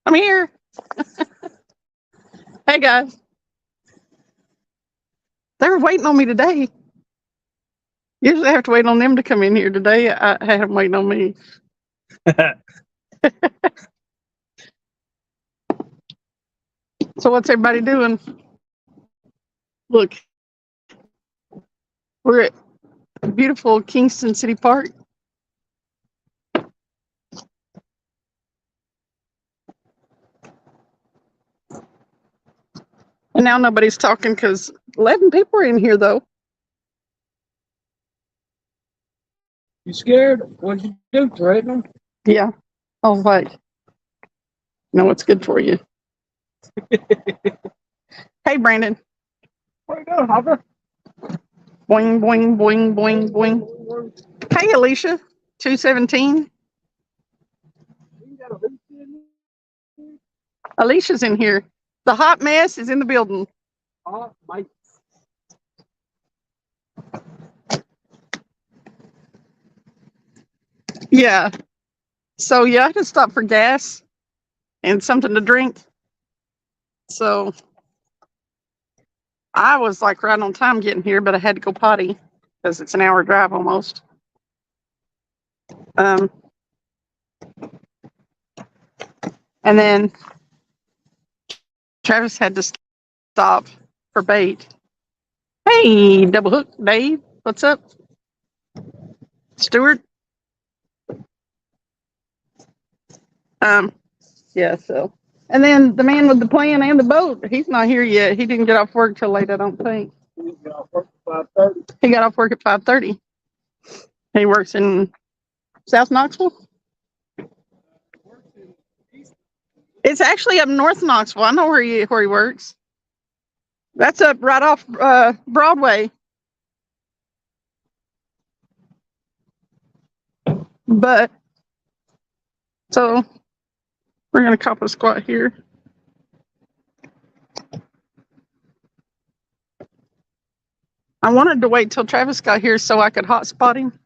I'm here. Hey guys, they were waiting on me today. Usually I have to wait on them to come in here. Today I had them waiting on me. So what's everybody doing? Look, we're at beautiful Kingston City Park. And now nobody's talking because 11 people are in here though. You scared? What'd you do, threaten them? Yeah. I was like, no, it's good for you. Hey Brandon. What are you doing, Hopper? Boing, boing, boing, boing, boing. Hey Alicia, 217. Alicia's in here. The hot mess is in the building. Mike. Yeah. So yeah, I had to stop for gas and something to drink. So I was like right on time getting here, but I had to go potty because it's an hour drive almost. And then Travis had to stop for bait. Hey, double hook, Dave. What's up? Stuart. Yeah, so. And then the man with the plan and the boat, he's not here yet. He didn't get off work till late, I don't think. He got off work at 5:30. He got off work at 5:30. He works in South Knoxville. It's actually up north Knoxville. I know where he works. That's up right off Broadway. But so we're gonna cop a squat here. I wanted to wait till Travis got here so I could hotspot him.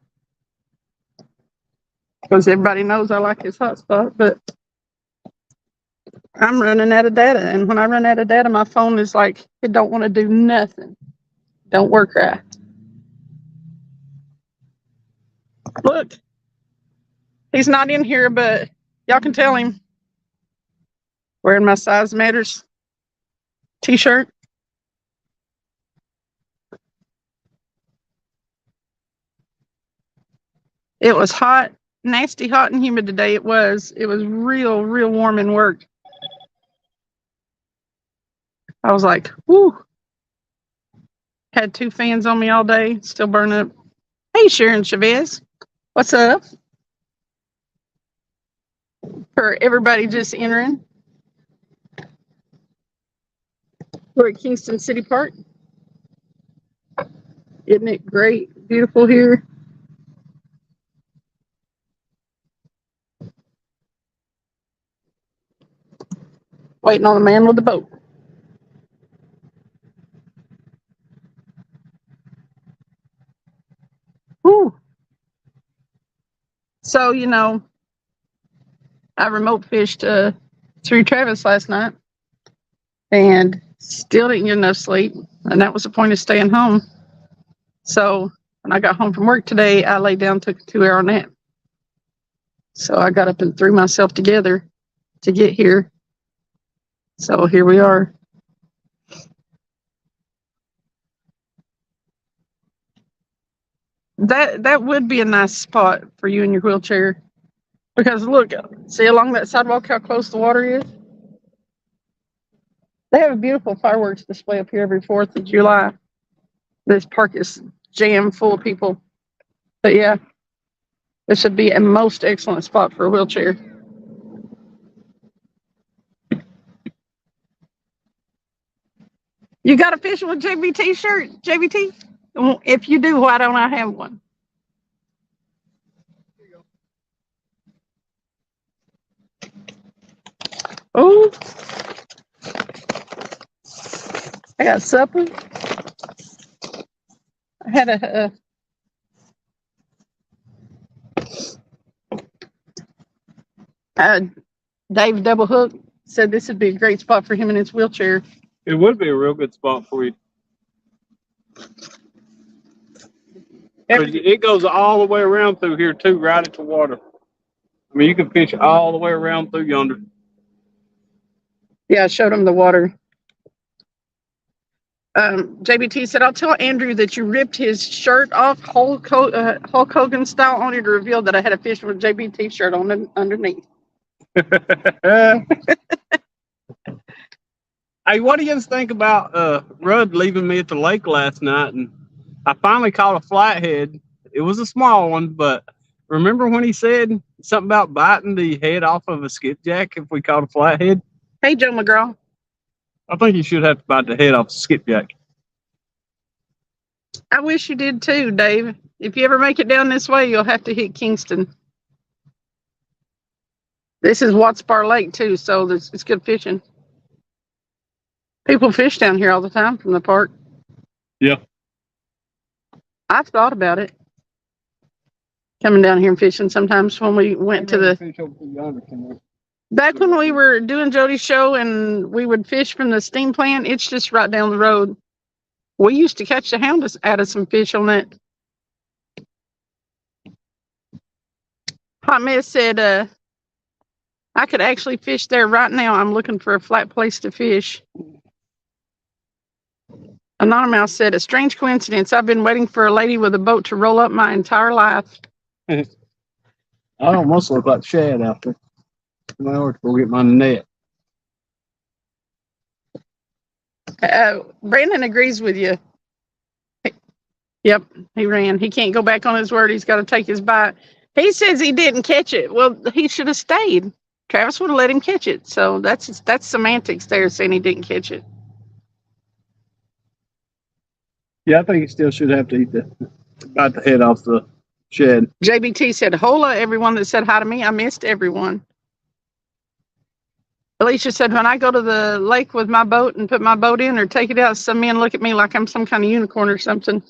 Because everybody knows I like his hotspot, but I'm running out of data. And when I run out of data, my phone is like, it don't want to do nothing. Don't work right. Look, he's not in here, but y'all can tell him. Wearing my Size Matters t-shirt. It was hot, nasty hot and humid today. It was real warm in work. I was like, whoo. Had 2 fans on me all day, still burning up. Hey, Sharon Chavez. What's up? For everybody just entering. We're at Kingston City Park. Isn't it great? Beautiful here. Waiting on the man with the boat. Whew. So, you know, I remote fished through Travis last night and still didn't get enough sleep. And that was the point of staying home. So when I got home from work today, I laid down, took a 2-hour nap. So I got up and threw myself together to get here. So here we are. That would be a nice spot for you in your wheelchair. Because look, see along that sidewalk how close the water is? They have a beautiful fireworks display up here every 4th of July. This park is jammed full of people. But yeah, this would be a most excellent spot for a wheelchair. You got a Fishing with JBT shirt, JBT? If you do, why don't I have one? Oh, I got supper. I had a Dave double hook said this would be a great spot for him in his wheelchair. It would be a real good spot for you. 'Cause it goes all the way around through here too, right at the water. I mean, you can fish all the way around through yonder. Yeah, I showed him the water. JBT said, I'll tell Andrew that you ripped his shirt off Hulk Hogan style, only to reveal that I had a fish with JBT shirt on underneath. Hey, what do you think about Rudd leaving me at the lake last night? And I finally caught a flathead. It was a small one, but remember when he said something about biting the head off of a skipjack if we caught a flathead? Hey, Joe McGraw. I think you should have to bite the head off a skipjack. I wish you did too, Dave. If you ever make it down this way, you'll have to hit Kingston. This is Watts Bar Lake too, so it's good fishing. People fish down here all the time from the park. Yeah. I've thought about it. Coming down here and fishing sometimes when we went to the... Back when we were doing Jody's show and we would fish from the steam plant, it's just right down the road. We used to catch the hound out of some fish on that. Hot Mess said, I could actually fish there right now. I'm looking for a flat place to fish. Anonymous said, a strange coincidence. I've been waiting for a lady with a boat to roll up my entire life. I almost look like Shad out there. I'm going to go get my net. Brandon agrees with you. Yep, he ran. He can't go back on his word. He's got to take his bite. He says he didn't catch it. Well, he should have stayed. Travis would have let him catch it. So that's semantics there, saying he didn't catch it. Yeah, I think he still should have to bite the head off the shed. JBT said, hola, everyone that said hi to me. I missed everyone. Alicia said, when I go to the lake with my boat and put my boat in or take it out, some men look at me like I'm some kind of unicorn or something.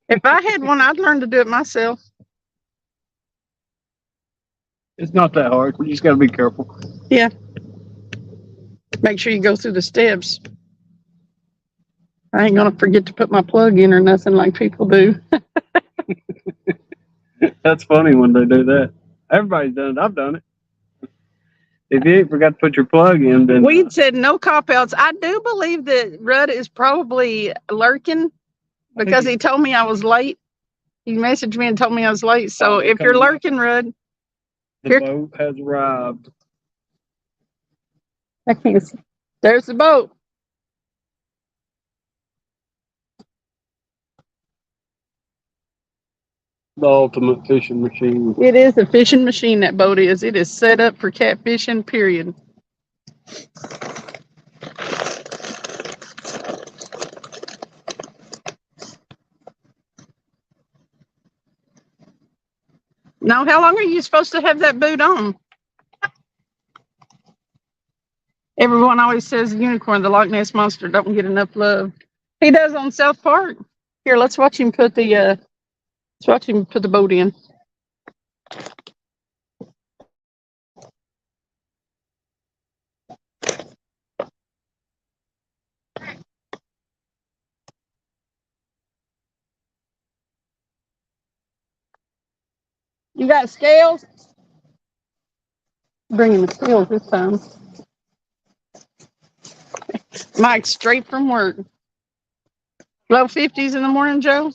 If I had one, I'd learn to do it myself. It's not that hard. We just got to be careful. Yeah. Make sure you go through the steps. I ain't going to forget to put my plug in or nothing like people do. That's funny when they do that. Everybody's done it. I've done it. If you ain't forgot to put your plug in, then... Weed said no cop-outs. I do believe that Rudd is probably lurking because he told me I was late. He messaged me and told me I was late. So if you're lurking, Rudd... The boat has arrived. I can't see. There's the boat. The ultimate fishing machine. It is a fishing machine, that boat is. It is set up for catfishing, period. Now, how long are you supposed to have that boot on? Everyone always says unicorn, the Loch Ness Monster, don't get enough love. He does on South Park. Here, let's watch him put the boat in. You got scales? Bring him the scales this time. Mike, straight from work. Low 50s in the morning, Joe?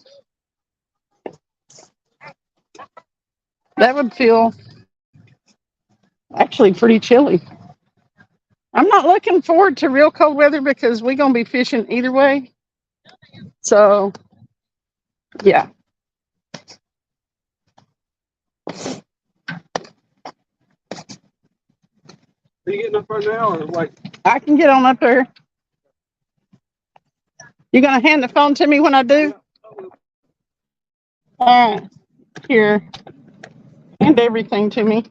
That would feel actually pretty chilly. I'm not looking forward to real cold weather because we're going to be fishing either way. So, yeah. Are you getting up right now or wait? I can get on up there. You going to hand the phone to me when I do? All right. Here. Hand everything to me.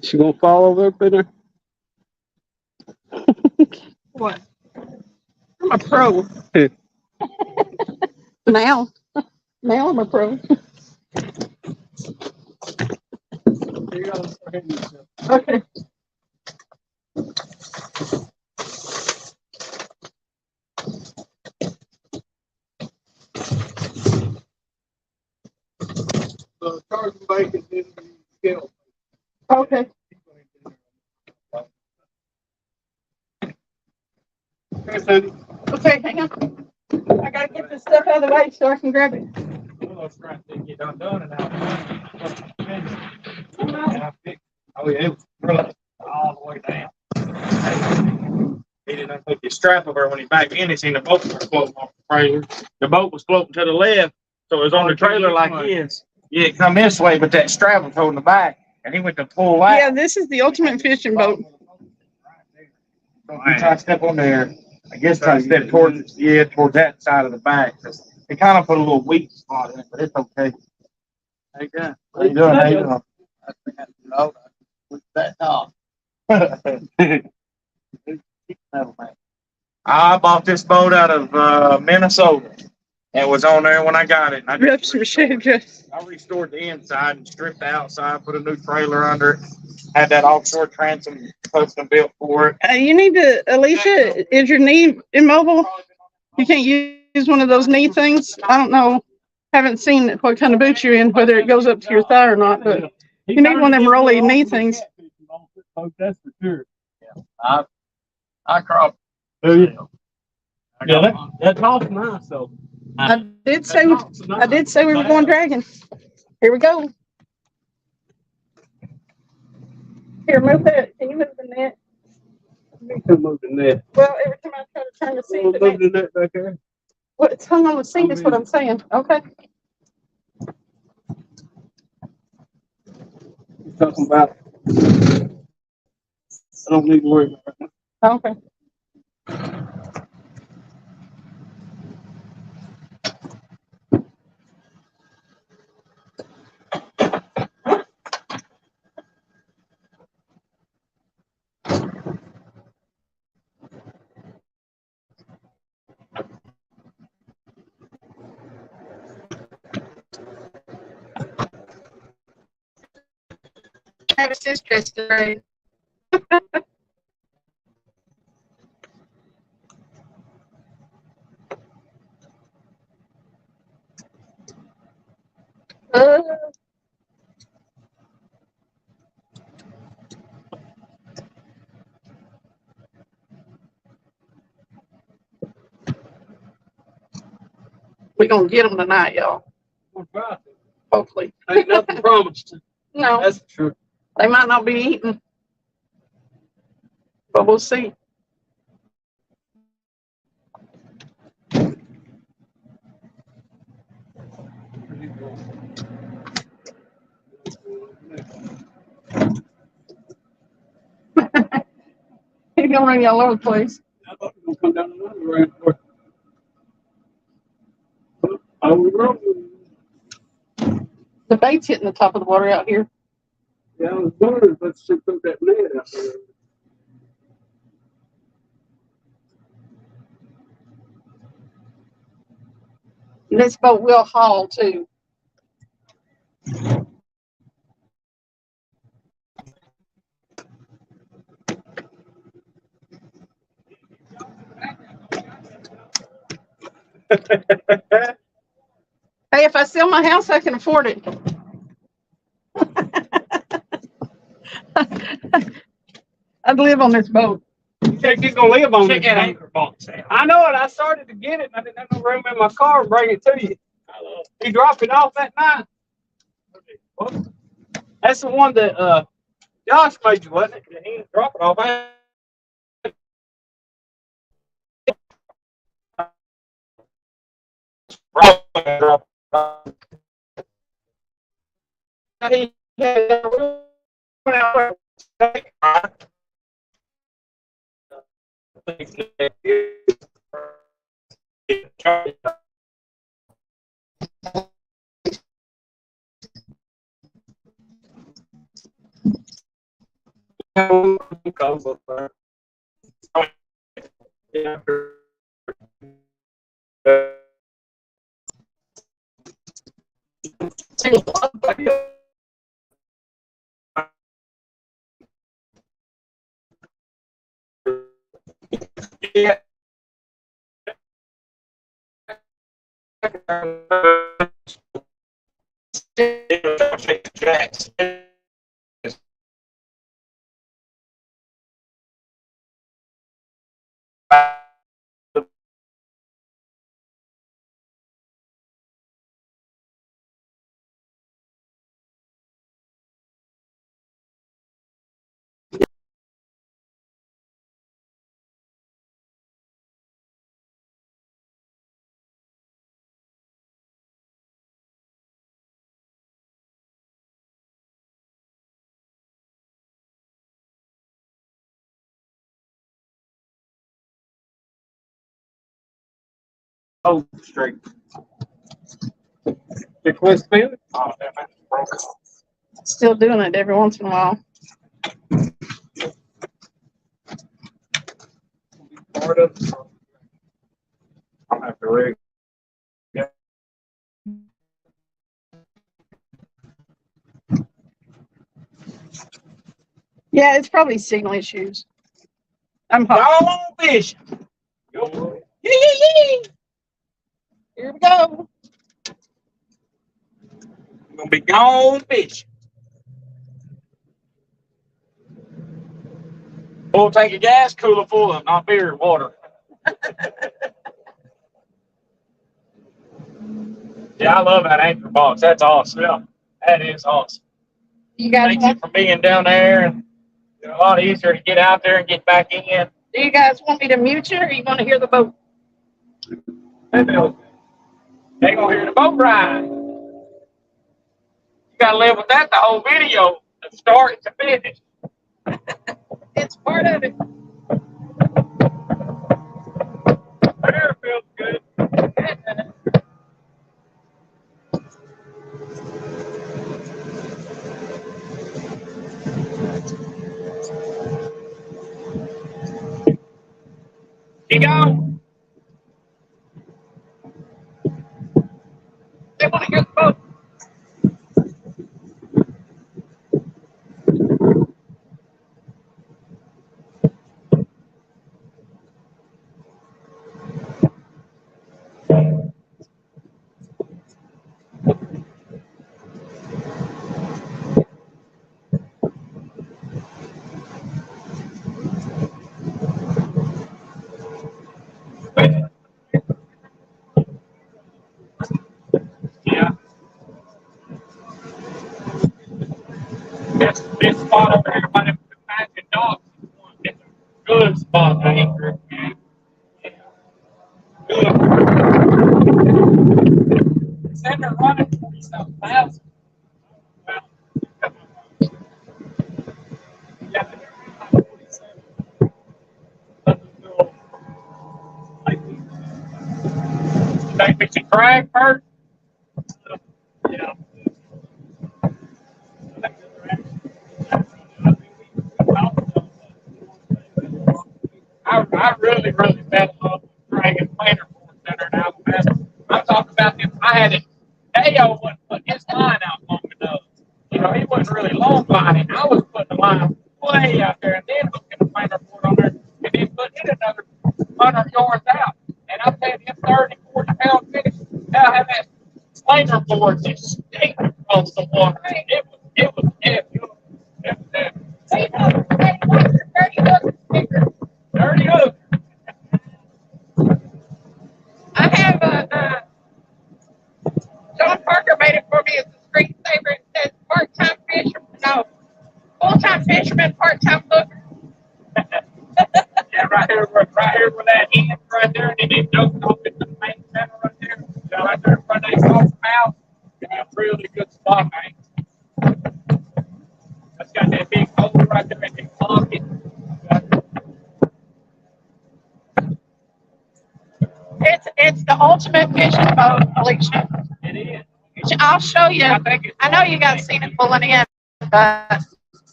She gonna fall over up in there? What? I'm a pro. Now. Now I'm a pro. Okay. So charge and bacon in the scale. Okay. Okay, Sandy. Okay, hang on. I gotta get this stuff out of the way so I can grab it. Oh yeah, it was really all the way down. He didn't unhook his strap over when he backed in. He seen the boat was floating off the trailer. The boat was floating to the left, so it was on the trailer like this. Yeah, it come this way, but that strap was holding the back, and he went to pull out. Yeah, this is the ultimate fishing boat. So he tried to step on there. I guess try to step towards that side of the back. It kind of put a little weak spot in it, but it's okay. Hey, guy. How you doing? How you doing? With that dog. I bought this boat out of Minnesota and was on there when I got it. And Rub some shade dress. I restored the inside and stripped the outside, put a new trailer under it, had that offshore transom custom built for it. You need to, Alicia, is your knee immobile? You can't use one of those knee things? I don't know. Haven't seen what kind of boot you're in, whether it goes up to your thigh or not, but you need one of them rolly knee things. That's for sure. I crop. Yeah, that's awesome nice, so. I did say we were going dragging. Here we go. Here, move that. Can you move the net? You can move the net. Well, every time I try to turn the seat, Move the net back there. well, it's hung on the seat, is what I'm saying. Okay. You're talking about. I don't need to worry about it. Okay. Travis is dressed right. We're gonna get them tonight, y'all. We'll try to. Hopefully. Ain't nothing promised. No, That's true. they might not be eating, but we'll see. He's gonna run you all over the place. I thought we were gonna come down another ramp. Oh, we rolling. The bait's hitting the top of the water out here. Yeah, I was wondering if let's put that net out there. And this boat will haul too. Hey, if I sell my house, I can afford it. I'd live on this boat. You think he's gonna live on Check this that boat? anchor box out. I know it. I started to get it, and I didn't have no room in my car to bring it to you. He dropped it off that night. That's the one that Josh made you, wasn't it? He didn't drop it off. He had a room out there. Yeah. Yeah. Oh, straight. The quit spinning? Oh, that man broke off. Still doing it every once in a while. Part of it. I'll have to rig. Yeah, it's probably signal issues. I'm Go hot. on fish. Go. Here we go. I'm gonna be gone fish. Full tank of gas, cooler full of not beer, water. Yeah, I love that anchor box. That's awesome. Yeah, that is awesome. You guys Makes it want? from being down there and a lot easier to get out there and get back in. Do you guys want me to mute you, or you want to hear the boat? They gonna hear the boat ride. You gotta live with that the whole video, from start to finish. It's part of it. There feels good. Keep going. They want to hear the boat. Yeah. This spot over here, but if the Apache dogs, it's a good spot to anchor. Yeah. Good. Said they're running 47,000. Well, yeah, they're running 47. Let them go. You think we should drag first? Yeah. I really fell in love with Dragon Planer Force Center in Alabama. I'm talking about this. I had it. Ayo wasn't putting his line out long enough. You know, he wasn't really long lining. I was putting the line way out there and then hooking the planer board on there and then putting it another 100 yards out. And I'm paying him 30, 40 pound fish. Now I have that planer board just stinking across the water. It was heavy. It was heavy. Dirty hook. I have a John Parker made it for me as a screensaver. It says part-time fisherman, no, full-time fisherman, part-time hooker. Yeah, right here where that end right there, and then it dumped off into the main center right there. Yeah, right there in front of that golf house. It's a really good spot, man. That's got that big hole right there in the pocket. It's the ultimate fishing boat, Alicia. It is. I'll show you. I know you guys seen it pulling in, but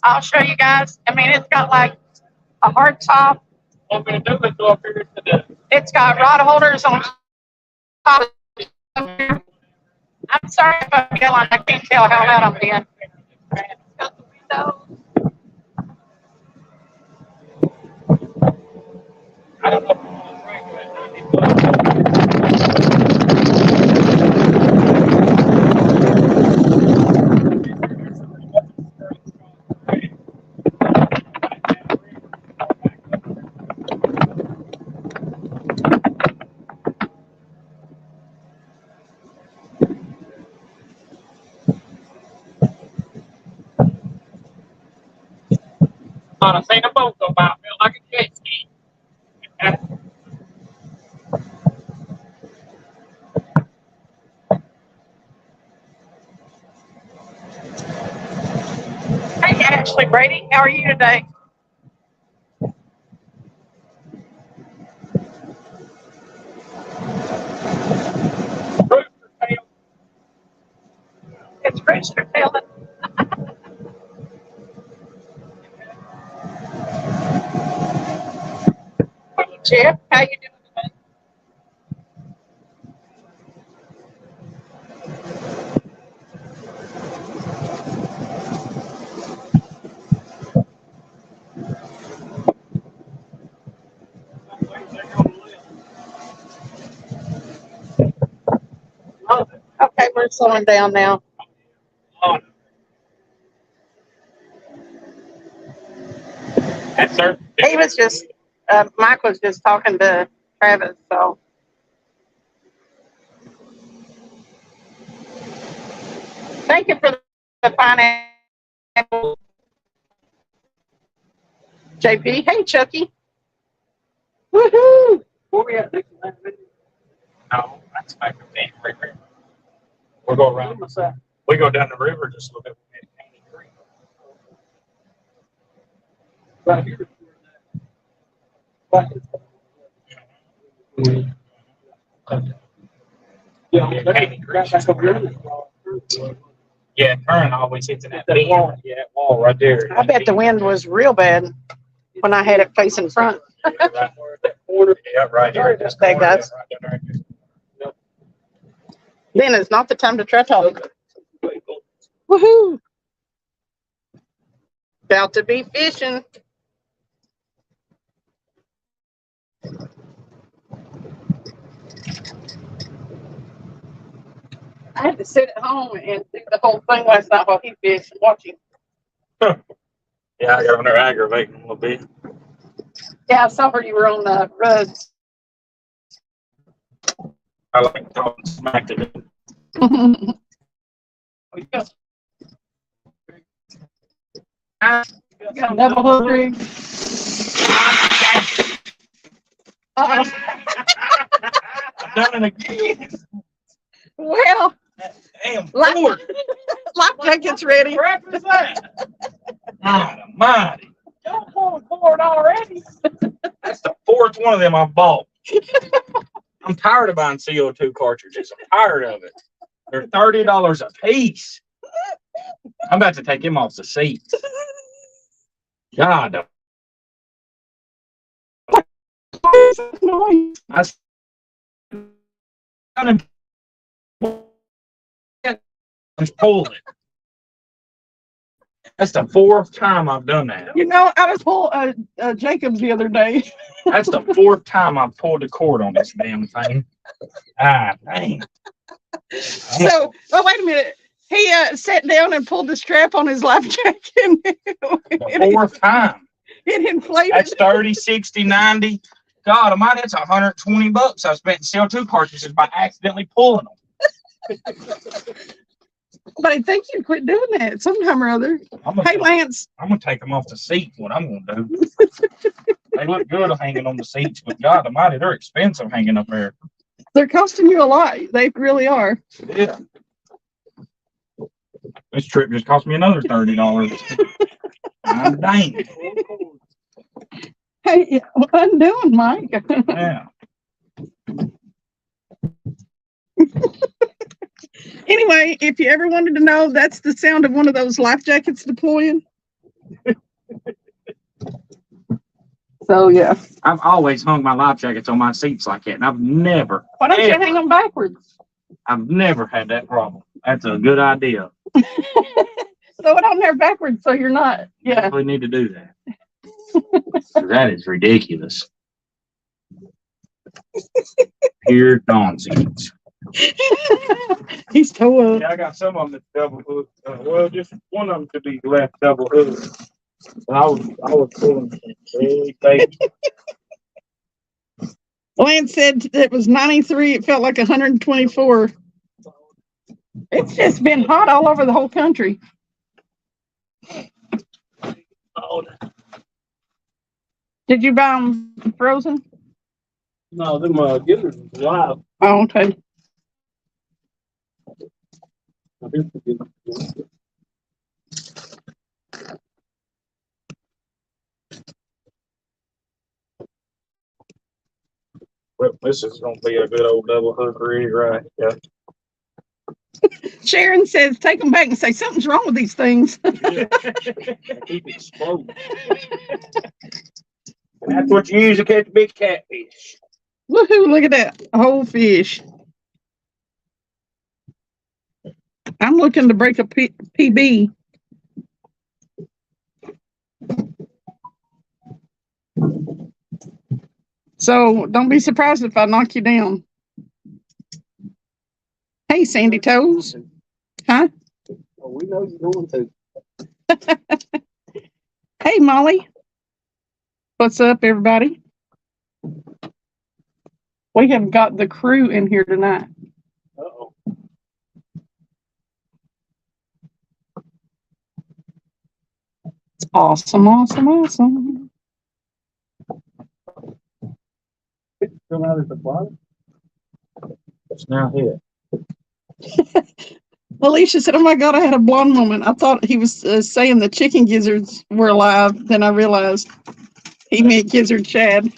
I'll show you guys. I mean, it's got like a hard top, Want me to do is go up here to the. It's got rod holders on top. I'm sorry if I'm yelling. I can't tell how loud I'm being. Got the window. I don't know. I seen a boat go by, felt like a jet ski. Hey, Ashley Brady, how are you today? It's Rooster Tail. Hey, Jeff, how you doing today? Okay, we're slowing down now. Yes, sir. He was just, Mike was just talking to Travis, so. Thank you for the pineapple. JP, hey Chucky. Woohoo! Where we at? No, that's back up there. Right. We'll go around. We go down the river just a little bit. Right here. Yeah, current always hits in that bend. Yeah, that wall right there. I bet the wind was real bad when I had it facing front. Yeah, right here. There, guys. Then it's not the time to try talk. Woohoo! About to be fishing. I had to sit at home and do the whole thing last night while he fished and watch him. Yeah, I got on there aggravating a little bit. Yeah, I saw where you were on the roads. I like talking smack to them. Got another hook rig. I've done it again. Well, Damn, life Lord. jacket's ready. What crap is that? God almighty. Don't pull the cord already. That's the fourth one of them I've bought. I'm tired of buying CO2 cartridges. I'm tired of it. They're $30 a piece. I'm about to take him off the seat. God. I pulled it. That's the fourth time I've done that. You know, I was pulling Jacobs the other day. That's the fourth time I've pulled the cord on this damn thing. Ah, dang. So, oh, wait a minute. He sat down and pulled the strap on his life jacket. The fourth time. It inflated. That's 30, 60, 90. God almighty, that's $120 I spent in CO2 cartridges by accidentally pulling them. But I think you quit doing that sometime or other. Hey, Lance. I'm going to take them off the seat, what I'm going to do. They look good hanging on the seats, but God almighty, they're expensive hanging up there. They're costing you a lot. They really are. Yeah. This trip just cost me another $30. I'm dang. Hey, what I'm doing, Mike. Yeah. Anyway, if you ever wanted to know, that's the sound of one of those life jackets deploying. So yeah. I've always hung my life jackets on my seats like that, and I've never, Why don't you ever- hang them backwards? I've never had that problem. That's a good idea. Throw it on there backwards so you're not. Yeah. We need to do that. 'Cause that is ridiculous. Pure nonsense. He's towing. Yeah, I got some of them that's double hook. Well, just one of them could be left double hook. I was pulling some big baby. Lance said it was 93. It felt like 124. It's just been hot all over the whole country. Did you buy them frozen? No, them gizzards is live. Oh, okay. Well, this is gonna be a good old double hook rig, right? Yeah. Sharon says, take them back and say something's wrong with these things. Keep exploding. And that's what you use to catch big catfish. Woohoo, look at that. A whole fish. I'm looking to break a PB. So don't be surprised if I knock you down. Hey, Sandy Toes. Huh? Oh, we know you're going to. Hey, Molly. What's up, everybody? We have got the crew in here tonight. Uh-oh. It's awesome, awesome, awesome. Come out at the bottom. It's now here. Alicia said, oh my God, I had a blonde moment. I thought he was saying the chicken gizzards were alive. Then I realized he meant gizzard Chad.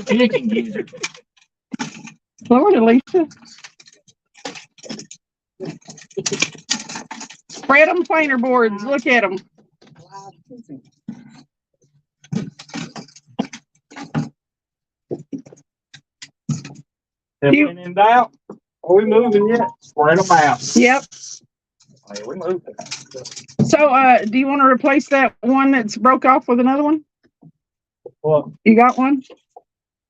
Chicken gizzard. Lord, Alicia. Spread them planer boards. Look at them. Have been in doubt? Are we moving yet? Spread them out. Yep. Hey, we moving. So, do you want to replace that one that's broke off with another one? Well, You got one?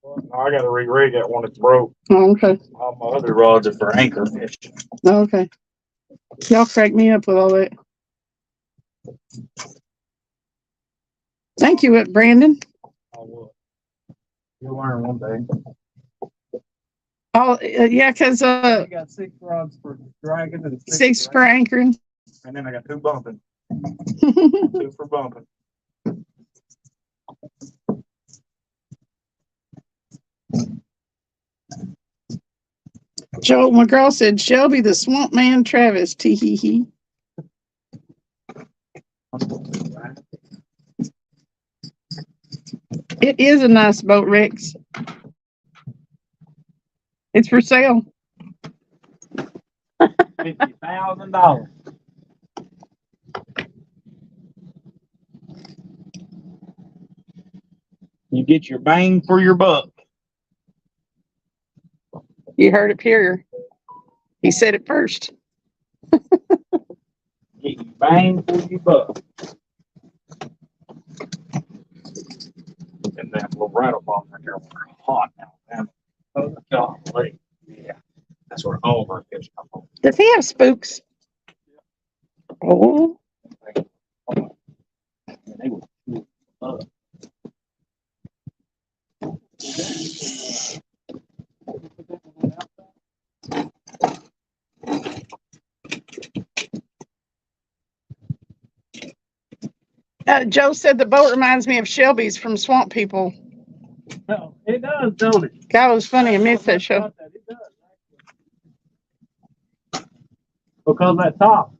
I gotta re-rig that one that's broke. Oh, okay. All my other rods are for anchor fishing. Oh, okay. Y'all crack me up with all that. Thank you, Brandon. You'll learn one day. Oh, yeah, because I got 6 rods for dragging and 6 for anchoring. And then I got 2 bumping. 2 for bumping. Joe McGraw said, Shelby the Swamp Man Travis, tee hee hee. It is a nice boat, Rex. It's for sale. $50,000. You get your bang for your buck. You heard it here. He said it first. Get your bang for your buck. And that little rattle bombs right there were hot now. Man. Oh, golly. Yeah. That's where all of our fish come from. Does he have spooks? Oh, And they were Joe said the boat reminds me of Shelby's from Swamp People. No, it does, don't it? God, it was funny. I missed that show. It does. Because that top.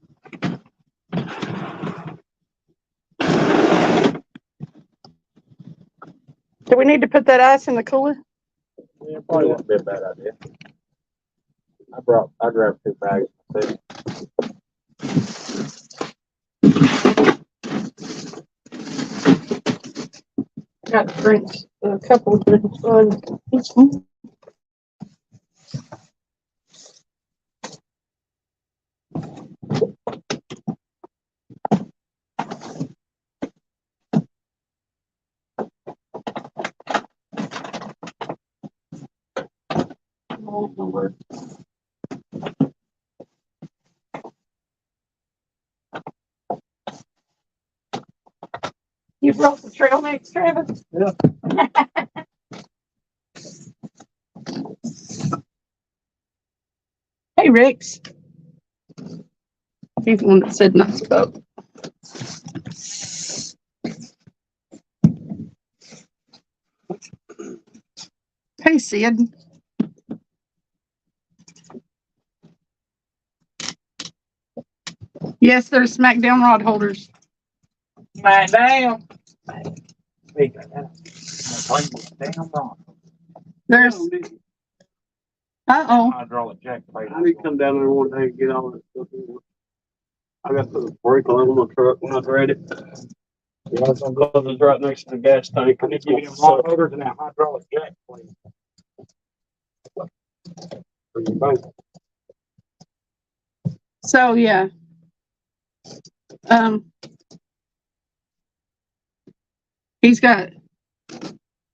Do we need to put that ice in the cooler? Yeah, probably wouldn't be a bad idea. I grabbed 2 bags. got drinks, a couple of drinks. So, you brought the trail mix, Travis? Yeah. Hey, Rex. He's the one that said nice about. Hey, Sid. Yes, they're SmackDown rod holders. Smack down. Speak of that. Damn wrong. There's. Uh-oh. Hydraulic jack plate. I need to come down there one day and get all that stuff. I got the brake light on my truck when I was ready. Yeah, it's on it's right next to the gas tank. I need to give you a rod holders and that hydraulic jack plate. So, yeah. He's got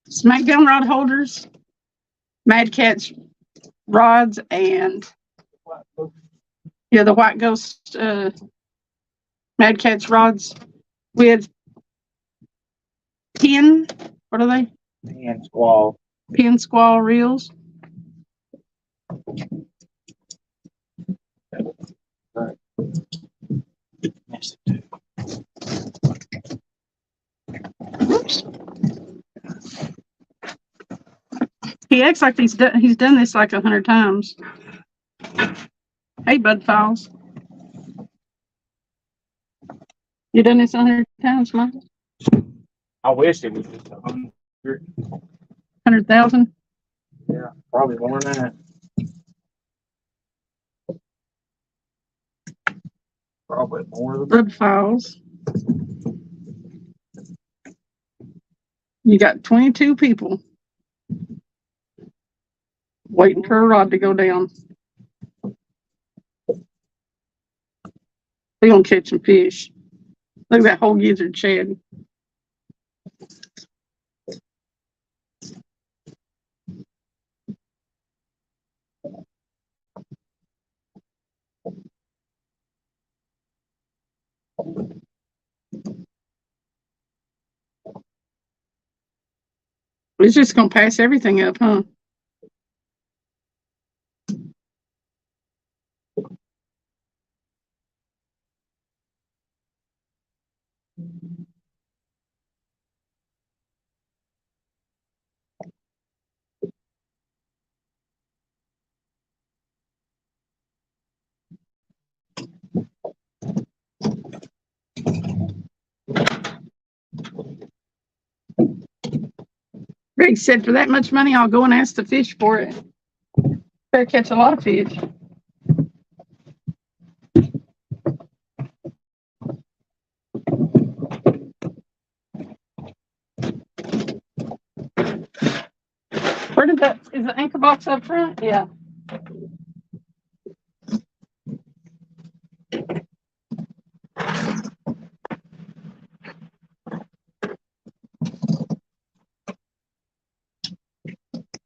SmackDown rod holders, Mad Catz rods, and yeah, the White Ghost Mad Catz rods with pin. What are they? And squall. Pin squall reels. Oops. He acts like he's done this like 100 times. Hey, Bud Files. You done this 100 times, Michael? I wish it was just 100. 100,000? Yeah, probably more than that. Probably more than Bud Files. You got 22 people waiting for a rod to go down. They're gonna catch some fish. Look at that whole gizzard shed. It's just gonna pass everything up, huh? Greg said, for that much money, I'll go and ask the fish for it. Better catch a lot of fish. Where did that, is the anchor box up front? Yeah.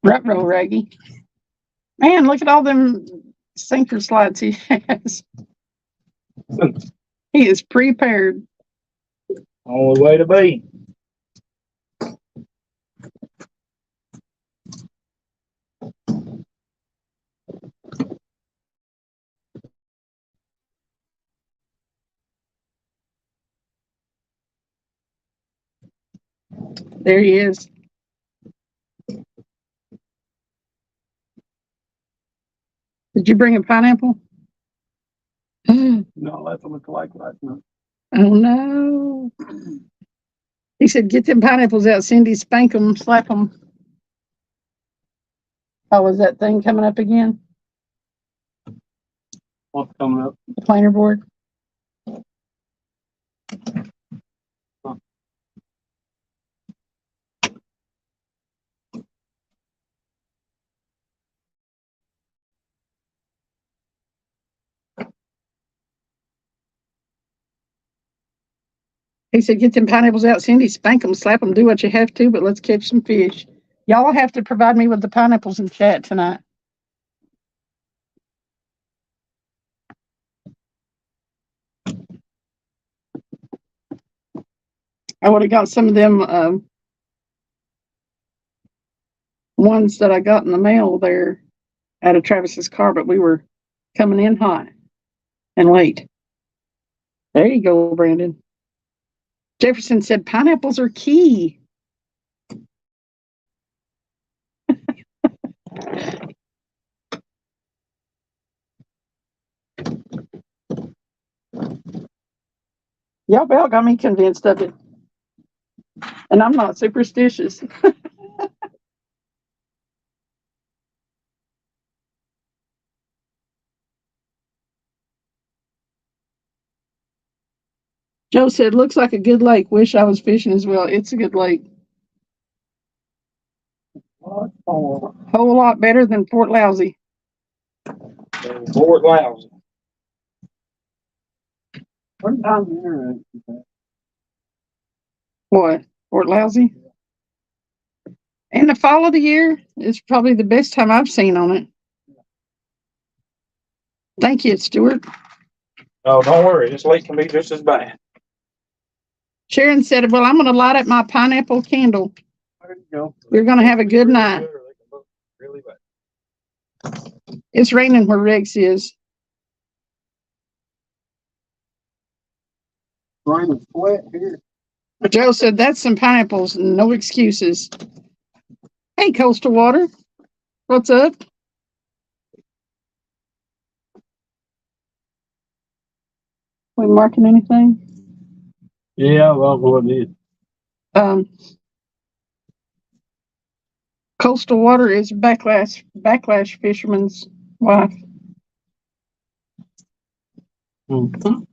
Ruh-roh, Raggy. Man, look at all them sinker slides he has. He is prepared. only way to be. There he is. Did you bring a pineapple? Oh No, that's what it looked like last night. no. He said, get them pineapples out, Cindy, spank them, slap them. Oh, was that thing coming up again? What's coming up? The planer board? He said, get them pineapples out, Cindy, spank them, slap them, do what you have to, but let's catch some fish. Y'all will have to provide me with the pineapples in chat tonight. I would have got some of them ones that I got in the mail there out of Travis's car, but we were coming in hot and late. There you go, Brandon. Jefferson said pineapples are key. Y'all about got me convinced of it. And I'm not superstitious. Joe said, looks like a good lake. Wish I was fishing as well. It's a good lake. Whole lot better than Fort Lousy. Fort Lousy. What time here? What? Fort Lousy? In the fall of the year, it's probably the best time I've seen on it. Thank you, Stuart. Oh, don't worry. This lake can be just as bad. Sharon said, well, I'm going to light up my pineapple candle. There you go. We're going to have a good night. Really bad. It's raining where Rex is. Raining sweat here. Joe said, that's some pineapples. No excuses. Hey, Coastal Water. What's up? We marking anything? Yeah, well, what it is. Coastal Water is backlash fisherman's wife. Mm-hmm.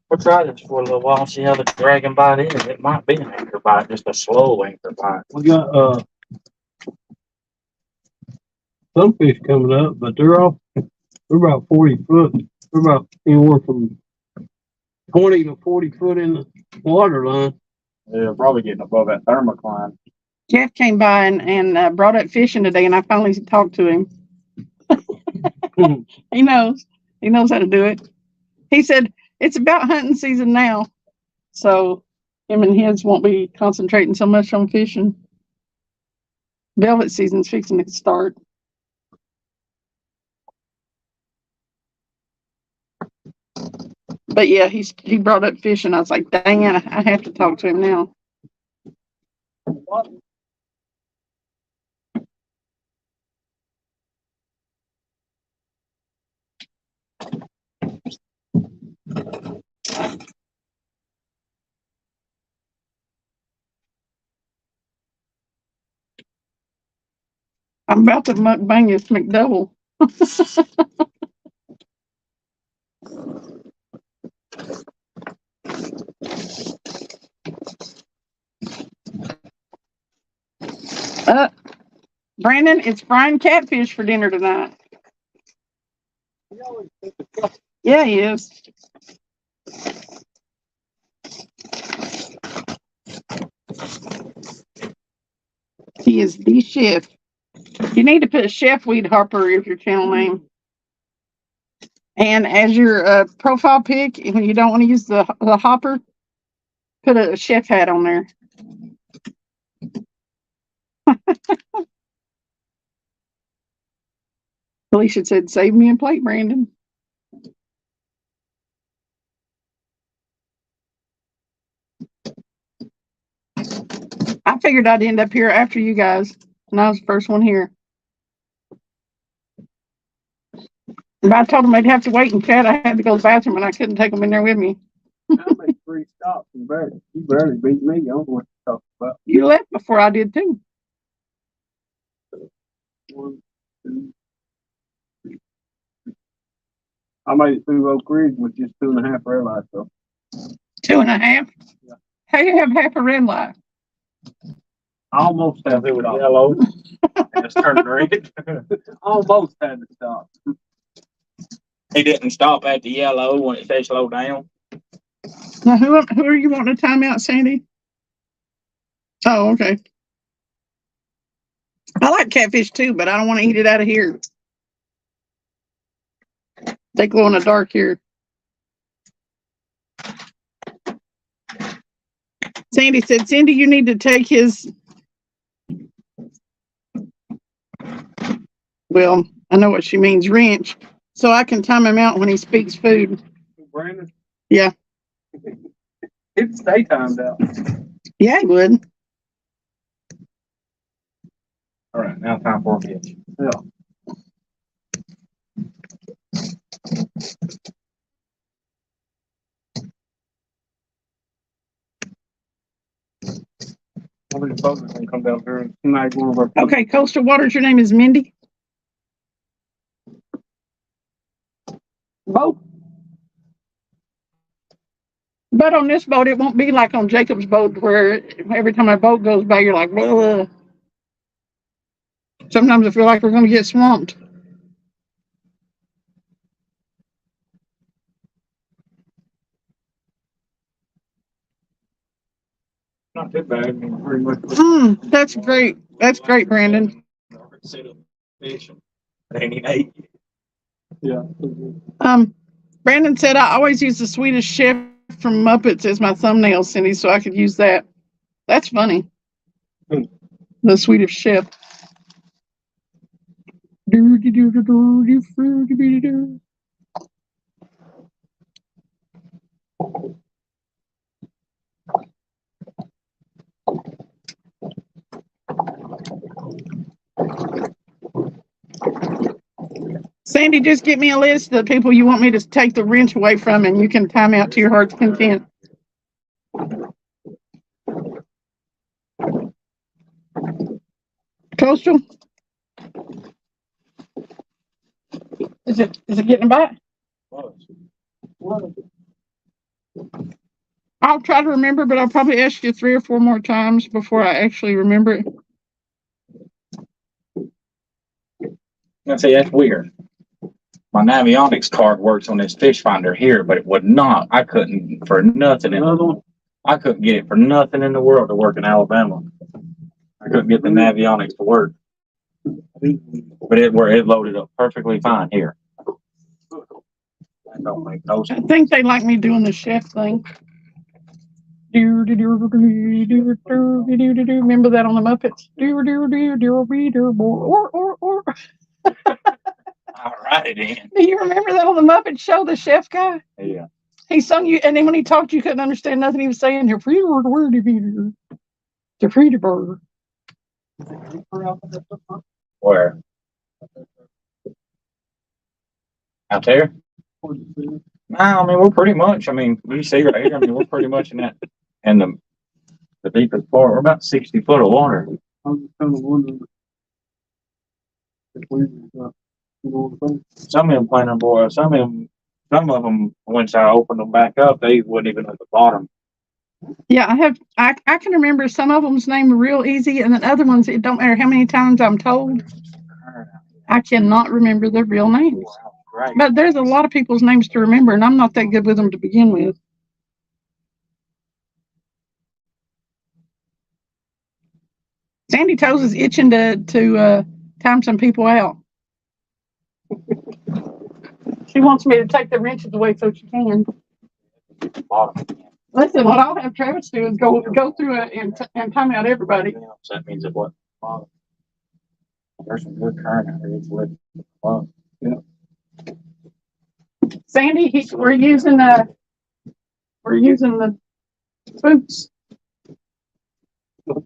We'll try this for a little while, see how the dragon bite is. It might be an anchor bite, just a slow anchor bite. We got some fish coming up, but they're about 40 foot. They're about anywhere from 20 to 40 foot in the water line. Yeah, probably getting above that thermocline. Jeff came by and brought up fishing today, and I finally talked to him. He knows how to do it. He said it's about hunting season now, so him and his won't be concentrating so much on fishing. Velvet season's fixing to start. But yeah, he brought up fishing. I was like, dang it, I have to talk to him now. I'm about to mukbang this McDouble. Brandon, it's frying catfish for dinner tonight. Yeah, he is. He is the chef. You need to put Chef Weed Harper as your channel name. And as your profile pic, when you don't want to use the hopper, put a chef hat on there. Alicia said, save me a plate, Brandon. I figured I'd end up here after you guys, and I was the first one here. But I told them they'd have to wait and chat. I had to go to the bathroom, and I couldn't take them in there with me. I made 3 stops and you barely beat me. I don't know what to talk about. You left before I did too. 1, 2, 3. I made it through Oak Ridge with just 2.5 red lights though. 2.5? Yeah. How you have half a red light? I almost had to stop. Yellow. And it's turning red. Almost had to stop. He didn't stop at the yellow when it said slow down. Now, who are you wanting to time out, Sandy? Oh, okay. I like catfish too, but I don't want to eat it out of here. They glow in the dark here. Sandy said, Cindy, you need to take his. Well, I know what she means, wrench, so I can time him out when he speaks food. Brandon? Yeah. He'd stay timed out. Yeah, he would. All right, now time for a catch. Yeah. One of the folks gonna come down here and snag one of our. Okay, Coastal Waters, your name is Mindy? Boat. But on this boat, it won't be like on Jacob's boat where every time a boat goes by, you're like, blah. Sometimes I feel like we're going to get swamped. Not too bad. I mean, pretty much. That's great. That's great, Brandon. Set up fish and he ate. Yeah. Brandon said I always use the Swedish Chef from Muppets as my thumbnail, Cindy, so I could use that. That's funny. The Swedish Chef. Sandy, just get me a list of the people you want me to take the wrench away from, and you can time out to your heart's content. Coastal? Is it getting by? I'll try to remember, but I'll probably ask you 3 or 4 more times before I actually remember it. I say that's weird. My Navionics card works on this fish finder here, but it would not. I couldn't for nothing. I couldn't get it for nothing in the world to work in Alabama. I couldn't get the Navionics to work. But it loaded up perfectly fine here. That don't make no I sense. think they like me doing the chef thing. Remember that on the Muppets? All righty then. Do you remember that on the Muppet Show, the chef guy? Yeah. He sung you, and then when he talked, you couldn't understand nothing he was saying. The Frida burger. Where? Out there? No, I mean we're pretty much. I mean, you see right here. I mean we're pretty much in that, and the deepest part. We're about 60 foot of water. I was kind of wondering if we, Some of them playing on board. Some of them. Once I opened them back up, they wasn't even at the bottom. Yeah, I can remember some of them's name real easy, and then other ones, it don't matter how many times I'm told, I cannot remember their real names. Right. But there's a lot of people's names to remember, and I'm not that good with them to begin with. Sandy Toes is itching to time some people out. She wants me to take the wrenches away so she can. Bottom. Listen, what I'll have Travis do is go through it and time out everybody. So that means it what? Bottom. There's some good current out here. It's with bottom. Yeah. Sandy, we're using the spooks.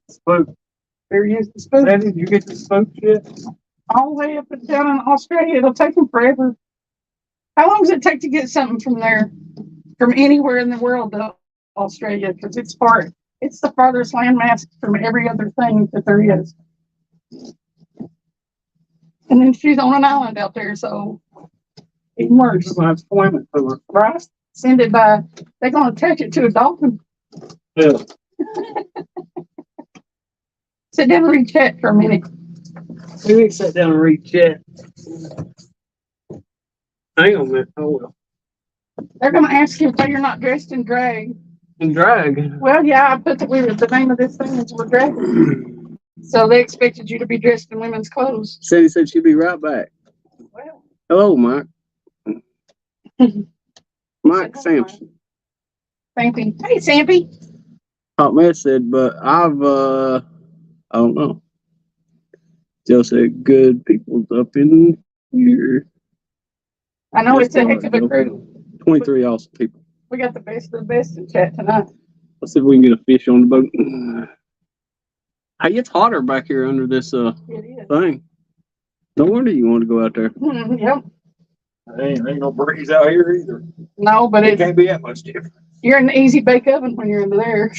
spook. They're using spooks Sandy, did you get the spook yet? all the way up and down in Australia. It'll take them forever. How long does it take to get something from there, from anywhere in the world to Australia? Because it's the farthest landmass from every other thing that there is. And then she's on an island out there, so even worse. Just gonna have to swim it to her. Right? Send it by, they're going to attach it to a dolphin. Yeah. Sit down and read chat for a minute. We need to sit down and read chat. Hang on a minute. Oh, well. They're gonna ask you why you're not dressed in drag. And drag. Well, yeah, I put the name of this thing is we're drag. So they expected you to be dressed in women's clothes. Sandy said she'd be right back. Well, Hello, Mike. Mike Sampson. Sampy. Hey, Sampy. Hot Mess said, but I don't know. Jill said, good people's up in here. I know it's a heck of a crew. 23 awesome people. We got the best of the best in chat tonight. Let's see if we can get a fish on the boat. Hey, it's hotter back here under this It is. thing. No wonder you want to go out there. Yep. Ain't no breeze out here either. No, but It it's can't be that much different. you're in the easy bake oven when you're under there.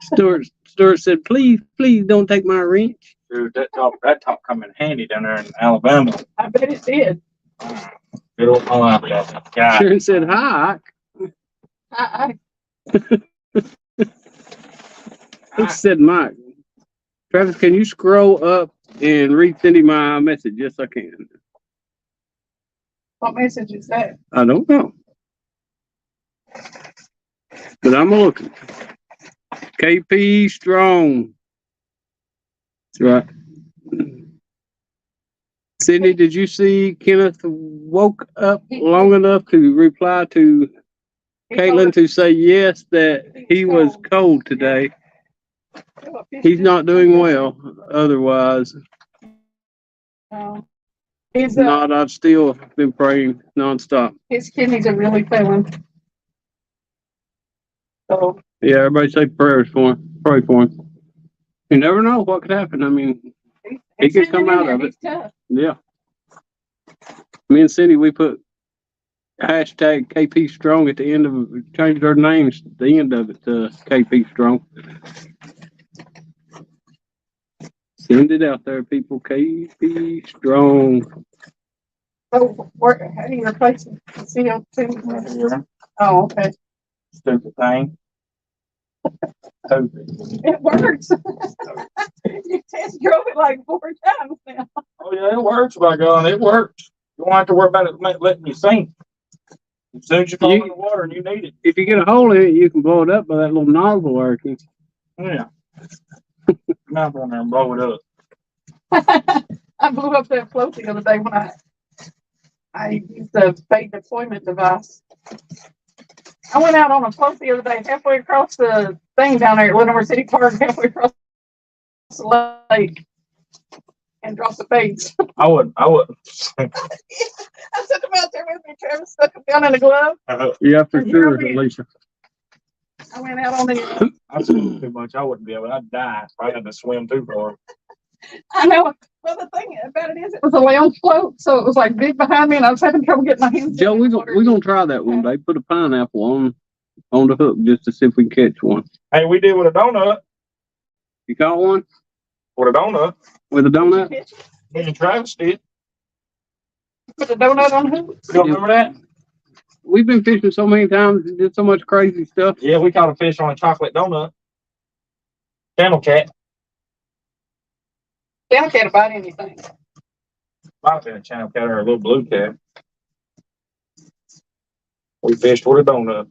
Stuart said, please don't take my wrench. Dude, that top come in handy down there in Alabama. I bet it did. It'll come out there. God. Sharon said, hi. I It said, Mike. Travis, can you scroll up and read Cindy my message? Yes, I can. what message is that? I don't know. But I'm looking. KP Strong. That's right. Sydney, did you see Kenneth woke up long enough to reply to Caitlin to say yes, that he was cold today? He's not doing well otherwise. His, Not, I've still been praying nonstop. his kidneys are really failing. So Yeah, everybody say prayers for him. Pray for him. You never know what could happen. I mean, he could come out of it. He's tough. Yeah. Me and Cindy, we put hashtag KP Strong at the end of it. Changed our names at the end of it to KP Strong. Send it out there, people. KP Strong. So how do you replace it? CO2? Oh, okay. Stupid thing. It works. You test drove it like 4 times now. Oh yeah, it works, by God, it works. You don't have to worry about it letting you sink. As soon as you fall in the water and you need it. If you get a hole in it, you can blow it up by that little nozzle working. Yeah. Mouth on there and blow it up. I blew up that float the other day when I used the fake deployment device. I went out on a float the other day, halfway across the thing down there at Lenore City Park, halfway across the lake, and dropped the baits. I would. I took them out there with me. Travis stuck them down in a glove. Yeah, for And sure, you're Alicia. I went out on the. I swim too much. I wouldn't be able. I'd die if I had to swim too far. I know. Well, the thing about it is, it was a lounge float, so it was like big behind me, and I was having trouble getting my hands. Joe, in we're the water. gonna try that one day. Put a pineapple on the hook just to see if we can catch one. Hey, we did with a donut. You caught one With a donut. with a donut? Pitch, Me and Travis did. put the donut on the hook. You don't remember that? We've been fishing so many times and did so much crazy stuff. Yeah, we caught a fish on a chocolate donut. Channel cat. Down can't bite anything. Might have been a channel cat or a little blue cat. We fished with a donut.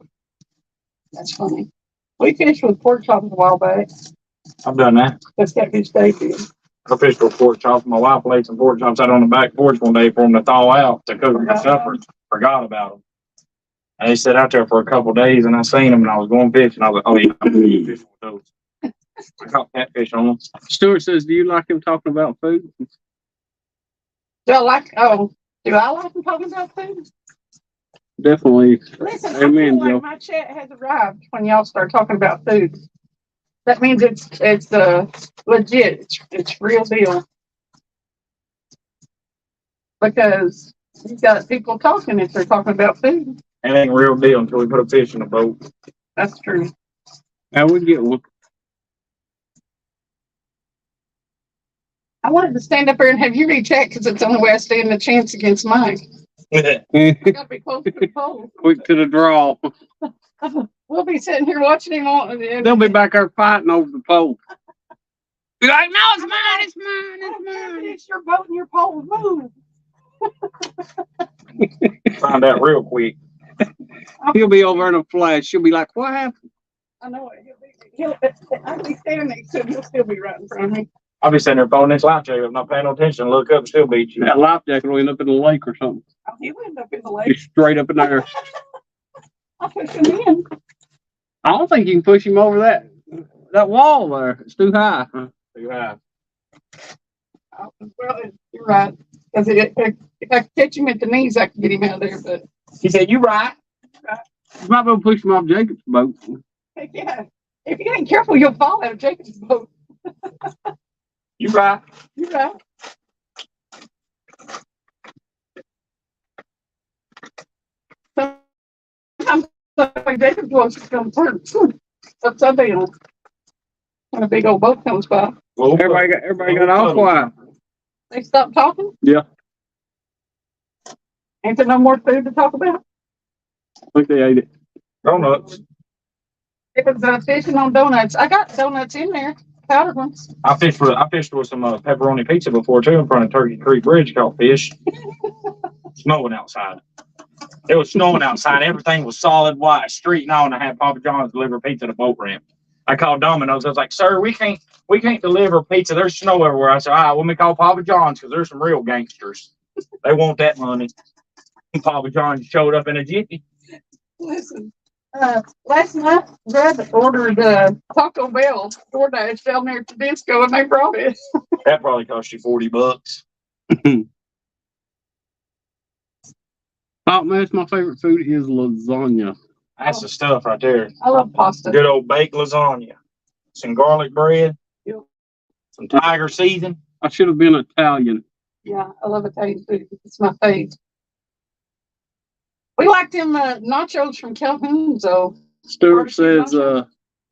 That's funny. We fished with pork chops a while back. I've done that. That's got good debut. I fished with pork chops. My wife laid some pork chops out on the back porch one day for them to thaw out to cook them for supper. Forgot about them. And they sat out there for a couple of days, and I seen them, and I was going fishing. I was like, "Oh yeah, I'm gonna be fishing with those." I caught catfish on them. Stuart says, "Do you like him talking about food?" Do I like them talking about food? Definitely. Listen, Amen, I feel Joe. like my chat has arrived when y'all start talking about food. That means it's legit. It's real deal. Because you've got people talking if they're talking about food. It ain't real deal until we put a fish in the boat. That's true. How we get one? I wanted to stand up here and have you read chat because it's the only way I stand a chance against Mike. I gotta be close to the pole. Quick to the draw. We'll be sitting here watching him on. They'll be back there fighting over the pole. Be like, no, it's mine, it's mine, it's mine. It's your boat and your pole. Move. Find out real quick. He'll be over in a flash. She'll be like, what happened? I know it. I'll be standing next to him. He'll still be right in front of me. I'll be sitting there throwing this life jacket, not paying no attention, look up and still beat you. That life jacket will end up in the lake or something. Oh, he'll end up in the He's lake. straight up in there. I'll push him in. I don't think you can push him over that wall there. It's too high. Too high. Oh, well, you're right. Because if I could catch him at the knees, I could get him out of there. But He said, you right. You might be able to push him off Jacob's boat. heck yeah, if you ain't careful, you'll fall out of Jacob's boat. You right. You're right. Sometimes like Jacob's boat's just gonna turn upside down when a big old boat comes by. Well, Everybody got all quiet. They stop talking. Yeah. Ain't there no more food to talk about? I think they ate it. donuts. It was fishing on donuts. I got donuts in there, powdered ones. I fished with some pepperoni pizza before too in front of Turkey Creek Bridge, caught fish. Snowing outside. It was snowing outside. Everything was solid white, street and all, and I had Papa John's deliver pizza to the boat ramp. I called Domino's. I was like, sir, we can't deliver pizza. There's snow everywhere. I said, all right, let me call Papa John's because there's some real gangsters. They want that money. And Papa John showed up in a jiffy. Listen, last night, Brad ordered Taco Bell DoorDash down there at the disco, and they brought it. That probably cost you $40. Oh man, it's my favorite food is lasagna. That's the stuff right there. I love pasta. Good old baked lasagna. Some garlic bread. Yep. Some tiger season. I should have been Italian. Yeah, I love Italian food. It's my fave. We like them nachos from Calhoun, so Stuart says,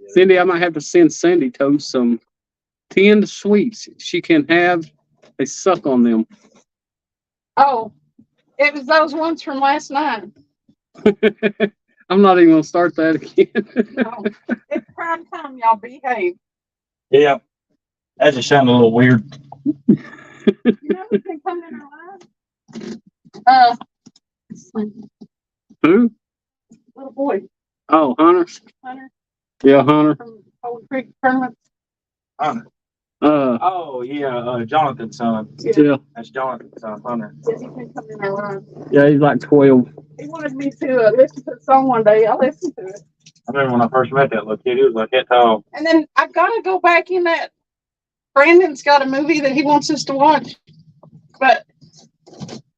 Cindy, I might have to send Sandy Toast some tinned sweets she can have. They suck on them. oh, it was those ones from last night. I'm not even gonna start that again. No, it's prime time, y'all behave. Yeah. That just sounded a little weird. You know who can come in our lives? Who? Little boy, Oh, Hunter. Hunter Yeah, Hunter. from Old Creek Tournament. Hunter. Uh, Oh, yeah. Jonathan's son. yeah, That's Jonathan's son, Hunter. Says he can come in our lives. yeah, he's like 12. He wanted me to listen to the song one day. I listened to it. I remember when I first met that little kid, he was like that tall. And then I gotta go back in that. Brandon's got a movie that he wants us to watch, but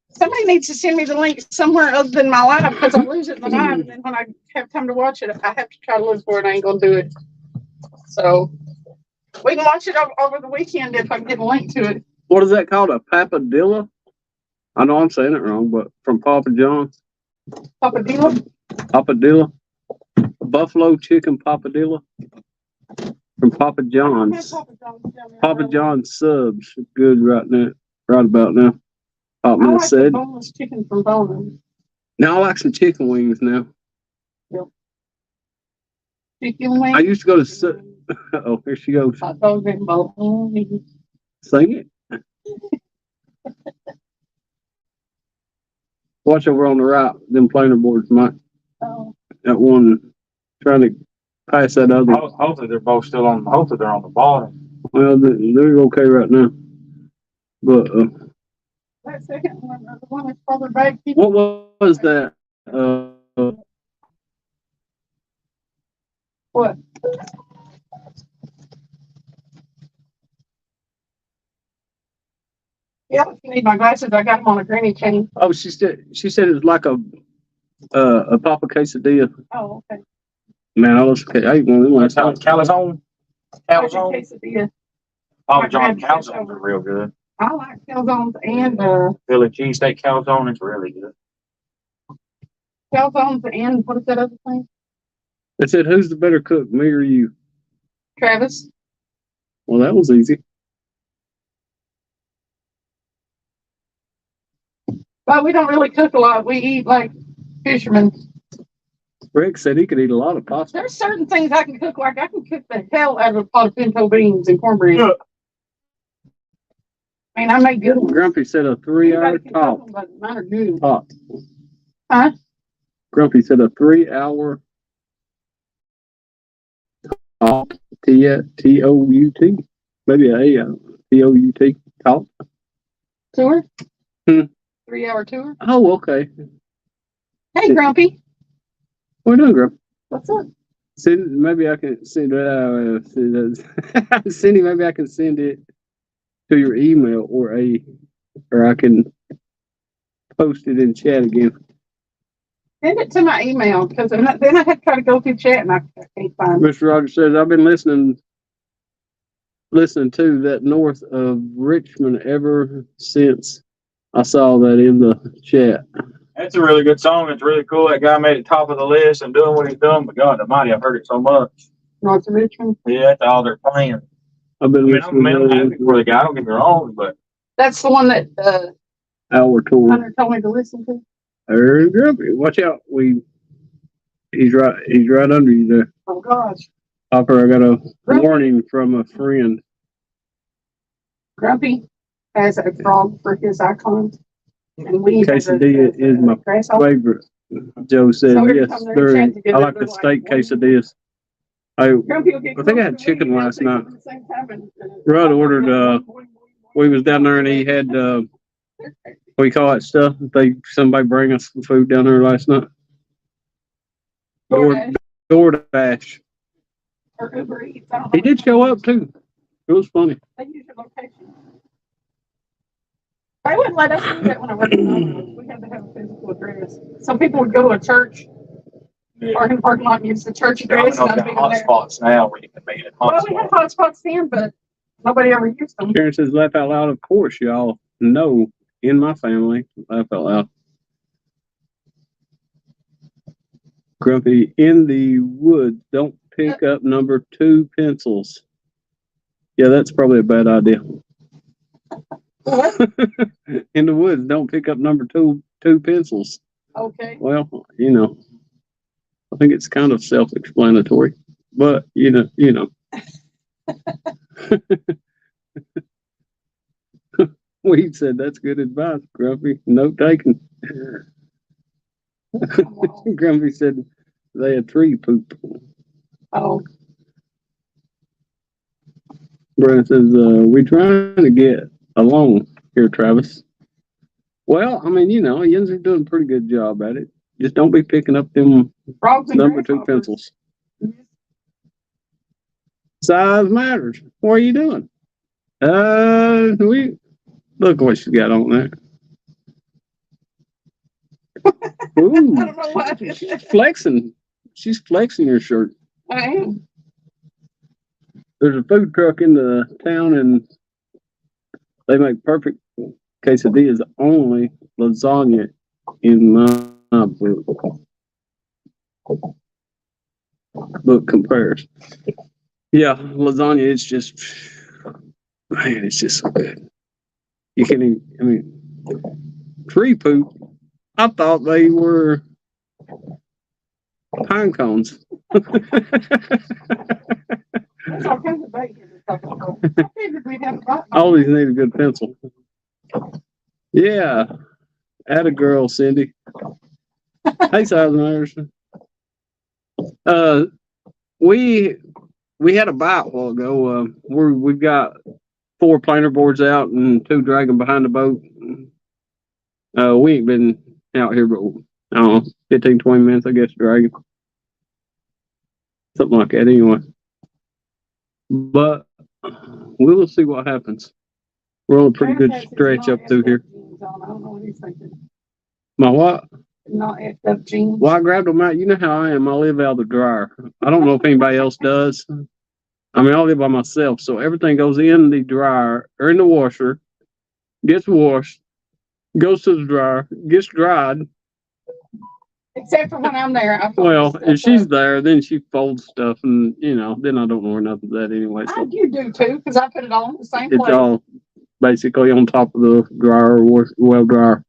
somebody needs to send me the link somewhere other than my live because I lose it in the live, and then when I have time to watch it, I have to try to look for it. I ain't gonna do it. So we can watch it over the weekend if I can get a link to it. What is that called? A papadilla? I know I'm saying it wrong, but from Papa John's. Papadilla? Papadilla. Buffalo chicken papadilla. From Papa John's. Papa John's subs. Good right now. Right about now. Pop I man like the said. boneless chicken from Bowman. Now I like some chicken wings now. Chicken wings. I used to go to oh, here she goes. Hot dogs and bologna. Sing it. Watch over on the right. Them planer boards, Mike. Oh, That one trying to pass that other. Hopefully they're both still on. Hopefully they're on the bottom. Well, they're okay right now. But that second one, the one that's farther back. what was that? What? Yeah, if you need my glasses, I got them on a granny chain. Oh, she said it was like a Papa quesadilla. Oh, okay. Man, I was okay. I ate one of them last night. Calzone. Calzone. Quesadilla. Papa John calzones are real good. I like calzones and Philly cheesesteak calzone is really good. calzones and what is that other thing? They said, "Who's the better cook, me or you?" Travis. Well, that was easy. But we don't really cook a lot. We eat like fishermen. Rick said he could eat a lot of pasta. There's certain things I can cook. Like I can cook the hell out of a pot of pinto beans and cornbread. Yeah. I mean, I make good ones. Grumpy said a 3-hour Anybody can cook talk. them, but mine are good. Talk. Huh? Grumpy said a 3-hour talk. T-O-U-T. Maybe a T-O-U-T talk. Tour? Hmm. 3-hour tour? Oh, okay. Hey, Grumpy. What are you doing, Grumpy? What's up? Send, maybe I can send Cindy, maybe I can send it to your email or I can post it in chat again. Send it to my email because then I have to try to go through chat and I can't find it. Mr. Rogers says I've been listening to that north of Richmond ever since I saw that in the chat. That's a really good song. It's really cool. That guy made it top of the list and doing what he's doing. But God Almighty, I've heard it so much. North of Richmond. Yeah, that's all they're playing. I've been I'm happy for the guy. Don't get me wrong, but That's the one that Hour tour. Hunter told me to listen to. There's Grumpy. Watch out. He's right under you there. Oh gosh. Hopper, I got a warning from a friend. Grumpy has a frog for his icons. And we Quesadilla is my favorite. Joe said, So every yes, time they're they're, enchanted together, I like they're the like, steak what do you quesadillas. I Grumpy will get I think I had close to me chicken and last they'll night. take it at the same time and, Rudd ordered, we was down there and he had, what do you call that stuff? Somebody bring us some food down there last night. DoorDash. Or Uber Eats. I don't know. He did show up too. It was funny. They use your location. They wouldn't let us do that when I worked in Domino's. We had to have a physical address. Some people would go to a church, park in the parking lot and use the church address. Domino's And I'd got be in there. hotspots now where you can make it Well, we had hotspot. hotspots then, but nobody ever used them. Karen says, laugh out loud. Of course, y'all know in my family, laugh out loud. Grumpy, in the woods, don't pick up number 2 pencils. Yeah, that's probably a bad idea. What? In the woods, don't pick up number two pencils. Okay. Well, I think it's kind of self-explanatory, but Weed said that's good advice, Grumpy. Note taken. Grumpy said they a tree poop. Oh, Brent says, we trying to get along here, Travis. Well, I mean, Yins are doing a pretty good job at it. Just don't be picking up them frogs and number 2 grasshoppers. pencils. Size matters. What are you doing? Look what she's got on there. Ooh, I don't know why. she's flexing. She's flexing her shirt. I am. There's a food truck in the town and they make perfect quesadillas, only lasagna in my book. Book compares. Yeah, lasagna is just, man, it's just so good. You can't even, tree poop, I thought they were pine cones. There's all kinds of bait here to talk about. I figured we'd have a lot. All these need a good pencil. Yeah. Atta girl, Cindy. Hey, Size we had a bite a while ago. We've got 4 planer boards out and 2 dragging behind the boat. We ain't been out here but I don't know, 15, 20 minutes, I guess, dragging. Something like that anyway. But we will see what happens. We're on a pretty good stretch up through here. I don't know what he's thinking. My what? Not effed up jeans. Well, I grabbed them out. You know how I am. I live out of the dryer. I don't know if anybody else does. I mean, I live by myself. So everything goes in the dryer or in the washer, gets washed, goes to the dryer, gets dried. Except for when I'm there. Well, if she's there, then she folds stuff and, then I don't know where nothing's at anyway. So You do too, because I put it all in the same it's place. all basically on top of the dryer or well dryer.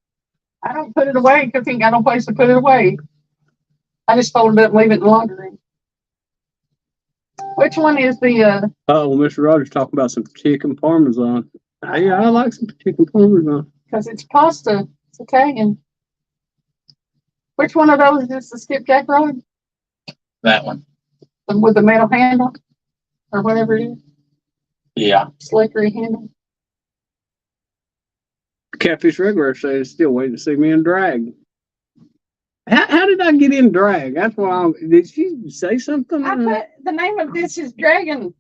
I don't put it away because he ain't got no place to put it away. I just fold it up and leave it in the laundry room. Which one is the, Oh, Mr. Rogers talking about some chicken parmesan. Yeah, I like some chicken parmesan. Because it's pasta. It's Italian. Which one of those is the skipjack rod? That one. With the metal handle? Or whatever it is? Yeah. Slickery handle? Catfish regular says still waiting to see me in drag. How did I get in drag? That's why did she say something? I put the name of this is Dragon.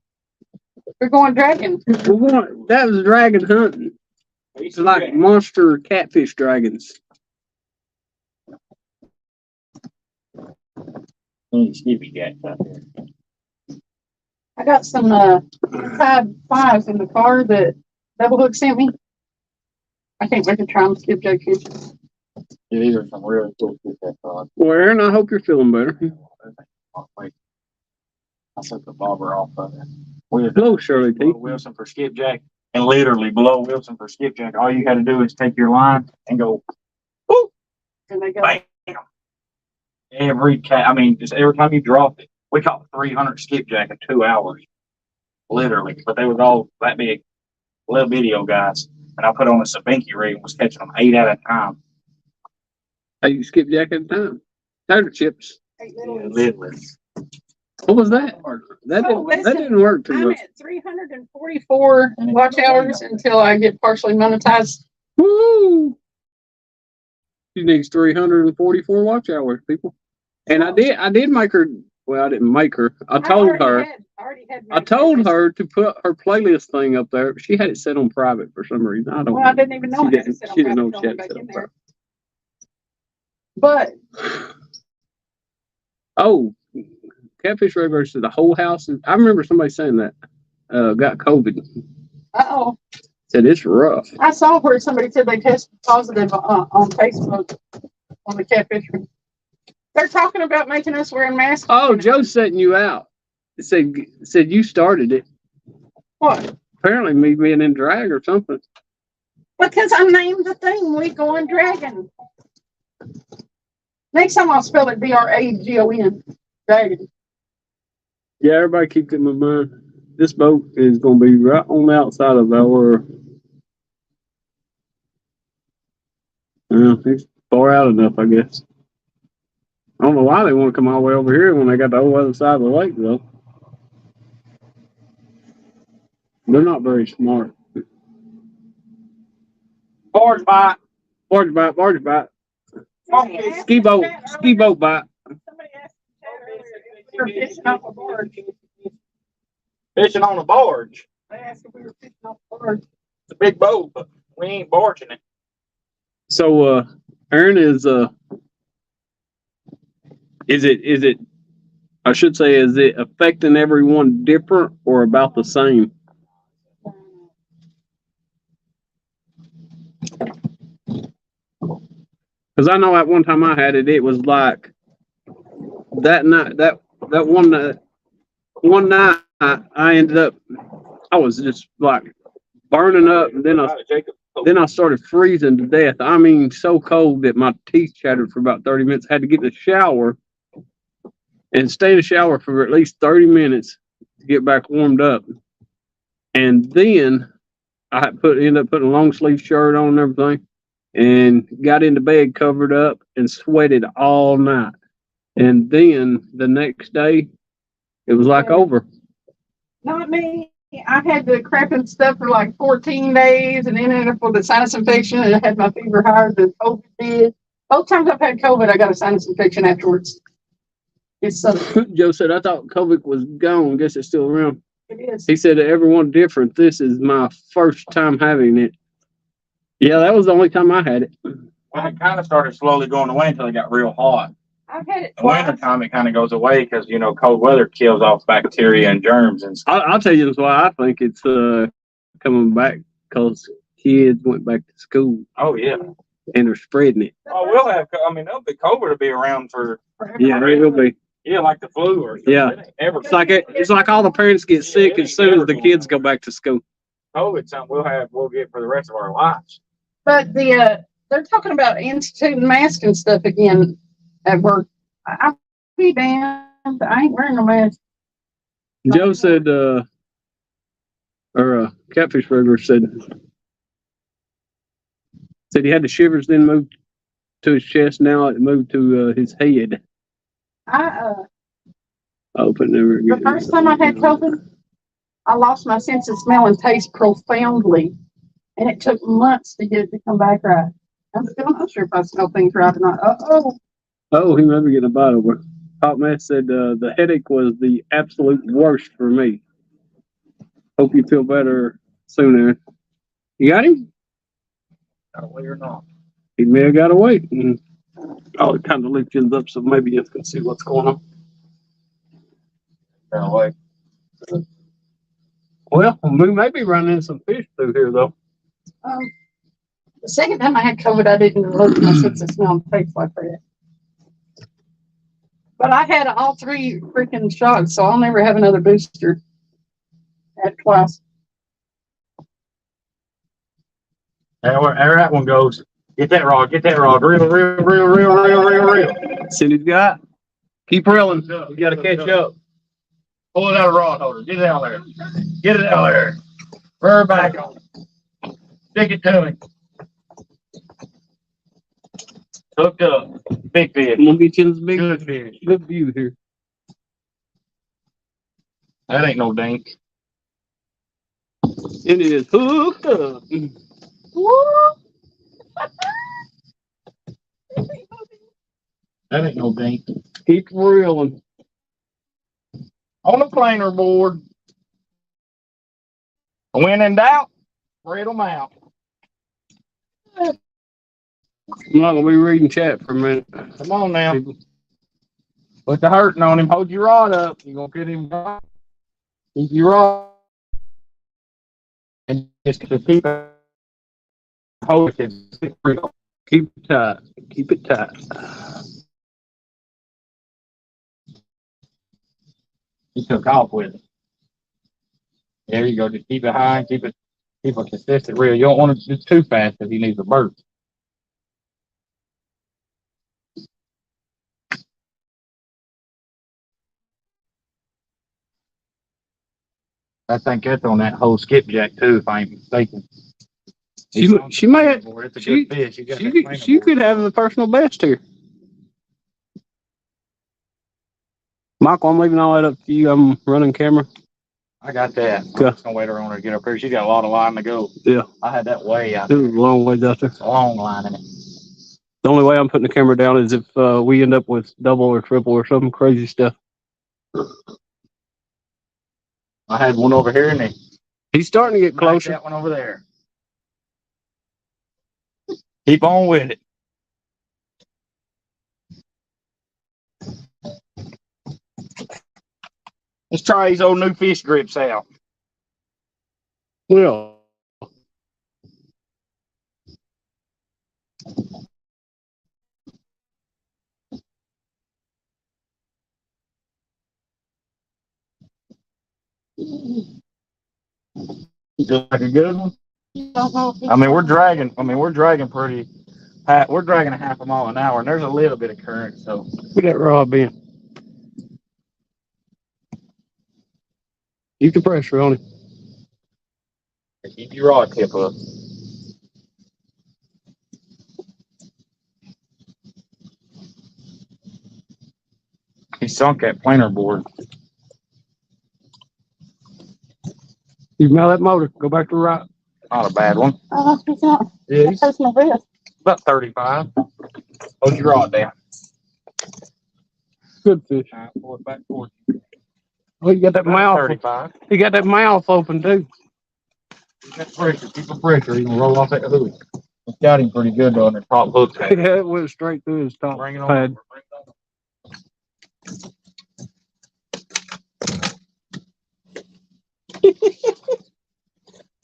We're going dragon. That was dragon hunting. It's like monster catfish dragons. Skippy cats out there. I got some Tide 5s in the car that Double Hook sent me. I can't wait to try them skipjack fish. Yeah, these are some really cool fish that thought. Well, Aaron, I hope you're feeling better. I took the bobber off of it. We just Hello, Shirley T. below Wilson for skipjack, and literally below Wilson for skipjack, all you had to do is take your line and go And they go, bam. Just every time you dropped it, we caught 300 skipjack in 2 hours, literally. But they was all that big, little video guys, and I put on a Sabinky rig and was catching them 8 at a time. Hey, skipjack at the time. Tater chips. Literally. What was that? That didn't work too I'm much. at 344 watch hours until I get partially monetized. Woo! She needs 344 watch hours, people. And I did make her. Well, I didn't make her. I told her to put her playlist thing up there. She had it set on private for some reason. I don't. Well, I didn't even know. She didn't know she had it set on private. But oh, Catfish River said the whole house. I remember somebody saying that got COVID. oh, Said it's rough. I saw where somebody said they tested positive on Facebook on the catfish. They're talking about making us wearing masks. Oh, Joe's setting you out. Said you started it. What? Apparently, me being in drag or something. Because I named the thing We Going Dragon. Next time I'll spell it DRAGON. Dragon. Yeah, everybody keep it in mind. This boat is going to be right on the outside of our. It's far out enough, I guess. I don't know why they want to come all the way over here when they got the whole other side of the lake, though. They're not very smart. Barge bite. Barge bite, barge bite. Ski boat bite. Somebody asked if we were fishing off a barge. Fishing on a barge. They asked if we were fishing off a barge. It's a big boat, but we ain't barging it. So, Aaron is it, I should say, is it affecting everyone different or about the same? Because I know at one time I had it, it was like that night, that one night I ended up, I was just like burning up, and then I started freezing to death. I mean, so cold that my teeth chattered for about 30 minutes. I had to get in the shower and stay in the shower for at least 30 minutes to get back warmed up. And then I ended up putting a long sleeve shirt on and everything, and got into bed covered up and sweated all night. And then the next day, it was like over. Not me. I had the cramping stuff for like 14 days and ended up with a sinus infection, and I had my fever higher than COVID did. Both times I've had COVID, I got a sinus infection afterwards. It's Joe said, I thought COVID was gone. Guess it's still around. It is. He said, everyone different. This is my first time having it. Yeah, that was the only time I had it. Well, it kind of started slowly going away until it got real hot. I've had it In winter time, it kind of goes away because, cold weather kills off bacteria and germs and stuff. I'll tell you why I think it's coming back, because kids went back to school Oh, yeah. and they're spreading it. Oh, we'll have, COVID will be around for, Yeah, it will be. like the flu or something. Yeah. It ain't ever. It's like all the parents get sick as soon as the kids go back to school. COVID, something we'll get for the rest of our lives. But they're talking about instituting masks and stuff again at work. I'll be damned. I ain't wearing no mask. Joe said, Catfish Burger said, Said he had the shivers, then moved to his chest. Now it moved to his head. Oh, but never The again. first time I had COVID, I lost my sense of smell and taste profoundly, and it took months to get it to come back right. I'm still not sure if I smell things right or not. Oh, he remember getting a bottle. But Hot Mess said the headache was the absolute worst for me. Hope you feel better soon, Aaron. You got him? Got away or not? He may have got away. I'll kind of lift you up so maybe you can see what's going on. Got away. Well, we may be running some fish through here, though. The second time I had COVID, I didn't lose my sense of smell and taste like that. But I had all 3 freaking shots, so I'll never have another booster. I had twice. There that one goes. Get that rod. Get that rod. Reel. Cindy's got. Keep reeling. You got to catch up. Pull it out of the rod holder. Get it out there. Get it out there. Rear back on it. Stick it to me. Hooked up. Big fish. I'm gonna get you in this big Good fish. good view here. That ain't no dink. It is hooked up. That ain't no dink. Keep reeling. On the planer board. When in doubt, spread them out. I'm not gonna be reading chat for a minute. Come on now. Put the hurting on him. Hold your rod up. You're going to get him. Keep your rod. And just to keep it. Hold it. Keep it tight. Keep it tight. He took off with it. There you go. Just keep it high and keep a consistent reel. You don't want to do too fast because he needs a burst. I think that's on that whole skipjack too, if I ain't mistaken. She may have, It's a good fish. she could have a personal best here. Michael, I'm leaving all that up to you. I'm running camera. I got that. I'm Okay. just gonna wait around her to get up here. She got a lot of line to go. Yeah. I had that way out. It was a long ways out there. It's a long line in it. The only way I'm putting the camera down is if we end up with double or triple or some crazy stuff. I had one over here and He's starting to get close. closer. That one over there. Keep on with it. Let's try these old new fish grips out. Well, Just like a good one. I mean, we're dragging pretty. We're dragging a half a mile an hour, and there's a little bit of current. So look at that rod being. Keep the pressure on it. keep your rod tip up. He sunk that planer board. You smell that motor? Go back to the right. Not a bad one. It's not. Yeah, It hurts my wrist. about 35. Hold your rod down. Good fish. All right, pull it back towards Oh, you got that you. mouth. 35. You got that mouth open too. Keep that pressure. Keep the pressure. He can roll off that hook. It's got him pretty good on the top hook. Yeah, it went straight through his top Bring it on. pad. Bring it on.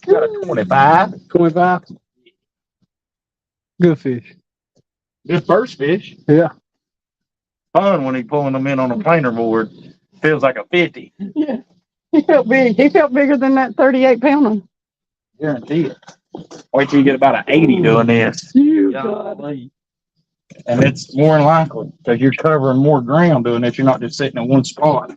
Got a 25. 25. Good fish. Good first fish. Yeah. Fun when he pulling them in on a planer board. Feels like a 50. Yeah. He felt big. He felt bigger than that 38-pounder. Guarantee it. Wait till you get about an 80 doing this. You Golly. And it's more than likely because you're covering more ground doing this. You're not just sitting in one spot.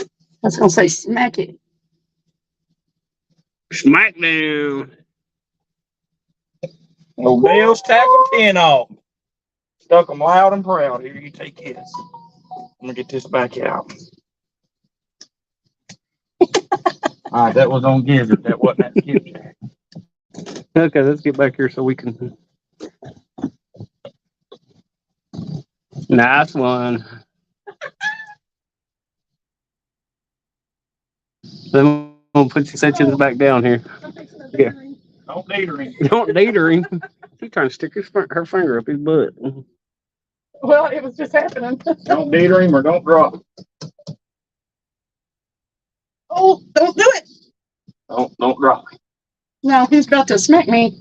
I was gonna say smack it. Smackdown. No Bill's tackle 10 off. Stuck them loud and proud. Here, you take this. I'm gonna get this back out. All right, that was on Gizzard. That wasn't that Gizzard. Okay, let's get back here so we can. Nice one. Then I'm gonna put your sections back down here. Yeah. Don't need her. Don't date her. She's trying to stick her finger up his butt. Well, it was just happening. Don't need her or don't drop. Oh, don't do it. Don't drop. No, he's about to smack me.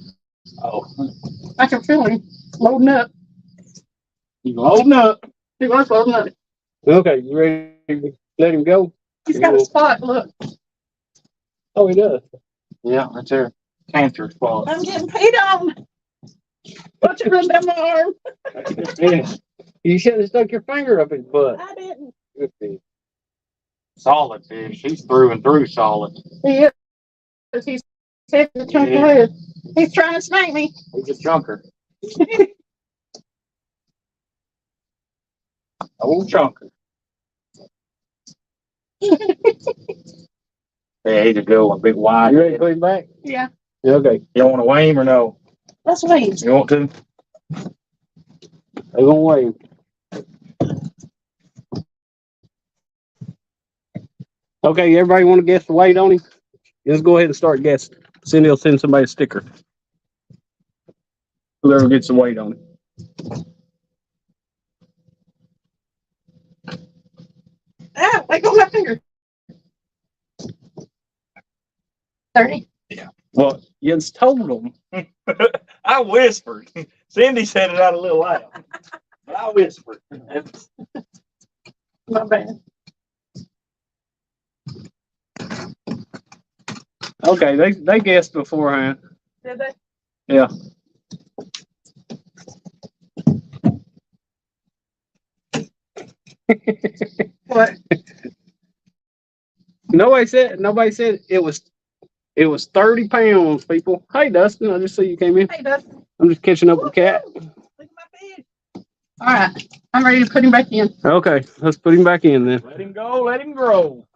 Oh, I can feel him loading up. you loading up. He was loading up. Okay, you ready to let him go? He's got a spot. Look, Oh, he does. Yeah, that's her cancer spot. I'm getting paid on. Watch it run down my arm. Yeah. You should have stuck your finger up his butt. I didn't. Good fish. Solid fish. She's through and through solid. He is. He's taking the chunk Yeah. ahead. He's trying to smack me. He's a chunker. Old chunker. Yeah, he's a good one. Big wide. You ready to put him back? Yeah, Yeah, okay. You want to weigh him or no? that's wait. You want to? They're gonna wave. Okay, everybody want to guess the weight on him? Let's go ahead and start guessing. Cindy will send somebody a sticker. Whoever gets the weight on it. Ah, let go of my finger. 30. Well, you just told them. I whispered. Cindy said it out a little loud. But I whispered. My bad. Okay, they guessed beforehand. Did they? Yeah. What? Nobody said it was 30 pounds, people. Hey Dustin, I just see you came in. Hey, Dustin. I'm just catching up with Cat. Look at my fish. All right, I'm ready to put him back in. Okay, let's put him back in then. Let him go. Let him grow.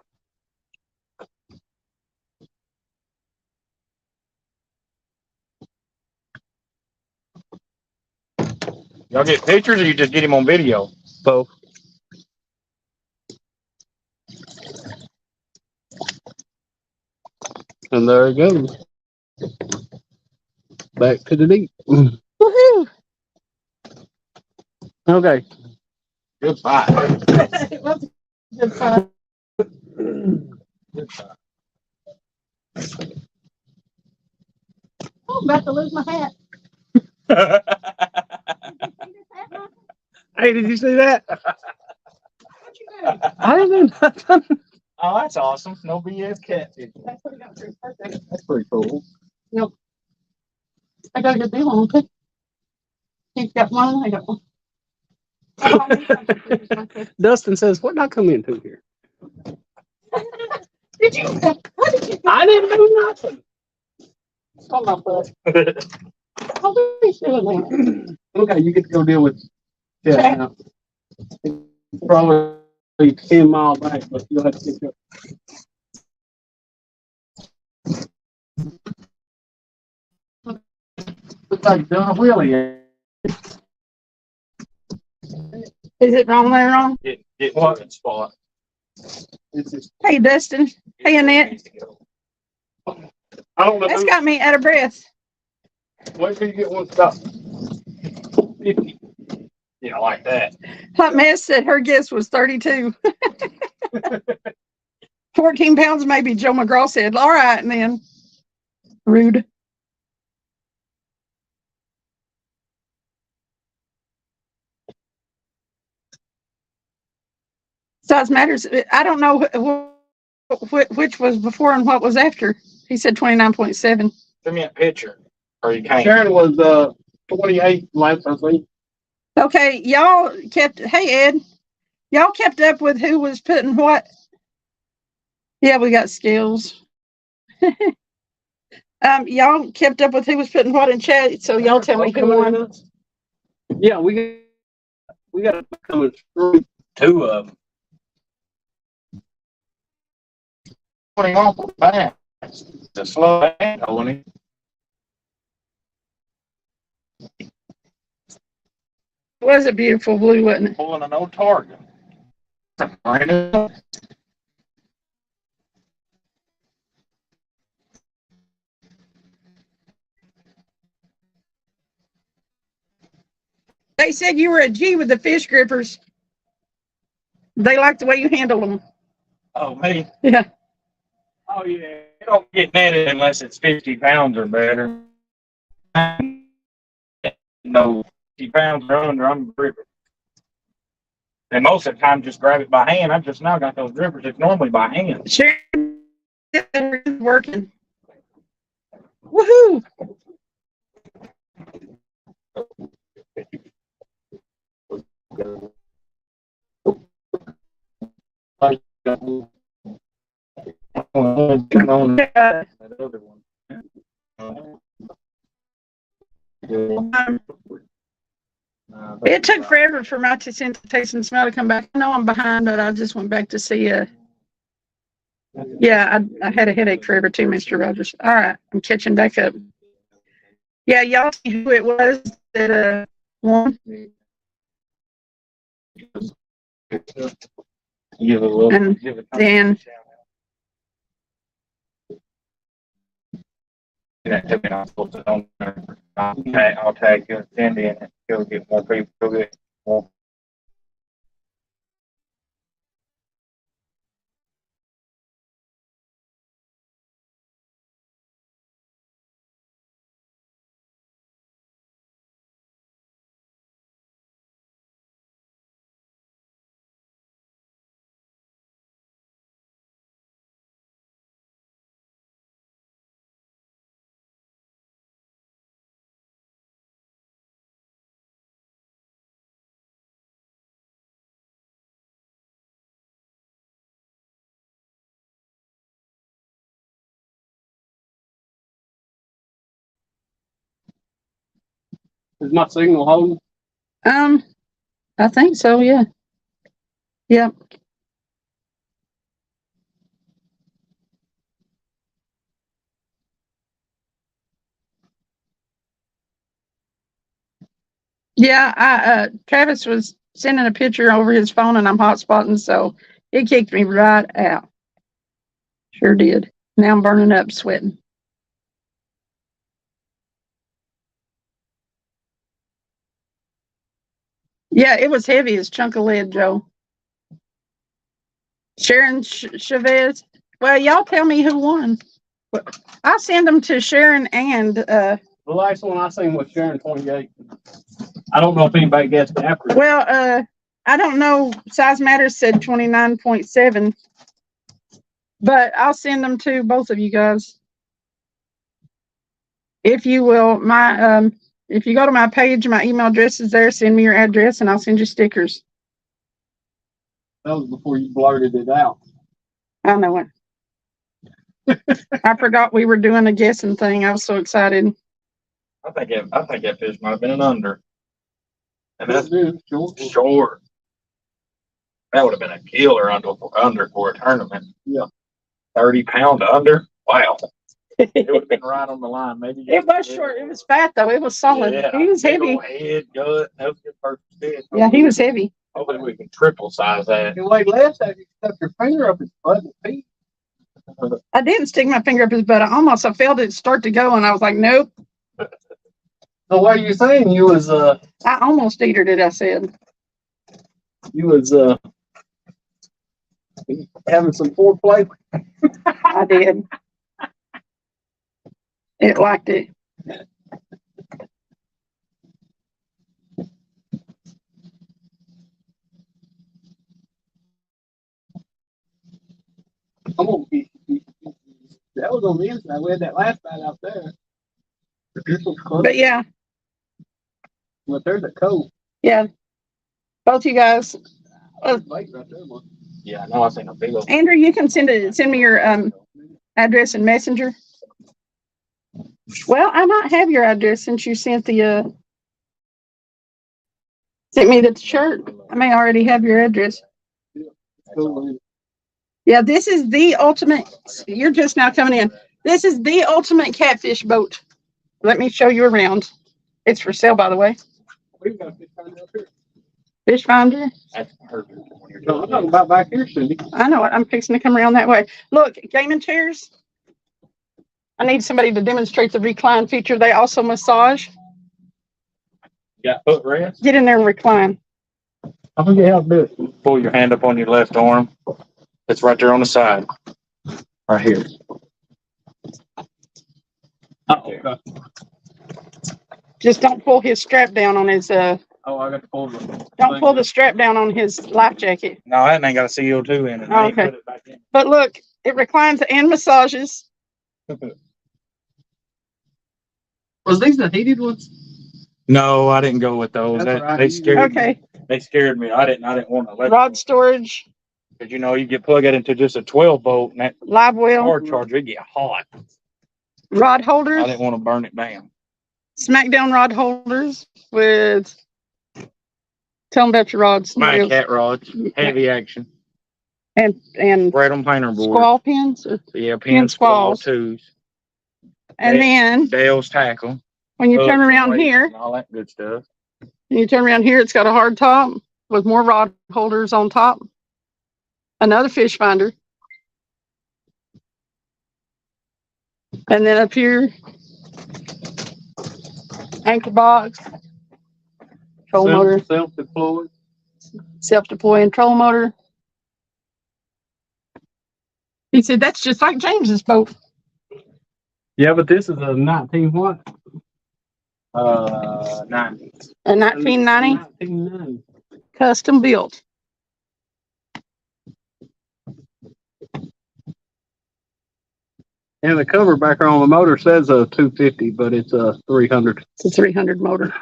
Y'all get pictures or you just get him on video? Both. And there it goes. Back to the deep. Woohoo! Okay. Good fight. It was a good fight. Good fight. Oh, I'm about to lose my hat. Hey, did you see that? What'd you do? I didn't do nothing. Oh, that's awesome. No BS catfish. That's what I got for his birthday. That's pretty cool. I got a good deal on it. He's got one, I got one. Dustin says, what did I come into here? Did you? What did you? I didn't do nothing. Oh, my butt. How are you doing that? Okay, you get to go deal with Cat now. Probably 10 miles back, but you'll have to pick up. Looks like doing a wheelie. Is it wrong there, wrong? Get one spot. It's just, Hey, Dustin. Hey, Annette. I don't know. That's got me out of breath. Wait till you get one stop. Yeah, like that. Hot Mess said her guess was 32. 14 pounds, maybe. Joe McGraw said, all right, and then rude. Size matters. I don't know which was before and what was after. He said 29.7. Send me a picture. Or you can't. Sharon was 28 last I think. Okay, y'all kept, hey, Ed, y'all kept up with who was putting what? Yeah, we got skills. Y'all kept up with who was putting what in chat, so y'all tell me who won. Yeah, we got coming through 2 of them. 20 awful fast. It's a slow hand, Tony. It was a beautiful blue, wasn't it? Pulling an old target. They said you were a G with the fish grippers. They like the way you handle them. Oh, me? Yeah. Oh, yeah. You don't get netted unless it's 50 pounds or better. No, 50 pounds or under, I'm a gripper. And most of the time, just grab it by hand. I've just now got those grippers. It's normally by hand. Sharon is working. Woohoo! Come on. Yeah. That other one. It took forever for my taste and smell to come back. I know I'm behind, but I just went back to see. Yeah, I had a headache forever too, Mr. Rogers. All right, I'm catching back up. Yeah, y'all see who it was that won? Give it a little. And give it then I'll tag you and send in it. He'll get more people. He'll get more. Is my signal holding? I think so. Yeah. Yep. Yeah, Travis was sending a picture over his phone and I'm hotspotting, so it kicked me right out. Sure did. Now I'm burning up, sweating. Yeah, it was heavy as chunk of lead, Joe. Sharon Chavez. Well, y'all tell me who won. I'll send them to Sharon and The last one I seen was Sharon 28. I don't know if anybody guessed after. well, I don't know. Size Matters said 29.7, but I'll send them to both of you guys. If you will, if you go to my page, my email address is there. Send me your address and I'll send you stickers. That was before you blurted it out. I know it. I forgot we were doing a guessing thing. I was so excited. I think that fish might have been an under. And that's Short. short. That would have been a killer under for a tournament. Yeah. 30-pound under. Wow. It would have been right on the line. Maybe It was short. It was fat though. It was solid. Yeah, He was big heavy. old head, gut. That was a good first fish. Yeah, he was heavy. Hopefully we can triple size that. You weighed less after you stuck your finger up his butt and feet. I didn't stick my finger up his butt. I felt it start to go and I was like, nope. So what are you saying? You was I almost eatered it, I said. having some foreplay. I did. It liked it. I'm gonna be that was on the inside. We had that last night out there. This was close. But yeah, But there's a coat. yeah. Both you guys. Right there, man. Yeah, I know. I seen a big old. Andrew, you can send me your address and messenger. Well, I might have your address since you sent sent me the shirt. I may already have your address. Yeah, this is the ultimate. You're just now coming in. This is the ultimate catfish boat. Let me show you around. It's for sale, by the way. Fish finder. That's perfect. When you're No, I'm talking about back here, Cindy. I know it. I'm fixing to come around that way. Look, gaming chairs. I need somebody to demonstrate the recline feature. They also massage. got footrest. Get in there and recline. I forget how to do it. Pull your hand up on your left arm. It's right there on the side. Right here. Okay. Just don't pull his strap down on his Oh, I got to pull the. don't pull the strap down on his life jacket. No, that ain't got a CO2 in it. Oh, They ain't okay. put it back in. But look, it reclines and massages. Was these the heated ones? No, I didn't go with those. That's right. They scared me. Okay. They scared me. I didn't want to let Rod storage, because you know you get plugged into just a 12 volt and that live well, car charger it get hot. rod I holders, didn't want to burn it down. smackdown rod holders with, tell them about your rods. My cat rods, heavy action, And right on planer board. squall pins. Yeah, pin pin squall squalls. twos. And then Dale's tackle. when you turn hooks, around weights, here, and all that good stuff. it's got a hard top with more rod holders on top. Another fish finder. And then up here, anchor box, troll motor, Self-deployed. self-deploying troll motor. He said, that's just like James's boat. Yeah, but this is a 19 what? 90. A 1990 1990. custom built. And the cover back on the motor says a 250, but it's a 300. It's a 300 motor.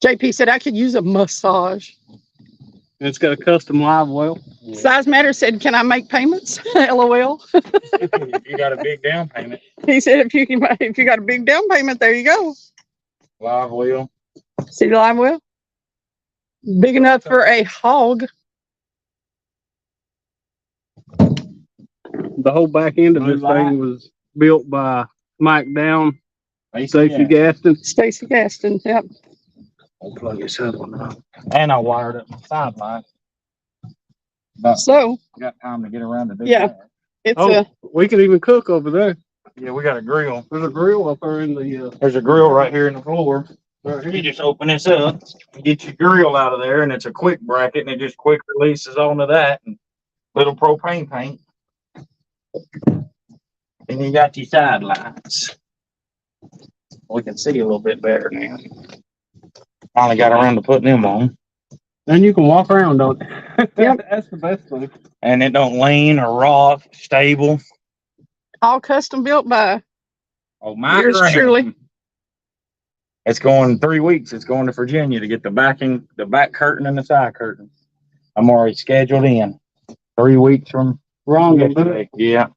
JP said, I could use a massage. It's got a custom live well. Size Matter said, can I make payments? LOL. You got a big down payment. He said, if you got a big down payment, there you go. Live wheel. See the live well? Big enough for a hog. The whole back end of Blue this light. thing was built by Mike Down, Basically, Safety Gaston. Stacy Gaston. Yep. I'll plug this other one up. And I wired up my sideline. So Got time to get around to do Yeah. that. it's Oh, we can even cook over there. Yeah, we got a grill. There's a grill up there in the, There's a grill right here in the floor. right You here. just open this up, get your grill out of there, and it's a quick bracket, and it just quick releases onto that, and little propane paint. And you got your sidelines. We can see a little bit better now. Finally got around to putting them on, And you can walk around on it. Yep. That's the best thing. and it don't lean or rock, stable. all custom built by. Oh my! Yours grand. truly. It's going 3 weeks. It's going to Virginia to get the back curtain and the side curtain. I'm already scheduled in. 3 weeks from Wrong. yesterday. Yeah.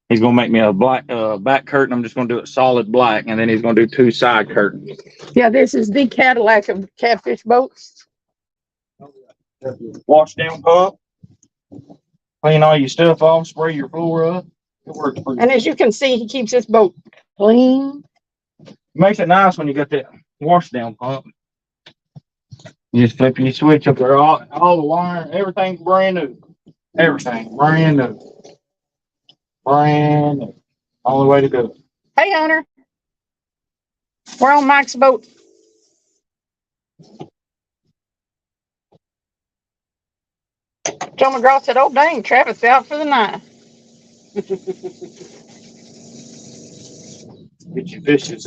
He's gonna make me a black back curtain. I'm just gonna do it solid black, and then he's gonna do 2 side curtains. Yeah, this is the Cadillac of catfish boats. Wash down pump. Clean all your stuff off. Spray your floor up. It works pretty. And as you can see, he keeps his boat clean. Makes it nice when you got that wash down pump. You just flip your switch up there. All the wire, everything's brand new. Everything brand new. Brand new. Only way to do it. Hey, Hunter. We're on Mike's boat. Joe McGraw said, oh, dang, Travis out for the night. Get your fishes,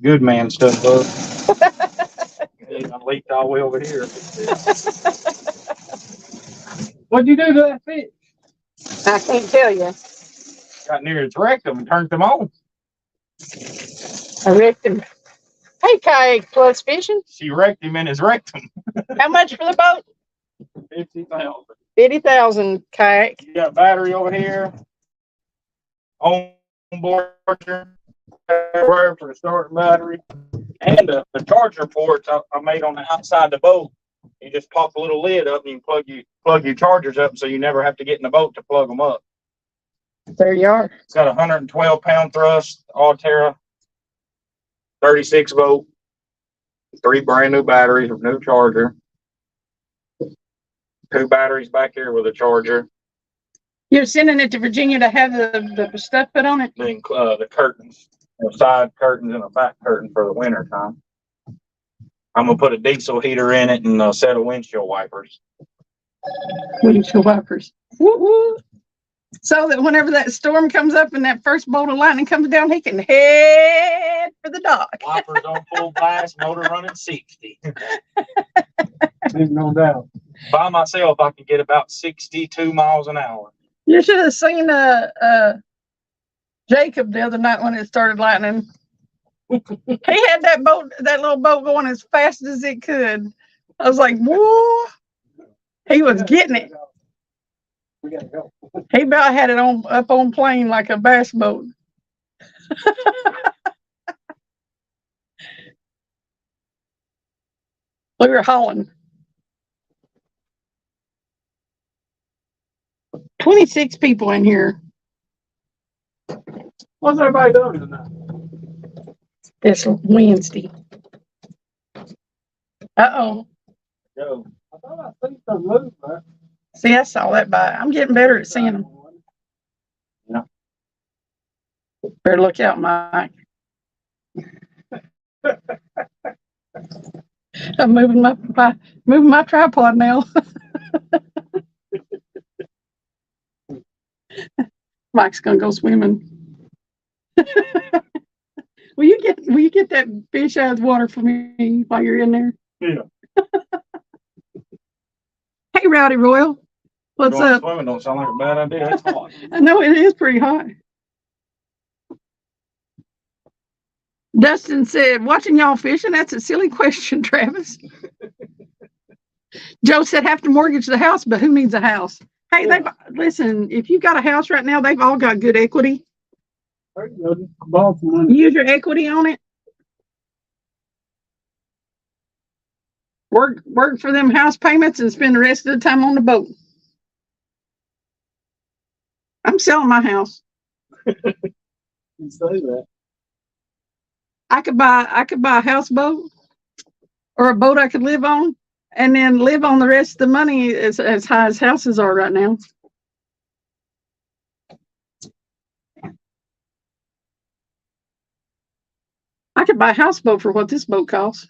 good man stuff up. I leaked all the way over here. What'd you do to that fish? I can't tell you. Got near its rectum and turned them on. I wrecked him. Hey, Kayak Plus Fishing. She wrecked him in his rectum. How much for the boat? 50,000. 50,000 kayak. You got battery over here. On board charger. Wire for the starting battery. And the charger ports I made on the outside of the boat. You just pop a little lid up and you can plug your chargers up so you never have to get in the boat to plug them up. There you are. It's got a 112-pound thrust, Altera, 36 volt, 3 brand new batteries with new charger, 2 batteries back here with a charger. You're sending it to Virginia to have the stuff put on it? Then the curtains, side curtains and a back curtain for the winter time. I'm gonna put a diesel heater in it and a set of windshield wipers. Windshield wipers. Woo woo. So that whenever that storm comes up and that first bolt of lightning comes down, he can head for the dock. Wipers on full blast, motor running 60. No doubt. By myself, I can get about 62 miles an hour. You should have seen Jacob the other night when it started lightning. He had that little boat going as fast as it could. I was like, whoa. He was getting it. We gotta go. He about had it up on plane like a bass boat. We were hauling. 26 people in here. What's everybody doing tonight? It's Wednesday. Uh-oh. Go. I thought I seen some move, man. See, I saw that by. I'm getting better at seeing them. Yeah. Better look out, Mike. I'm moving my tripod now. Mike's gonna go swimming. Will you get that fish out of the water for me while you're in there? Yeah. Hey, Rowdy Royal. What's Going up? swimming don't sound like a bad idea. It's hot. I know it is pretty hot. Dustin said, watching y'all fishing, that's a silly question, Travis. Joe said, have to mortgage the house, but who needs a house? Hey, listen, if you've got a house right now, they've all got good equity. There you go. Just borrow some money. Use your equity on it. Work for them house payments and spend the rest of the time on the boat. I'm selling my house. You say that. I could buy a houseboat or a boat I could live on and then live on the rest of the money as high as houses are right now. I could buy a houseboat for what this boat costs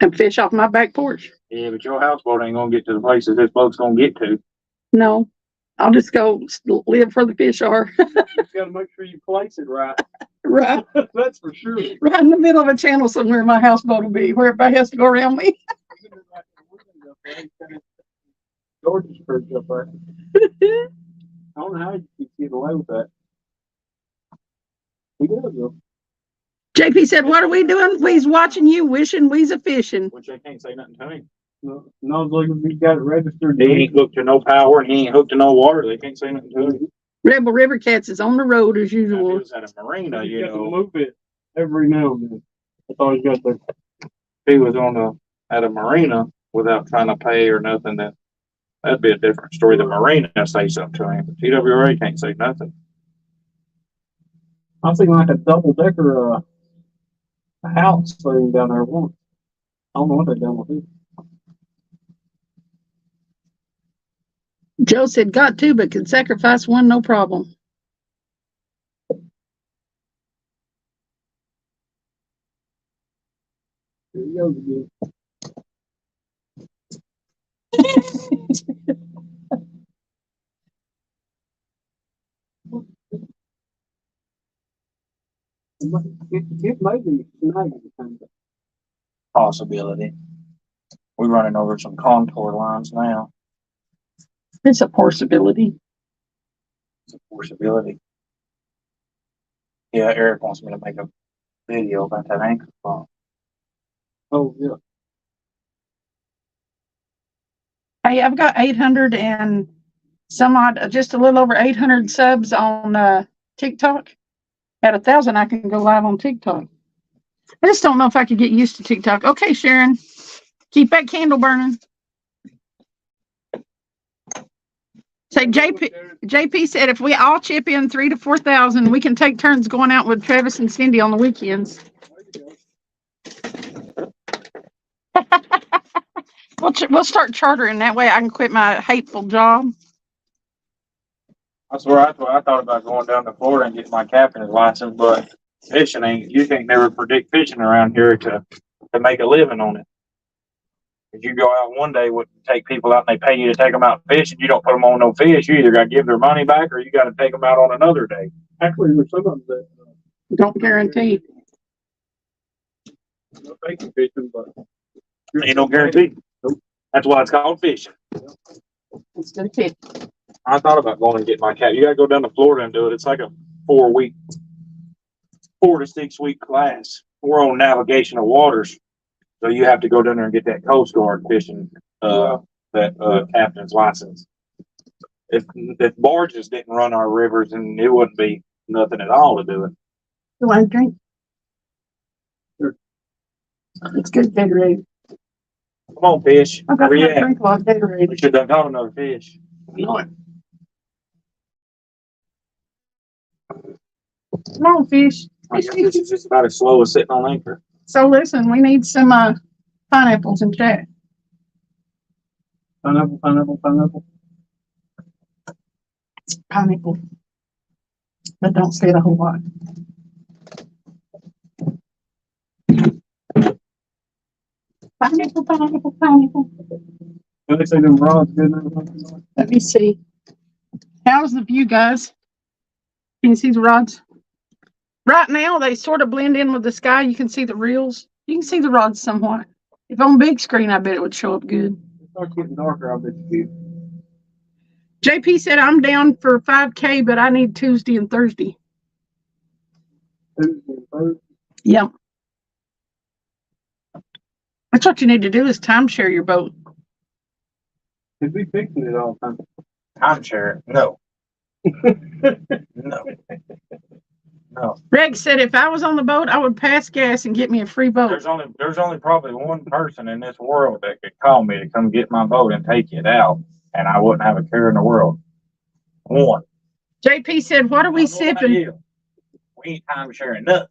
and fish off my back porch. Yeah, but your houseboat ain't gonna get to the places this boat's gonna get to. No, I'll just go live where the fish are. You just gotta make sure you place it right. Right, That's for sure. right in the middle of a channel somewhere my houseboat will be, where everybody has to go around me. George's perch up there. I don't know how you get away with that. We gotta go. JP said, what are we doing? We's watching you, wishing we's a fishing. Which they can't say nothing to him. No, like we got it registered. He ain't hooked to no power and he ain't hooked to no water. They can't say nothing to him. Rebel River Cats is on the road as If he usual. was at a marina, You you got to know, move it every now and then. That's all you got there. if he was at a marina without trying to pay or nothing, that'd be a different story. The marina say something to him, but TWRA can't say nothing. I was thinking like a double decker a house thing down there once. I don't know what they done with it. Joe said, got two, but could sacrifice one, no problem. There you go again. It may be snagging. Possibility. We're running over some contour lines now. It's a possibility. It's a possibility. Yeah, Eric wants me to make a video about that anchor phone. Oh, yeah. Hey, I've got 800 and some odd, just a little over 800 subs on TikTok. At 1,000, I can go live on TikTok. I just don't know if I could get used to TikTok. Okay, Sharon, keep that candle burning. Say JP said if we all chip in 3,000 to 4,000, we can take turns going out with Travis and Cindy on the weekends. We'll start chartering. That way I can quit my hateful job. That's where I thought about going down to Florida and getting my captain's license, but fishing you can't never predict fishing around here to make a living on it. If you go out one day, would take people out and they pay you to take them out fishing, you don't put them on no fish. You either got to give their money back or you got to take them out on another day. Actually, there's some of them that Don't guarantee. no fishing, but Ain't no guarantee. That's why it's called fishing. Instead of fish. I thought about going and getting my cat. You got to go down to Florida and do it. It's like a 4 to 6 week class. We're on navigational waters. So you have to go down there and get that Coast Guard fishing, that captain's license. If barges didn't run our rivers, and it wouldn't be nothing at all to do it. You want a drink? Sure. It's good Gatorade. Come on, fish. I've got Where you to at? drink a lot of Gatorade. We should have caught another fish. Know it. Come on, fish. I guess this is just about as slow as sitting on anchor. So listen, we need some pineapples in chat. pineapple. Pineapple. But don't say it a whole lot. Pineapple. They say them rods good. Let me see. How's the view, guys? Can you see the rods? Right now, they sort of blend in with the sky. You can see the reels. You can see the rods somewhat. If on big screen, I bet it would show up good. It starts getting darker, I bet you. JP said, I'm down for 5K, but I need Tuesday and Thursday. Tuesday and Thursday. Yep. That's what you need to do is timeshare your boat. Cause we fixing it all the time. Timeshare? No. No. No. Greg said if I was on the boat, I would pass gas and get me a free boat. There's only probably one person in this world that could call me to come get my boat and take it out, and I wouldn't have a care in the world. One. JP said, what are we sipping? We ain't time sharing nothing.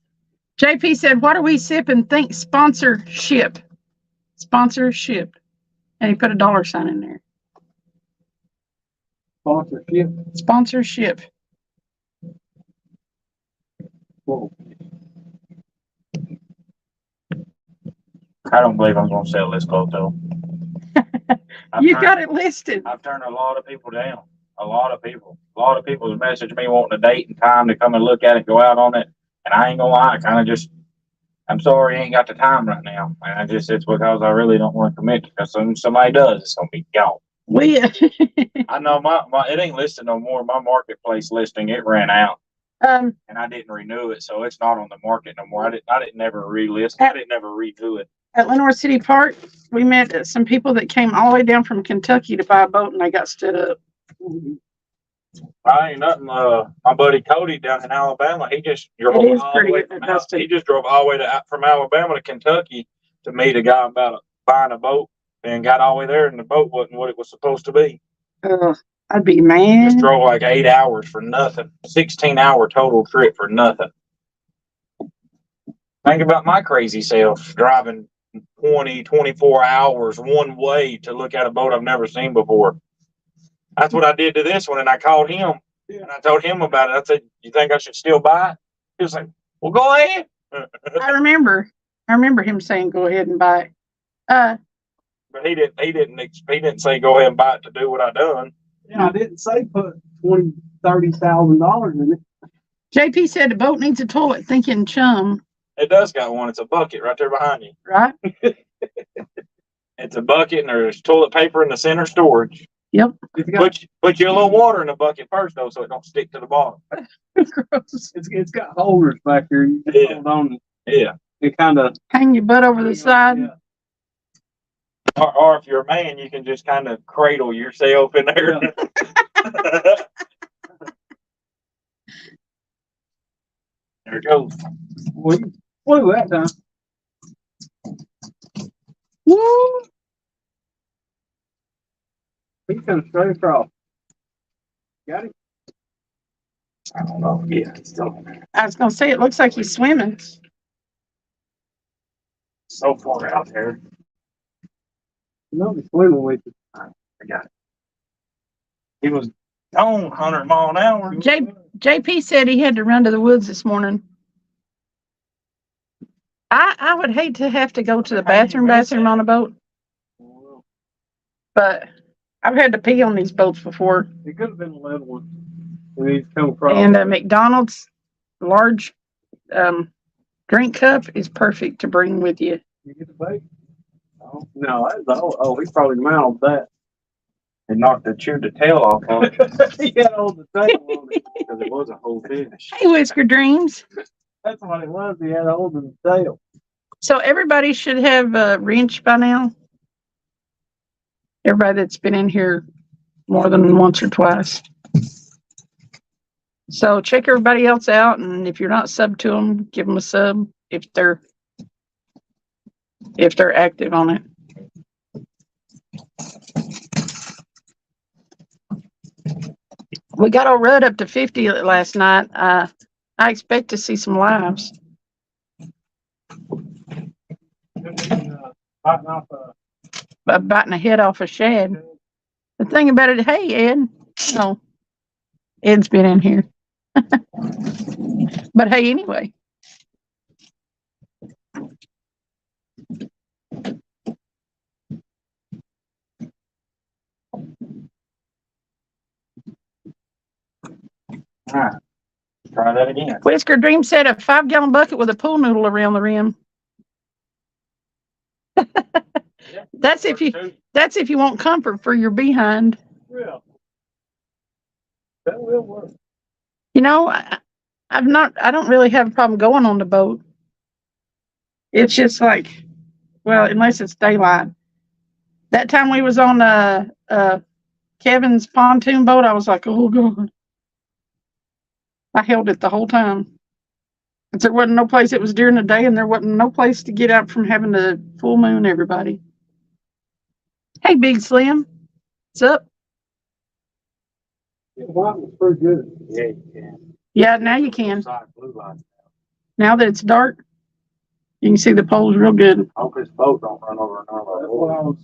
JP said, what are we sipping? Think sponsorship. Sponsorship. And he put a dollar sign in there. Sponsorship. Sponsorship. Whoa. I don't believe I'm gonna sell this boat though. You got it listed. I've turned a lot of people down. A lot of people have messaged me wanting a date and time to come and look at it, go out on it. And I ain't gonna lie, I'm sorry, I ain't got the time right now. And it's because I really don't want to commit, because somebody does, it's gonna be gone. I know my it ain't listed no more. My marketplace listing, it ran out. And I didn't renew it, so it's not on the market no more. I didn't never relist. I didn't never redo it. At Lenore City Park, we met some people that came all the way down from Kentucky to buy a boat, and they got stood up. I ain't nothing. My buddy Cody down in Alabama, he just drove It is all pretty the way good from at Dustin. he just drove all the way from Alabama to Kentucky to meet a guy about buying a boat, and got all the way there, and the boat wasn't what it was supposed to be. I'd be Just mad. drove like 8 hours for nothing. 16-hour total trip for nothing. Think about my crazy self driving 24 hours one way to look at a boat I've never seen before. That's what I did to this one, and I called him, and I told him about it. I said, you think I should still buy it? He was like, well, go ahead. I remember him saying, go ahead and buy it. But he didn't say go ahead and buy it to do what I done. Yeah, I didn't say put $20,000-$30,000 in it. JP said the boat needs a toilet, thinking chum, It does got one. It's a bucket right there behind you. right? It's a bucket, and there's toilet paper in the center storage. Yep. It's got, Put you a little water in the bucket first, though, so it don't stick to the bottom. Gross. it's got holders back here. You just Yeah. hold on. Yeah. It kind of. Hang your butt over the side. Yeah. Or if you're a man, you can just kind of cradle yourself in there. There it goes. We flew that time. Woo! He comes straight across. Got it? I don't know. Yeah, it's still in there. I was gonna say, it looks like he's swimming. So far out there. No, he's swimming with you. I got it. He was on 100 mile an hour. JP said he had to run to the woods this morning. I would hate to have to go to the bathroom on a boat, but I've had to pee on these boats before. It could have been a little one. We need to come across. And a McDonald's large drink cup is perfect to bring with you. You get the bait? Oh, no, that's oh, he probably mouthed that. It knocked chewed the tail off of it He had all the tail on it. because it was a whole fish. Hey, Whisker Dreams. That's what it was. He had a hold of the tail. So everybody should have a wrench by now. Everybody that's been in here more than once or twice. So check everybody else out, and if you're not sub to them, give them a sub if they're active on it. We got our rud up to 50 last night. I expect to see some lives. Biting off Biting a head off a shad. The thing about it, hey Ed, no, Ed's been in here. But hey, anyway. All right. Try that again. Whisker Dream said a 5-gallon bucket with a pool noodle around the rim. That's if you want comfort for your behind. Yeah. That will work. You know, I don't really have a problem going on the boat. It's just like, well, unless it's daylight. That time we was on Kevin's pontoon boat, I was like, oh God. I held it the whole time. There wasn't no place, it was during the day, and there wasn't no place to get out from having the full moon, everybody. Hey, Big Slim. What's up? It was pretty good. Yeah, you can. Yeah, now you can. Side blue light. Now that it's dark, you can see the poles real good. I hope this boat don't run over another. That's what I was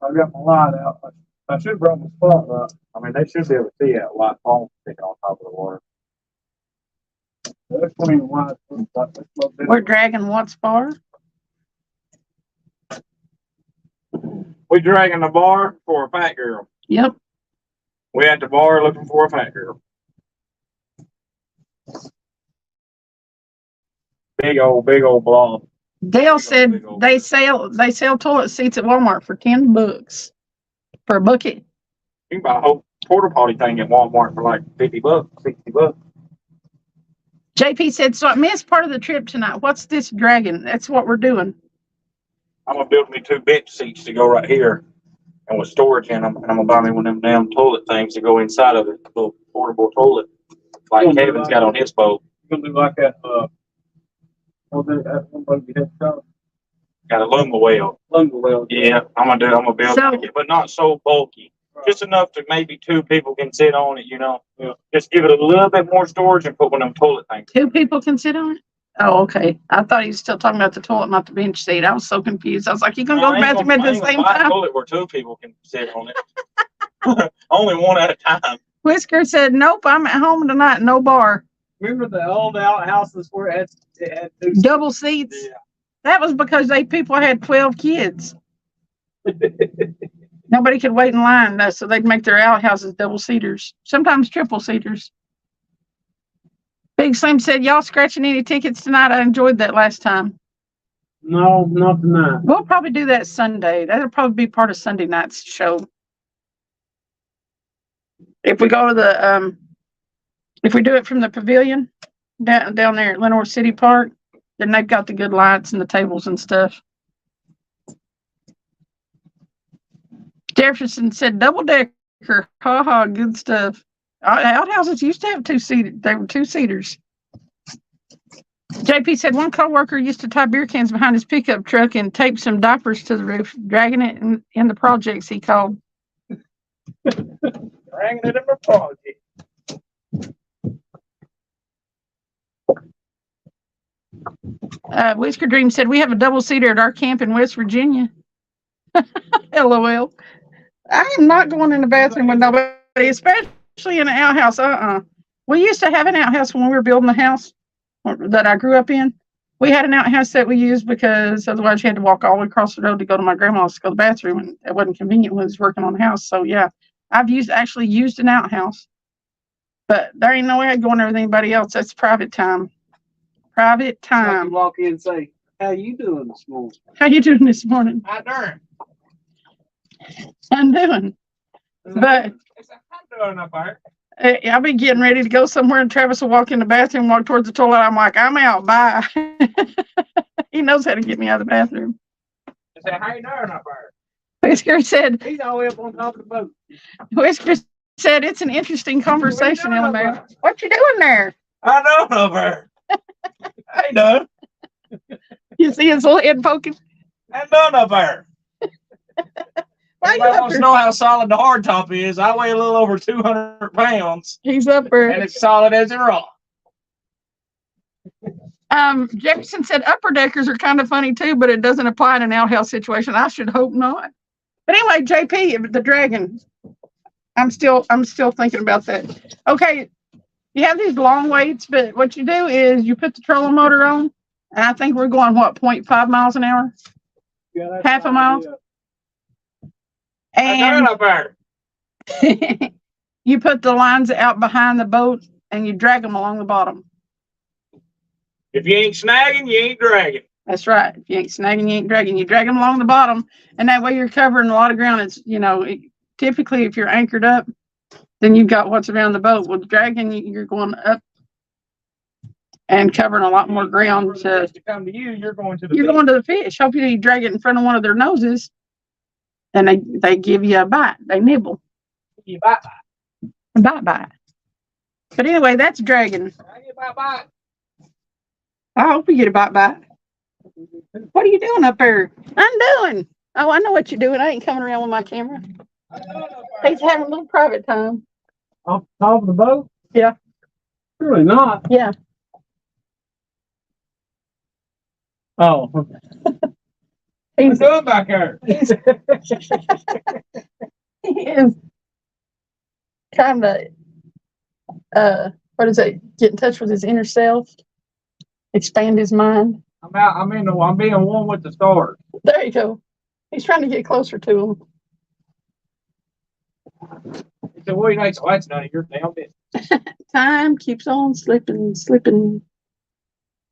I got my light out. I should have brought my spotlight. I mean, they should be able to see that white foam stick on top of the water. That's clean white. We're dragging what spar? We dragging the bar for a fat girl. Yep. We at the bar looking for a fat girl. Big old blob. Dale said they sell toilet seats at Walmart for $10 for a bucket. You can buy a whole porta potty thing at Walmart for like $50, $60. JP said, so I missed part of the trip tonight. What's this dragon? That's what we're doing. I'm gonna build me 2 bench seats to go right here, and with storage in them, and I'm gonna buy me one of them damn toilet things to go inside of it, a little portable toilet, like Kevin's got on his boat. You're gonna do like that. Somebody had Got a lumber well. lumber well. Yeah, I'm gonna build So- it, but not so bulky. Just enough to maybe 2 people can sit on it, you know. Yeah. Just give it a little bit more storage and put one of them toilet things. 2 people can sit on it? Oh, okay. I thought he was still talking about the toilet, not the bench seat. I was so confused. I was like, you gonna go to the bathroom at the same time? Toilet where 2 people can sit on it. Only one at a time. Whisker said, nope, I'm at home tonight, no bar. Remember the old outhouses where it had 2 Double seats. Yeah. That was because people had 12 kids. Nobody could wait in line, so they'd make their outhouses double seaters, sometimes triple seaters. Big Slim said, y'all scratching any tickets tonight? I enjoyed that last time. No, not tonight. We'll probably do that Sunday. That'll probably be part of Sunday night's show. If we go to the, if we do it from the pavilion down there at Lenore City Park, then they've got the good lights and the tables and stuff. Jefferson said double decker. Ha ha, good stuff. Outhouses used to have two-seater. They were two-seaters. JP said one coworker used to tie beer cans behind his pickup truck and tape some diapers to the roof, dragging it in the projects he called. Dragging it in my project. Whisker Dream said we have a double-seater at our camp in West Virginia. LOL. I am not going in the bathroom with nobody, especially in an outhouse. We used to have an outhouse when we were building the house that I grew up in. We had an outhouse that we used because otherwise you had to walk all the way across the road to go to my grandma's to go to the bathroom, and it wasn't convenient when I was working on the house. So yeah, I've actually used an outhouse, but there ain't no way I'd go in there with anybody else. That's private time. Private time. You walk in and say, "How you doing this morning?" How you doing this morning? How darn. I'm doing. But I'm doing up there. I'll be getting ready to go somewhere, and Travis will walk in the bathroom, walk towards the toilet. I'm like, I'm out. Bye. He knows how to get me out of the bathroom. I said, "How you doing up there?" Whisker said, He's all the way up on top of the boat. Whisker said, it's an interesting conversation, Elmer. What you doing there? I know up there. How you doing? You see his little head poking? I'm done up there. Why you Everybody up wants to there? know how solid the hard top is. I weigh a little over 200 pounds, He's up there. and it's solid as a rock. Jefferson said upper deckers are kind of funny too, but it doesn't apply in an outhouse situation. I should hope not. But anyway, JP, the dragon. I'm still thinking about that. Okay, you have these long weights, but what you do is you put the trolling motor on, and I think we're going what, 0.5 miles an hour, Yeah, that's half a fine, mile, yeah. I'm and up there. you put the lines out behind the boat and you drag them along the bottom. If you ain't snagging, you ain't dragging. That's right. If you ain't snagging, you ain't dragging. You drag them along the bottom, and that way you're covering a lot of ground. It's, typically if you're anchored up, then you've got what's around the boat. With dragging, you're going up and covering a lot more ground. To come to you, you're going to the You're beach. going to the fish. Hopefully you drag it in front of one of their noses, and they give you a bite. They nibble. You bite. A bite. But anyway, that's dragging. I get bite. I hope you get a bite. What are you doing up there? I'm doing. Oh, I know what you're doing. I ain't coming around with my camera. He's having a little private time. Off the top of the boat? Yeah. Really not. Yeah. Oh. He's doing back there? he is kind of what is it? Get in touch with his inner self, expand his mind. I'm being one with the stars. There you go. He's trying to get closer to him. He said, "Well, you know, so that's none of your damn business." Time keeps on slipping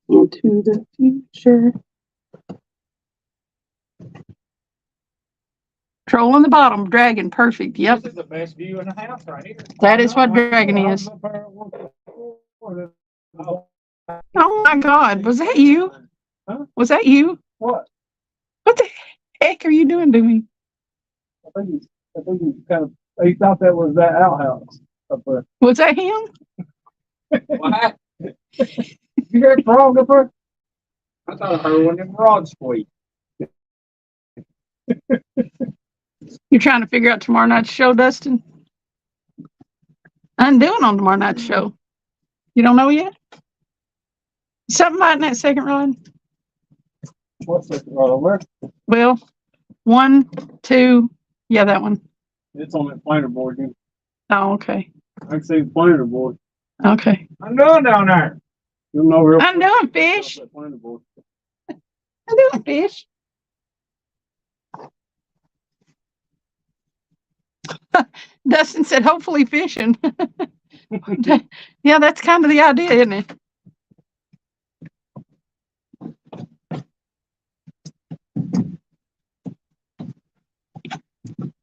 into the future. Trolling the bottom, dragon, perfect. Yep, This is the best view in the house right here. that is what dragon is. Oh my God, was that you? Huh? Was that you? What? What the heck are you doing to me? I think he kind of, he thought that was that outhouse up there. Was that him? What? You got a frog up there? I thought I heard one of them rods squeak. You're trying to figure out tomorrow night's show, Dustin? I'm doing on tomorrow night's show. You don't know yet? Something about in that second rod? What's that right over there? Well, 1, 2, yeah, that one. It's on that planer board. You Oh, okay. I can see the planer board. Okay. I'm doing down there. You know real I'm doing fish. that planer board. I'm doing fish. Dustin said, hopefully fishing. Yeah, that's kind of the idea, isn't it?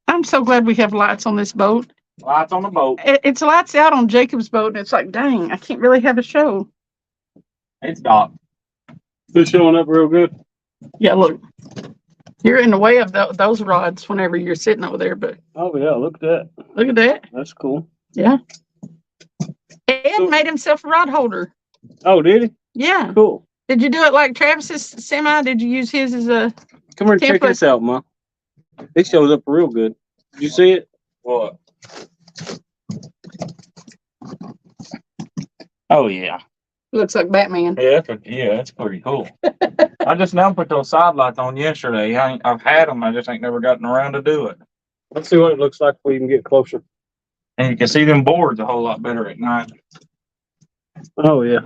I'm so glad we have lights on this boat. Lights on the boat. It's lights out on Jacob's boat, and it's like, dang, I can't really have a show. It's dark. Still showing up real good. Yeah, look. You're in the way of those rods whenever you're sitting over there, but Oh yeah, look at that. look at that. That's cool. Yeah. Ed So- made himself a rod holder. Oh, did he? Yeah. Cool. Did you do it like Travis's semi? Did you use his as a? Come here and check Template. this out, Ma. It shows up real good. Did you see it? What? Oh yeah. Looks like Batman. Yeah, that's pretty cool. I just now put those side lights on yesterday. I've had them. I just ain't never gotten around to do it. Let's see what it looks like if we can get closer. And you can see them boards a whole lot better at night. Oh yeah.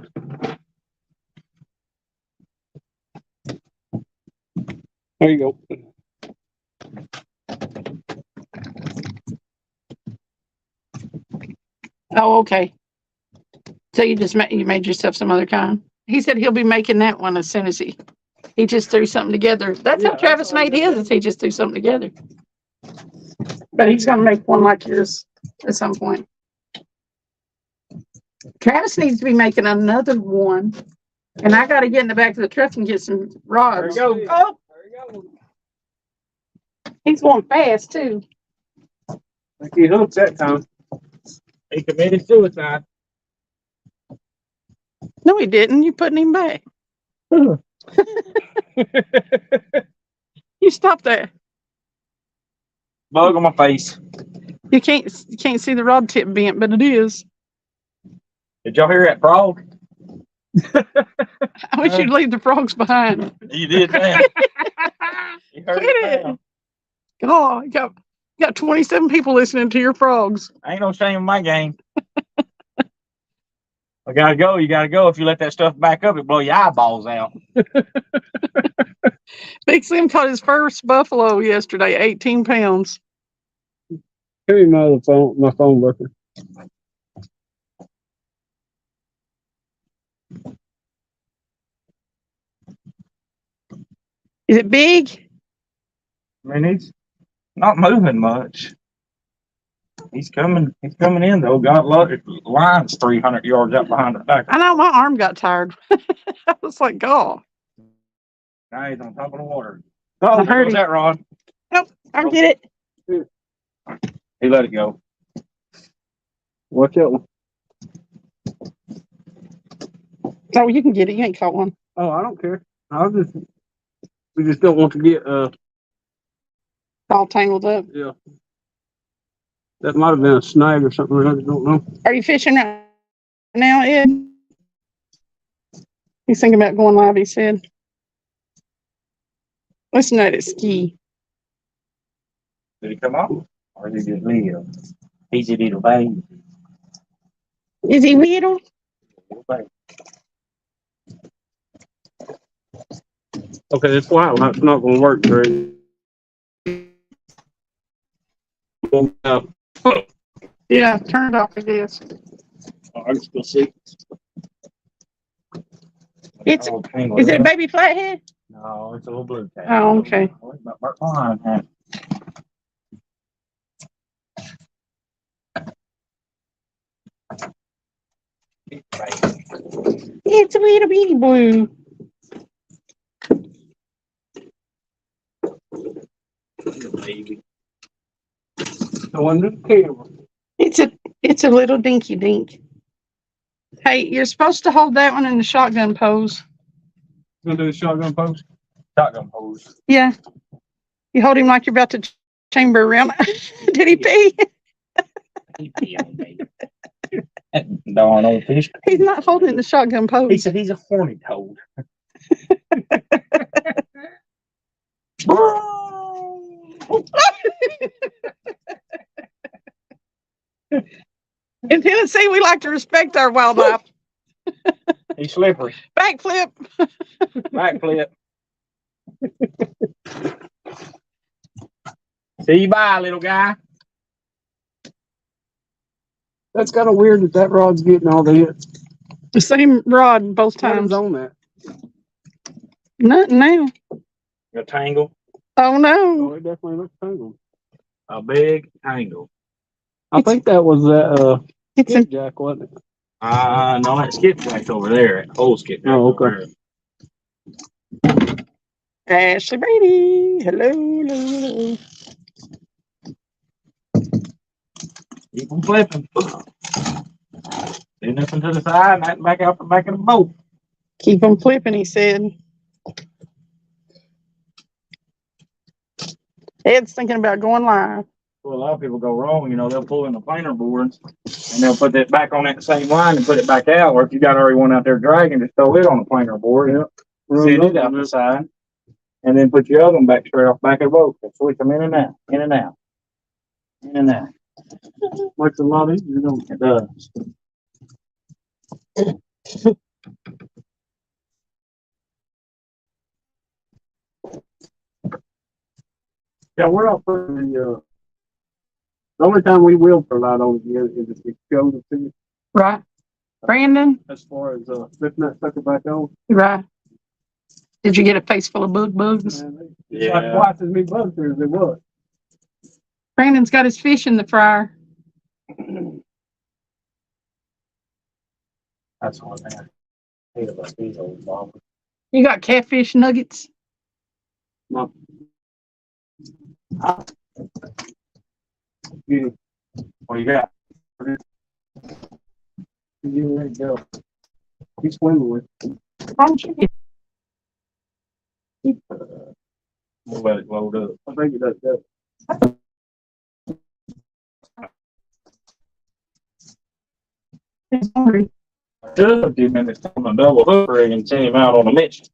There you go. Oh, okay. So you made yourself some other kind. He said he'll be making that one as soon as he just threw something together. That's Yeah, how Travis made his. Is he just threw something together. But he's gonna make one like yours at some point. Travis needs to be making another one, and I got to get in the back of the truck and get some rods. There you go. Oh, There you go. he's going fast too. He hooked that time. He committed suicide. No, he didn't. You putting him back. You stop there. Bug on my face. You can't see the rod tip bent, but it is. Did y'all hear that frog? I wish you'd leave the frogs behind. You did that. You heard Get it. now. Oh, you got 27 people listening to your frogs. Ain't no shame in my game. I gotta go. You gotta go. If you let that stuff back up, it blow your eyeballs out. Big Slim caught his first buffalo yesterday, 18 pounds. Give me my phone working. Is it big? I mean, he's not moving much. He's coming in though. God love it. Line's 300 yards out behind the back. I know my arm got tired. I was like, God, Now he's on top of the water. I Oh, heard was him. that, Ron? I get it. He let it go. Watch that one. Oh, you can get it. You ain't caught one. Oh, I don't care. We just don't want to get All tangled up. yeah. That might have been a snag or something. I just don't know. Are you fishing right now, Ed? He's thinking about going live, he said. Listen to that ski. Did he come off? Or did he just leave? He's a little baby. Is he little? Okay, this white light's not going to work very. Yeah, turn it off, I guess. I can still see. It's- Oh, tangled Is it a up. baby flathead? No, it's a little blue cat. Oh, okay. It's a little bitty blue. Baby. No under the camera. It's a little dinky dink. Hey, you're supposed to hold that one in the shotgun pose. Gonna do the shotgun post? Shotgun pose. Yeah. You hold him like you're about to chamber around. Did he pee? Darn old fish. He's not holding the shotgun He pose. said he's a horny toad. In Tennessee, we like to respect our wildlife. He's slippery. Backflip. Backflip. See you bye, little guy. That's kind of weird that rod's getting all the hits. The same rod both times. Time's on that. Nothing now. A tangle. Oh no. Oh, it definitely looks tangled. A big tangle. I think that was that It's a, skipjack, wasn't it? No, that skipjack's over there. That whole skipjack. Oh, over okay. Ashley Brady. Hello, hello, hello. Keep them flipping. Do nothing to the side and that back out the back of the boat. Keep them flipping, he said. Ed's thinking about going live. Well, a lot of people go wrong, you know, they'll pull in the planer boards and they'll put that back on that same line and put it back out. Or if you got already one out there dragging, just throw it on the planer board. Yep. Sit it out the side. And then put your other one back straight off back of the boat. So switch them in and out, in and out, in and out. Makes it a lot easier, don't it? It does. Yeah, we're all putting the only time we will pull out over here is if we show the thing Right. Brandon? as far as flipping that sucker back over. Right. Did you get a face full of bugs? Yeah. Like twice as many bugs there as there was. Brandon's got his fish in the fryer. That's one thing I hate about these old bombers. You got catfish nuggets? No. Yeah. What you got? You ready to go? He's swimming with. We'll let it load up. I think it does that. He's hungry. Should have given him this on a double hook rig and sent him out on a mission.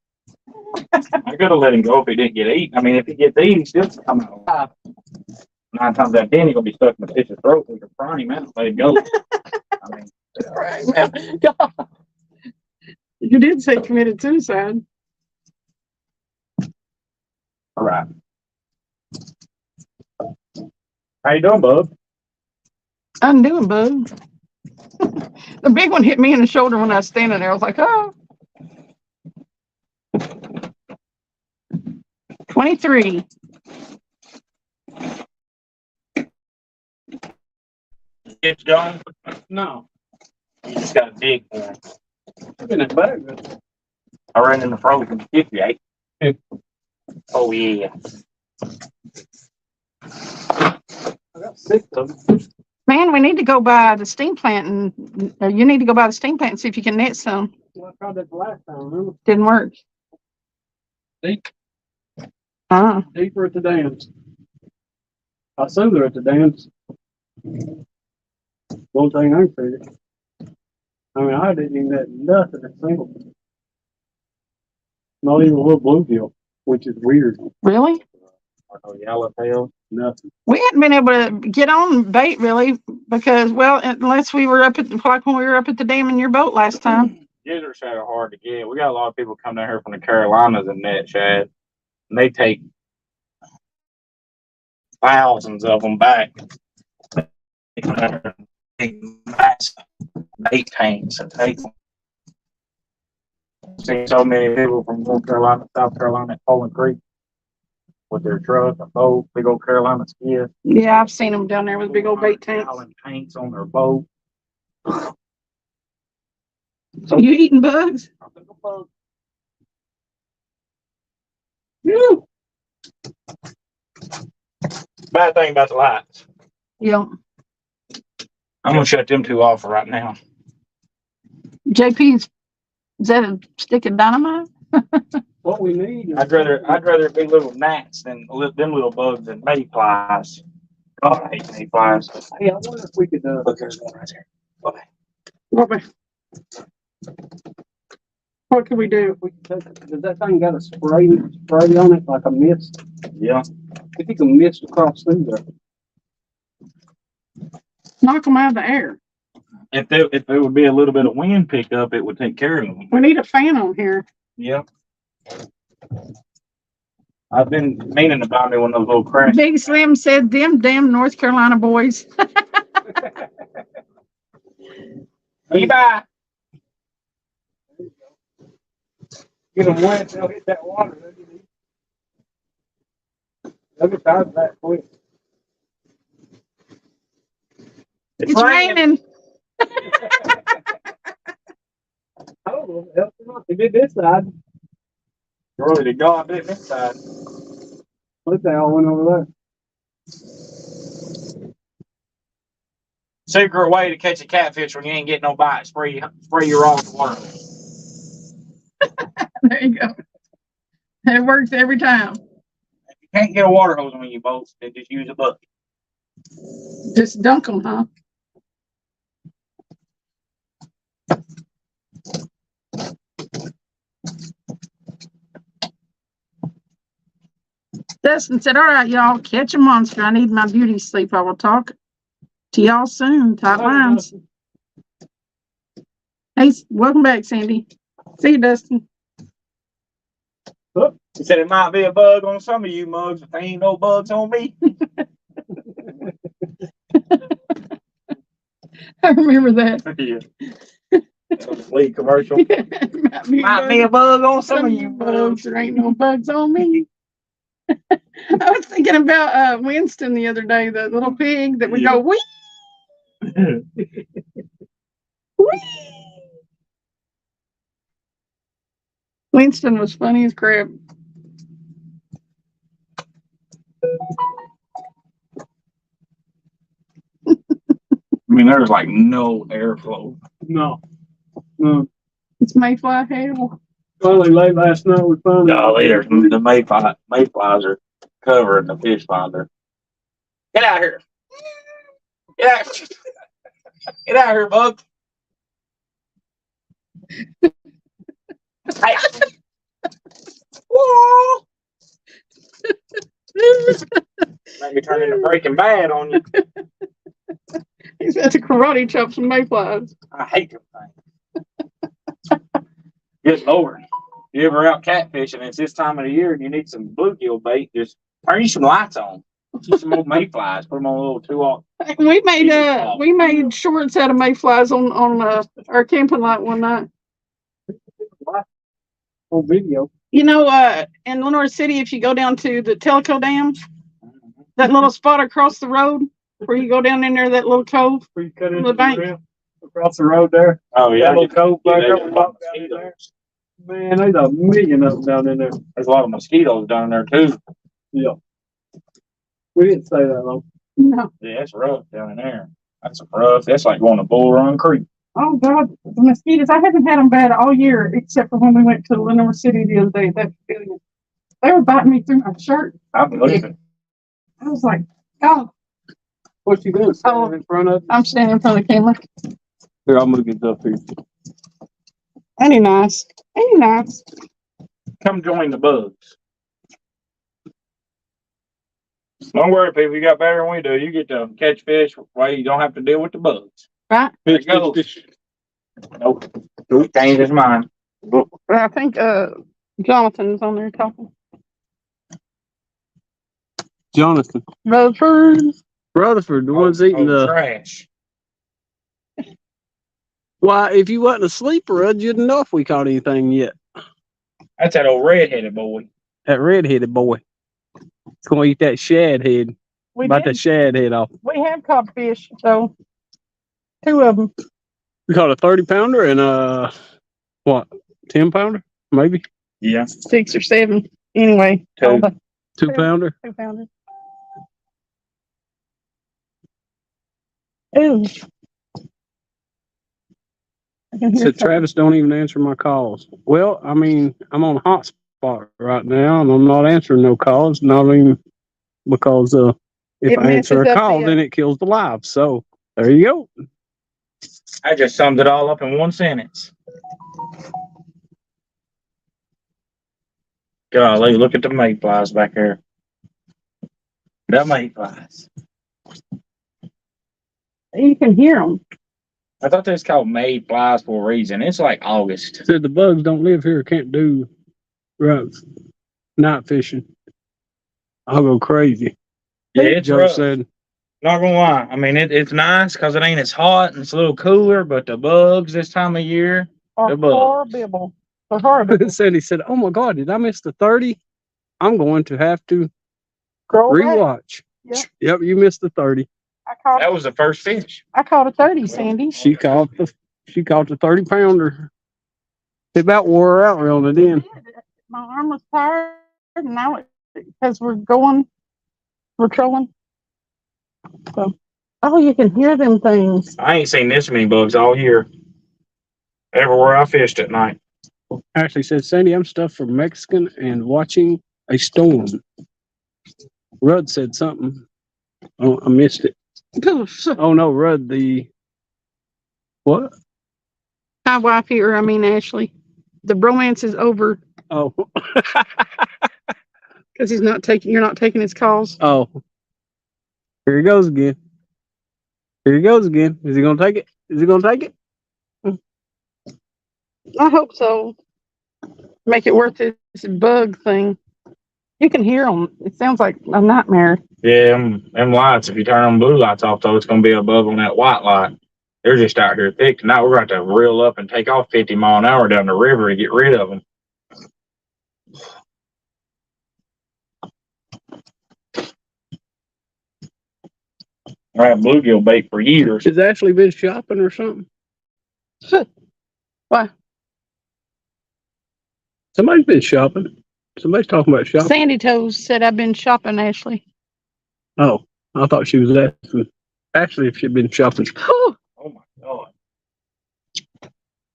I could have let him go if he didn't get eaten. I mean, if he gets eaten, he's still coming out alive. 9 times out of 10, he's gonna be stuck in the fish's throat. We can fry him out and let him go. I mean, You did say committed suicide. all right. How you doing, bub? I'm doing, bud. The big one hit me in the shoulder when I was standing there. I was like, oh. 23. Get John? No. You just got a big one. It's in his bag. I ran in the frozen 58. Yeah. Oh, yeah. I got 6 of them. Man, we need to go by the steam plant and you need to go by the steam plant and see if you can net some. Well, I tried that the last time, remember? Didn't work. Deep, Uh-uh. deeper at the dams. I assume they're at the dams. One thing I figured. I mean, I didn't even net nothing at single. Not even a little bluegill, which is weird. Really? Or no yellowtail. Nothing. We hadn't been able to get on bait really because, well, unless we were up at, like when we were up at the dam in your boat last time. Jitters shad are hard to get. We got a lot of people come down here from the Carolinas and net shad, and they take thousands of them back. They come down here in big massive bait tanks and take them. I've seen so many people from North Carolina, South Carolina, at Poland Creek with their truck, a boat, big old Carolina skid. Yeah, I've seen them down there with big old bait tanks. Gallon tanks on their boat. So you eating bugs? Whew. Bad thing about the lights. Yeah. I'm gonna shut them two off right now. JP's, is that a stick of dynamite? What we need is. I'd rather it be little gnats than them little bugs than mayflies. God, I hate mayflies. Hey, I wonder if we could, Look, there's one right there. Okay. What can we do? we could take, does that thing got a spray on it, like a mist? Yeah. If you can mist across through there. Knock them out of the air. If there would be a little bit of wind pickup, it would take care of them. We need a fan on here. Yeah. I've been meaning to buy me one of those little cracks. Big Slim said, them damn North Carolina boys. Bye. Get them wet, they'll hit that water. They'll get tired of that quick. It's raining. Oh, help them up. They did this side. Really to God did this side. Look, they all went over Secret way to catch a catfish when you ain't getting no bite. Spray your rod with water. There you go. It works every time. If you can't get a water hose on your boats, then just use a bucket. Just dunk them, huh? Dustin said, all right, y'all, catch a monster. I need my beauty sleep. I will talk to y'all soon. Tight lines. Hey, welcome back, Sandy. See you, Dustin. He said it might be a bug on some of you mugs, but there ain't no bugs on me. I remember that. Yeah. That was a lead commercial. Might be a bug. bug on some of you bugs. mugs. There ain't no bugs on me. I was thinking about Winston the other day, the little pig that would go wee. Wee. Winston was funny as crap. I mean, there's like no airflow. No. No. It's mayfly hell. Finally, late last night, we found Golly, there's the mayflies are covering the fish finder. Get out here. Get out. Get out here, bug. Hey. Whoa. Make me turn into Breaking Bad on you. He's had to karate chop some mayflies. I hate them things. Good Lord. You ever out catfishing, it's this time of the year and you need some bluegill bait, just turn you some lights on. See some old mayflies, put them on a little 2-aught. We made shorts out of mayflies on our camping lot one night. on video. You know, in Lenore City, if you go down to the Telco Dam, that little spot across the road where you go down in there, that little cove, Where you cut into the bank. trail across the road there. Oh, yeah. That little cove back Yeah, there. We walked down in there. Man, there's a million of them down in there. There's a lot of mosquitoes down there, too. Yeah. We didn't stay that long. No. Yeah, it's rough down in there. That's rough. That's like going to Bull Run Creek. Oh God, the mosquitoes! I haven't had them bad all year, except for when we went to Lenore City the other day. That pavilion. They were biting me through my shirt. I believe it. I was like, oh. What you doing? Standing in front of? I'm standing in front of the camera. Here, I'm gonna get up here. Ain't he nice? Ain't he nice? Come join the bugs. Don't worry, people. You got better than we do. You get to catch fish while you don't have to deal with the bugs. Right? There you go. Nope. Nope. Changed his mind. I think Jonathan's on there talking. Jonathan. Rutherford. Rutherford, the one's eating the trash. Why, if you wasn't asleep, Rudd, you'd know if we caught anything yet. That's that old red-headed boy. That red-headed boy. It's gonna eat that shad head. We About did. the shad head off. We have caught fish, so 2 of them. We caught a 30-pounder and a, what, 10-pounder? Maybe? Yeah. 6 or 7. Anyway. 2. 2-pounder? 2-pounder. Ooh. I can hear Said Travis don't even answer my calls. Well, I mean, I'm on hotspot right now and I'm not answering no calls, not even because if It I answer messes a up call, the, then it kills the live. So there you go. I just summed it all up in one sentence. Golly, look at the mayflies back there. The mayflies. You can hear them. I thought they was called mayflies for a reason. It's like August. Said the bugs don't live here, can't do night fishing. I'll go crazy. Yeah, it's Joe rough. said, Not gonna lie. I mean, it's nice because it ain't as hot and it's a little cooler, but the bugs this time of year, Are the bugs. horrible. They're horrible. he said, oh my God, did I miss the 30? I'm going to have to Scroll back. rewatch. Yep. Yep, you missed the 30. That was the first fish. I caught a 30, Sandy. She caught the 30-pounder. It about wore her out reeling it in. My arm was tired, and now because we're trolling. So, oh, you can hear them things. I ain't seen this many bugs all year. Everywhere I fished at night. Ashley said, Sandy, I'm stuffed for Mexican and watching a storm. Rudd said something. Oh, I missed it. Oh no, Rudd, what? Hi, wife here. I mean, Ashley. The bromance is over Oh, because you're not taking his calls. oh. Here he goes again. Here he goes again. Is he gonna take it? Is he gonna take it? I hope so. Make it worth this bug thing. You can hear them. It sounds like a nightmare. Yeah, them lights, if you turn them blue lights off, though, it's going to be above on that white light. They're just out here thick. Tonight, we're going to have to reel up and take off 50 mile an hour down the river to get rid of them. I had bluegill bait for years. Has Ashley been shopping or something? Why? Somebody's been shopping. Somebody's talking about shopping. Sandy Toes said I've been shopping, Ashley. Oh, I thought she was asking Ashley if she'd been shopping. Oh my God.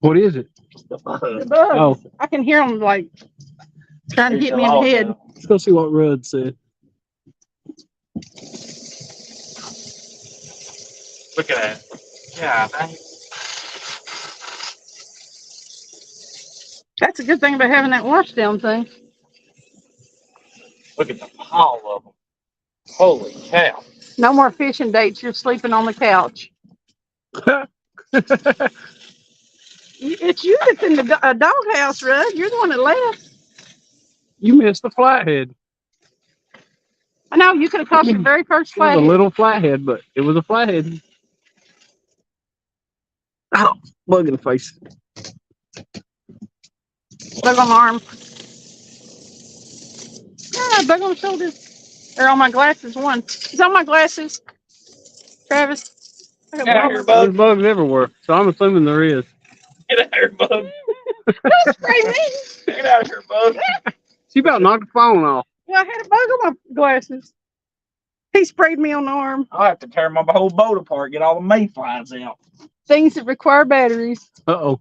What is it? The bugs. Oh. I can hear them like trying to hit me in the head. Let's go see what Rudd said. Look at that. Yeah, dang. That's a good thing about having that washdown thing. Look at the pile of them. Holy cow. No more fishing dates. You're sleeping on the couch. It's you that's in the doghouse, Rudd. You're the one that left. You missed the flathead. I know you could have caught your very first It was a flathead. little flathead, but it was a flathead. Oh, bug in the face. Bug on the arm. Ah, bug on the shoulder. They're on my glasses. One. It's on my glasses. Travis. I got Get out bugs. here, bug. There's bugs everywhere, so I'm assuming there is. Get out here, bug. Don't spray me. Get out here, bug. She about knocked the phone off. Well, I had a bug on my glasses. He sprayed me on the arm. I'll have to tear my whole boat apart, get all the mayflies out. Things that require batteries. Uh-oh.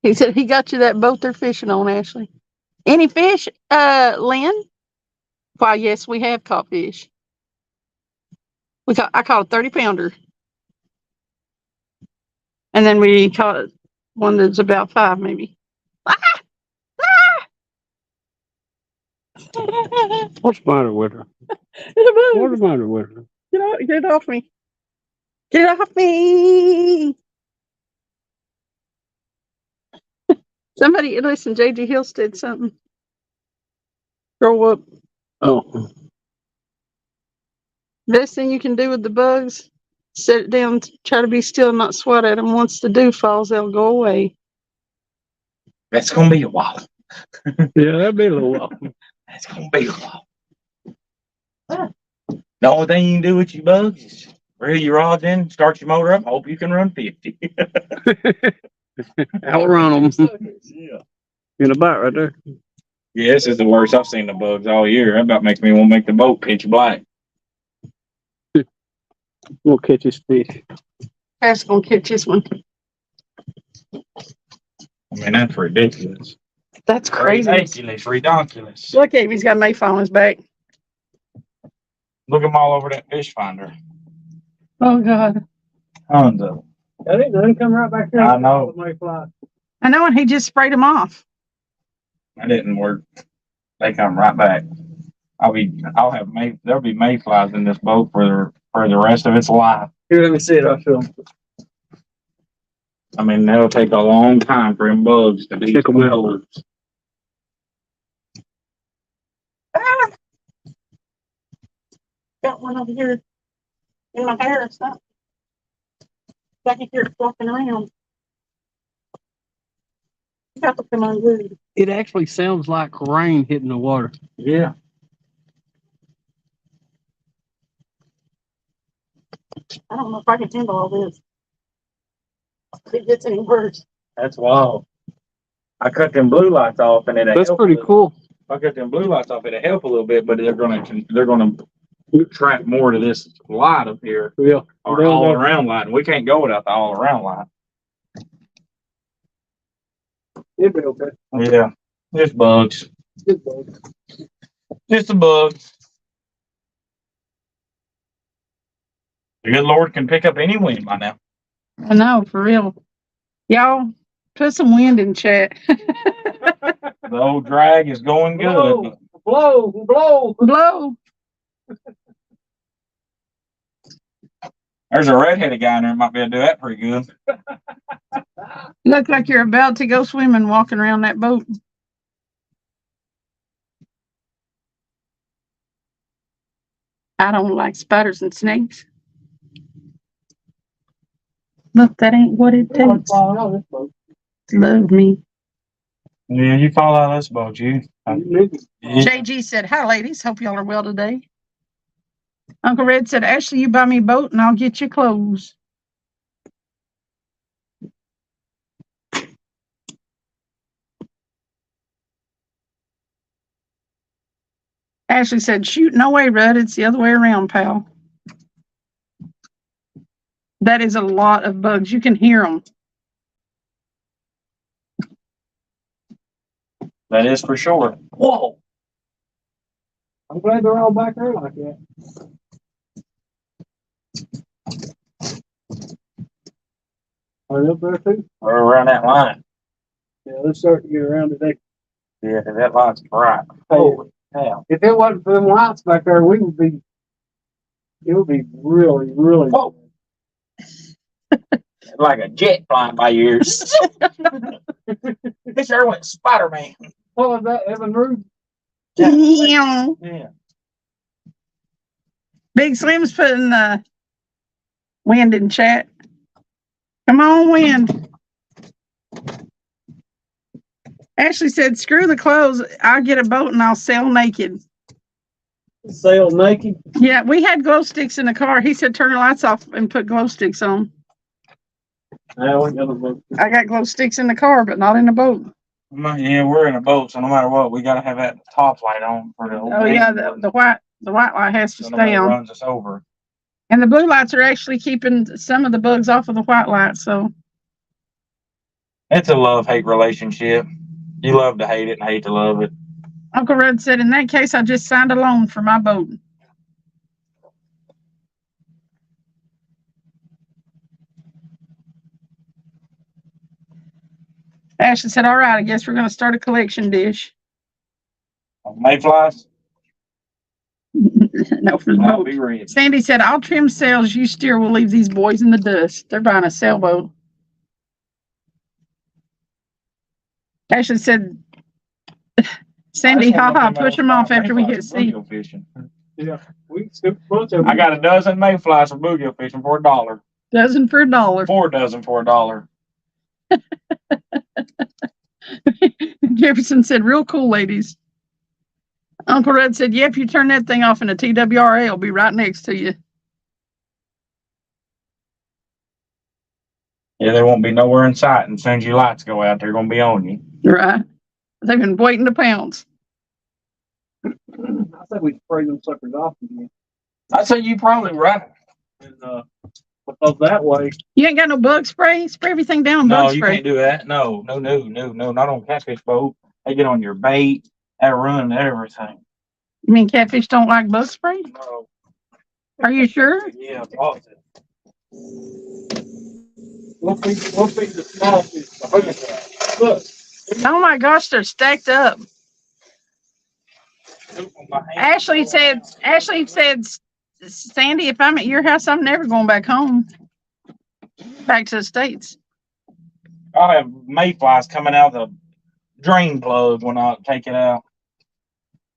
He said he got you that boat they're fishing on, Ashley. Any fish, Lynn? Why, yes, we have caught fish. I caught a 30-pounder. And then we caught one that's about 5, maybe. Ah! Ah! What's the matter with her? What's the matter with her? Get off me. Get off me. Somebody, listen, J.G. Hills did something. Grow up. Oh. Best thing you can do with the bugs, set it down, try to be still, not swat at them. Once the dew falls, they'll go away. That's going to be a while. Yeah, that'd be a little while. That's going to be a while. The only thing you can do with your bugs is reel your rods in, start your motor up, hope you can run 50. Outrun them. Yeah. In a bite right there. Yeah, this is the worst I've seen the bugs all year. That about makes me want to make the boat pitch black. We'll catch his fish. Cass gonna catch this one. I mean, that's ridiculous. That's crazy. Ridiculous, redonkulous. Look at him, he's got a mayfly on his back. Look at them all over that fish finder. Oh God. Tons of them. I think they come right back here. I know. I know, and he just sprayed him off. That didn't work. They come right back. There'll be mayflies in this boat for the rest of its life. Here, let me see it. I'll show them. I mean, that'll take a long time for them bugs to be Check 'em out. controlled. Ah! Got one over here in my hair and stuff. I can hear it flopping around. Got to come unglued. It actually sounds like rain hitting the water. Yeah. I don't know if I can handle all this. It gets any worse. That's wild. I cut them blue lights off and That's pretty cool. If I cut them blue lights off, it'll help a little bit, but they're gonna track more to this light up here, Yeah. or all around light. And we can't go without the all around light. It'd be okay. Yeah, just bugs. Just a bug. The good Lord can pick up any wind by now. I know, for real. Y'all, put some wind in chat. The old drag is going good. Blow. Blow. There's a redheaded guy in there might be able to do that pretty good. Look like you're about to go swimming walking around that boat. I don't like spiders and snakes. Look, that ain't what it takes to love me. Yeah, you fall out of this boat, you. JG said, hi, ladies. Hope y'all are well today. Uncle Red said, Ashley, you buy me a boat and I'll get you clothes. Ashley said, shoot, no way, Rudd. It's the other way around, pal. That is a lot of bugs. You can hear them. That is for sure. Whoa. I'm glad they're all back there like that. Are they up there too? We're around that line. Yeah, they're starting to get around today. Yeah, that line's bright. Holy hell. If it wasn't for them lights back there, it would be really, really. Whoa. Like a jet flying by your ears. This sure went Spider-Man. What was that, Evan Rude? Yeah. Yeah. Big Slim's putting wind in chat. Come on, wind. Ashley said, screw the clothes. I'll get a boat and I'll sail naked. Sail naked? Yeah, we had glow sticks in the car. He said, turn the lights off and put glow sticks on. We got a boat. I got glow sticks in the car, but not in the boat. Yeah, we're in a boat, so no matter what, we gotta have that top light on for the Oh yeah, the white light has to so stay nobody on. runs us over. And the blue lights are actually keeping some of the bugs off of the white light. So It's a love-hate relationship. You love to hate it and hate to love it. Uncle Red said, in that case, I just signed a loan for my boat. Ashley said, all right, I guess we're going to start a collection dish. Mayflies? No, for the I'll boat. be ready. Sandy said, I'll trim sails. You steer. We'll leave these boys in the dust. They're buying a sailboat. Ashley said, Sandy, haha, push them off after we get sea. Yeah, we scooped a bunch of them. I got a dozen mayflies for bluegill fishing for $1. Dozen for $1. 4 dozen for $1. Jefferson said, real cool, ladies. Uncle Red said, yep, you turn that thing off and a TWRA will be right next to you. Yeah, they won't be nowhere in sight, and as soon as your lights go out, they're gonna be on you. Right. They've been waiting to pounce. I think we spray them suckers off again. I say you probably right. And, because that way. You ain't got no bug spray? Spray everything down, No, bug you spray. can't do that. No, not on catfish boat. They get on your bait, that ruin everything. You mean catfish don't like bug spray? No. Are you sure? Yeah, positive. We'll feed the small fish. Look. Oh my gosh, they're stacked up. Ashley said, Sandy, if I'm at your house, I'm never going back home. Back to the States. I'll have mayflies coming out the drain plug when I take it out.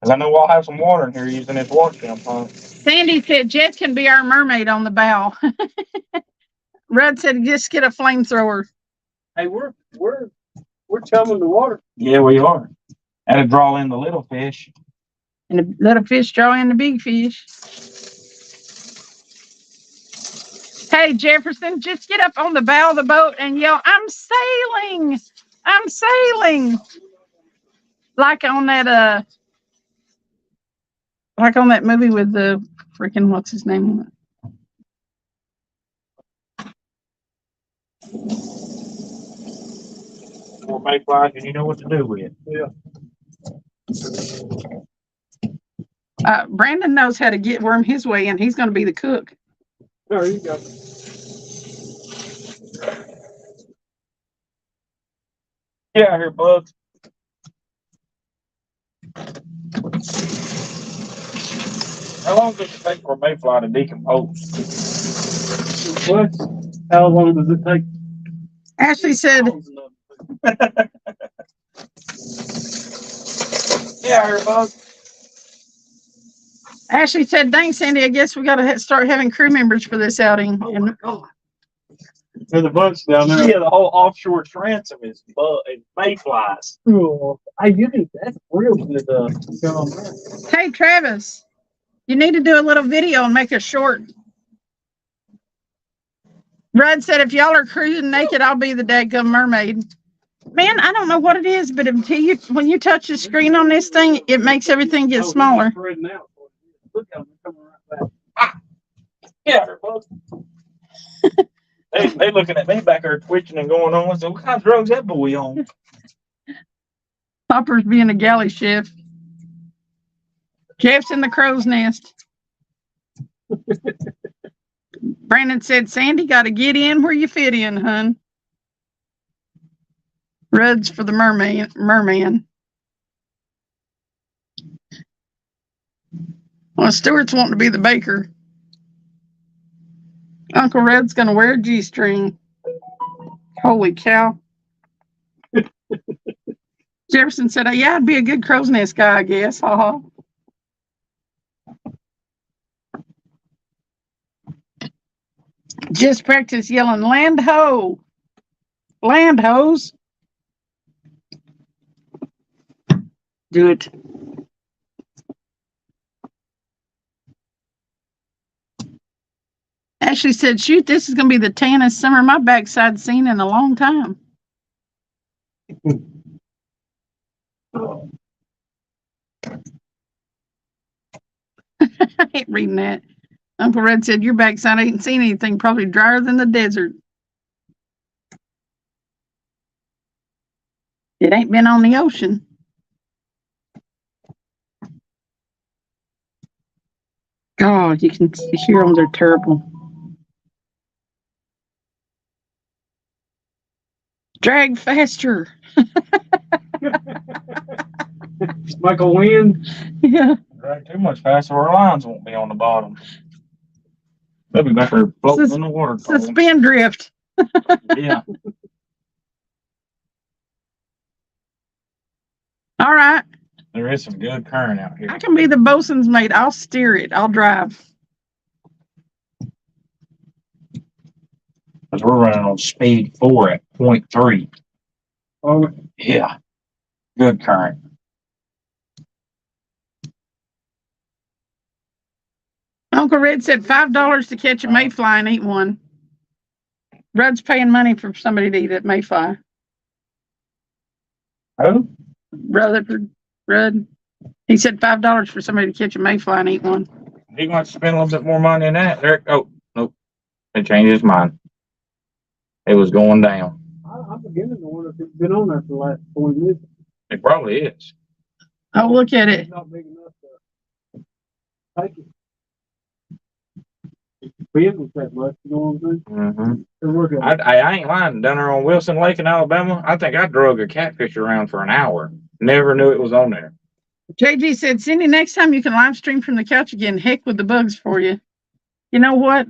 Because I know I'll have some water in here using this water jump pump. Sandy said, Jess can be our mermaid on the bow. Red said, just get a flamethrower. Hey, we're chumming the water. Yeah, we are. That'll draw in the little fish. And the little fish draw in the big fish. Hey, Jefferson, just get up on the bow of the boat and yell, I'm sailing. I'm sailing. Like on that movie with the freaking, what's his name on it? Or mayflies, and you know what to do with. Yeah. Brandon knows how to get worm his way in. He's going to be the cook. There you go. Get out here, bugs. How long does it take for a mayfly to decompose? What? How long does it take? Ashley said, Get out here, bugs. Ashley said, dang, Sandy, I guess we got to start having crew members for this outing. And There's a bunch down there. Yeah, the whole offshore transom is mayflies. Oh, I get it. That's real good. Going on there. hey, Travis, you need to do a little video and make a short. Rudd said, if y'all are cruising naked, I'll be the dadgum mermaid. Man, I don't know what it is, but when you touch the screen on this thing, it makes everything get smaller. Spreading out. Look how they're coming right back. Get out here, bugs. They looking at me back there twitching and going on. So what kind of drugs that boy on? Hopper's being a galley chef. Jeff's in the crow's nest. Brandon said, Sandy, got to get in where you fit in, hun. Rudd's for the merman. Well, Stuart's wanting to be the baker. Uncle Red's going to wear a G-string. Holy cow. Jefferson said, oh, yeah, I'd be a good crow's nest guy, I guess. Ha-ha. Just practice yelling, land ho. Land hose. Do it. Ashley said, shoot, this is going to be the tannest summer my backside's seen in a long time. I ain't reading that. Uncle Red said, your backside ain't seen anything, probably drier than the desert. It ain't been on the ocean. God, you can hear them. They're terrible. Drag faster. Michael Wynn. Yeah. Right, too much faster, our lines won't be on the bottom. They'll be back there floating in the water. Suspend drift. Yeah. All right. There is some good current out here. I can be the bosun's mate. I'll steer it. I'll drive. Because we're running on speed 4 at 0.3. Oh, Yeah. Good current. Uncle Red said $5 to catch a mayfly and eat one. Rudd's paying money for somebody to eat that mayfly. Who? Rutherford. Rudd. He said $5 for somebody to catch a mayfly and eat one. He wants to spend a little bit more money than that. There. Oh, nope. He changed his mind. It was going down. I'm beginning to wonder if it's been on there for the last 40 minutes. It probably is. Oh, look at it. It's not big enough to take it. Business that much, you know what I'm saying? Mm-hmm. They're working. I ain't lying. Down there on Wilson Lake in Alabama, I think I drug a catfish around for an hour. Never knew it was on there. JG said, Cindy, next time you can live stream from the couch again. Heck with the bugs for you. You know what?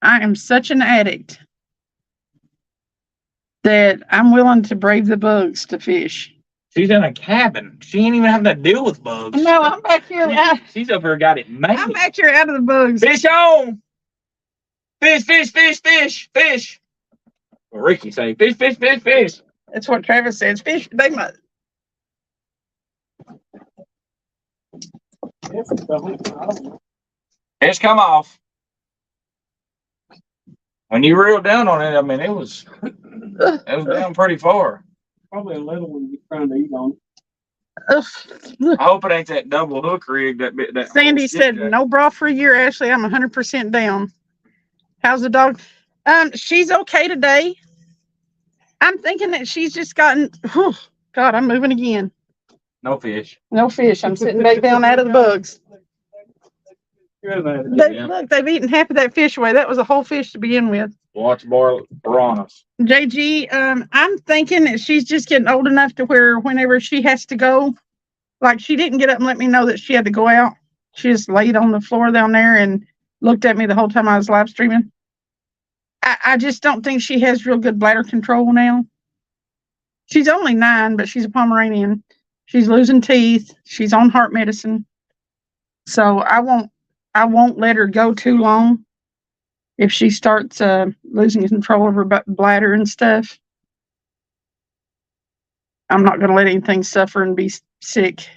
I am such an addict that I'm willing to brave the bugs to fish. She's in a cabin. She ain't even having to deal with bugs. No, I'm back here. She's up here got it made. I'm back here out of the bugs. Fish on! Fish, fish, fish, fish, fish. Well, Ricky say, fish, fish, fish, fish. That's what Travis says. Fish, they must. Fish come off. When you reel down on it, I mean, it was down pretty far. Probably a little when you're trying to eat on I hope it ain't that double hook rig that Sandy said, no bra for a year, Ashley. I'm 100% down. How's the dog? She's okay today. I'm thinking that she's just gotten, whew, God, I'm moving again. no fish. No fish. I'm sitting back down out of the bugs. it. Look, they've eaten half of that fish away. That was a whole fish to begin with. Watch more piranhas. JG, I'm thinking that she's just getting old enough to where whenever she has to go, like she didn't get up and let me know that she had to go out. She just laid on the floor down there and looked at me the whole time I was live streaming. I just don't think she has real good bladder control now. She's only 9, but she's a Pomeranian. She's losing teeth. She's on heart medicine. So I won't let her go too long. If she starts losing control of her bladder and stuff, I'm not going to let anything suffer and be sick.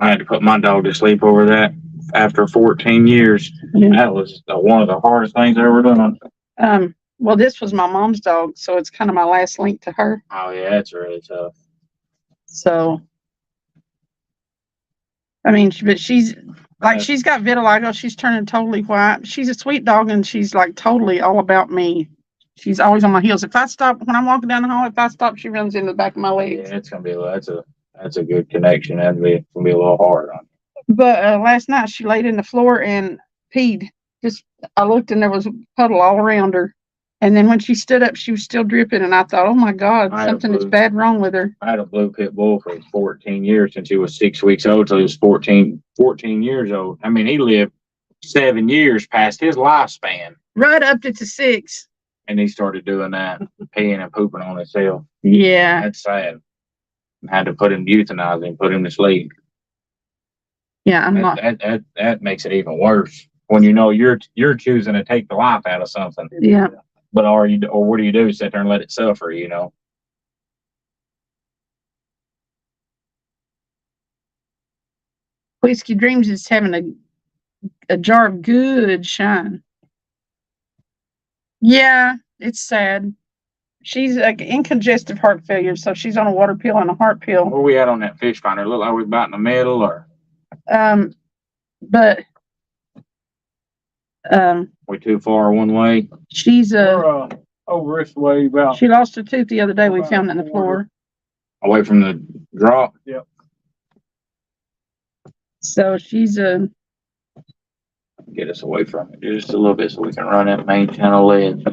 I had to put my dog to sleep over that after 14 years. Yeah. That was one of the hardest things I ever done. Well, this was my mom's dog, so it's kind of my last link to her. Oh yeah, it's really tough. So, I mean, but she's like, she's got vitiligo. She's turning totally white. She's a sweet dog, and she's like totally all about me. She's always on my heels. If I stop, when I'm walking down the hall, if I stop, she runs into the back of my legs. Yeah, it's gonna be that's a good connection. That'd be gonna be a little hard on you. But last night she laid in the floor and peed. Just I looked and there was a puddle all around her. And then when she stood up, she was still dripping. And I thought, oh my God, something is bad wrong with her. I had a blue pit bull for 14 years since he was 6 weeks old till he was 14 years old. I mean, he lived 7 years past his lifespan. Right up to 6. And he started doing that, peeing and pooping on himself. Yeah. That's sad. Had to put him, euthanize him, put him to sleep. Yeah, I'm not. That makes it even worse when you know you're choosing to take the life out of something. Yeah. But what do you do? Sit there and let it suffer, you know? Whiskey Dreams is having a jar of good shine. Yeah, it's sad. She's in congestive heart failure, so she's on a water pill and a heart pill. Where we at on that fish finder? Look like we're about in the middle, or but we too far one way? She's Over this way about. She lost a tooth the other day. We found it in the floor. Away from the drop? Yep. So she's Get us away from it just a little bit so we can run that main channel ledge.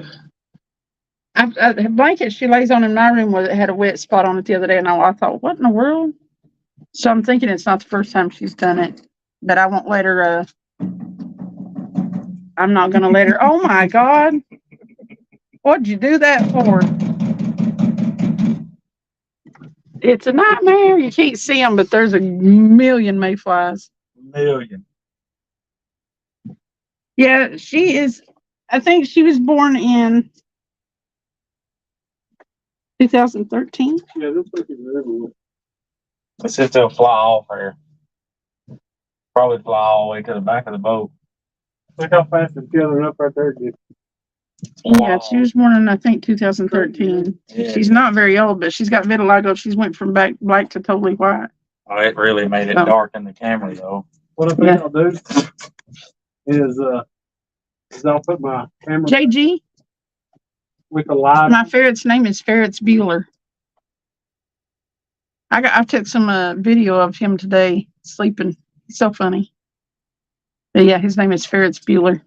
The blanket she lays on in my room had a wet spot on it the other day, and I thought, what in the world? So I'm thinking it's not the first time she's done it, but I won't let her. I'm not going to let her. Oh my God. What'd you do that for? It's a nightmare. You can't see them, but there's a million mayflies. Million. Yeah, she is. I think she was born in 2013. Yeah, this looks everywhere. Let's see if they'll fly off here. Probably fly all the way to the back of the boat. Look how fast it's gathering up right there, dude. Yeah, she was born in, I think, 2013. Yeah. She's not very old, but she's got vitiligo. She's went from black to totally white. Oh, it really made it Oh. dark in the camera, though. What I think I'll do is I'll put my camera JG, with the live. my ferret's name is Ferrets Bueller. I took some video of him today sleeping. He's so funny. But yeah, his name is Ferrets Bueller.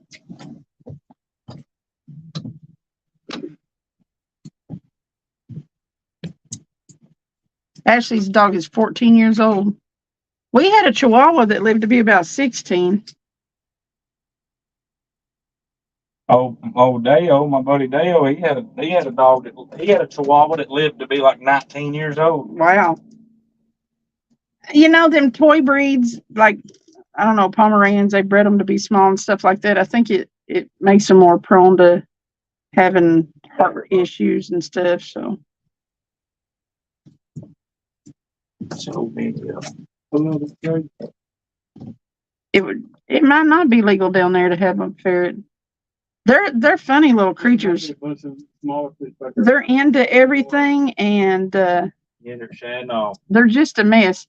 Ashley's dog is 14 years old. We had a Chihuahua that lived to be about 16. Oh, Dale, my buddy Dale, he had a dog he had a Chihuahua that lived to be like 19 years old. Wow. You know, them toy breeds, like, I don't know, Pomeranians, they bred them to be small and stuff like that. I think it makes them more prone to having heart issues and stuff. So, So big, yeah. it might not be legal down there to have a ferret. They're funny little creatures. A bunch of smaller fish back there. They're into everything, and Yeah, they're shading off. they're just a mess.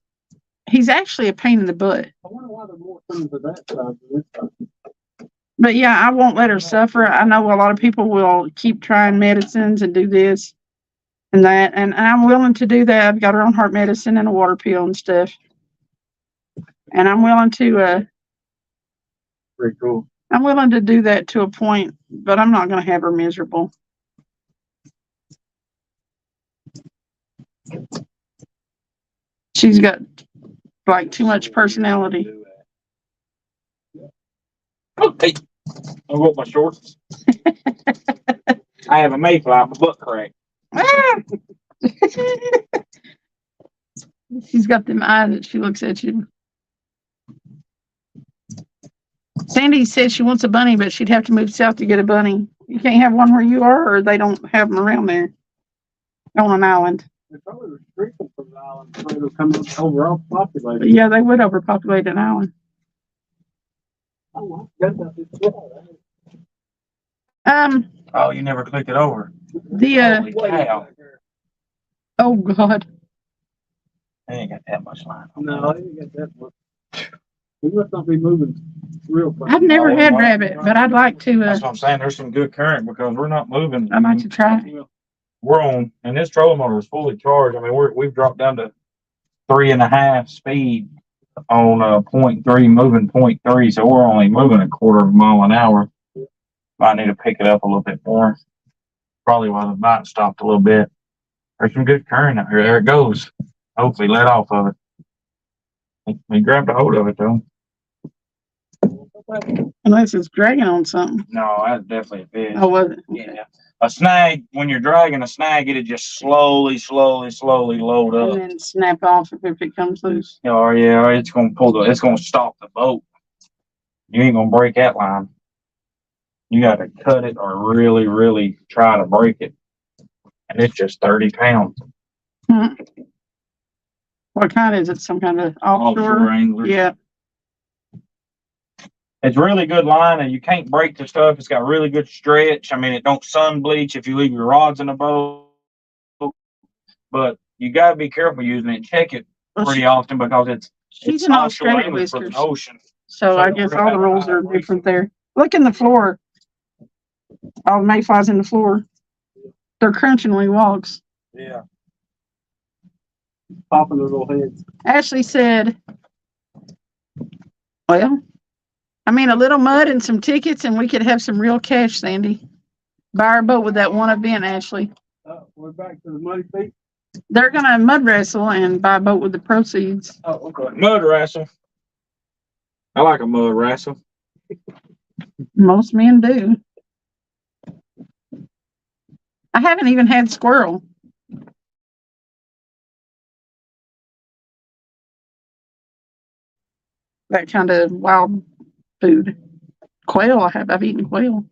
He's actually a pain in the butt. I wonder why they're more coming to that side than this side. But yeah, I won't let her suffer. I know a lot of people will keep trying medicines and do this and that, and I'm willing to do that. I've got her on heart medicine and a water pill and stuff. And I'm willing to Pretty cool. do that to a point, but I'm not going to have her miserable. She's got like too much personality. Hey, I want my shorts. I have a mayfly, my butt crack. Ah! She's got them eyes that she looks at you. Sandy said she wants a bunny, but she'd have to move south to get a bunny. You can't have one where you are, or they don't have them around there on an island. They probably restrict them from the island so it'll come up overall But population. yeah, they would overpopulate an island. Oh, I got that. Oh, you never clicked it over. The Holy cow. oh God, They ain't got that much line. No, I didn't get that much. We must not be moving real fast. I've never Oh, had wow. rabbit, but I'd like to. That's what I'm saying. There's some good current because we're not moving. I'd like to try it. We're on, and this trolling motor is fully charged. I mean, we've dropped down to 3.5 speed on 0.3, moving 0.3, so we're only moving a quarter of a mile an hour. Might need to pick it up a little bit more. Probably while the bite stopped a little bit. There's some good current out here. There it goes. Hopefully let off of it. We grabbed a hold of it though. Unless it's dragging on something. No, that's definitely a fish. Oh, was it? Yeah. A snag, when you're dragging a snag, it'll just slowly load up. And then snap off if it comes loose. Oh yeah, it's gonna stop the boat. You ain't gonna break that line. You gotta cut it or really try to break it. And it's just 30 pounds. Hmm. What kind is it? Some kind of offshore? angler. Yeah. It's really good line and you can't break the stuff. It's got really good stretch. I mean, it don't sun bleach if you leave your rods in the boat. But you gotta be careful using it. Check it pretty often because She's it's an offshore Australian angling for whiskers. the ocean. So I guess all the rules are different there. Look in the floor. All the mayflies in the floor. They're crunching when he walks. Yeah. Popping their little heads. Ashley said, well, I mean, a little mud and some tickets and we could have some real cash, Sandy. Buy our boat with that one event, Ashley. We're back to the muddy feet. They're going to mud wrestle and buy a boat with the proceeds. Oh, okay. Mud wrestle. I like a mud wrestle. Most men do. I haven't even had squirrel. That kind of wild food. Quail, I've eaten quail.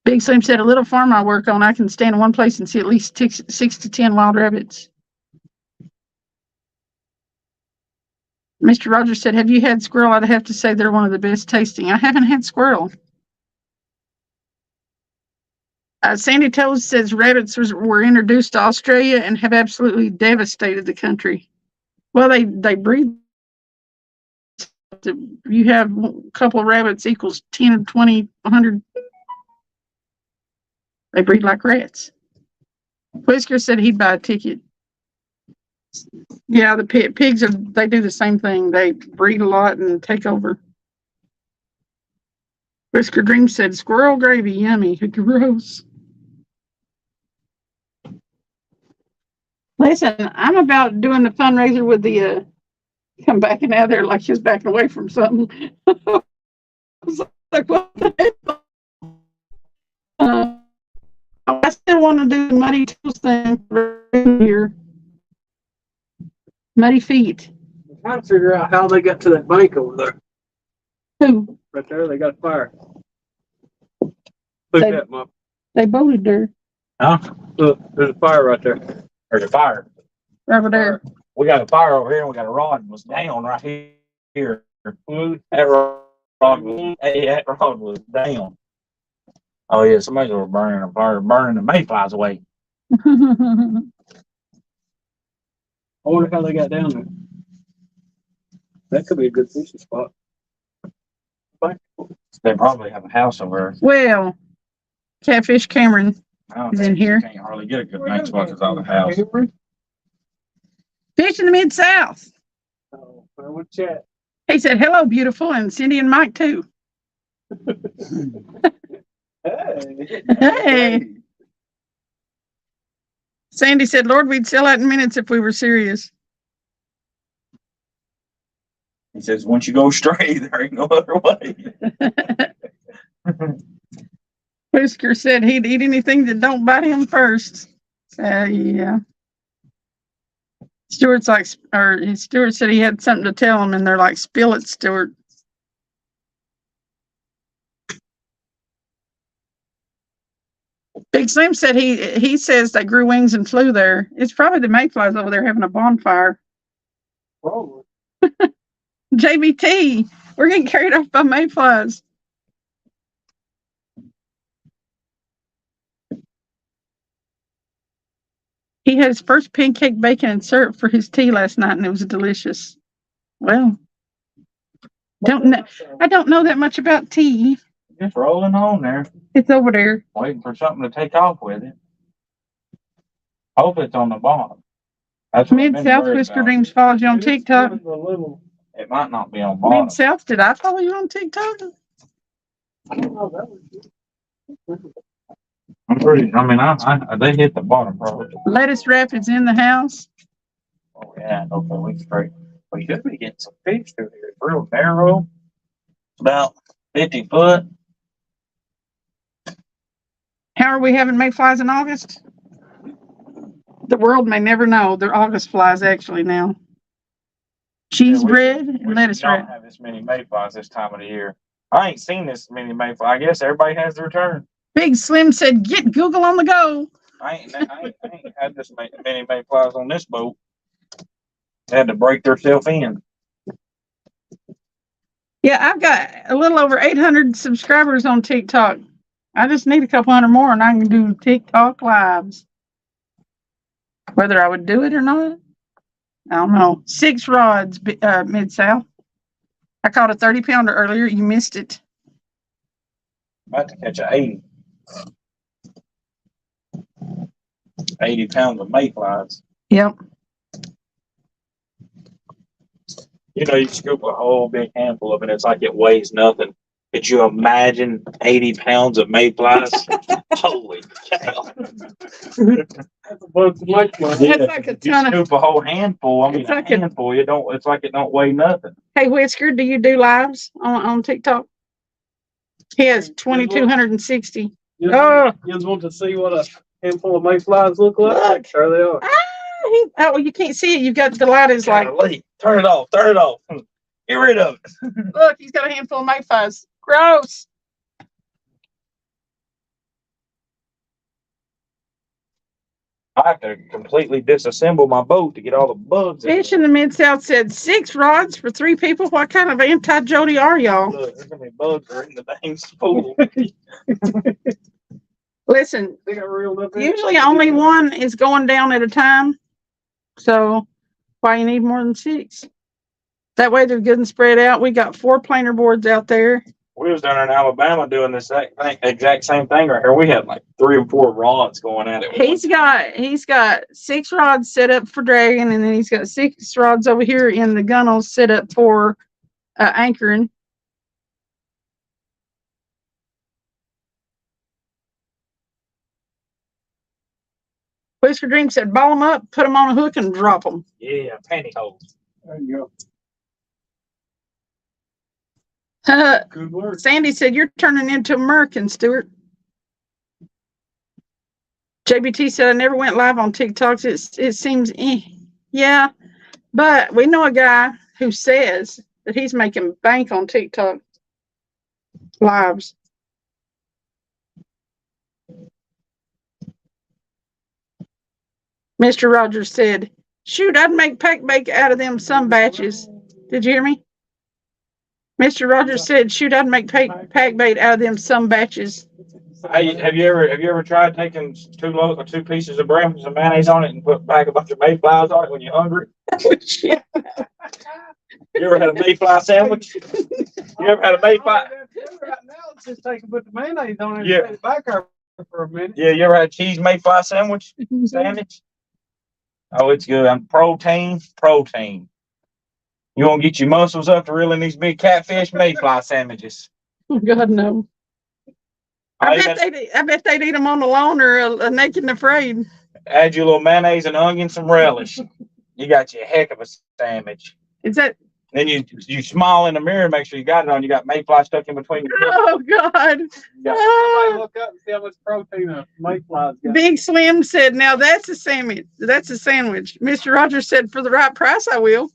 Big Slim said, a little farm I work on, I can stand in one place and see at least 6 to 10 wild rabbits. Mr. Rogers said, have you had squirrel? I'd have to say they're one of the best tasting. I haven't had squirrel. Sandy Toes says rabbits were introduced to Australia and have absolutely devastated the country. Well, they breed. You have a couple of rabbits equals 10, 20, 100. They breed like rats. Whisker said he'd buy a ticket. Yeah, the pigs they do the same thing. They breed a lot and take over. Whisker Dream said squirrel gravy, yummy. Gross. Listen, I'm about doing the fundraiser with the come backing out there like she's backing away from something. I was like, what the hell? I still want to do the Muddy Toes thing here. Muddy Feet. I'm trying to figure out how they got to that bank over there. Who? Right there, they got a fire. Look They- at that, Mom. They boated there. Huh? Look, there's a fire right there. There's a fire. Right over there. We got a fire over here and we got a rod was down right here. That Hey, that rod was down. Oh yeah, somebody's over burning the mayflies away. I wonder how they got down there. That could be a good fishing spot. They probably have a house over there. Well, Catfish Cameron is in here. You can't hardly get a good night spot because all the house. Fish in the Mid-South. Oh, well, we'll chat. He said, hello, beautiful, and Cindy and Mike, too. Hey. Hey. Sandy said, Lord, we'd sell out in minutes if we were serious. He says, once you go straight, there ain't no other way. Whisker said he'd eat anything that don't bite him first. Yeah. Stuart said he had something to tell him, and they're like, spill it, Stuart. Big Slim said he says they grew wings and flew there. It's probably the mayflies over there having a bonfire. Probably. JBT, we're getting carried off by mayflies. He had his first pancake bacon and syrup for his tea last night, and it was delicious. Well, I don't know that much about tea. Just rolling on there, It's over there. waiting for something to take off with it. Hope it's on the bottom. That's what I've been Mid-South worried Whisker about. Dreams follows you on TikTok. It might not be on bottom. Mid-South, did I follow you on TikTok? I'm pretty. I mean, they hit the bottom probably. Lettuce Rapids in the house. Oh yeah, okay, we straight. We should be getting some fish through here. It's real narrow. It's about 50 foot. How are we having mayflies in August? The world may never know. They're August flies actually now. Cheese Yeah, bread and We lettuce should not wrap. have this many mayflies this time of the year. I ain't seen this many mayflies. I guess everybody has their turn. Big Slim said, get Google on the go. I ain't had this many mayflies on this boat. They had to break themselves in. Yeah, I've got a little over 800 subscribers on TikTok. I just need a couple hundred more and I can do TikTok lives. Whether I would do it or not, I don't know. 6 rods, Mid-South. I caught a 30-pounder earlier. You missed it. About to catch a 80. 80 pounds of mayflies. Yep. You know, you scoop a whole big handful of it, it's like it weighs nothing. Could you imagine 80 pounds of mayflies? Holy cow. That's a bunch of mayflies. That's like a You ton of. scoop a whole handful. I mean, It's like a- handful. It's like it don't weigh nothing. Hey, Whisker, do you do lives on TikTok? He has 2,260. You Oh. just want to see what a handful of mayflies look like? Look. There they are. Oh, you can't see it. You've got the light is like, Golly. Turn it off. Turn it off. Get rid of it. look, he's got a handful of mayflies. Gross. I have to completely disassemble my boat to get all the bugs Fish in the Mid-South said 6 rods for 3 people. What kind of anti-Jody are y'all? Look, there's gonna be bugs right in the dang spool. Listen, They got reeled up in. usually only one is going down at a time. So why you need more than 6? That way they're good and spread out. We got 4 planer boards out there. We was down there in Alabama doing this exact same thing right here. We had like 3 or 4 rods going at it. He's got 6 rods set up for dragging, and then he's got 6 rods over here in the gunnels set up for anchoring. Whisker Dream said, ball them up, put them on a hook, and drop them. Yeah, pantyhose. There you go. Good work. Sandy said, you're turning into American, Stuart. JBT said, I never went live on TikToks. It seems, yeah, but we know a guy who says that he's making bank on TikTok lives. Mr. Rogers said, shoot, I'd make pack bake out of them some batches. Did you hear me? Mr. Rogers said, shoot, I'd make pack bait out of them some batches. Hey, have you ever tried taking two pieces of bread with some mayonnaise on it and put back a bunch of mayflies on it when you're hungry? Yeah. You ever had a mayfly sandwich? You ever had a mayfly? Right now, it's just take a bit of mayonnaise on it and Yeah. set it back there for a minute. Yeah, you ever had a cheese mayfly sandwich? Sandwich? Oh, it's good. I'm protein. You want to get your muscles up to reeling these big catfish mayfly sandwiches. God, no. I bet they'd eat them on the lawn or a naked and afraid. Add you a little mayonnaise and onion, some relish. You got you a heck of a sandwich. Is that? Then you smile in the mirror, make sure you got it on. You got mayfly stuck in between your teeth. Oh God! Somebody look up and see how much protein a mayfly's got. Big Slim said, "Now that's a sandwich. That's a sandwich." Mr. Rogers said, "For the right price, I will."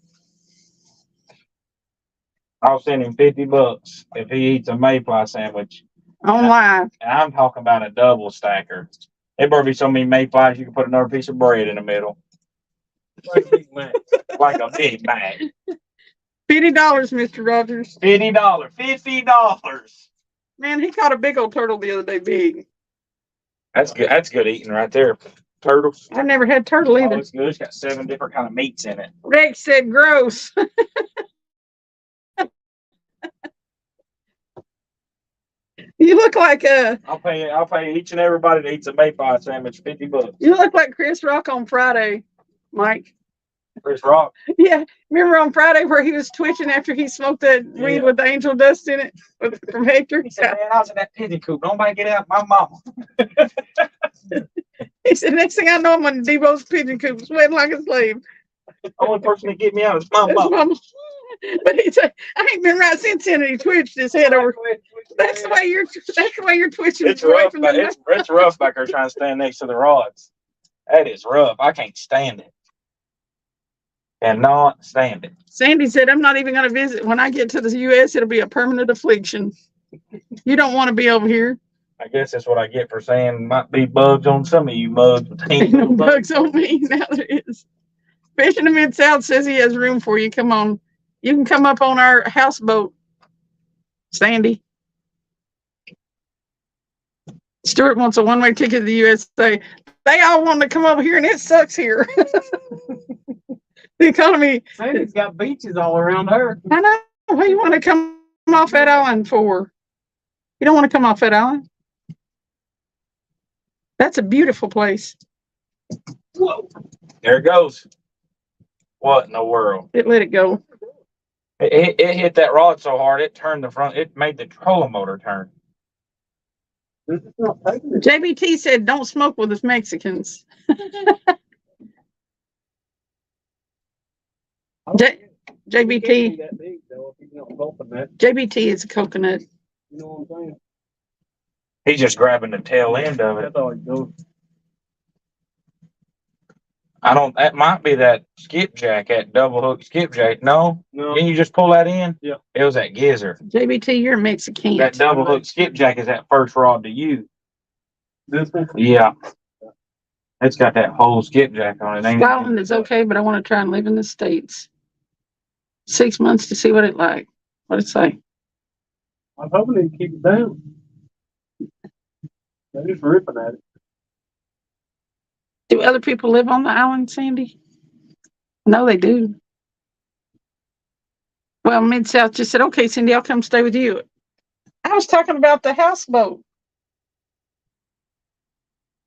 I'll send him $50 if he eats a mayfly sandwich. On live. And I'm talking about a double stacker. There better be so many mayflies you can put another piece of bread in the middle, Like a Big Mac. like a Big Mac. $50, Mr. Rogers. $50. Man, he caught a big old turtle the other day. Big. That's good. That's good eating right there. Turtles. I never had turtle Oh, either. it's good. It's got 7 different kind of meats in it. Rex said, "Gross." You look like I'll pay each and everybody that eats a mayfly sandwich $50. you look like Chris Rock on Friday, Mike. Chris Rock. Yeah, remember on Friday where he was twitching after he smoked that weed Yeah. with the angel dust in it from Hector? He said, "Man, I was in that pigeon coop. Nobody get out. My mama." He said, "Next thing I know, I'm on Debo's pigeon coop, sweating like a slave." Only person to get me out is my That's mama. mama. But he said, "I ain't been right since then." And he twitched his head over. That's the way you're. That's the way you're twitching. It's away rough. from the It's rough back there trying to stand next to the rods. That is rough. I can't stand it. Cannot stand it. Sandy said, "I'm not even going to visit. When I get to the U.S., it'll be a permanent affliction. You don't want to be over here. I guess that's what I get for saying might be bugs on some of you mugs. But Ain't no bugs on me." Now there is. Fish in the Mid-South says he has room for you. Come on. You can come up on our houseboat, Sandy. Stuart wants a one-way ticket to the USA. They all want to come over here, and it sucks here. The economy. Sandy's got beaches all around her. I know. What do you want to come off that island for? You don't want to come off that island? That's a beautiful place. Whoa. There it goes. What in the world? It let it go. It hit that rod so hard it turned the front. It made the trolling motor turn. It's not taking it. JBT said, "Don't smoke with us Mexicans." JBT. Can't be that big, though, if you don't open that. JBT is a coconut. You know what I'm saying? He's just grabbing the tail end of it. That's all it goes. That might be that skipjack, that double hook skipjack. No? No. Can you just pull that in? Yeah. It was that gizzard. JBT, you're Mexican. That double hook skipjack is that first rod to use. This one? Yeah. It's got that whole skipjack on it. Ain't it? Scotland is okay, but I want to try and live in the States. 6 months to see what it like. What it say? I'm hoping they keep it down. They're just ripping at it. Do other people live on the island, Sandy? No, they do. Well, Mid-South just said, "Okay, Cindy, I'll come stay with you." I was talking about the houseboat.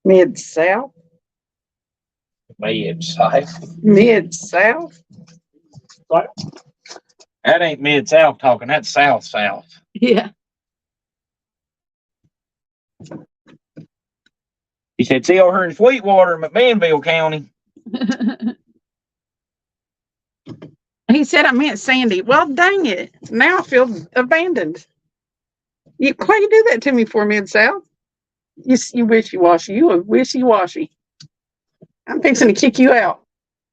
Mid-South? Mid-South? That ain't mid-south talking. That's south-south. Yeah. He said, "See over here in Sweetwater, McMinnville County." He said I meant Sandy. Well, dang it. Now I feel abandoned. Why you do that to me for, Mid-South? You wishy-washy. You a wishy-washy. I'm fixing to kick you out.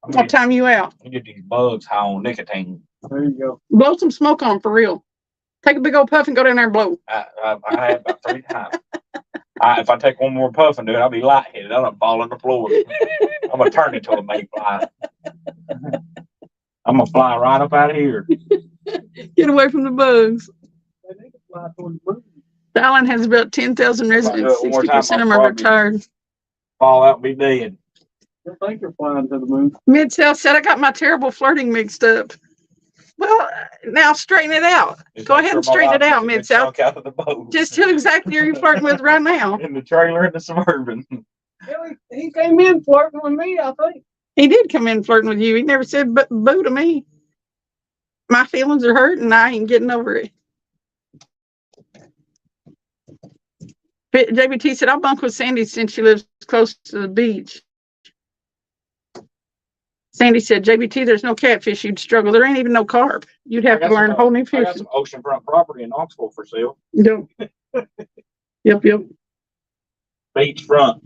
I'll time you out. You get these bugs high on nicotine. There you go. Blow some smoke on 'em for real. Take a big old puff and go down there and blow. I had about 3 times. If I take one more puff and do it, I'll be lightheaded. I'll fall on the floor. I'm gonna turn into a mayfly. I'm gonna fly right up out of here. Get away from the bugs. They need to fly towards the moon. The island has about 10,000 residents. do it one more time, 60% of them I'll are probably- retired. Fall out and be dead. I think they're flying to the moon. Mid-South said I got my terrible flirting mixed up. Well, now straighten it out. Just Go make ahead and sure my straighten it license out, has been Mid-South. sunk out of the boat. Just who exactly are you flirting with right now? In the trailer in the Suburban. He came in flirting with me, I think. He did come in flirting with you. He never said boo to me. My feelings are hurt and I ain't getting over it. JBT said, I'll bunk with Sandy since she lives close to the beach. Sandy said, JBT, there's no catfish. You'd struggle. There ain't even no carp. You'd have to learn a whole new I fish. got some oceanfront property in Knoxville for sale. Yep. Yep. Beachfront.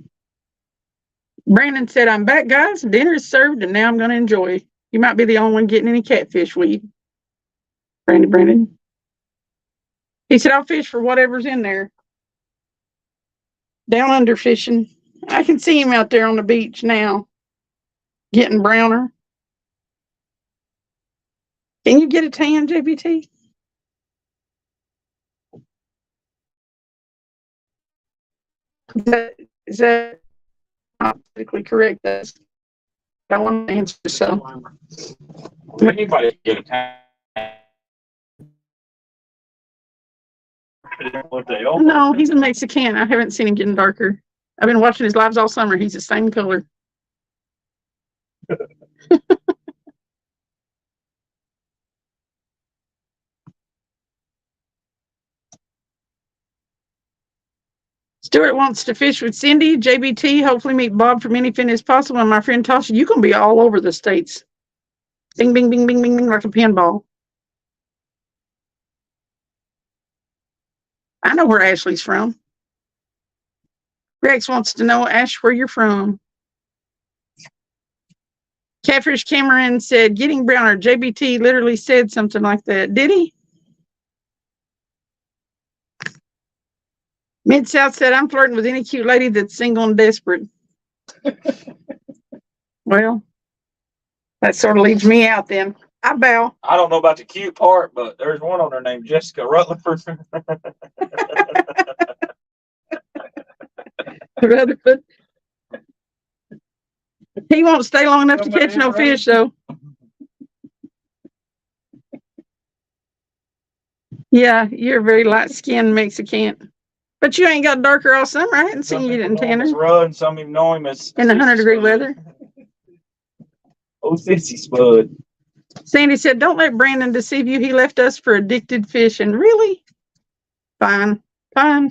Brandon said, I'm back, guys. Dinner is served, and now I'm going to enjoy. You might be the only one getting any catfish weed. Brandon. He said, I'll fish for whatever's in there. Down under fishing. I can see him out there on the beach now, getting browner. Can you get a tan, JBT? Is that not politically correct? That's I want to answer so. Anybody can get a time. What they all. No, he's a Mexican. I haven't seen him getting darker. I've been watching his lives all summer. He's the same color. Stuart wants to fish with Cindy, JBT, hopefully meet Bob from anything as possible. And my friend Tasha, you can be all over the states. Bing, bing, bing, bing, bing, bing, like a pinball. I know where Ashley's from. Rex wants to know, Ash, where you're from. Catfish Cameron said, getting browner. JBT literally said something like that. Did he? Mid-South said, I'm flirting with any cute lady that's single and desperate. Well, that sort of leaves me out then. I bow. I don't know about the cute part, but there's one on there named Jessica Rutherford. Rutherford. He won't stay long enough to catch no fish, though. Yeah, you're a very light-skinned Mexican. But you ain't got darker all summer. I hadn't seen you in tanner. Run, some even know him as In the 100-degree Spud. weather. Oh, Sissy Spud. Sandy said, don't let Brandon deceive you. He left us for addicted fishing. Really? Fine. I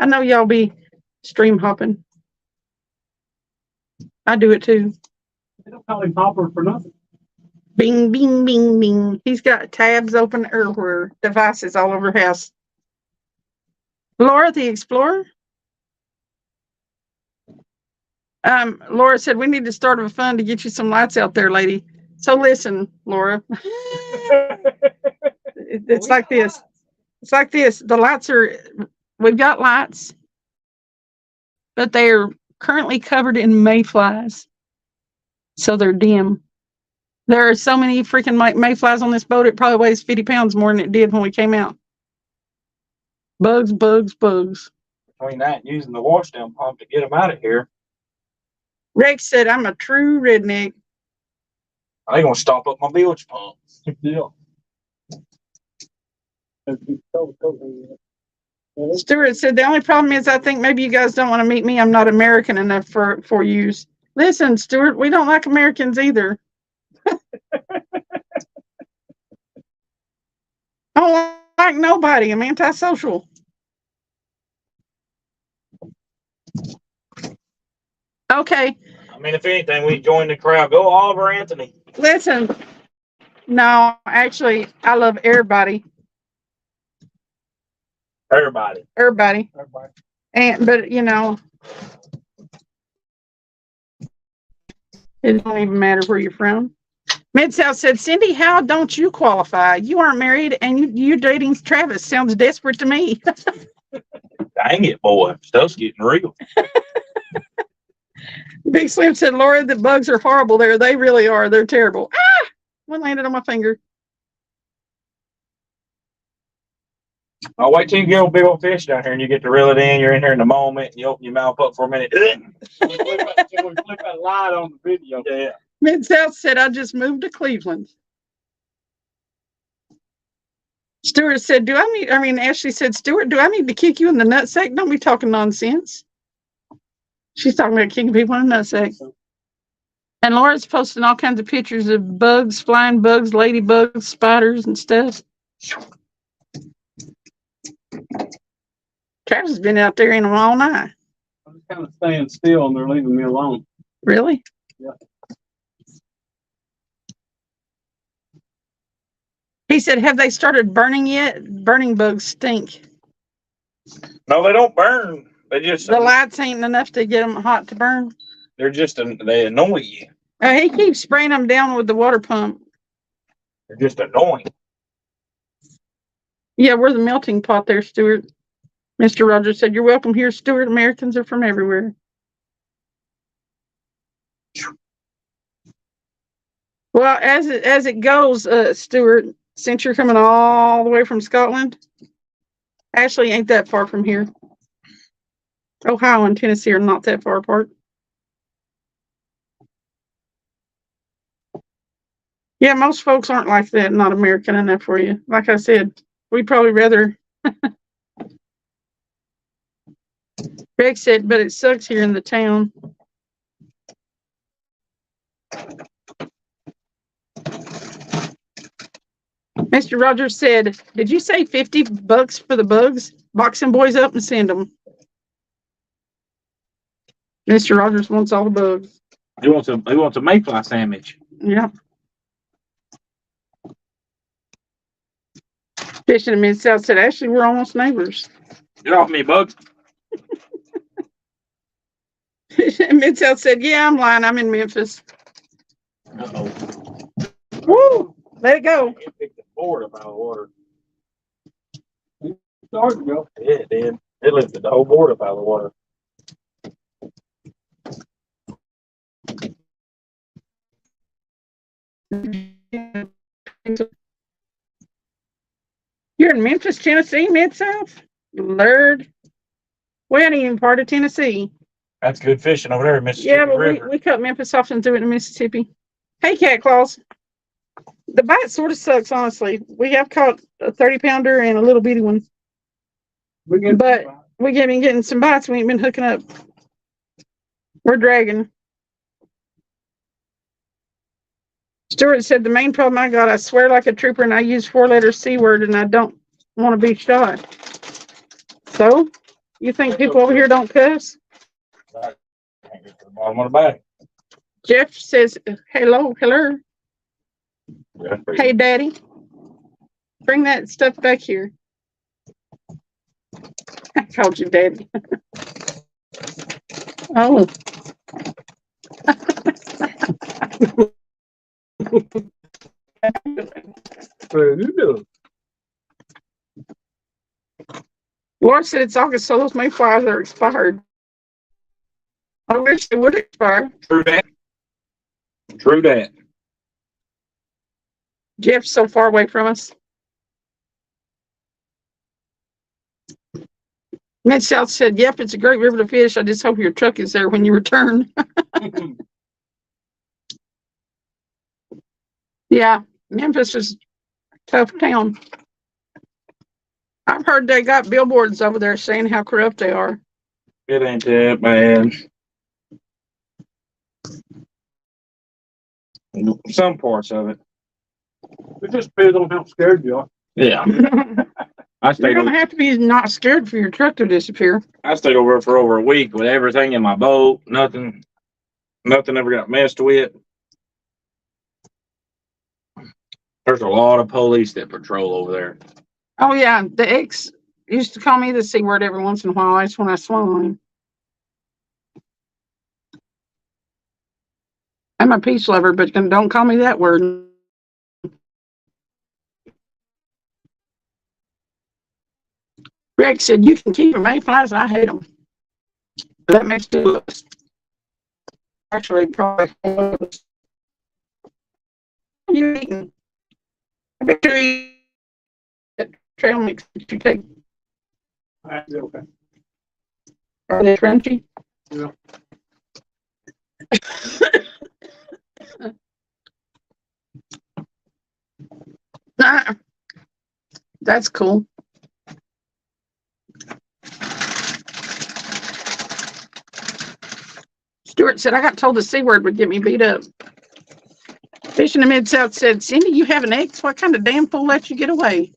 know y'all be stream hopping. I do it too. They don't call him Hopper for nothing. Bing, bing, bing, bing. He's got tabs open everywhere. Devices all over the house. Laura, the Explorer. Laura said, we need to start a fund to get you some lights out there, lady. So listen, Laura. It's like this. It's like this. The lights we've got lights, but they are currently covered in mayflies. So they're dim. There are so many freaking mayflies on this boat, it probably weighs 50 pounds more than it did when we came out. Bugs. Between that and using the washdown pump to get them out of here, Rex said, I'm a true redneck. I ain't gonna stop up my bilge pump. Yeah. Stuart said, the only problem is I think maybe you guys don't want to meet me. I'm not American enough for yous. Listen, Stuart, we don't like Americans either. I don't like nobody. I'm antisocial. Okay, I mean, if anything, we join the crowd. Go Oliver Anthony. listen. No, actually, I love everybody. Everybody. But you know, it don't even matter where you're from. Mid-South said, Cindy, how don't you qualify? You aren't married and you're dating Travis. Sounds desperate to me. Dang it, boy. Stuff's getting real. Big Slim said, Laura, the bugs are horrible there. They really are. They're terrible. Ah! One landed on my finger. I'll wait till you get a big old fish down here and you get to reel it in. You're in here in the moment and you open your mouth up for a minute. We flip that light on the video. Yeah. Mid-South said, I just moved to Cleveland. Stuart said, Ashley said, Stuart, do I need to kick you in the nutsack? Don't be talking nonsense. She's talking about kicking people in the nutsack. And Laura's posting all kinds of pictures of bugs, flying bugs, ladybugs, spiders, and stuff. Travis has been out there in them all night. I'm just kind of staying still and they're leaving me alone. Really? Yeah. He said, have they started burning yet? Burning bugs stink. No, they don't burn. They just The lights ain't enough to get them hot to burn. they're just they annoy you. He keeps spraying them down with the water pump. They're just annoying. Yeah, we're the melting pot there, Stuart. Mr. Rogers said, you're welcome here, Stuart. Americans are from everywhere. Well, as it goes, Stuart, since you're coming all the way from Scotland, Ashley ain't that far from here. Ohio and Tennessee are not that far apart. Yeah, most folks aren't like that, not American enough for you. Like I said, we'd probably rather. Greg said, but it sucks here in the town. Mr. Rogers said, did you say $50 for the bugs? Box them boys up and send them. Mr. Rogers wants all the bugs. He wants a mayfly sandwich. Yeah. Fishing in Mid-South said, actually, we're almost neighbors. Get off me, bugs. Mid-South said, yeah, I'm lying. I'm in Memphis. Uh-oh. Woo! Let it go. It picked the board up out of the water. Started to go. Yeah, it did. It lifted the whole board up out of the water. You're in Memphis, Tennessee, Mid-South? Lord. We ain't even part of Tennessee. That's good fishing over there in Mississippi Yeah, but River. we cut Memphis off and threw it in Mississippi. Hey, Cat Claws. The bite sort of sucks, honestly. We have caught a 30-pounder and a little bitty one. But we have been getting some bites. We ain't been hooking up. We're dragging. Stuart said, the main problem I got, I swear like a trooper and I use 4-letter C word and I don't want to be shot. So, you think people over here don't cuss? Can't get to the bottom of the bag. Jeff says, hello. Yeah, Hey, Daddy. Bring that stuff back here. I called you Daddy. Oh. What you doing? Laura said it's August, so those mayflies are expired. I wish they would expire. True that. True that. Jeff's so far away from us. Mid-South said, yep, it's a great river to fish. I just hope your truck is there when you return. Yeah, Memphis is a tough town. I've heard they got billboards over there saying how corrupt they are. It ain't that bad. Some parts of it. It just depends on how scared you are. Yeah. I You're stayed gonna over, have to be not scared for your truck to disappear. I stayed over for over a week with everything in my boat. Nothing ever got messed with. There's a lot of police that patrol over there. Oh yeah, the ex used to call me the C word every once in a while. That's when I swung on him. I'm a peace lover, but don't call me that word. Greg said, you can keep them mayflies. I hate them. That makes two of us. Actually, probably four of us. What are you eating? I bet you're eating trail mix that you take? Okay. Are they crunchy? Yeah. Nah, that's cool. Stuart said, I got told the C word would get me beat up. Fish in the Mid-South said, Cindy, you have an ex? What kind of damn fool let you get away?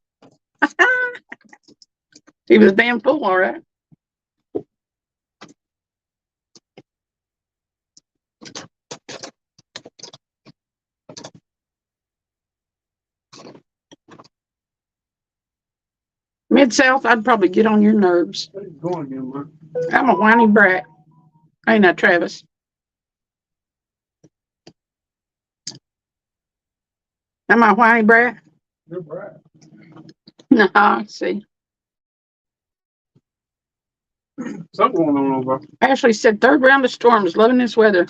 He was a damn fool, all right. Mid-South, I'd probably get on your nerves. What are you going here, man? I'm a whiny brat. Ain't I, Travis? Am I a whiny brat? You're right. Nah, see. Something going on over. Ashley said, third round of storms, loving this weather.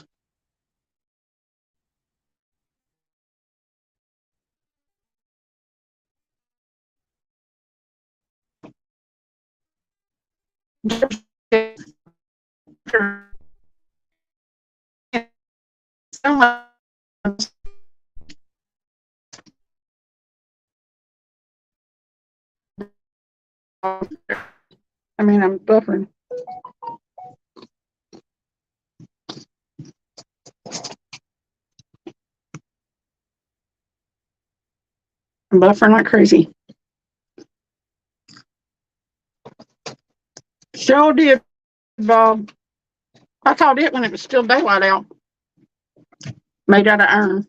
I mean, I'm buffering. I'm buffering like crazy. Sure did, Bob. I caught it when it was still daylight out. Made out of iron.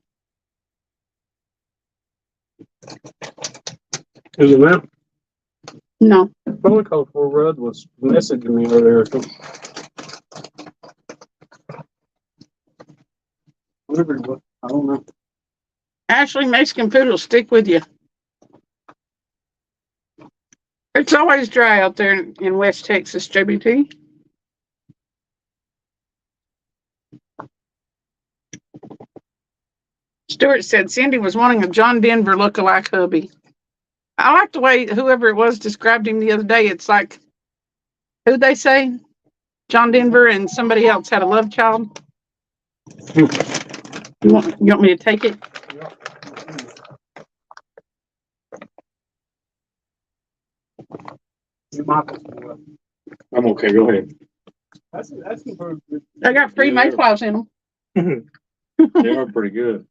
Is it now? No. Roller coaster Rudd was messaging me earlier. Whatever it was, I don't know. Ashley, Mexican food will stick with you. It's always dry out there in West Texas, JBT. Stuart said Cindy was wanting a John Denver lookalike hubby. I like the way whoever it was described him the other day. It's like, who'd they say? John Denver and somebody else had a love child. You want me to take it? I'm okay, go ahead. That's good. They got free Mayflies in them. They are pretty good.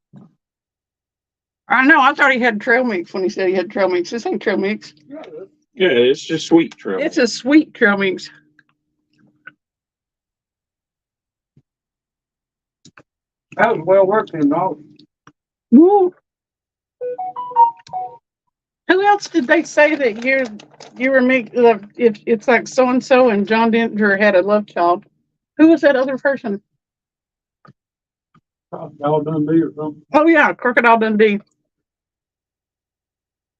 I know. I thought he had trail mix when he said he had trail mix. This ain't trail mix. Yeah, it's just sweet trail. It's a sweet trail mix. That was well working, dog. Woo. Who else did they say that you were if it's like so and so and John Denver had a love child? Who was that other person? Y'all Dundee or something. Oh yeah, Crocodile Dundee.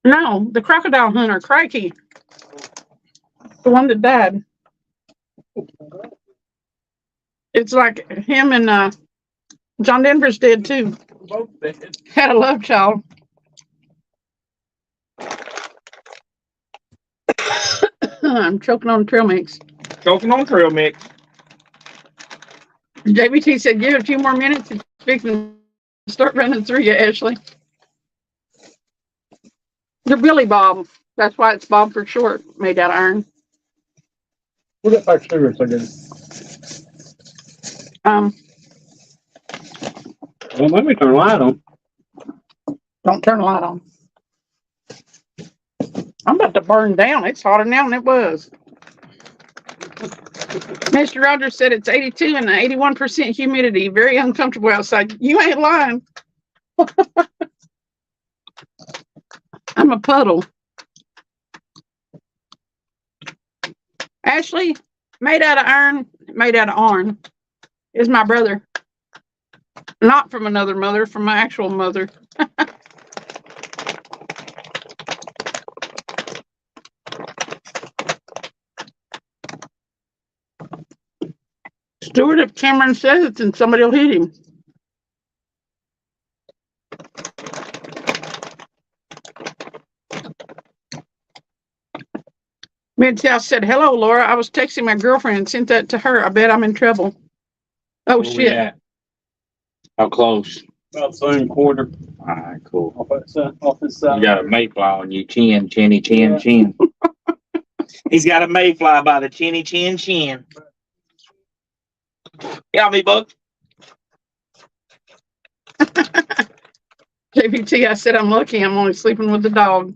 No, the crocodile hunter, Crikey. The one that died. It's like him and John Denver's dead too. Both dead. Had a love child. I'm choking on trail mix. Choking on trail mix. JBT said, give it a few more minutes and fix and start running through you, Ashley. They're Billy Bob. That's why it's Bob for short, made out of iron. Look at my cigarettes again. Well, let me turn the light on. Don't turn the light on. I'm about to burn down. It's hotter now than it was. Mr. Rogers said it's 82 and 81% humidity. Very uncomfortable outside. You ain't lying. I'm a puddle. Ashley, made out of iron, made out of iron, is my brother. Not from another mother, from my actual mother. Stuart, if Cameron says it, then somebody will hit him. Mid-South said, hello, Laura. I was texting my girlfriend and sent that to her. I bet I'm in trouble. Oh, Where we shit. at? How close? About the same quarter Alright, cool. off this side. You got a mayfly on you, chinny, Yeah. chin. He's got a mayfly by the chinny, chin. Yeah, me, Buck. JPT, I said, I'm lucky. I'm only sleeping with the dog.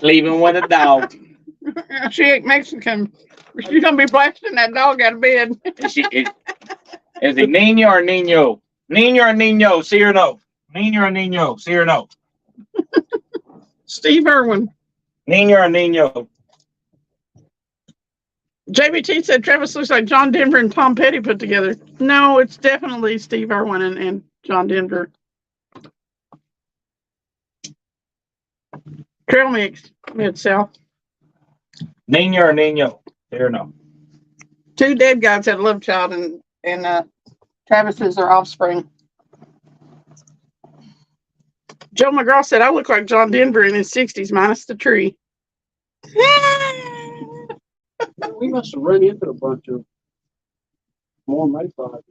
Leaving with a dog. She ain't Mexican. She's going to be blasting that dog out of bed. Is it Nino or Nino? Nino or Nino? See or no? Nino or Nino? See or no? Steve Irwin. Nino or Nino? JBT said Travis looks like John Denver and Tom Petty put together. No, it's definitely Steve Irwin and John Denver. Trail mix, Mid-South. Nino or Nino? See or no? Two dead guys had a love child, and Travis is their offspring. Joe McGraw said, I look like John Denver in his 60s, minus the tree. We must have run into a bunch of more mayflies.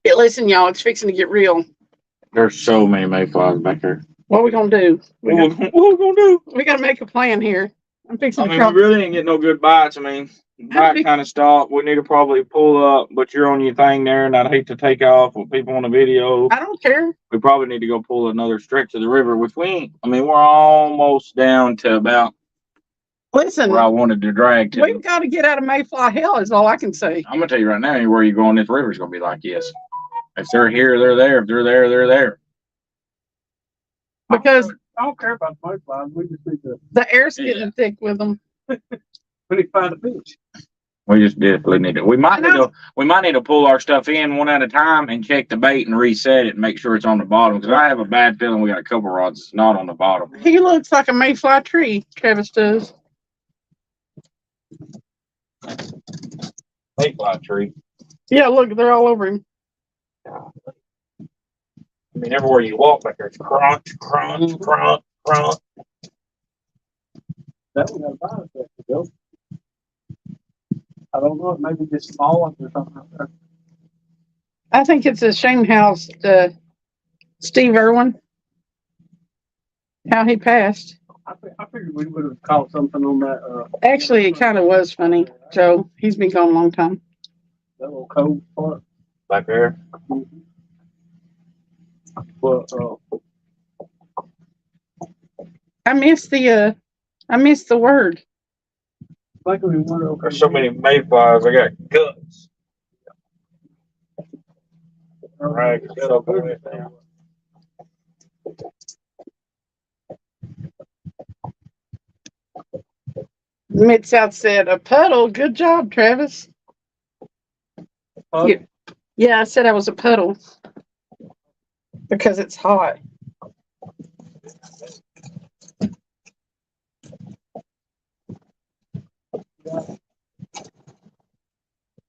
Hey, listen, y'all, it's fixing to get real. There's so many mayflies back there. What are we going to do? What we gonna do? We got to make a plan here. I'm fixing I to mean, try. we really ain't getting no good bites. I mean, bite kind of stopped. We need to probably pull up, but you're on your thing there, and I'd hate to take off with people on the video. I don't care. We probably need to go pull another stretch of the river, which we ain't. I mean, we're almost down to about Listen, where I wanted to drag to. we've got to get out of Mayfly hell is all I can say. I'm gonna tell you right now, anywhere you go on this river is gonna be like this. If they're here, they're there. If they're there, they're there. Because I don't care about the mayflies. We just need to the air's getting thick with them. find a fish. We just definitely need to. We might need to pull our stuff in one at a time and check the bait and reset it and make sure it's on the bottom. Because I have a bad feeling we got a couple rods that's not on the bottom. He looks like a Mayfly tree, Travis does. Mayfly tree. Yeah, look, they're all over him. I mean, everywhere you walk, like there's crunch. That one got a virus there, Bill. I don't know. It may be just small ones or something out there. I think it's a shame how Steve Irwin, how he passed. I figured we would have caught something on that. Actually, it kind of was funny. Joe, he's been gone a long time. That little cove part. Back there. But I missed the word. I think we wonder. Okay, There's so many mayflies. I got guts. Right. Mid-South said, a puddle. Good job, Travis. Yeah, I said I was a puddle because it's hot.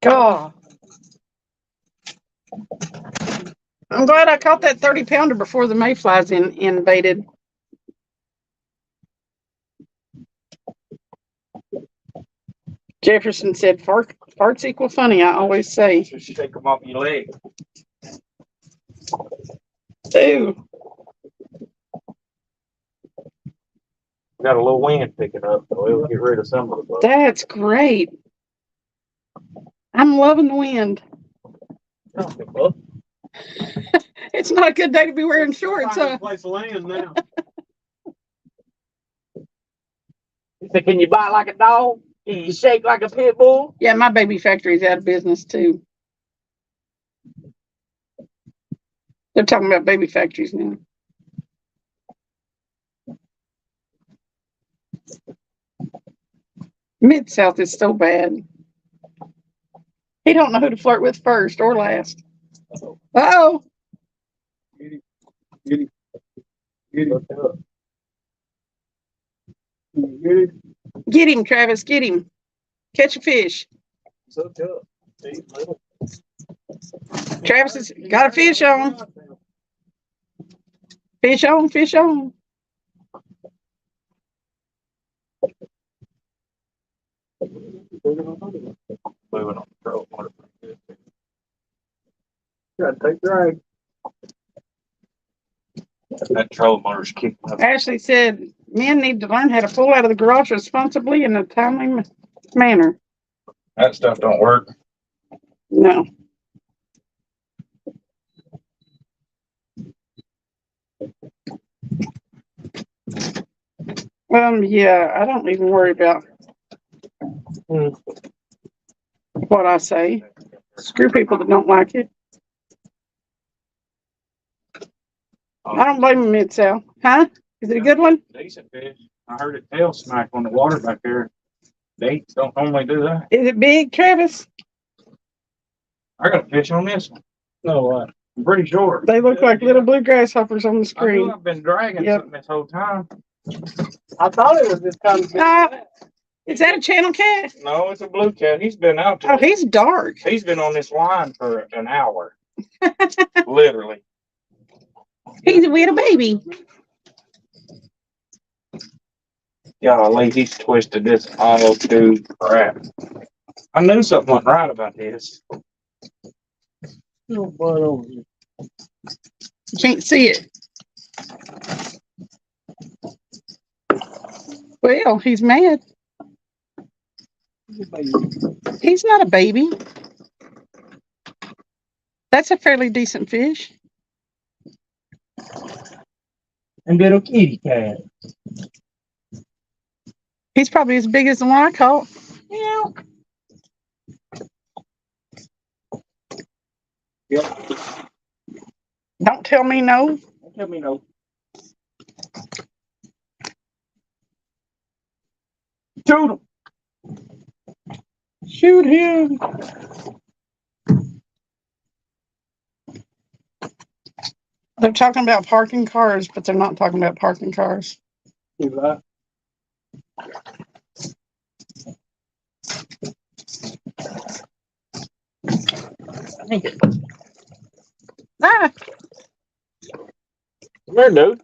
God. I'm glad I caught that 30-pounder before the mayflies invaded. Jefferson said, farts equal funny, I always say. Just shake them off your leg. Ew. We got a little wind picking up, so it'll get rid of some of the bugs. That's great. I'm loving the wind. It's not a good day to be wearing shorts, Find a huh? place to land now. He said, can you bite like a dog? Can you shake like a pit bull? Yeah, my baby factory's out of business too. They're talking about baby factories now. Mid-South is so bad. He don't know who to flirt with first or last. Uh-oh. Get him. Get him. Get him. Get him. Get him, Travis. Get him. Catch a fish. So tough. Travis has got a fish on. Fish on, fish on. Moving on the trolling motor. Gotta take drag. That trolling motor's kicking up. Ashley said men need to learn how to pull out of the garage responsibly in a timely manner. That stuff don't work. No. Yeah, I don't even worry about what I say. Screw people that don't like it. I don't blame them, Mid-South. Huh? Is it a good one? Decent fish. I heard it tail smack on the water back there. They don't normally do that. Is it big, Travis? I got a fish on this one. No, what? I'm pretty sure. They look like little blue grasshoppers on the I knew screen. I've been dragging Yep. something this whole time. I thought it was this kind of Is that a channel cat? No, it's a blue cat. He's been out there. Oh, he's dark. He's been on this line for an hour. Literally. He's a little baby. Golly, he's twisted this all to crap. I knew something wasn't right about this. little butt over here. You can't see it. Well, he's mad. He's not a baby. That's a fairly decent fish. And little kitty cat. He's probably as big as the one I caught. Yeah. Yep. Don't tell me no. Don't tell me no. Shoot him. Shoot him. They're talking about parking cars, but they're not talking about parking cars. You right. Ah, Come here, dude.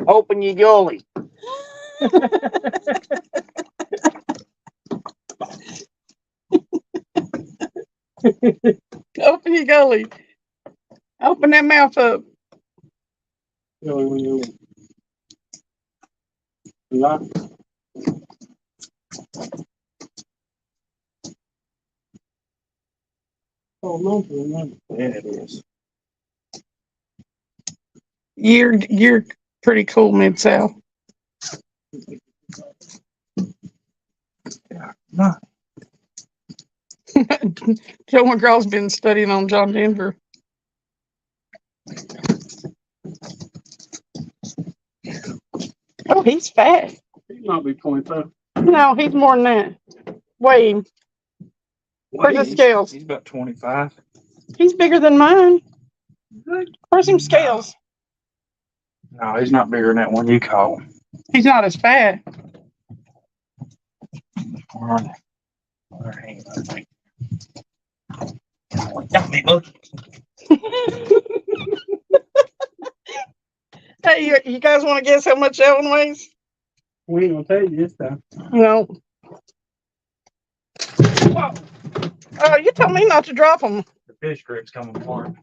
Open your gully. open your gully. Open that mouth up. You right. Oh, no, man. Yeah, it is. You're pretty cool, Mid-South. No. Joe McGraw's been studying on John Denver. Oh, he's fat. He might be 25. No, he's more than that. Weigh him. Where's the scales? He's about 25. He's bigger than mine. Where's him scales? No, he's not bigger than that one you caught. He's not as fat. Where are they? Where hang on? Got me, look. Hey, you guys want to guess how much that one weighs? We ain't gonna tell you this time. No. Oh, you told me not to drop them. The fish grip's coming apart.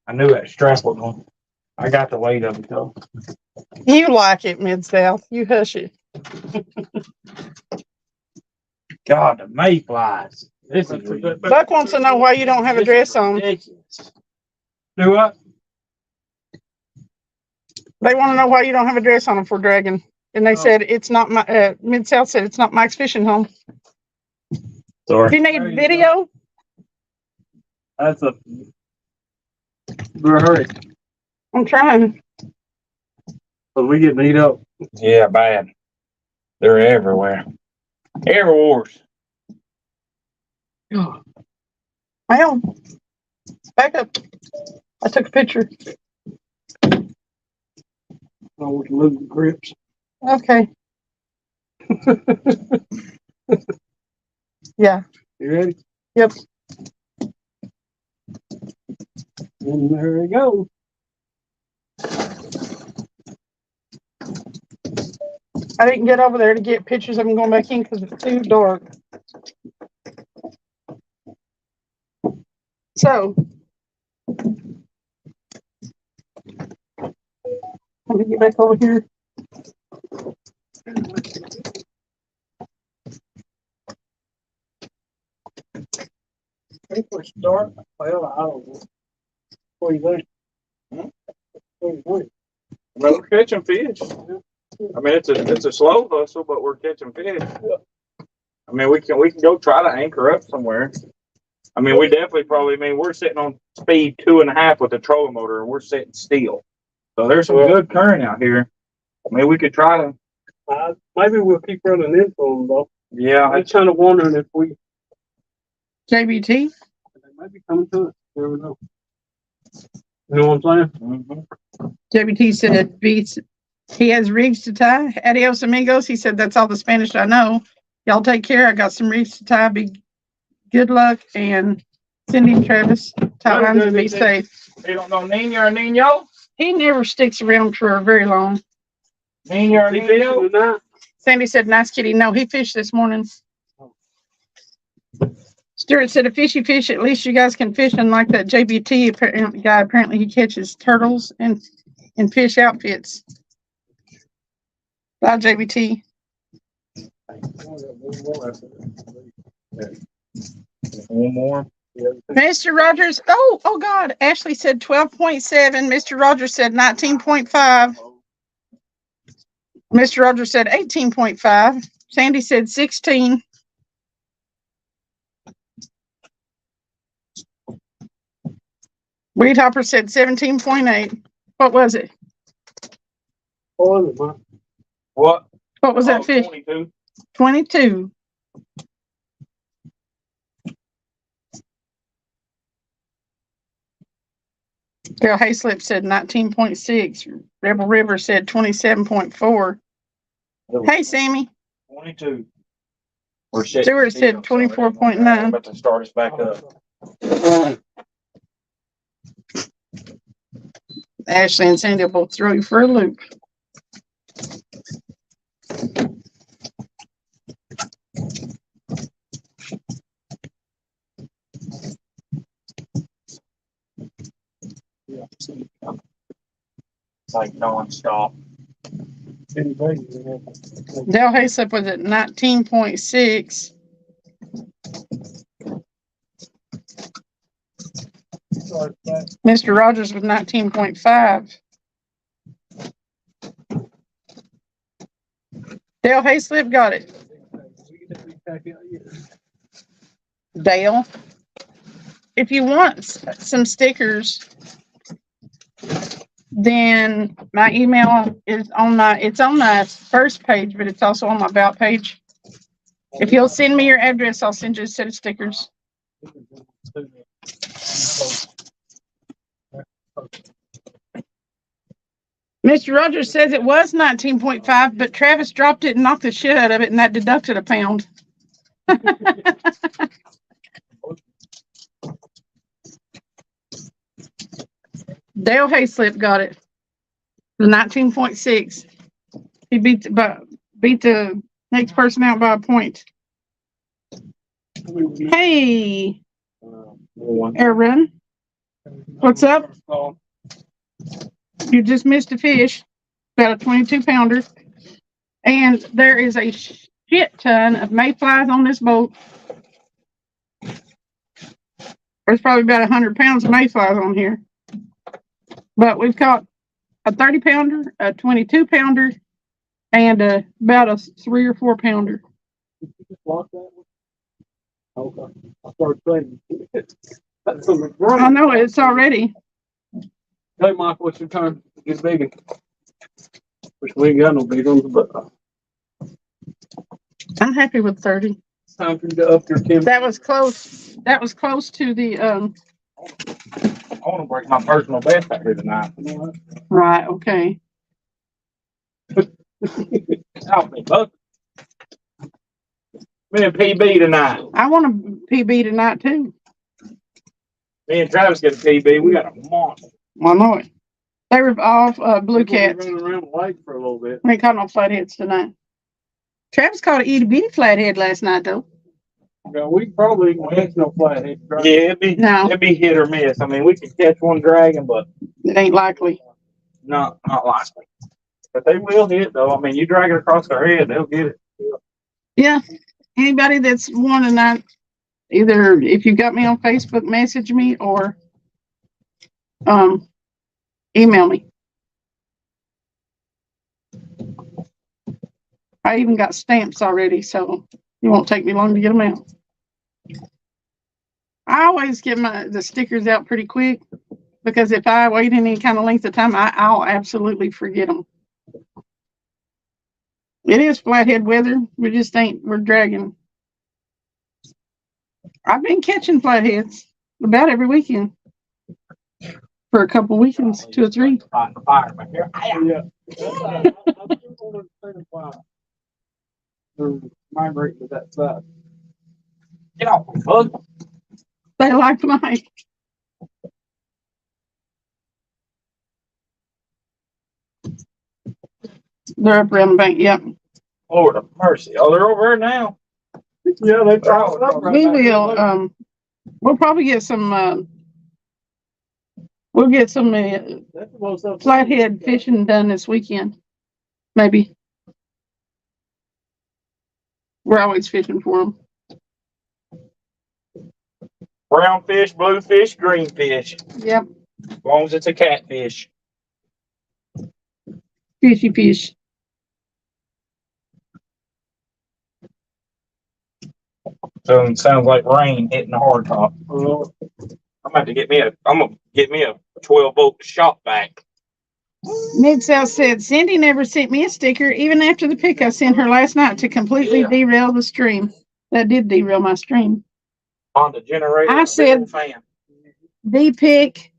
I knew that strap was on. I got the weight of it though. You like it, Mid-South. You hush it. God, the mayflies. This is ridiculous. Buck wants to know why you don't have a dress on. Ridiculous. Do what? They want to know why you don't have a dress on for dragging. And they said it's not my, Mid-South said it's not Mike's fishing home. Sorry. Do you need video? That's a. Hurry. I'm trying. So we get beat up. Yeah, bad. They're everywhere. Air wars. Well, back up. I took a picture. I want to lose the grips. Okay. Yeah. You ready? Yep. And there we go. I didn't get over there to get pictures of them going back in because it's too dark. So, let me get back over here. I think we're starting. Well, I don't know. What do you think? What do you think? Well, we're catching fish. I mean, it's a slow hustle, but we're catching fish. I mean, we can go try to anchor up somewhere. I mean, we definitely probably. I mean, we're sitting on speed 2.5 with the trolling motor, and we're sitting still. So there's some good current out here. I mean, we could try to. Maybe we'll keep running into them though. Yeah, I'm kind of wondering if we JBT. they might be coming to us. You never know. You know what I'm saying? mm-hmm. JBT said he has rigs to tie. Adios amigos. He said that's all the Spanish I know. Y'all take care. I got some rigs to tie. Be good luck and Cindy and Travis. Tie lines and be safe. You don't know Nina or Nino? He never sticks around for very long. Nina or He fishing Nino? tonight? Sandy said, "Nice kitty." No, he fished this morning. Stuart said, "A fishy fish. At least you guys can fish." And like that JBT guy, apparently he catches turtles and fish outfits. Bye, JBT. One more. Mr. Rogers. Oh God. Ashley said 12.7. Mr. Rogers said 19.5. Mr. Rogers said 18.5. Sandy said 16. Weed Hopper said 17.8. What was it? Oh, is it, man? What? What was that fish? 22. 22. Carol Hayslip said 19.6. Rebel River said 27.4. Hey, Sammy. 22. We're sitting Stewart said still, so 24.9. About to start us back up. Ashley and Sandy will both throw you for a loop. It's like non-stop. Dale Hayslip was at 19.6. Mr. Rogers was 19.5. Dale Hayslip got it. Dale, if you want some stickers, then my email is it's on my first page, but it's also on my about page. If you'll send me your address, I'll send you a set of stickers. Mr. Rogers says it was 19.5, but Travis dropped it and knocked the shit out of it, and that deducted a pound. Dale Hayslip got it. The 19.6. He beat the next person out by a point. Hey, Aaron, what's up? You just missed a fish, about a 22-pounder, and there is a shit ton of mayflies on this boat. There's probably about 100 pounds of mayflies on here, but we've caught a 30-pounder, a 22-pounder, and about a 3 or 4 pounder. Okay. I started saying. I know it's already. Hey, Mike, what's your turn? Get big. Which we ain't got no big ones, but I'm happy with 30. it's time for you to up your Kim. That was close. That was close to the I want to break my personal best out here tonight. right. Okay. Help me, bud. Me and PB tonight. I want a PB tonight too. Me and Travis get a PB. We got a monster. I know it. They were off blue cats. Running around the lake for a little bit. We ain't caught no flatheads tonight. Travis caught an itty bitty flathead last night though. Yeah, we probably ain't catch no flathead. Yeah, it'd be hit or miss. I mean, we could catch one dragging, but It ain't likely. not likely. But they will hit though. I mean, you drag it across their head, they'll get it. Yeah. Anybody that's wanting that, either if you got me on Facebook, message me or email me. I even got stamps already, so it won't take me long to get them out. I always get the stickers out pretty quick because if I wait any kind of length of time, I'll absolutely forget them. It is flathead weather. We're dragging. I've been catching flatheads about every weekend for a couple weekends, 2 or 3. Fire back here. Yeah. Migrate to that side. Get off, bug. They like mine. They're up around the bank. Yep. Lord of mercy. Oh, they're over there now. Yeah, they try. We will. We'll probably get some. We'll get some flathead fishing done this weekend. Maybe. We're always fishing for them. Brown fish, blue fish, green fish. Yep. As long as it's a catfish. Fishy fish. So it sounds like rain hitting the hard top. I'm gonna get me a 12-volt shop vac. Mid-South said, Cindy never sent me a sticker, even after the pic I sent her last night to completely derail the stream. That did derail my stream. Honda generator. I said, fan. the pic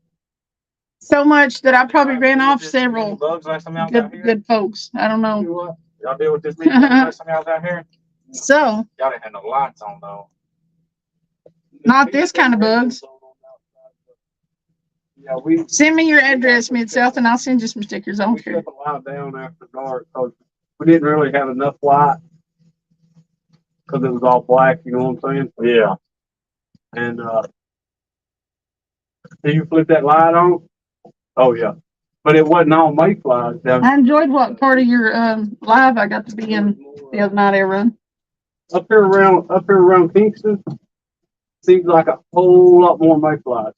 so much that I probably ran off several bugs last time y'all was out here? good folks. I don't know. Y'all deal with this big bug last time y'all was out here? So, Y'all didn't have no lights on though. not this kind of bugs. Yeah, we Send me your address, Mid-South, and I'll send you some stickers. I don't care. shut the light down after dark because we didn't really have enough light because it was all black. You know what I'm saying? Yeah. And did you flip that light on? Oh yeah, but it wasn't all mayflies. I enjoyed what part of your live I got to be in the other night, Aaron. Up here around Kingston, seems like a whole lot more mayflies.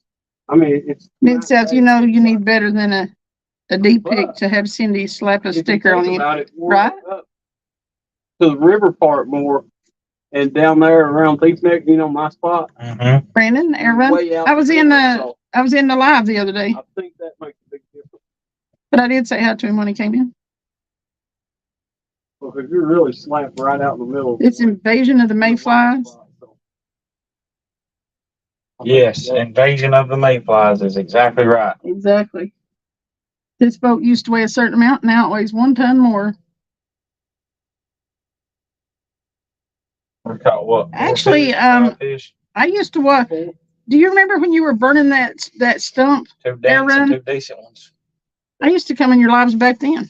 I mean, it's Mid-South, you know you need better than a deep pic to have Cindy slap a if you sticker on think you. about it, more right? up to the river part more, and down there around Thief Neck, you know my spot. Mm-hmm. Brandon, Aaron, Way out I was the in river, the so I was in the live the other day, I think that makes a big difference. but I did say hi to him when he came in. Because you're really slapped right out in the middle. It's Invasion of the Mayflies. Yes, invasion of the mayflies is exactly right. Exactly. This boat used to weigh a certain amount, now it weighs 1 ton more. We caught what? Actually, 4 fish, 5 fish, I used to watch. Do you remember when you were burning that stump? 2 decent, Aaron? 2 decent ones. I used to come in your lives back then.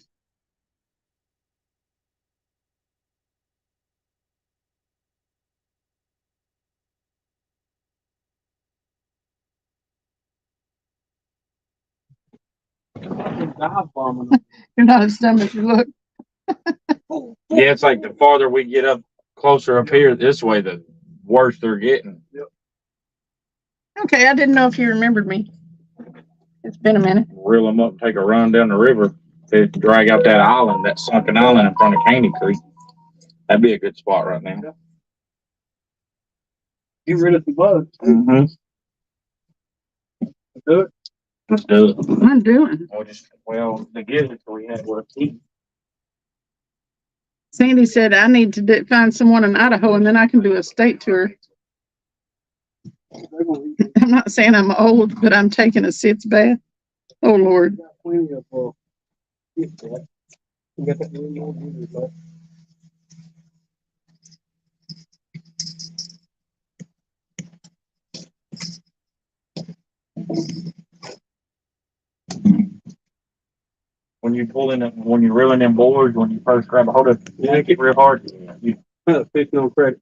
Dive bombing. You're not as dumb as you look. Yeah, it's like the farther we get up closer up here this way, the worse they're getting. Okay, I didn't know if you remembered me. It's been a minute. Reel them up and take a run down the river. They drag out that island, that sunken island in front of Caney Creek. That'd be a good spot right now. Get rid of the bugs. Mm-hmm. Do it. Let's do it. I'm doing. The gizzards we had were eating. Sandy said I need to find someone in Idaho and then I can do a state tour. I'm not saying I'm old, but I'm taking a sitz bath. Oh, Lord. Got plenty of get that. You got that really old gizzard left. When you pull in, when you're reeling in boards, when you first grab a hold of it, yank it real hard. Fishing on credit.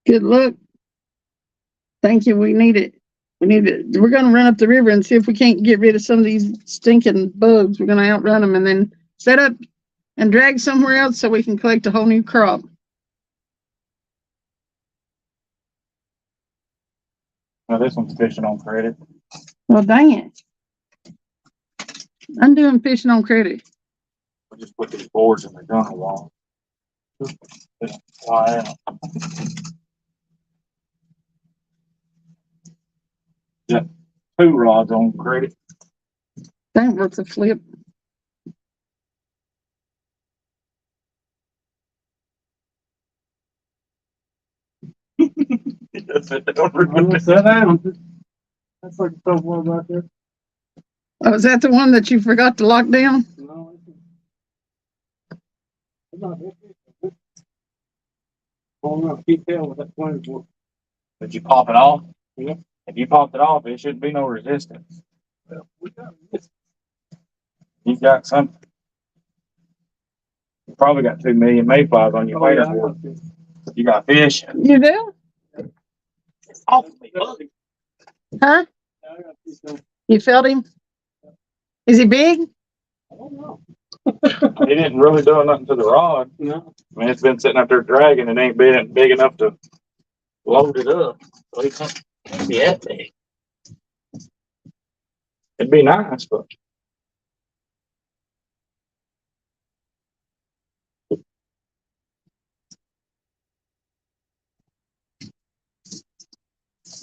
Good luck. Thank you. We need it. We're gonna run up the river and see if we can't get rid of some of these stinking bugs. We're gonna outrun them and then set up and drag somewhere else so we can collect a whole new crop. Well, this one's fishing on credit. Well, dang it. I'm doing fishing on credit. We just put these boards in the gun wall. Just fly out. Yeah, 2 rods on credit. That works a flip. Sit down. That's like so one right there. Oh, is that the one that you forgot to lock down? No, it's not. Pulling up detail with that 24. Did you pop it off? Yeah. If you popped it off, it shouldn't be no resistance. You've got something. You probably got 2 million mayflies on your wader board. You got fish. You do? Off. Huh? You felt him? Is he big? I don't know. He didn't really do nothing to the rod. No. I mean, it's been sitting up there dragging and ain't been big enough to load it up. So he can't be that big. It'd be nice, but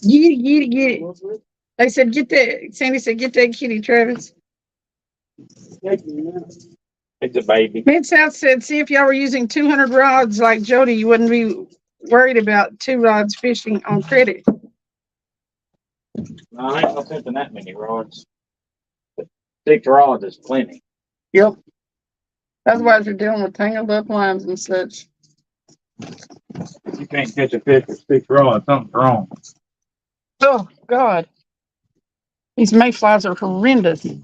Get it. They said, get that. Sandy said, get that kitty, Travis. it's a baby. Mid-South said, see if y'all were using 200 rods like Jody, you wouldn't be worried about 2 rods fishing on credit. No, I ain't no sense in that many rods. 6 rods is plenty. Yep. Otherwise, you're dealing with tangled up lines and such. If you can't catch a fish with 6 rods, something's wrong. Oh, God. These mayflies are horrendous. They're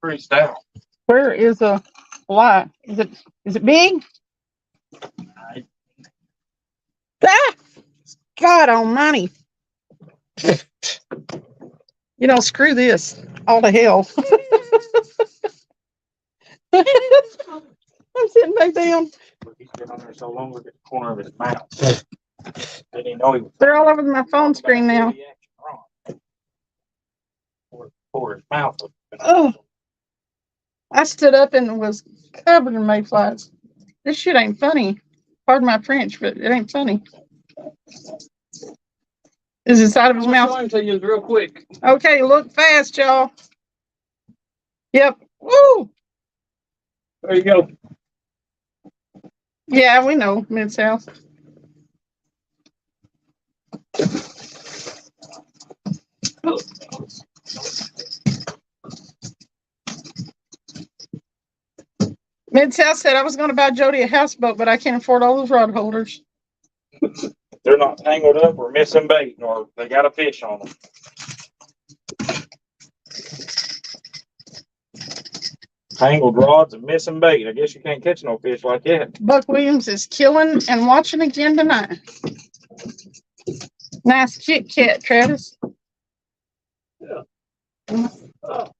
pretty stout. Where is a fly? Is it big? Ah! God almighty. You know, screw this. All to hell. I'm sitting back down. He's been on there so long, look at the corner of his mouth. Didn't even know he was. They're all over my phone screen now. Pour his mouth. Oh, I stood up and was covered in mayflies. This shit ain't funny. Pardon my French, but it ain't funny. Is the side of his mouth? I'm to you real quick. Okay, look fast, y'all. Yep. Woo! There you go. Yeah, we know, Mid-South. Mid-South said I was going to buy Jody a houseboat, but I can't afford all those rod holders. They're not tangled up or missing bait, or they got a fish on them. Tangled rods and missing bait. I guess you can't catch no fish like that. Buck Williams is killing and watching again tonight. Nice Kit Kat, Travis. Yeah. Oh.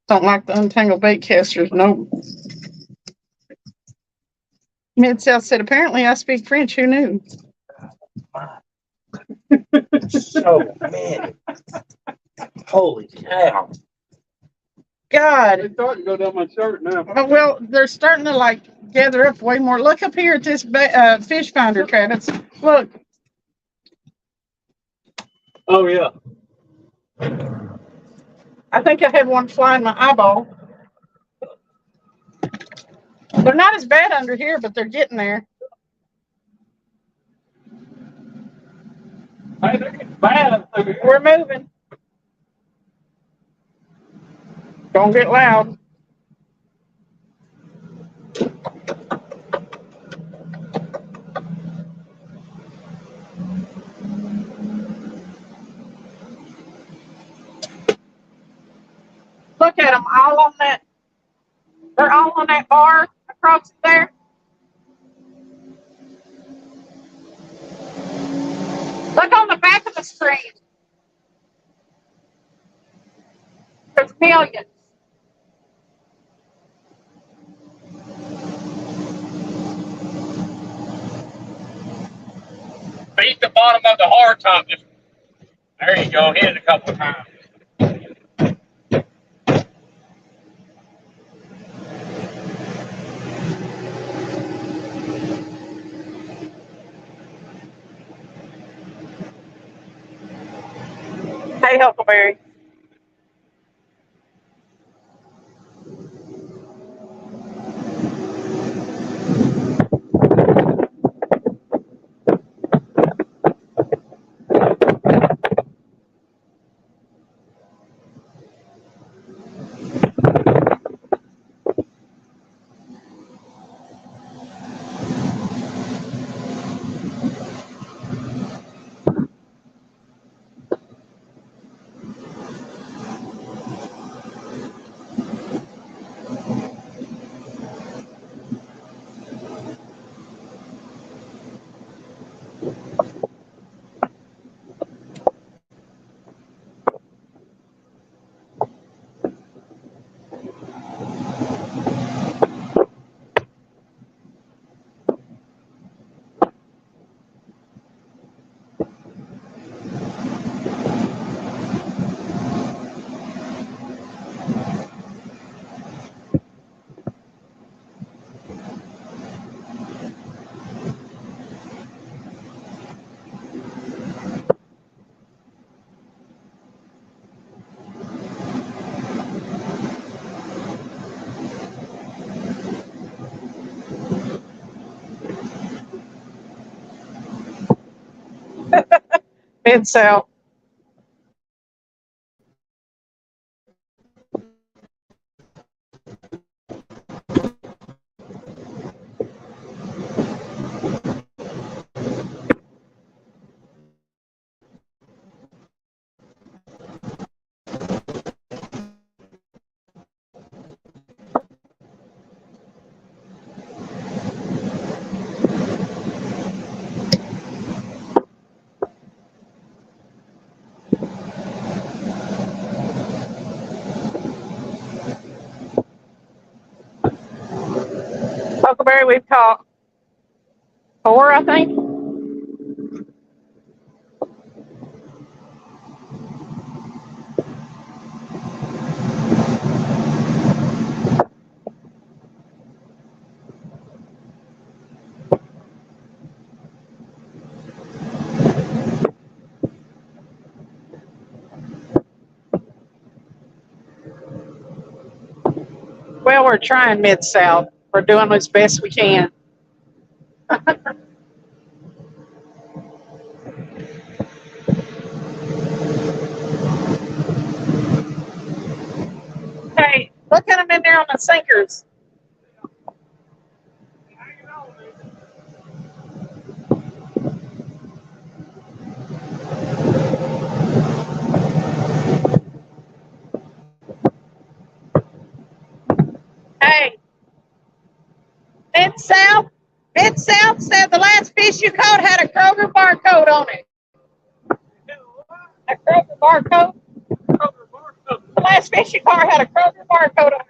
Don't like the untangled bait casters, no. Mid-South said, apparently I speak French, who knew? So, man. Holy cow. God. It's starting to go down my shirt now. Oh, well, they're starting to like gather up way more. Look up here at this fish finder, Travis. Look. Oh, yeah. I think I had one fly in my eyeball. They're not as bad under here, but they're getting there. Hey, they're getting bad over here. We're moving. Don't get loud. Look at them all on that They're all on that bar across there. Look on the back of the screen. There's millions. Beat the bottom of the hard top. Just there you go. Hit it a couple of times. Hey, Huckleberry. Mid-South. Huckleberry, we've caught 4, I think. Well, we're trying Mid-South. We're doing as best we can. Hey, look at them in there on the sinkers. Hey, Mid-South. Mid-South said the last fish you caught had a Kroger barcode on it. A Kroger barcode? The last fish you caught had a Kroger barcode on it.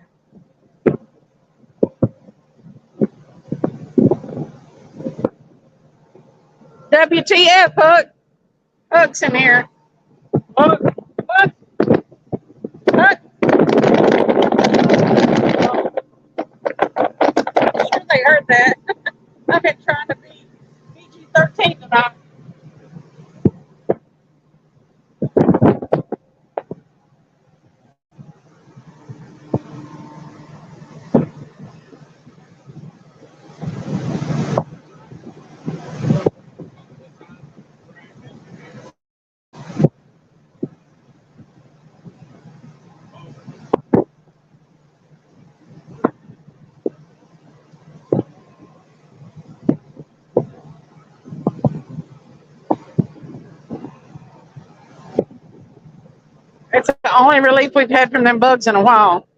WTF, Hook? Hook's in here. Hook, Hook, Hook. I'm sure they heard that. I've been trying to be PG-13 tonight. It's the only relief we've had from them bugs in a while.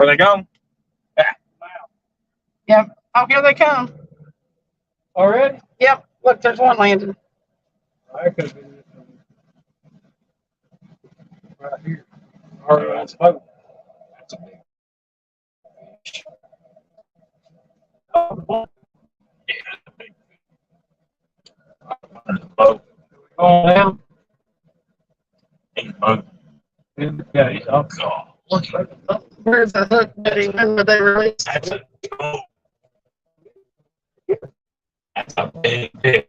Where they going? Oh, here they come. Already? Yep. Look, there's one landing. I could have been right here. All right, that's boat. That's a big fish. Oh, Yeah, that's a big fish. Under the boat. going down. He's moving. Yeah, he's up. God, look at that. Where's the hook, buddy? When would they release? That's a oh. That's a big fish.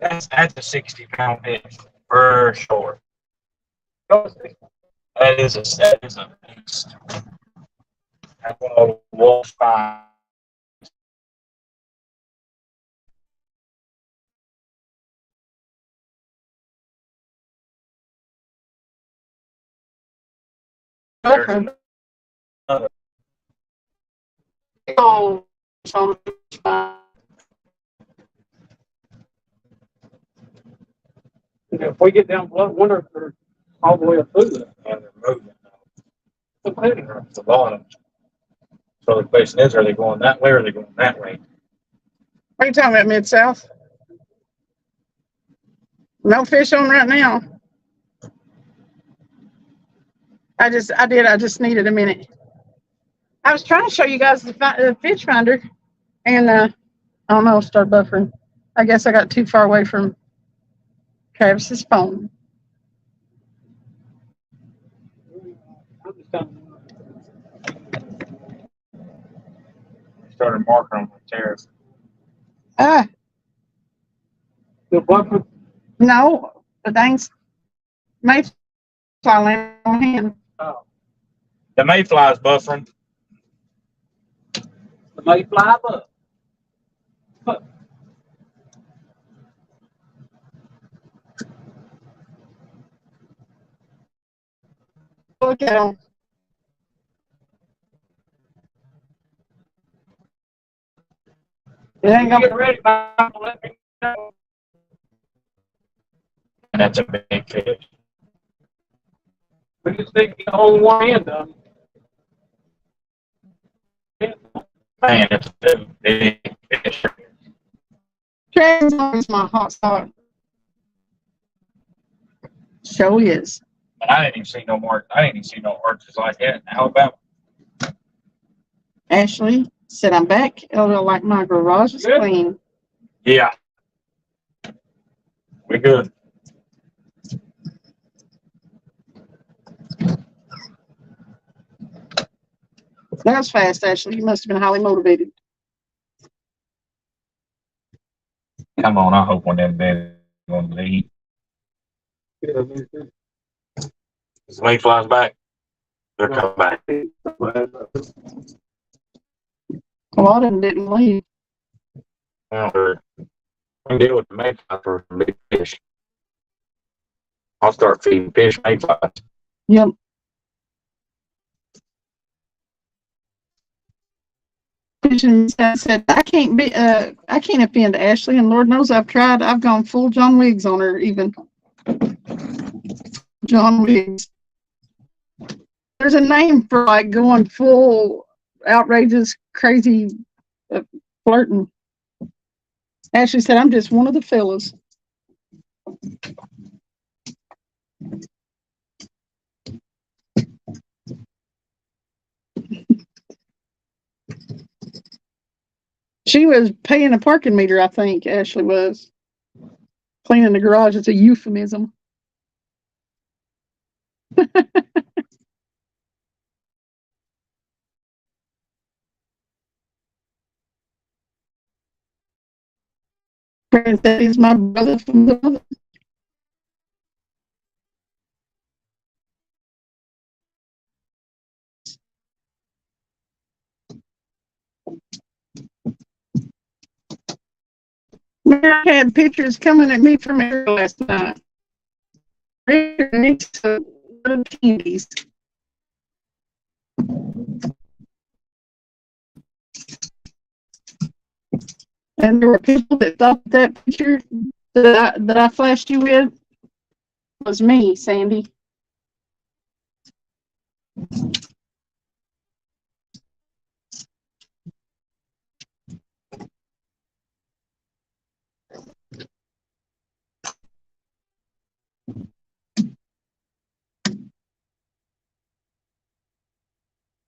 That's a 60-pound fish for sure. That is a beast. That's one of the wolf spines. Okay. Oh, so, If we get down below, wonder if they're all the way up through there. And they're moving. They're at the bottom. So the question is, are they going that way or are they going that way? what are you talking about, Mid-South? No fish on right now. I just needed a minute. I was trying to show you guys the fish finder, and I don't know, start buffering. I guess I got too far away from Travis's phone. Started marking on the terrace. Ah, The buffer, no, the dang mayfly landed on my hand. The mayfly's buffering. the mayfly up. Look at him. It ain't gonna Get ready, Michael, let me know. And that's a big fish. We just need to get on one end of them. Man, it's a big fish. Travis always my hot spot. Show is. And I didn't even see no more. I didn't even see no arches like that in Alabama. Ashley said I'm back. Elder, like my garage is Good. clean. Yeah. We good. That was fast, Ashley. You must have been highly motivated. Come on, I hope one of them beds going to leave. Is the mayflies back? They're coming back. A lot of them didn't leave. Well, we can deal with the mayflies for some big fish. I'll start feeding fish mayflies. Yep. Fishing said I can't offend Ashley, and Lord knows I've tried. I've gone full John Wiggs on her, even. John Wiggs. There's a name for like going full outrageous, crazy flirting. Ashley said, I'm just one of the fellas. She was paying a parking meter, I think, Ashley was. Cleaning the garage, it's a euphemism. That is my brother from the mother. I had pictures coming at me from here last night. Next to little candies. And there were people that thought that picture that I flashed you with was me, Sandy.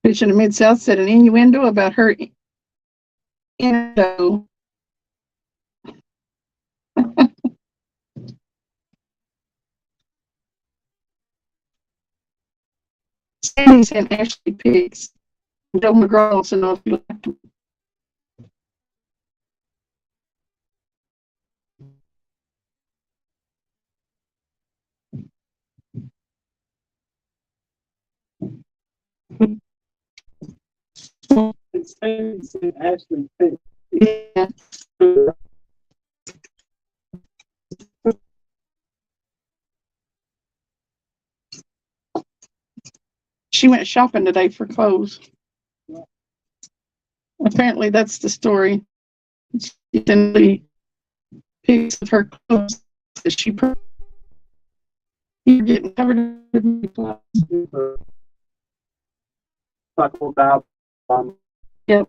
Fish in the Mid-South said an innuendo about her endo. Sandy sent Ashley pics. Joe McGraw wants to know if you liked them. Ashley picked. Yeah. She went shopping today for clothes. Apparently, that's the story. She sent the pics of her clothes that she put. You're getting covered in clothes. Yep.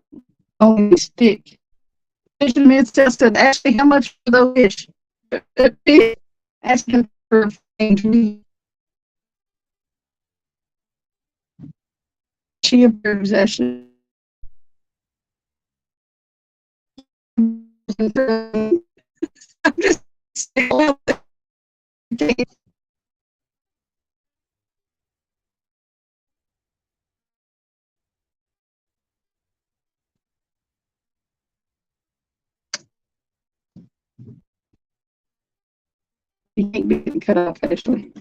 Only stick. Fish in the Mid-South said, Ashley, how much for those fish? Fish asking for a thing to me. She approves, Ashley. I'm just saying, well, you can't be cut off, Ashley.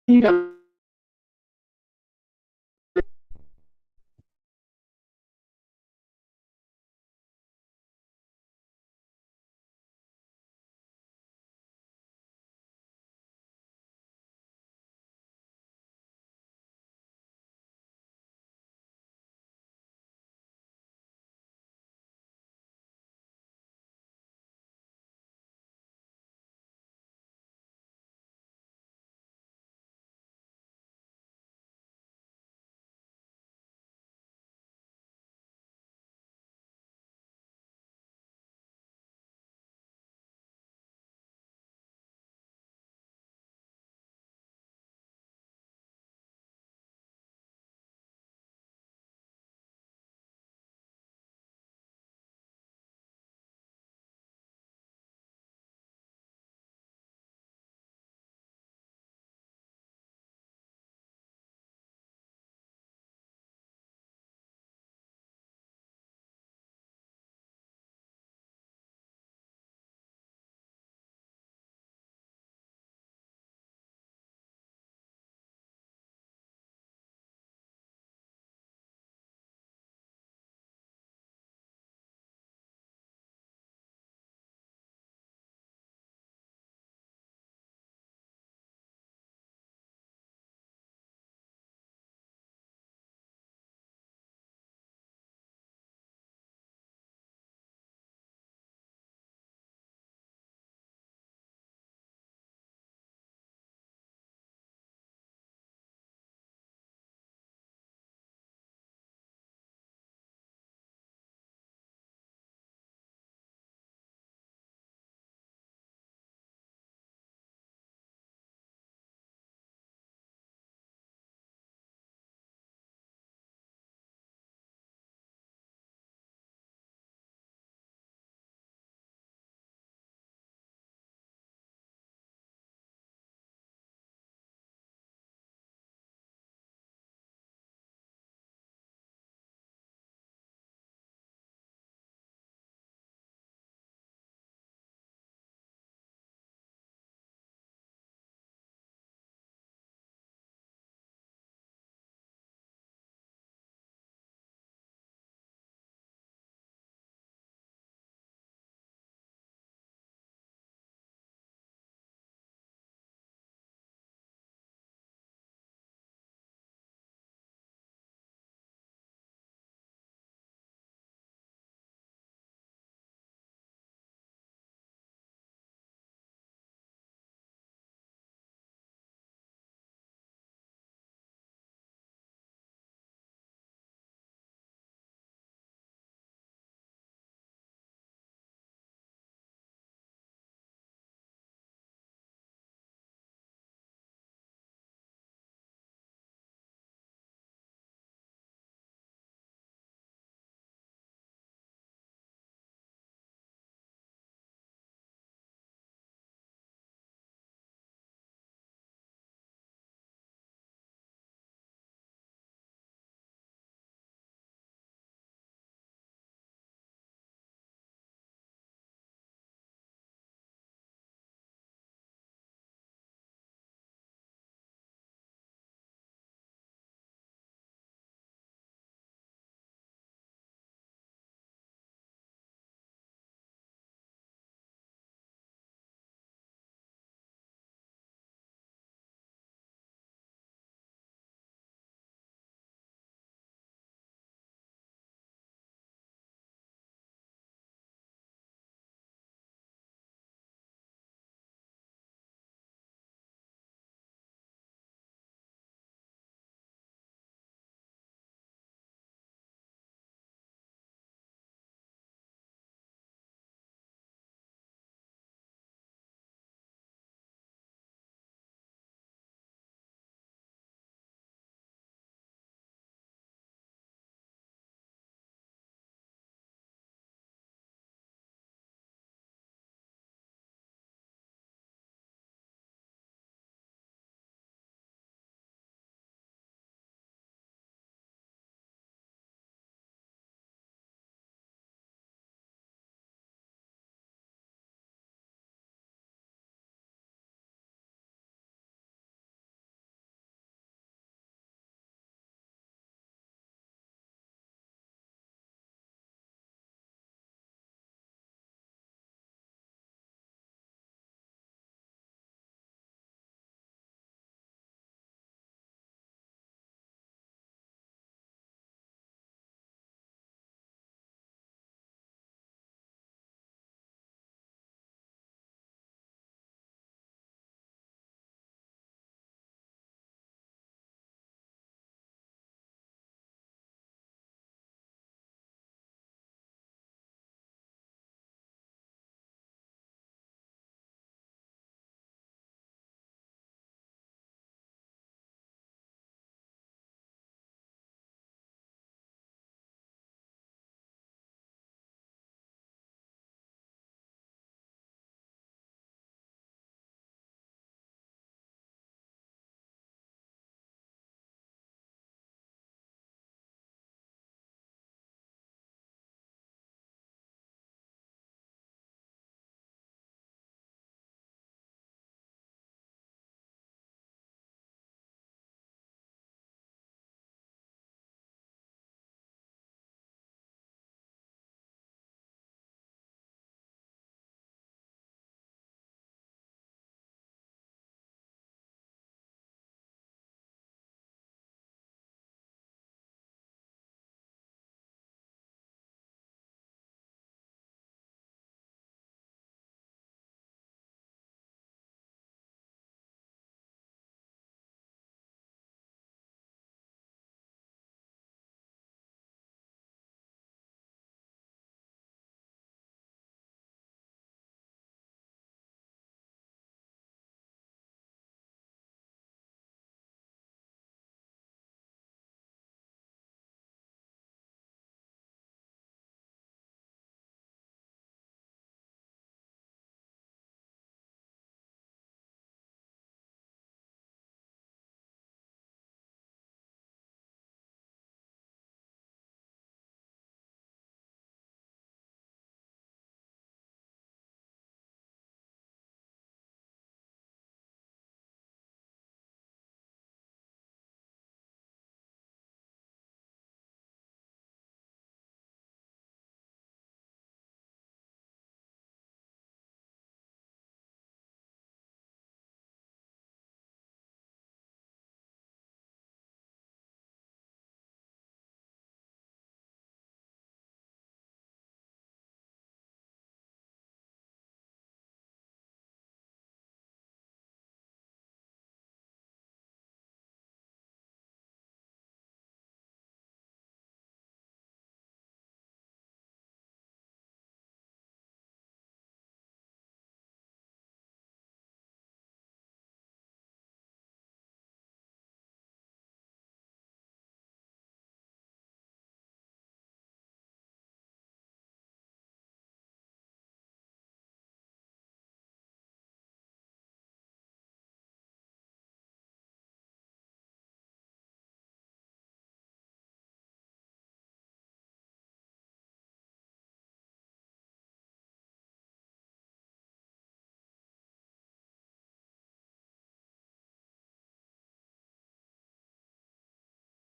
You know,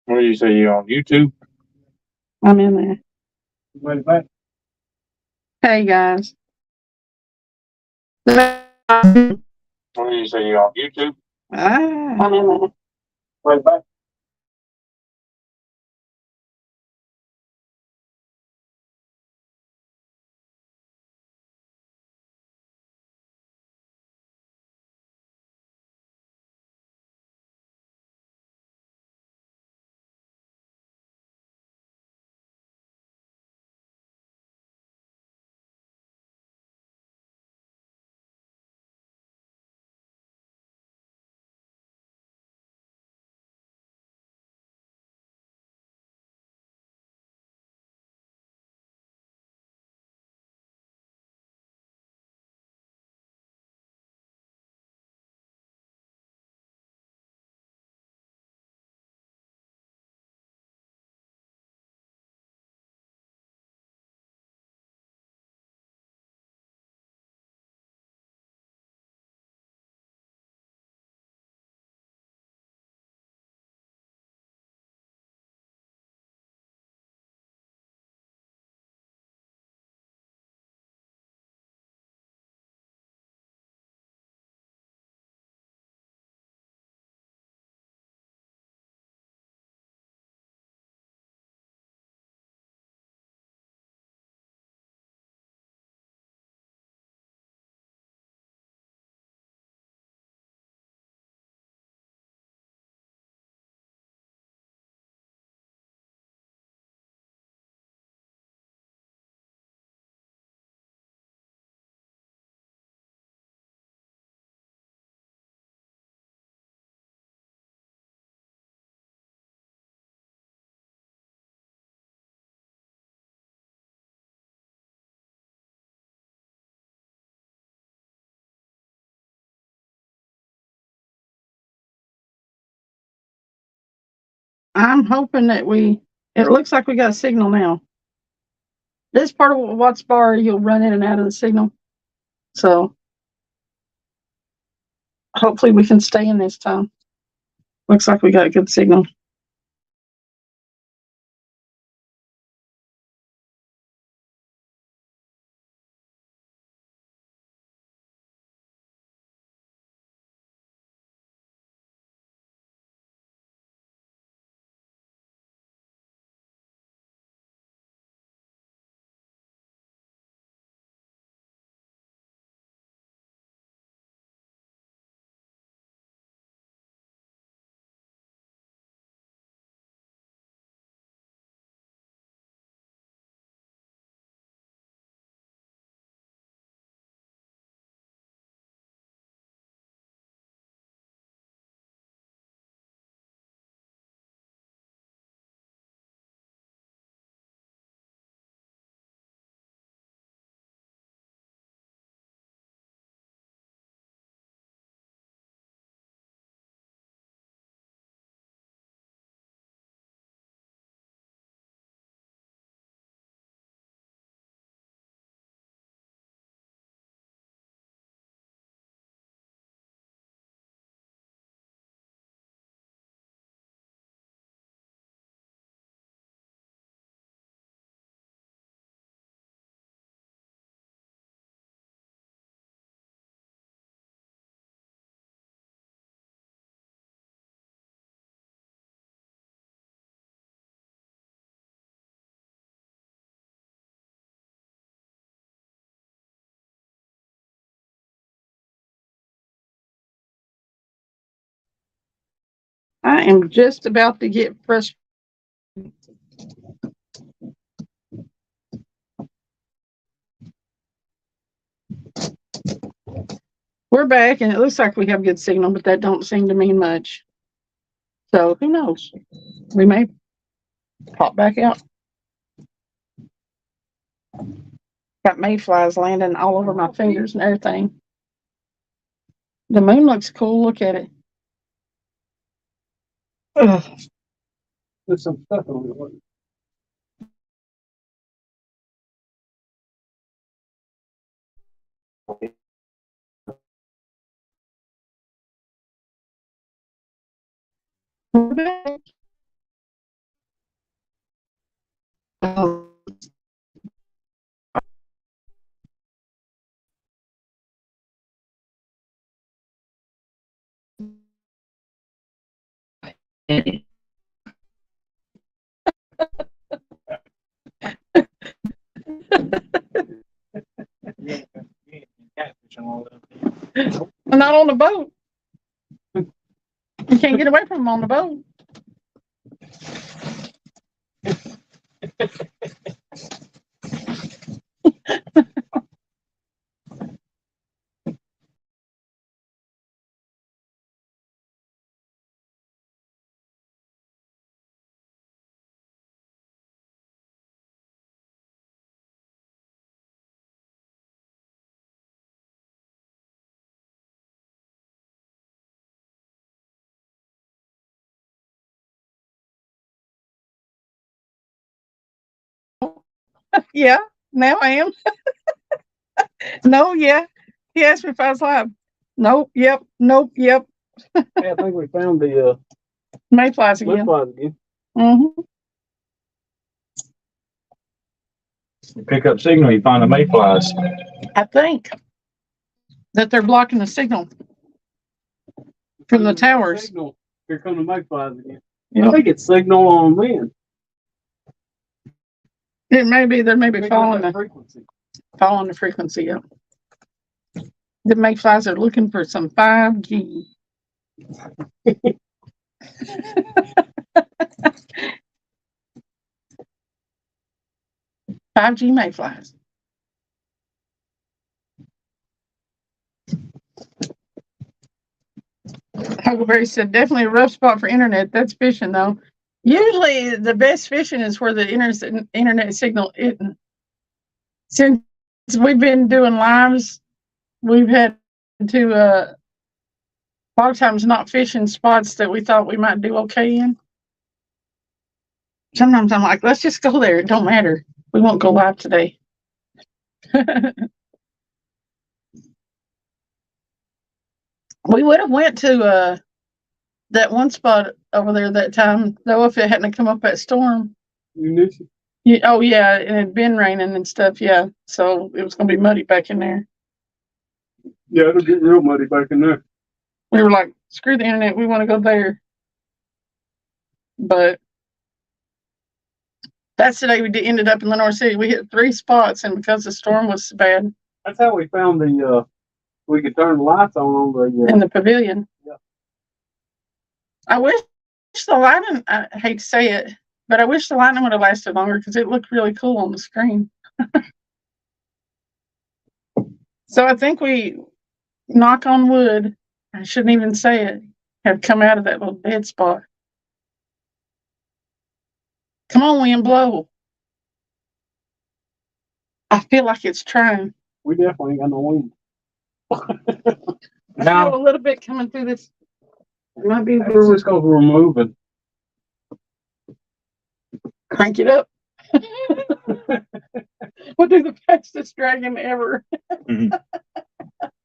What do you say? You on YouTube? I'm in there. Went back. Hey guys. What do you say? You on YouTube? I'm in there. Went back. I'm hoping that it looks like we got a signal now. This part of Watts Bar, you'll run in and out of the signal. So hopefully we can stay in this time. Looks like we got a good signal. I am just about to get frustrated. We're back and it looks like we have good signal, but that don't seem to mean much. So who knows? We may pop back out. Got mayflies landing all over my fingers and everything. The moon looks cool. Look at it. Ugh. There's some stuff on it. We're back. Not on the boat. You can't get away from them on the boat. Yeah, now I am. No, yeah. He asked me if I was live. Nope, yep, nope, yep. Hey, I think we found the Mayflies again. mayflies again. Mm-hmm. You pick up signal, you find the mayflies. I think that they're blocking the signal from the towers. Signal. Here come the mayflies again. I Yep. think it's signal on then. It may be, they may be Pick up following that the frequency. Yep. The mayflies are looking for some 5G. 5G mayflies. Huckleberry said definitely a rough spot for internet. That's fishing though. Usually the best fishing is where the internet signal isn't. Since we've been doing lives, we've had to a lot of times not fish in spots that we thought we might do okay in. Sometimes I'm like, let's just go there. It don't matter. We won't go live today. We would have went to that one spot over there that time, though, if it hadn't come up that storm. Munition. Yeah, oh yeah, and it had been raining and stuff, yeah. So it was gonna be muddy back in there. Yeah, it'll get real muddy back in there. We were like, screw the internet, we want to go there. But that's the day we ended up in Lenore City. We hit 3 spots, and because the storm was so bad That's how we found the we could turn the lights on the in the pavilion. Yeah. I wish the lighting, I hate to say it, but I wish the lighting would have lasted longer because it looked really cool on the screen. So I think we, knock on wood, I shouldn't even say it, have come out of that little dead spot. Come on, wind, blow. I feel like it's trying. we definitely ain't got no wind. I feel a little bit coming through this. It might be It's just because we're moving. crank it up. We'll do the fastest dragon ever. Mhm.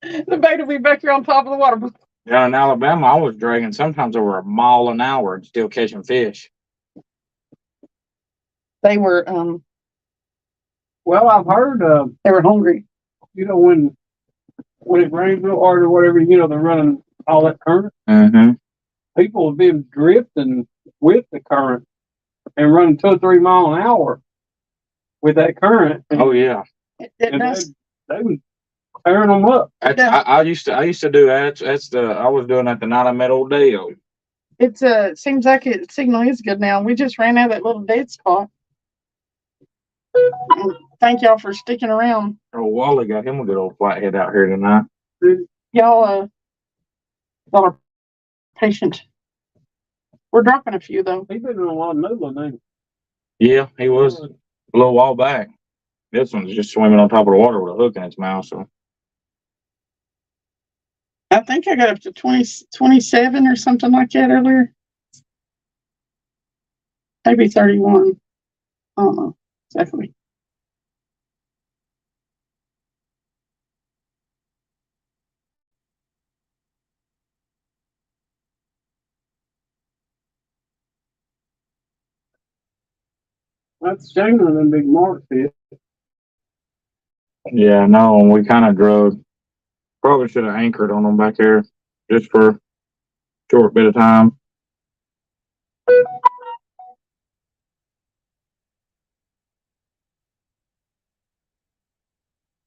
The bait will be back here on top of the water. Yeah, in Alabama, I was dragging sometimes over a mile an hour and still catching fish. They were Well, I've heard they were hungry. you know when it rains real hard or whatever, you know they're running all that current. Mm-hmm. People have been drifting with the current and running 2 or 3 miles an hour with that current. Oh yeah. It And does. they was tearing them up. I used to do that. I was doing that the night I met old Dale. It seems like it signal is good now. We just ran out of that little dead spot. Thank y'all for sticking around. Oh, Wally got him a good old flathead out here tonight. Y'all are patient. We're dropping a few though. He's been doing a lot of noodling, ain't Yeah, he was a little while back. This one's just swimming on top of the water with a hook in its mouth. So I think I got up to 27 or something like that earlier. Maybe 31. I don't know exactly. That's a shame on them big marks here. Yeah, no, we kind of drove. Probably should have anchored on them back there just for a short bit of time.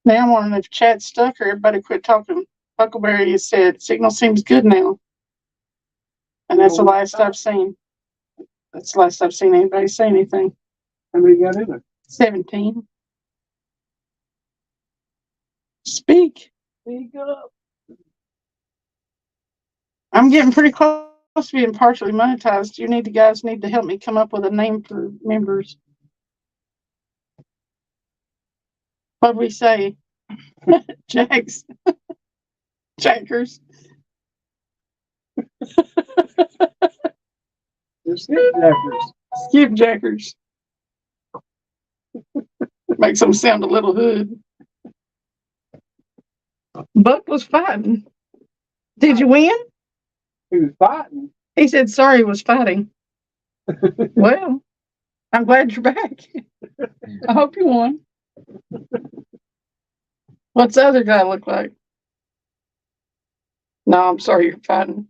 Now I'm wondering if chat's stuck or everybody quit talking. Huckleberry said, signal seems good now. And that's the last I've seen. That's the last I've seen anybody say anything. How many got in there? 17. Speak. Speak up. I'm getting pretty close to being partially monetized. You guys need to help me come up with a name for members. What'd we say? Jacks. Jackers. They're skipjackers. Skipjackers. Makes them sound a little hood. Buck was fighting. Did you win? He was fighting. He said sorry he was fighting. Well, I'm glad you're back. I hope you won. What's the other guy look like? No, I'm sorry you're fighting.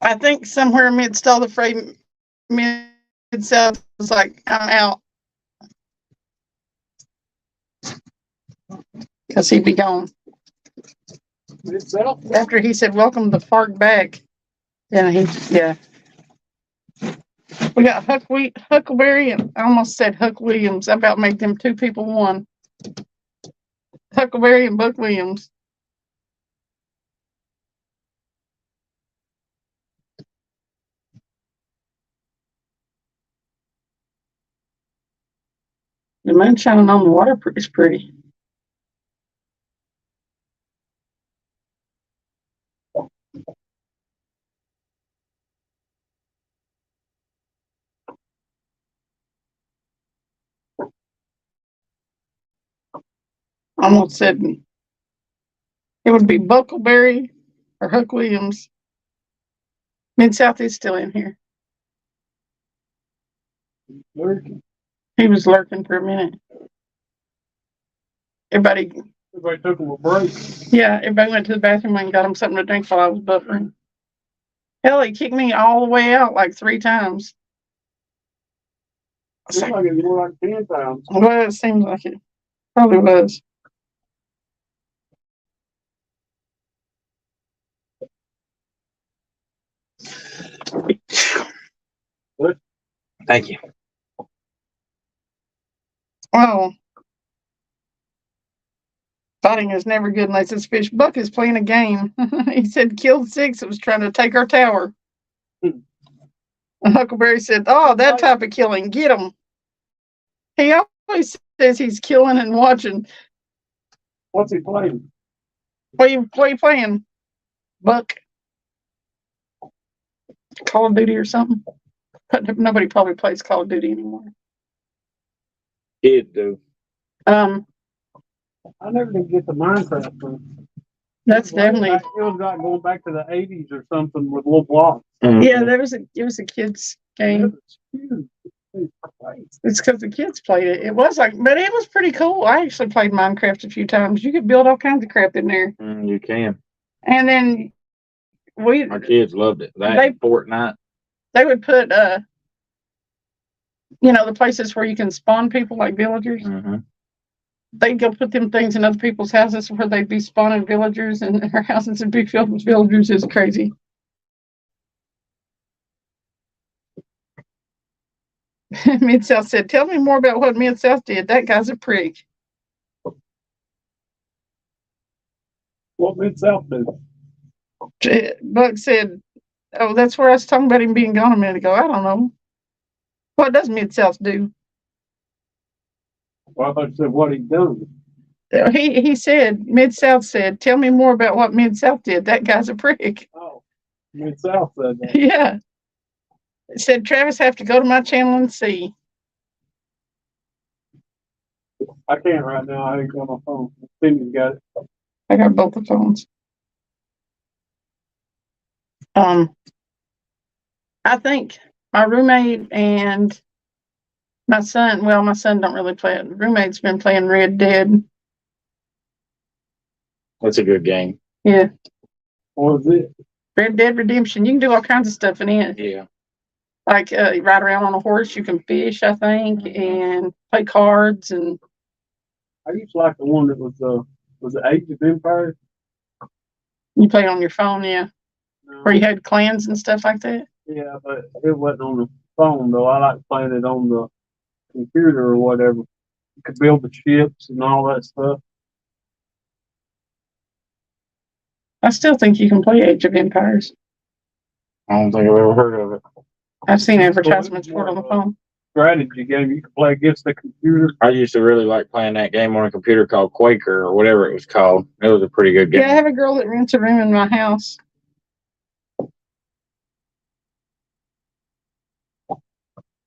I think somewhere amidst all the fray, Mid-South was like, I'm out. Because he'd be gone. Itself. After he said, welcome the FARC back. Yeah. We got Huckleberry, and I almost said Huck Williams. I about made them two people one. Huckleberry and Buck Williams. The moon shining on the water is pretty. I almost said it would be Buckleberry or Huck Williams. Mid-South is still in here. Lurking. He was lurking for a minute. Everybody took him a break. Yeah, everybody went to the bathroom and got him something to drink while I was buffering. Hell, he kicked me all the way out like 3 times. It's like it's more like 10 times. Well, it seems like it. Probably was. Thank you. Oh. Fighting is never good unless it's fish. Buck is playing a game. He said killed 6 that was trying to take our tower. And Huckleberry said, oh, that type of killing, get him. He always says he's killing and watching. What's he playing? What are you playing? Buck? Call of Duty or something? But nobody probably plays Call of Duty anymore. Kids do. I never did get the Minecraft one. That's definitely. It was like going back to the 80s or something with little blocks. Yeah, it was a kid's game. It's because the kids played it. It was like, but it was pretty cool. I actually played Minecraft a few times. You could build all kinds of crap in there. You can. And then Our kids loved it. Fortnite. They would put the places where you can spawn people like villagers. Mm-hmm. They'd go put them things in other people's houses where they'd be spawning villagers, and their houses would be filled with villagers. Is crazy. Mid-South said, tell me more about what Mid-South did. That guy's a prick. What Mid-South did? Buck said, oh, that's where I was talking about him being gone a minute ago. I don't know. What does Mid-South do? Well, I thought you said what he done. He said, Mid-South said, tell me more about what Mid-South did. That guy's a prick. Oh, Mid-South said that. Yeah. It said, Travis have to go to my channel and see. I can't right now. I ain't got my phone. Cindy's got it. I got both the phones. I think my roommate and my son, well, my son don't really play it. Roommate's been playing Red Dead. That's a good game. Yeah. What is it? Red Dead Redemption. You can do all kinds of stuff in it. Yeah. Like ride around on a horse. You can fish, I think, and play cards. And I used to like the one that was it Age of Empires? you play on your phone, yeah. No. Where you had clans and stuff like that. Yeah, but it wasn't on the phone though. I like playing it on the computer or whatever. You could build the ships and all that stuff. I still think you can play Age of Empires. I don't think I've ever heard of it. I've seen advertisements for it on the phone. Strategy game you could play against the computer. I used to really like playing that game on a computer called Quaker or whatever it was called. It was a pretty good game. Yeah, I have a girl that rents a room in my house.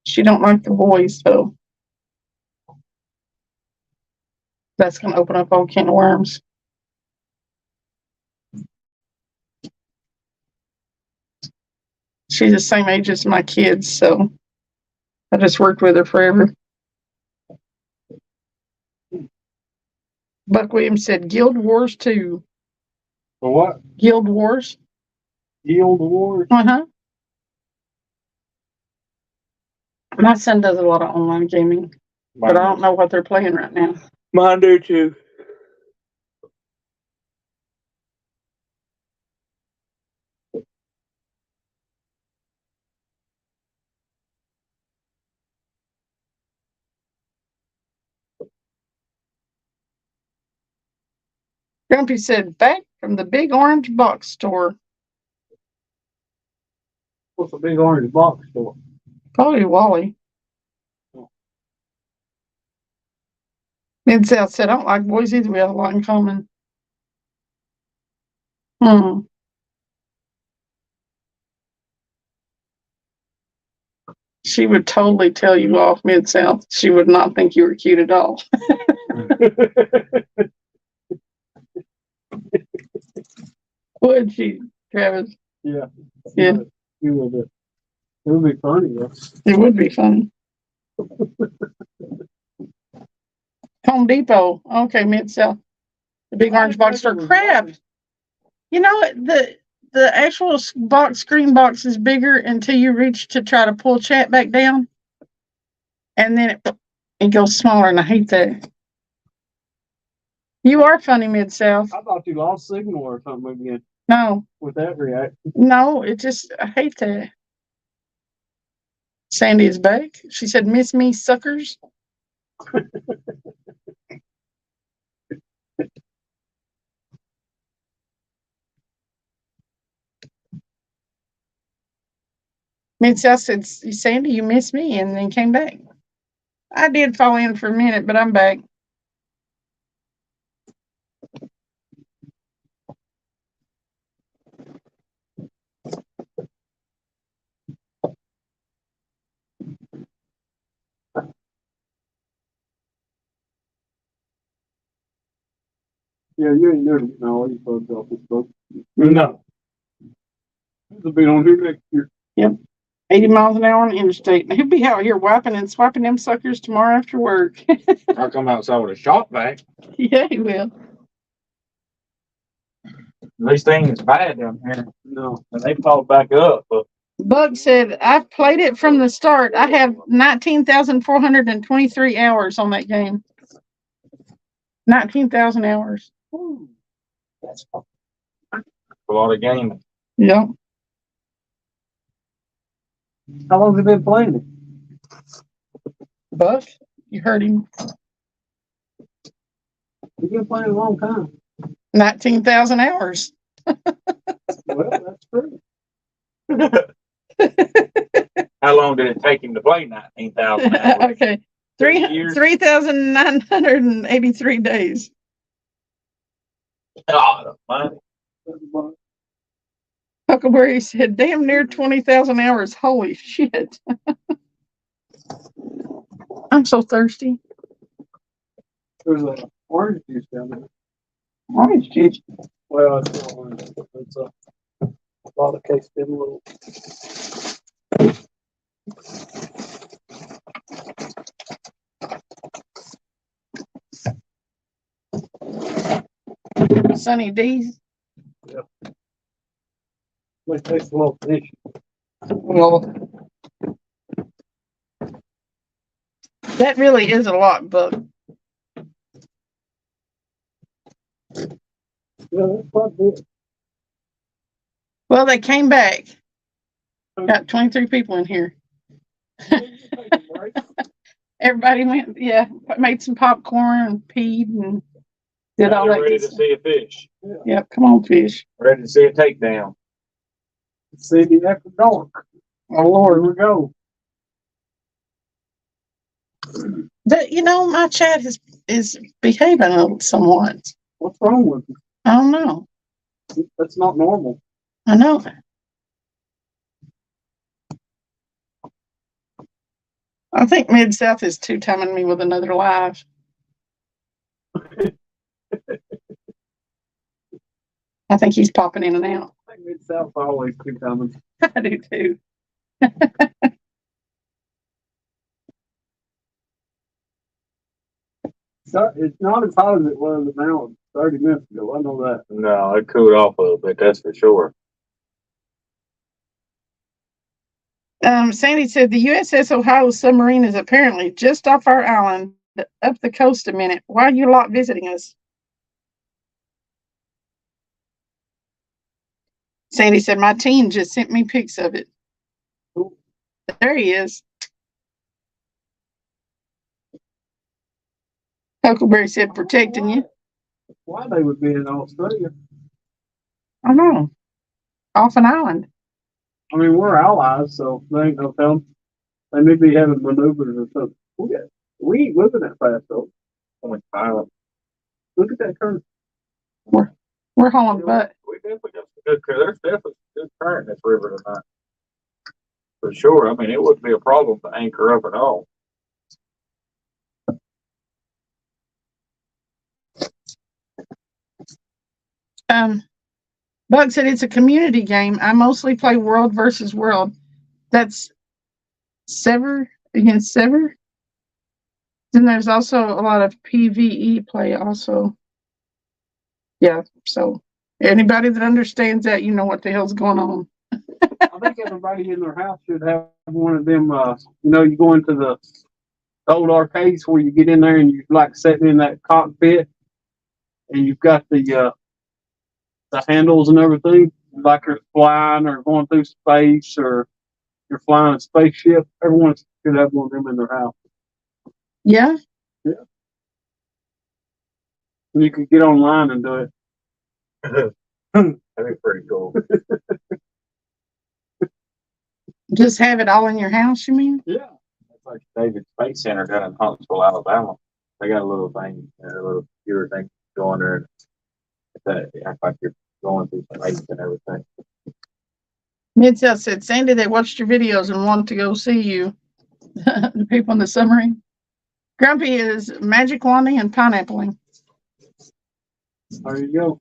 She don't like the boys, so that's gonna open up a whole can of worms. She's the same age as my kids, so I just worked with her forever. Buck Williams said Guild Wars 2. For what? Guild Wars? Guild Wars? Uh-huh. My son does a lot of online gaming, but I don't know what they're playing right now. Mine do too. Grumpy said, back from the big orange box store. What's a big orange box store? Probably Wally. Mid-South said, I don't like boys either. We have a lot in common. She would totally tell you off, Mid-South. She would not think you were cute at all. Would she, Travis? Yeah. Yeah. It would be funny though. It would be funny. Home Depot. Okay, Mid-South. The big orange box store. Crap. You know what? The actual screen box is bigger until you reach to try to pull chat back down. And then it goes smaller, and I hate that. You are funny, Mid-South. I thought you lost signal or something again No, with that reaction. no, I hate that. Sandy is back. She said, miss me, suckers. Mid-South said, Sandy, you missed me, and then came back. I did fall in for a minute, but I'm back. Yeah, you ain't never getting all these bugs off this book. No. It'll be on here next year. Yep. 80 miles an hour on the interstate. He'll be out here wiping and swiping them suckers tomorrow after work. I'll come outside with a shop vac. Yeah, he will. These things bad down here. No. And they fall back up. But Bug said, I've played it from the start. I have 19,423 hours on that game. 19,000 hours. Ooh, that's a lot of gaming. Yep. how long have you been playing it? Buck, you heard him. You've been playing a long time. 19,000 hours. Well, that's true. How long did it take him to play 19,000 hours? Okay. years? 3,983 days. Oh, money. Huckleberry said, damn near 20,000 hours. Holy shit. I'm so thirsty. There's a orange juice down there. Orange juice. Well, it's not orange. It's a lot of case been little. Sunny D's. It takes a little fish. Well, that really is a lot, but Yeah, that's probably it. well, they came back. Got 23 people in here. Everybody went, yeah, made some popcorn and peed and did all that. Ready Good to stuff. see a fish. Yep, come on, fish. Ready to see a takedown. City after dark. Oh Lord. Here we go. My chat is behaving somewhat. What's wrong with you? I don't know. That's not normal. I know. I think Mid South is two-timing me with another live. I think he's popping in and out. I think Mid-South always keep coming. I do too. It's not as hot as it was now 30 minutes ago. I know that. No, it cooled off a little bit, that's for sure. Sandy said the USS Ohio submarine is apparently just off our island, up the coast a minute. Why are you lot visiting us? Sandy said my team just sent me pics of it. Cool. There he is. Huckleberry said protecting you. Why they would be in Australia? I know. Off an island. I mean, we're allies, so they ain't no telling. They may be having maneuvers or something. We ain't moving that fast, though. Only pilot. Look at that curve. We're hauling butt. We definitely got some good current. There's definitely some good current in this river tonight. For sure. I mean, it wouldn't be a problem to anchor up at all. Bug said it's a community game. I mostly play world versus world. That's Sever against Sever. Then there's also a lot of PvE play also. Yeah, so anybody that understands that, you know what the hell's going on. I think everybody in their house should have one of them, you go into the old arcades where you get in there and you like sitting in that cockpit and you've got the handles and everything, like you're flying or going through space or you're flying a spaceship. Everyone should have one of them in their house. Yeah? Yeah. And you can get online and do it. That'd be pretty cool. Just have it all in your house, you mean? Yeah. It's like David Space Center down in Huntsville, Alabama. They got a little thing, a little computer thing going there. That act like you're going through space and everything. Mid-South said, Sandy, they watched your videos and wanted to go see you. The people in the submarine. Grumpy is magic wanding and pineappling. There you go.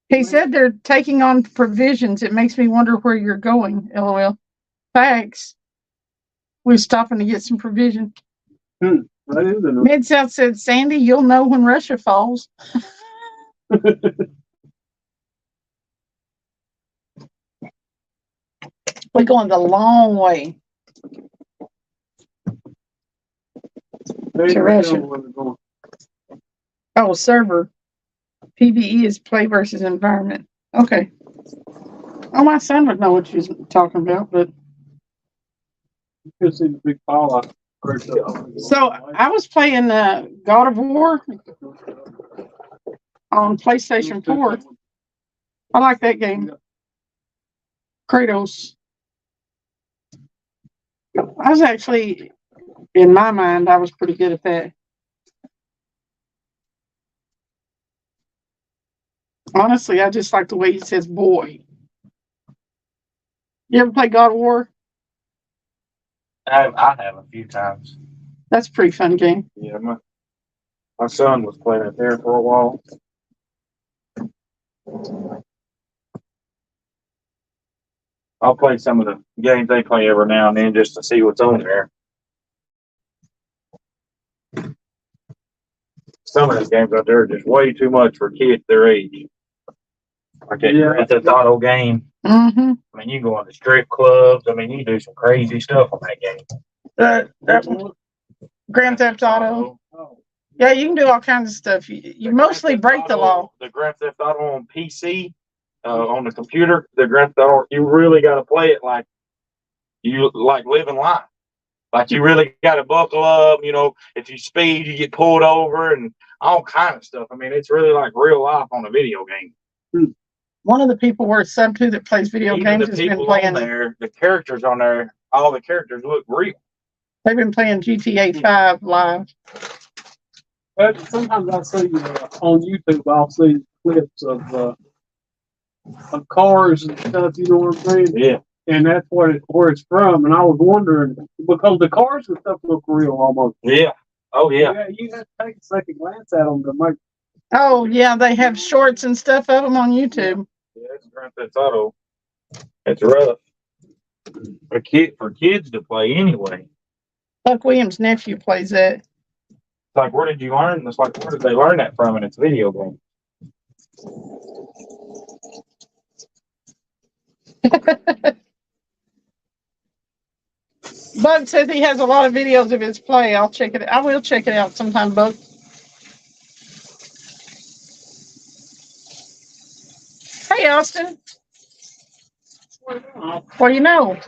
He said they're taking on provisions. It makes me wonder where you're going, LOL. Thanks. We're stopping to get some provision. That is enough. Mid-South said, Sandy, you'll know when Russia falls. We're going the long way. To Russia. Oh, server. PvE is play versus environment. Okay. Oh, my son would know what you're talking about, but. You can see the big pile. So I was playing God of War on PlayStation 4. I like that game. Kratos. I was actually, in my mind, I was pretty good at that. Honestly, I just like the way he says boy. You ever play God of War? I have a few times. That's a pretty fun game. Yeah, My son was playing it there for a while. I'll play some of the games they play every now and then just to see what's on there. Some of those games out there are just way too much for kids their age. Like that Grand Theft Auto game. Mm-hmm. I mean, you go on the strip clubs. I mean, you do some crazy stuff on that game. That one. Grand Theft Auto. Yeah, you can do all kinds of stuff. You mostly break the law. The Grand Theft Auto on PC, on the computer, the Grand Theft Auto, you really got to play it like you like living life. Like you really got to buckle up. You know, if you speed, you get pulled over and all kind of stuff. I mean, it's really like real life on a video game. One of the people we're sub to that plays video Even games the has been people playing on there, the characters on there, all the characters look real. They've been playing GTA 5 live. But sometimes I see on YouTube, I'll see clips of cars and stuff. You know what I'm saying? Yeah. And that's where it's from. And I was wondering because the cars and stuff look real almost. Yeah. Oh yeah. Yeah, you have to take a second glance at them to make. Oh yeah, they have shorts and stuff of them on YouTube. Yeah, it's Grand Theft Auto. It's rough. For kids to play anyway. Buck Williams' nephew plays that. It's like, where did you learn? It's like, where did they learn that from? And it's a video game. Buck says he has a lot of videos of his play. I'll check it. I will check it out sometime, Buck. Hey, Austin. What do you know?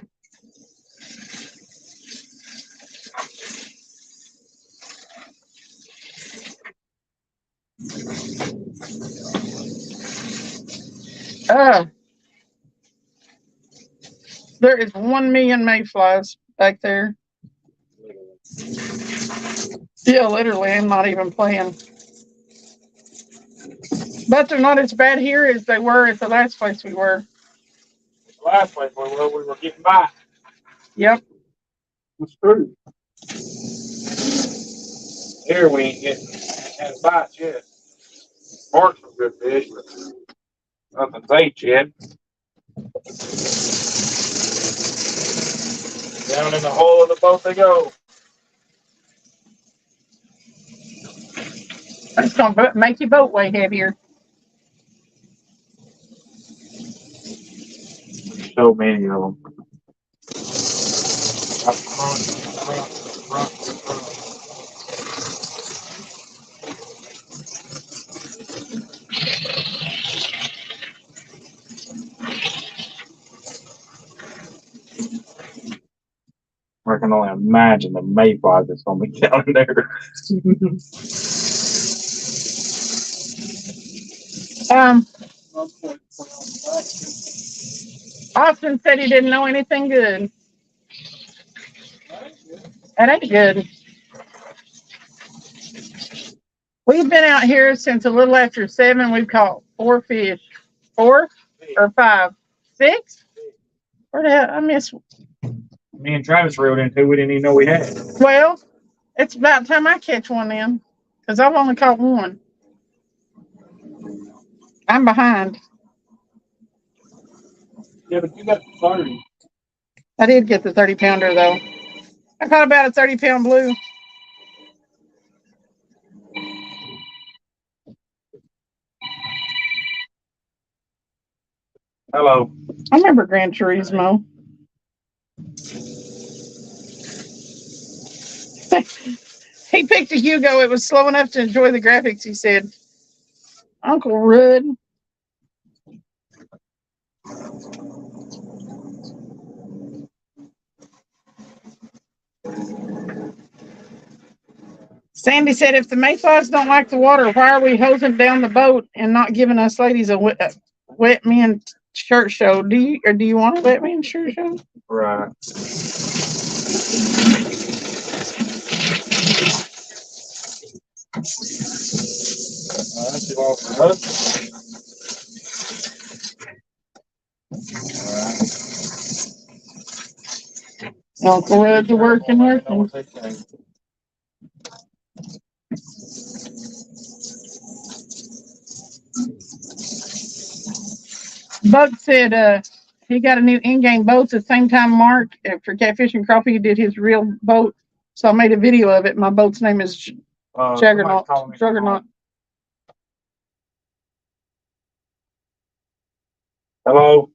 There is 1 million mayflies back there. Yeah, literally, I'm not even playing. But they're not as bad here as they were at the last place we were. The last place we were getting by. Yep. It's true. Here we ain't getting any bites yet. Mark's some good fish, but nothing's ate yet. Down in the hole of the boat they go. It's going to make your boat way heavier. So many of them. I can only imagine the mayflies that's going to be down there. Austin said he didn't know anything good. That ain't good. We've been out here since a little after 7. We've caught 4 fish. 4 or 5? 6? Where the hell? I missed. Me and Travis reeled in 2 we didn't even know we had. Well, it's about time I catch one then, because I've only caught 1. I'm behind. Yeah, but you got the 30. I did get the 30-pounder though. I caught about a 30-pound blue. Hello. I remember Gran Turismo. He picked a Hugo. It was slow enough to enjoy the graphics, he said. Uncle Rudd. Sandy said, if the mayflies don't like the water, why are we hosing down the boat and not giving us ladies a wet men shirt show? Do you want a wet man shirt show? Right. You want some hook? Uncle Rudd's working. Buck said he got a new in-game boat the same time Mark for catfish and crappie did his real boat. So I made a video of it. My boat's name is Juggernaut. Juggernaut. Hello?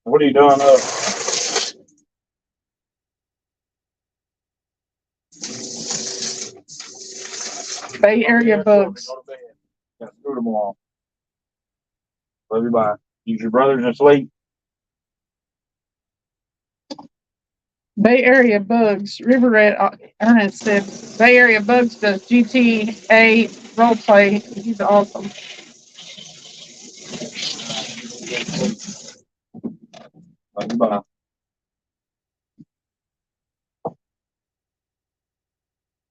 What are you doing up? Bay Area bugs. Go to bed. Got school tomorrow. Love you, bye. Use your brothers asleep. Bay Area bugs. River Red Ernest said Bay Area bugs does GTA roleplay. He's awesome. Love you, bye.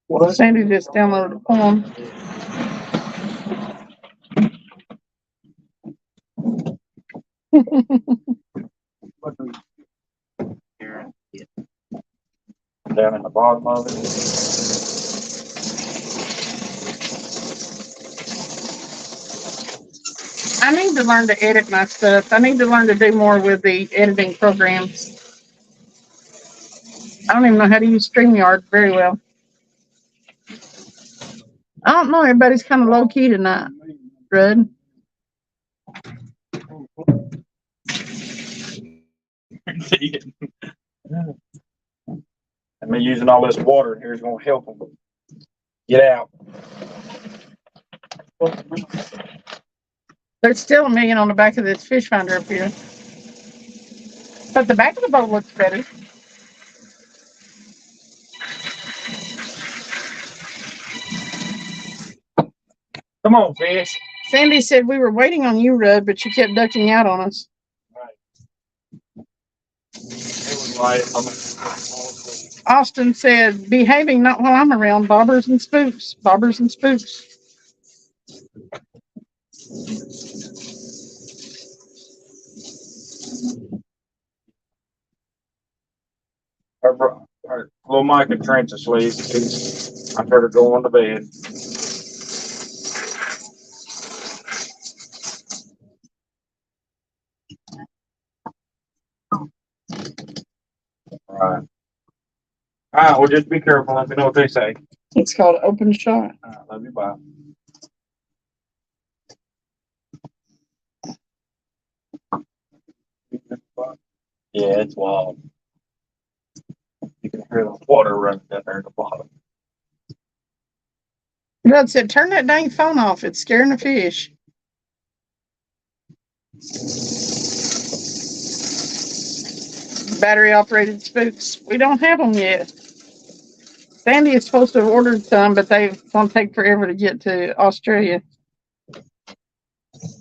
Well, Sandy just downloaded a poem. Down in the bottom of it. I need to learn to edit my stuff. I need to learn to do more with the editing programs. I don't even know how to use StreamYard very well. I don't know. Everybody's kind of low key tonight, Rudd. And me using all this water in here is gonna help them get out. There's still $1 million on the back of this fish finder up here. But the back of the boat looks better. Come on, fish. Sandy said we were waiting on you, Rudd, but you kept ducking out on us. It was like, Austin said, behaving not while I'm around, bobbers and spooks. Bobbers and spooks. her little Micah Trent's asleep. I heard her go on to bed. All right. All right, well, just be careful. Let me know what they say. It's called Open Shot. All right, love you. Bye. Yeah, it's wild. You can hear the water running down there at the bottom. Rudd said, turn that dang phone off. It's scaring the fish. Battery operated spooks. We don't have them yet. Sandy is supposed to have ordered some, but they're going to take forever to get to Australia.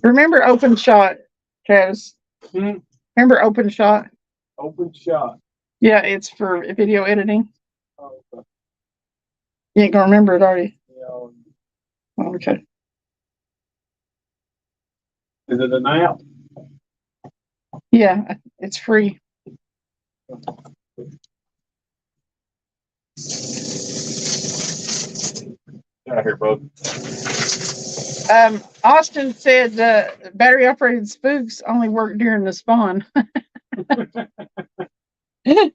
Remember Open Shot, Travis? Remember Open Shot? Open Shot. Yeah, it's for video editing. Oh, okay. You ain't going to remember it, are you? Yeah. Oh, okay. Is it an app? Yeah, it's free. Get out here, bud. Austin said battery operated spooks only work during the spawn. Did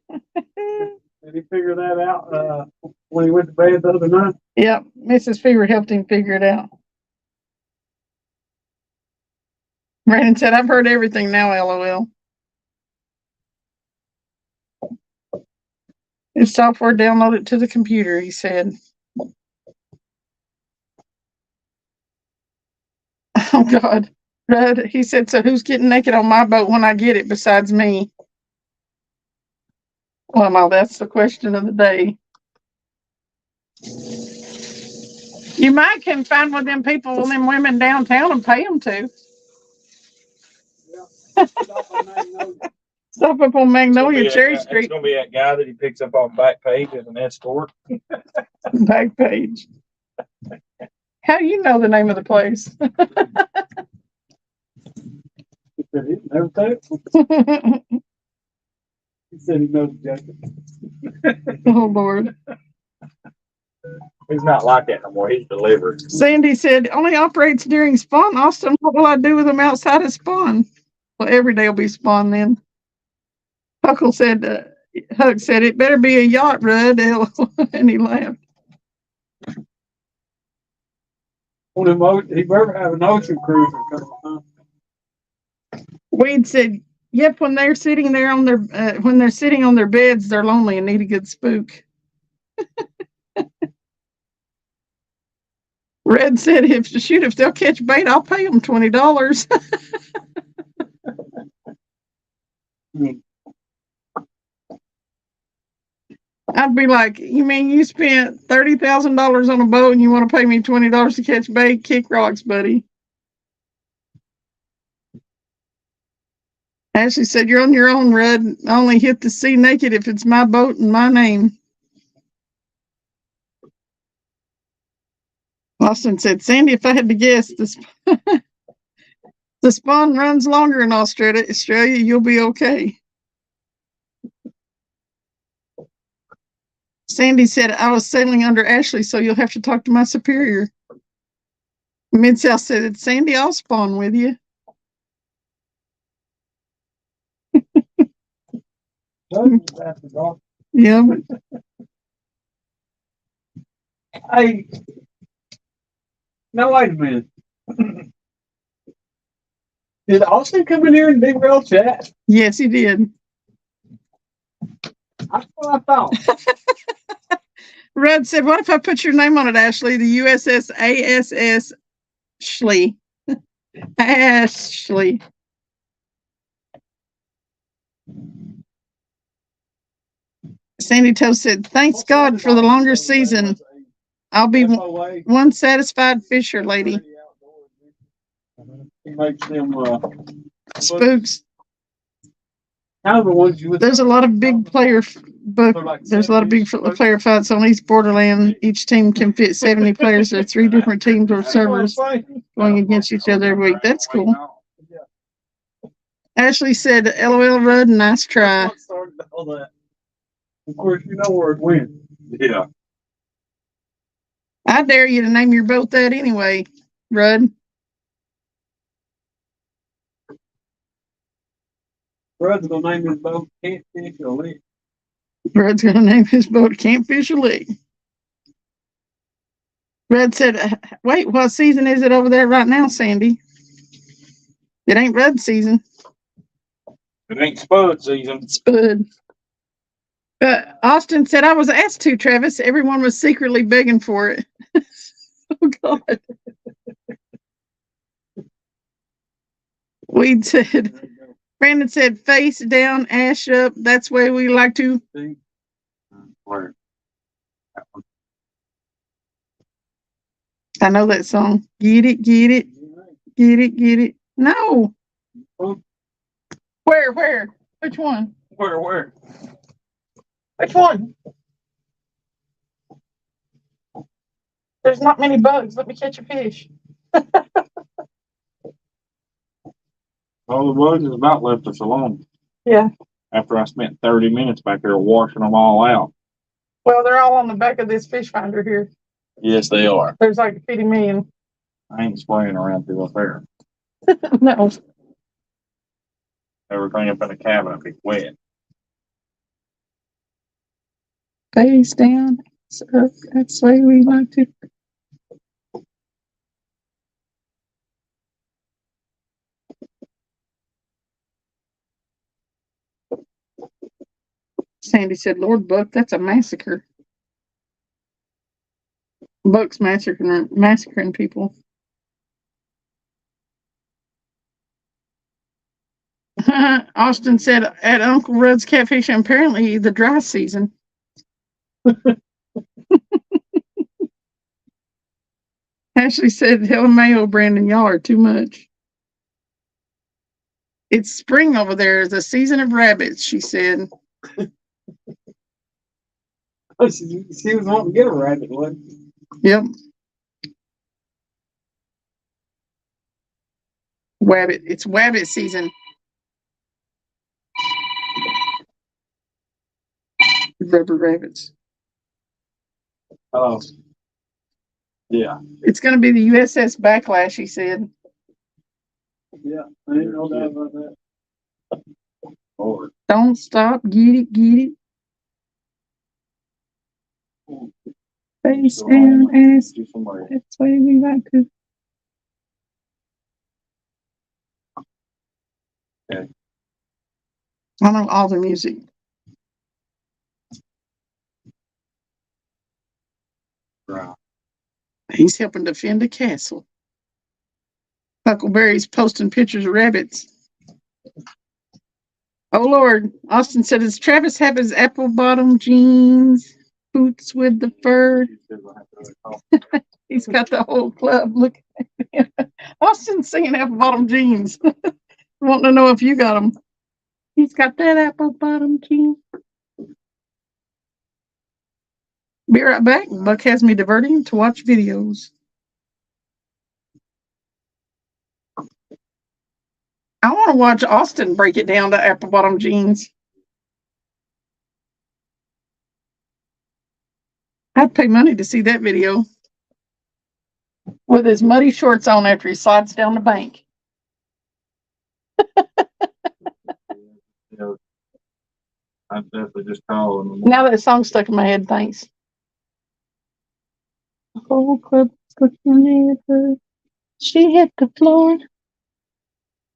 he figure that out when he went to bed the other night? Yep, Mrs. Fever helped him figure it out. Brandon said, I've heard everything now, LOL. His software downloaded to the computer, he said. Oh, God. Rudd, he said, so who's getting naked on my boat when I get it besides me? Well, that's the question of the day. You might can find one of them people, them women downtown and pay them to. Yeah. Stop up on Magnolia Cherry Street. It's going to be that guy that he picks up on back page as an escort. Back page. How do you know the name of the place? He said he never took. He said he knows the jacket. Oh, Lord. He's not like that no more. He's delivered. Sandy said, only operates during spawn. Austin, what will I do with them outside of spawn? Well, every day will be spawn then. Huck said, it better be a yacht, Rudd. And he laughed. He better have an ocean cruiser coming, huh? Wade said, yep, when they're sitting there on their, when they're sitting on their beds, they're lonely and need a good spook. Red said, if they'll catch bait, I'll pay them $20. I'd be like, you mean you spent $30,000 on a boat and you want to pay me $20 to catch bait? Kick rocks, buddy. Ashley said, you're on your own, Red. I only hit the sea naked if it's my boat and my name. Austin said, Sandy, if I had to guess, the spawn runs longer in Australia. You'll be okay. Sandy said, I was sailing under Ashley, so you'll have to talk to my superior. Mid-South said, Sandy, I'll spawn with you. Yeah. Hey, now wait a minute. Did Austin come in here and Big Rail chat? Yes, he did. That's what I thought. Red said, what if I put your name on it, Ashley? The USS ASS Ashley. Ashley. Sandy Toe said, thanks God for the longer season. I'll be one satisfied fisher lady. He makes them Spooks. how the ones you There's a lot of big player There's a lot of big player fights on East Borderland. Each team can fit 70 players. There are 3 different teams or servers going against each other every week. That's cool. Ashley said, LOL, Rudd, nice try. Of course, you know where it went. Yeah. I dare you to name your boat that anyway, Rudd. Rudd's gonna name his boat Can't Fish a Lick. Rudd's gonna name his boat Can't Fish a Lick. Rudd said, wait, what season is it over there right now, Sandy? It ain't Rudd season. It ain't spud season. Spud. Austin said, I was asked to, Travis. Everyone was secretly begging for it. Oh, God. Weed said, Brandon said, face down, ash up. That's the way we like to. Where? I know that song. Get it, get it, get it, get it. No. Where? Which one? Where? Which one? There's not many bugs. Let me catch a fish. All the bugs is about left us alone. Yeah. After I spent 30 minutes back there washing them all out. Well, they're all on the back of this fish finder here. Yes, they are. There's like 50 million. I ain't spraying around through up there. No. Everything up in the cabinet be wet. Face down. That's the way we like to. Sandy said, Lord Buck, that's a massacre. Buck's massacring people. Austin said, at Uncle Rudd's Catfish, apparently the dry season. Ashley said, hell Mayo, Brandon, y'all are too much. It's spring over there, the season of rabbits, she said. She was wanting to get a rabbit, wasn't she? Yep. Wabbit. It's wabbit season. Rubber rabbits. Oh. Yeah. It's gonna be the USS Backlash, he said. Yeah, I ain't no doubt about that. Lord. Don't stop, get it, get it. Face down, ass. Do somebody. That's the way we like to. Okay. I know all the music. Right. He's helping defend a castle. Huckleberry's posting pictures of rabbits. Oh Lord, Austin said, does Travis have his apple bottom jeans, boots with the fur? He's got the whole club. Look at him. Austin's singing apple bottom jeans. Wanting to know if you got them. He's got that apple bottom jeans. Be right back. Buck has me diverting to watch videos. I want to watch Austin break it down to apple bottom jeans. I'd pay money to see that video. With his muddy shorts on after he slides down the bank. You know, I'm definitely just calling them. Now that song's stuck in my head, thanks. The whole club looking at her. She hit the floor.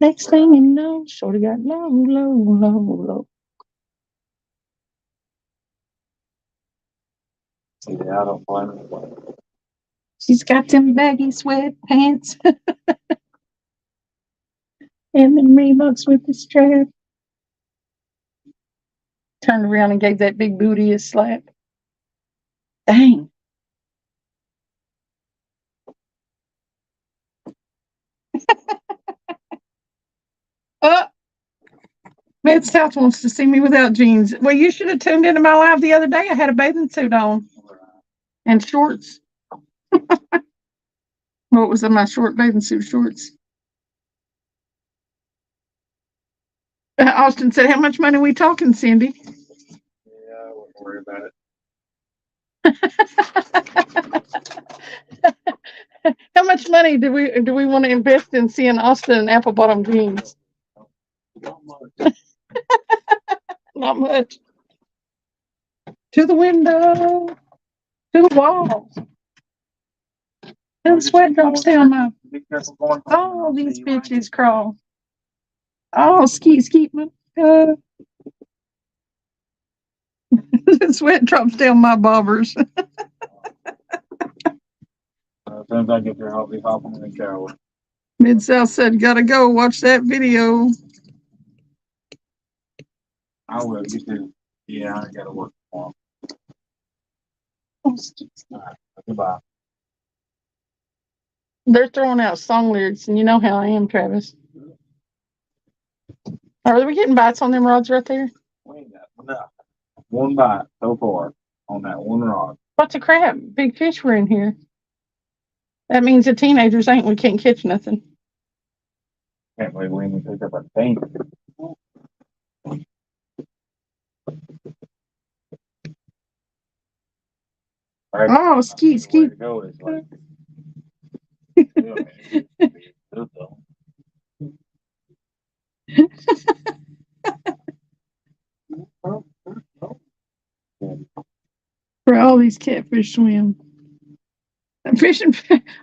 Next thing you know, shorty got low, low, low, low. Yeah, I don't blame them. She's got them baggy sweatpants. And them Reeboks with the strap. Turned around and gave that big booty a slap. Dang. Mid-South wants to see me without jeans. Well, you should have tuned into my live the other day. I had a bathing suit on and shorts. What was in my short bathing suit shorts? Austin said, how much money we talking, Cindy? Yeah, I wouldn't worry about it. How much money do we want to invest in seeing Austin in apple bottom jeans? Not much. To the window. To the wall. Till the sweat drops down my. Be careful going. Oh, these bitches crawl. Oh, skeet, man. The sweat drops down my bobbers. As soon as I get there, I'll be hopping in the shower. Mid-South said, gotta go watch that video. I will. You too. Yeah, I gotta work tomorrow. All right. Goodbye. They're throwing out song lyrics, and you know how I am, Travis. Are we getting bites on them rods right there? We ain't got enough. One bite so far on that one rod. What the crap? Big fish were in here. That means the teenagers ain't. We can't catch nothing. Can't believe we even picked up a thing. Right. Oh, skeet. Where to go is like, good though. Where all these catfish swim. Fishing.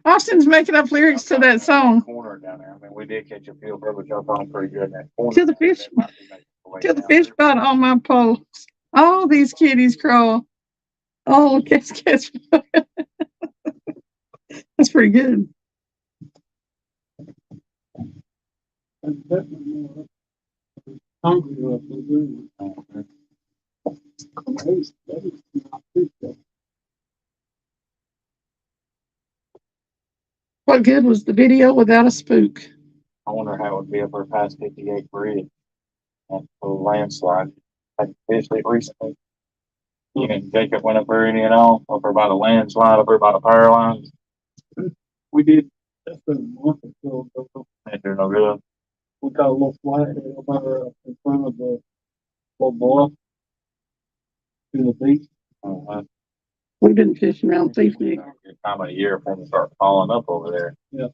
Austin's making up lyrics to that song. Corner down there. I mean, we did catch a few, but y'all found pretty good in that corner. Till the fish, till the fish bite on my poles. All these kitties crawl. Oh, catch. That's pretty good. What good was the video without a spook? I wonder how it would be up there past 58 Bridge. And a landslide. I fished it recently. You and Jacob went up there and all up there by the landslide, up there by the power lines. We did. That's been a month or so ago. Ain't there no good. We got a little flathead up there in front of the little bluff to the beach. Uh-huh. We've been fishing around Thief Neck. Good time of the year for them to start falling up over there. Yeah.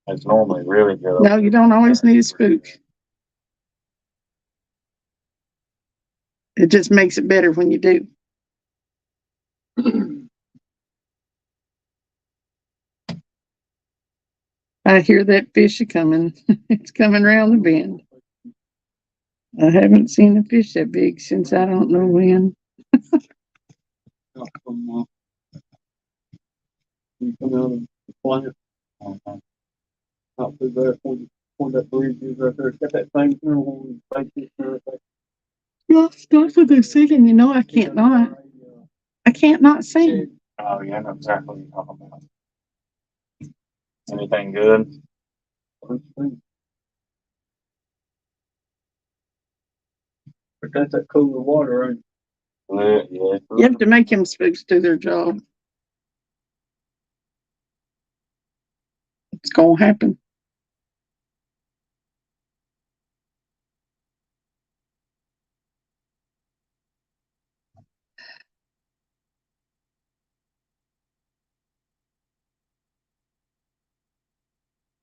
It's normally really good. No, you don't always need a spook. It just makes it better when you do. I hear that fish a coming. It's coming around the bend. I haven't seen a fish that big since I don't know when. Out from, you come out of the plant, out through there, where that bridge is right there. It's got that same tunnel on the basis and everything. Well, that's what they're saying. You know, I can't not sing. Oh, yeah, I know exactly what you're talking about. Anything good? But that's that cooler water, right? Yeah. You have to make them spooks do their job. It's gonna happen.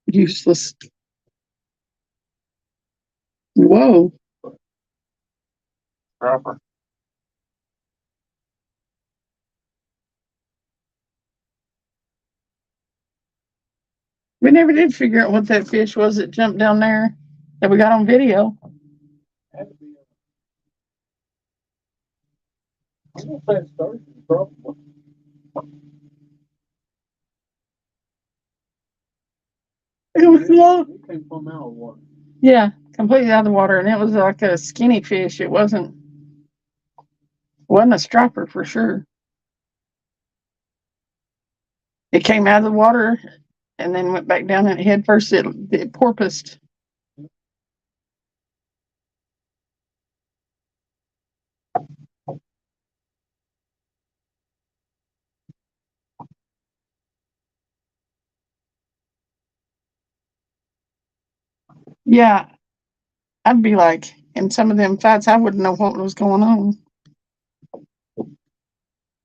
Useless. Whoa. Proper. We never did figure out what that fish was that jumped down there that we got on video. Had to be. I'm gonna say it's Thursday, probably. It was long. It came from out of water. Yeah, completely out of the water, and it was like a skinny fish. It wasn't a striper for sure. It came out of the water and then went back down and head first. It porpoised. Yeah, I'd be like, in some of them fights, I wouldn't know what was going on.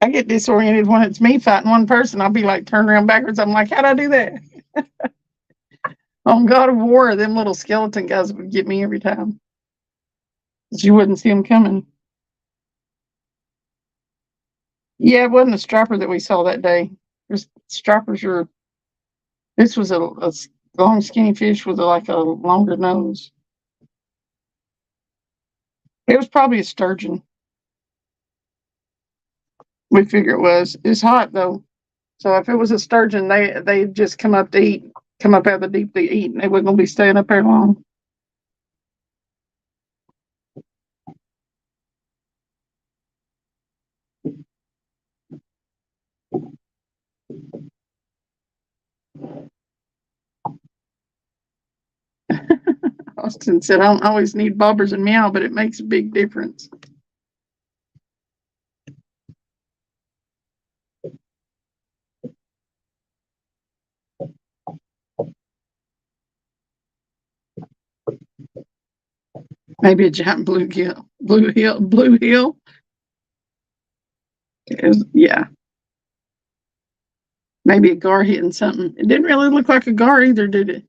I get disoriented when it's me fighting one person. I'll be like, turn around backwards. I'm like, how'd I do that? On God of War, them little skeleton guys would get me every time. 'Cause you wouldn't see them coming. Yeah, it wasn't a striper that we saw that day. Stripers are. This was a long, skinny fish with like a longer nose. It was probably a sturgeon. We figure it was. It's hot though, so if it was a sturgeon, they'd just come up out of the deep to eat, and they wasn't gonna be staying up there long. Austin said, I don't always need bobbers and meow, but it makes a big difference. Maybe a giant bluegill. Blue hill. Yeah. Maybe a gar hitting something. It didn't really look like a gar either, did it?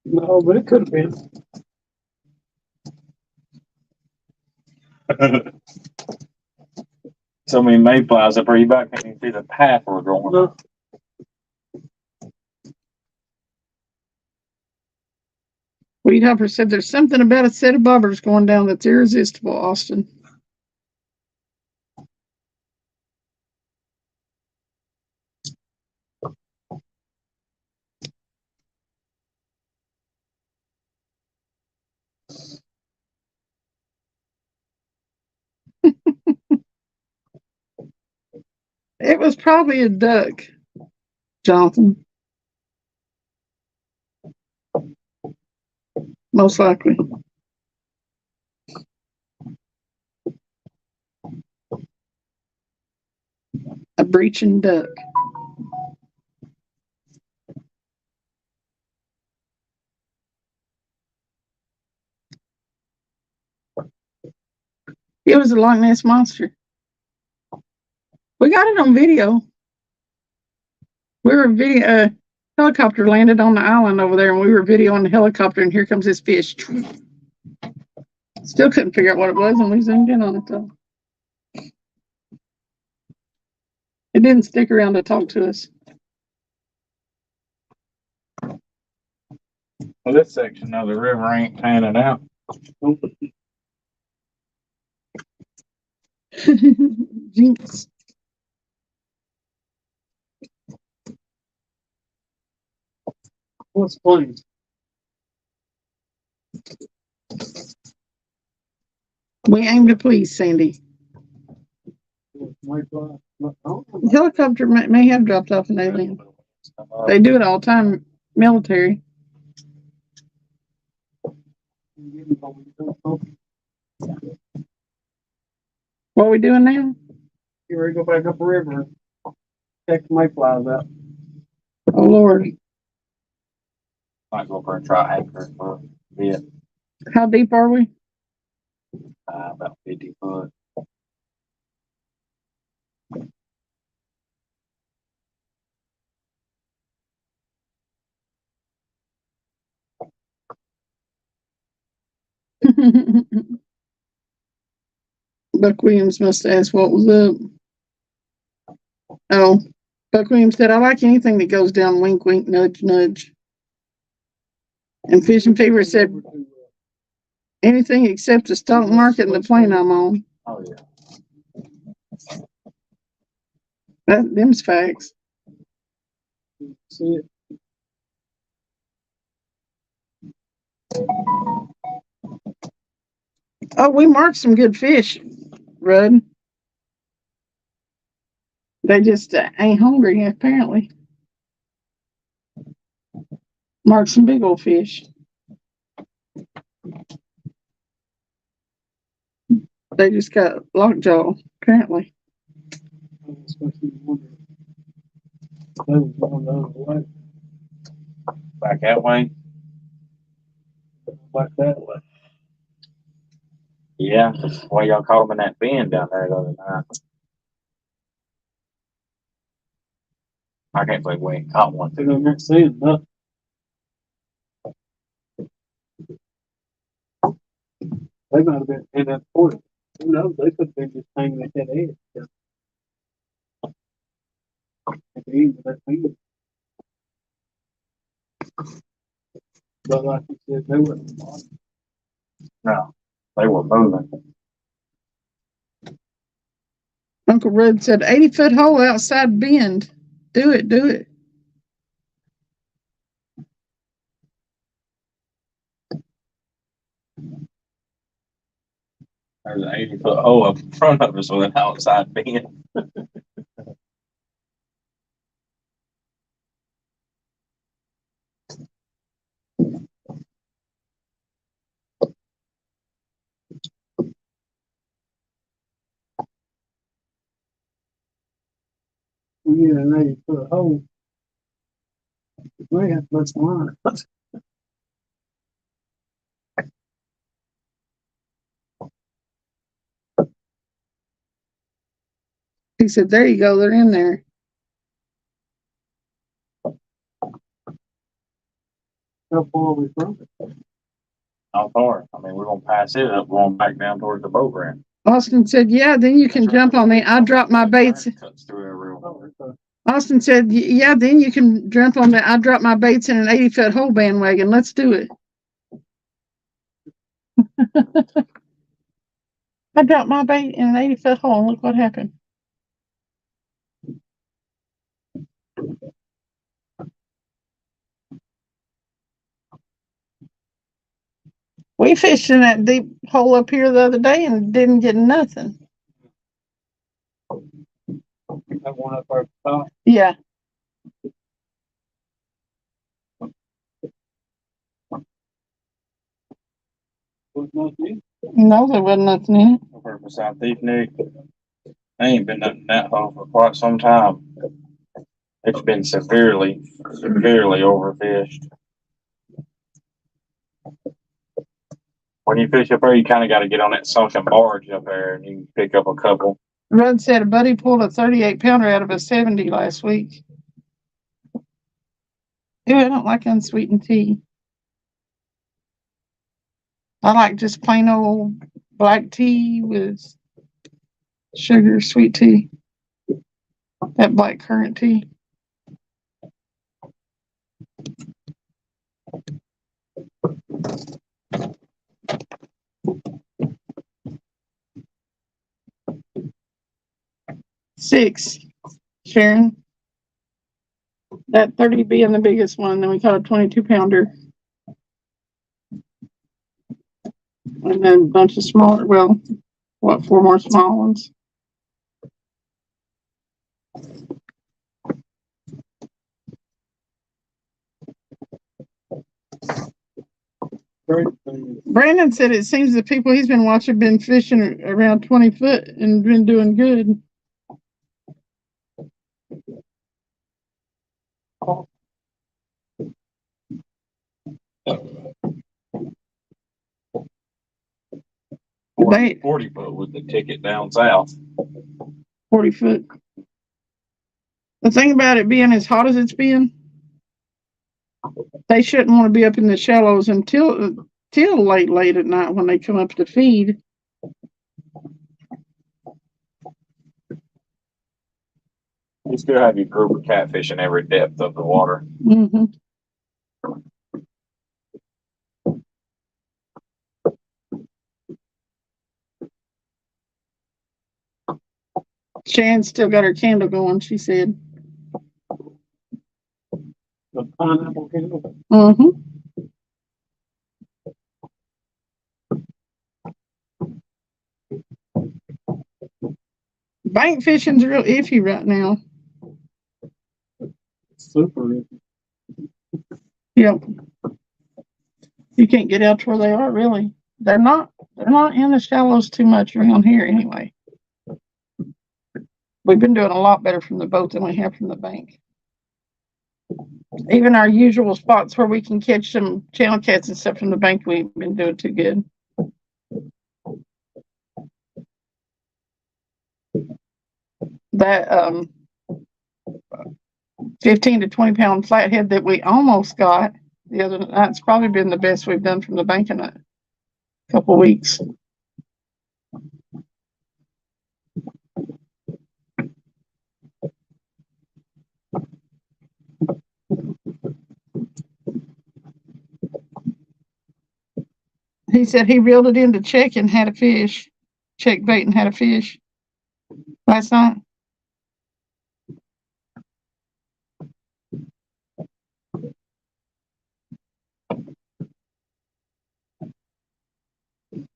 No, but it could have been. So many mayflies up there, you back can't even see the path we're going. No. Weed Hopper said there's something about a set of bobbers going down that's irresistible, Austin. It was probably a duck, Jonathan. Most likely. A breaching duck. It was a Loch Ness monster. We got it on video. We were video. Helicopter landed on the island over there, and we were videoing the helicopter. And here comes this fish. Still couldn't figure out what it was, and we zoomed in on it though. It didn't stick around to talk to us. Well, this section of the river ain't panning out. Jinx. What's funny? We aim to please, Sandy. The helicopter may have dropped off an alien. They do it all the time, military. What are we doing now? You ready to go back up the river? Check the mayflies out. Oh, Lord. Might go for a try anchor for a bit, How deep are we? about 50 foot. Buck Williams must ask what was up. Oh, Buck Williams said, I like anything that goes down, wink, wink, nudge, nudge. And Fish and Fever said, anything except the stock market and the plane I'm on. Oh, yeah. Them's facts. See it? Oh, we marked some good fish, Rudd. They just ain't hungry, apparently. Marked some big old fish. They just got lockjaw, apparently. Back that way? Back that way. Yeah, that's why y'all caught them in that bend down there the other night. I can't believe we ain't caught one. They're not seeing nothing. They might have been in that port. Who knows? They could have been just hanging at that edge. At the end of that field. But like you said, they were. No, they were moving. Uncle Rudd said 80-foot hole outside bend. Do it, do it. There's an 80-foot hole up in front of us with an outside bend. We get an 80-foot hole. We have much line. He said, there you go, they're in there. How far are we from it? Not far. I mean, we're gonna pass it up, going back down towards the boat ramp. Austin said, yeah, then you can jump on the, I dropped my baits. Cuts through there real hard. Austin said, yeah, then you can jump on the, I dropped my baits in an 80-foot hole bandwagon. Let's do it. I dropped my bait in an 80-foot hole and look what happened. We fished in that deep hole up here the other day and didn't get nothing. That one up our top. Yeah. Was nothing. No, there wasn't nothing in it. Over beside Thief Nick. I ain't been nothing in that hole for quite some time. It's been severely overfished. When you fish up there, you kind of got to get on that sunken barge up there and you can pick up a couple. Rudd said a buddy pulled a 38-pounder out of a 70 last week. Ew, I don't like unsweetened tea. I like just plain old black tea with sugar, sweet tea. That black currant tea. Six, Sharon. That 30 being the biggest one, then we caught a 22-pounder. And then a bunch of smaller, well, what, 4 more small ones? Brandon said it seems the people he's been watching been fishing around 20 foot and been doing good. They 40 foot with the ticket down south. 40 foot. The thing about it being as hot as it's been, they shouldn't want to be up in the shallows until late at night when they come up to feed. You still have your group of catfish in every depth of the water. Mm-hmm. Shan still got her candle going, she said. The pineapple candle. Mm-hmm. Bank fishing's real iffy right now. Super. Yep. You can't get out to where they are, really. They're not in the shallows too much around here anyway. We've been doing a lot better from the boat than we have from the bank. Even our usual spots where we can catch some channel cats and stuff from the bank, we've been doing too good. That 15 to 20 pound flathead that we almost got the other night's probably been the best we've done from the bank in a couple weeks. He said he reeled it in to check and had a fish. Check bait and had a fish last night.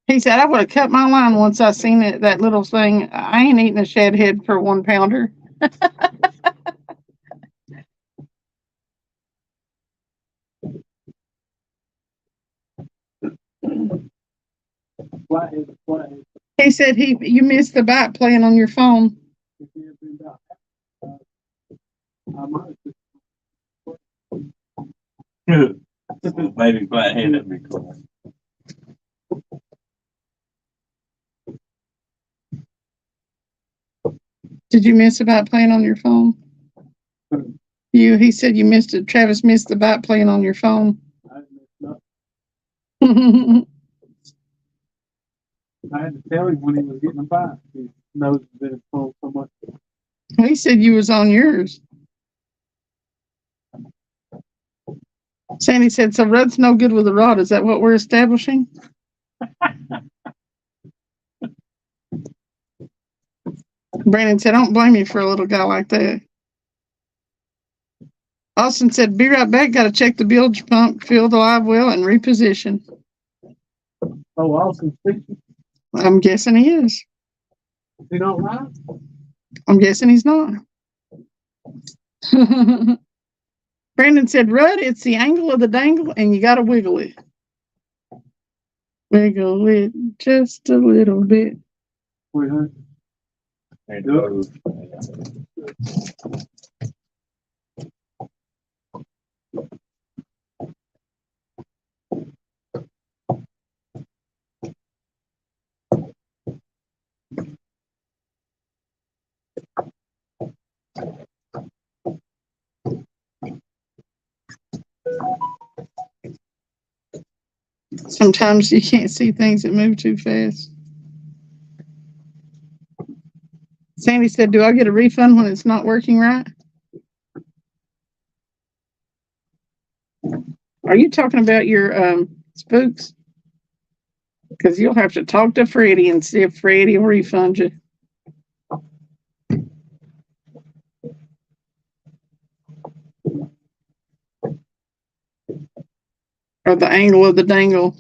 He said, I would have cut my line once I seen it, that little thing. I ain't eating a shad head for 1 pounder. He said you missed the bite playing on your phone. Maybe flathead would be cool. Did you miss the bite playing on your phone? He said you missed it. Travis missed the bite playing on your phone. I had to tell him when he was getting a bite. He knows that it's full so much. He said you was on yours. Sandy said, so Rudd's no good with a rod. Is that what we're establishing? Brandon said, I don't blame you for a little guy like that. Austin said, be right back. Got to check the bilge pump, fill the live well, and reposition. Oh, Austin's fishing. I'm guessing he is. He don't lie? I'm guessing he's not. Brandon said, Rudd, it's the angle of the dangle, and you got to wiggle it. Wiggle it just a little bit. Wait, huh? Sometimes you can't see things that move too fast. Sandy said, do I get a refund when it's not working right? Are you talking about your spooks? Because you'll have to talk to Freddie and see if Freddie will refund you. Or the angle of the dangle.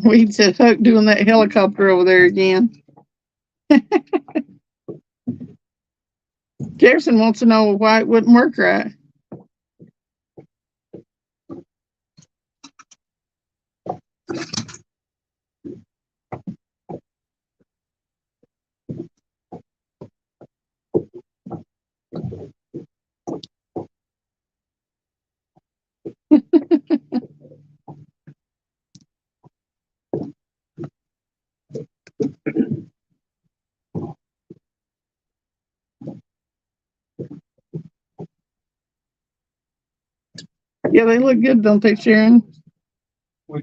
Weed said, Huck doing that helicopter over there again. Jefferson wants to know why it wouldn't work right. Yeah, they look good, don't they, Sharon? They're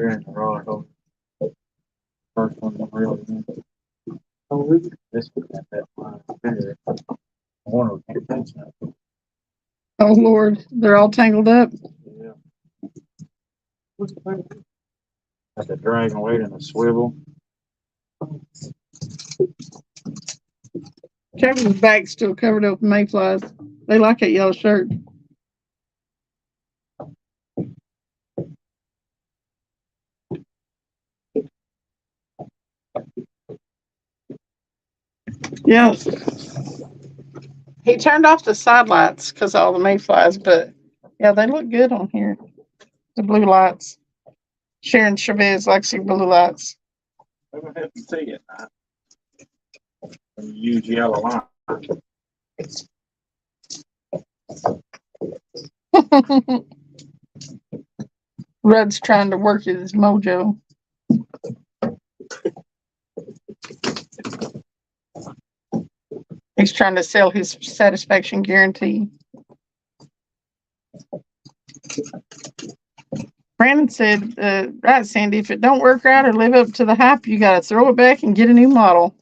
in the garage. First one, really. Oh, this one got that line. One of them can't touch that. Oh, Lord. They're all tangled up. Yeah. Got the dragon weight and the swivel. Kevin's back's still covered up with mayflies. They like that yellow shirt. Yeah. He turned off the side lights because of all the mayflies, but yeah, they look good on here. The blue lights. Sharon Chavez likes the blue lights. I'm gonna have to see it. Use yellow line. Rudd's trying to work his mojo. He's trying to sell his satisfaction guarantee. Brandon said, right, Sandy, if it don't work right or live up to the hype, you got to throw it back and get a new model.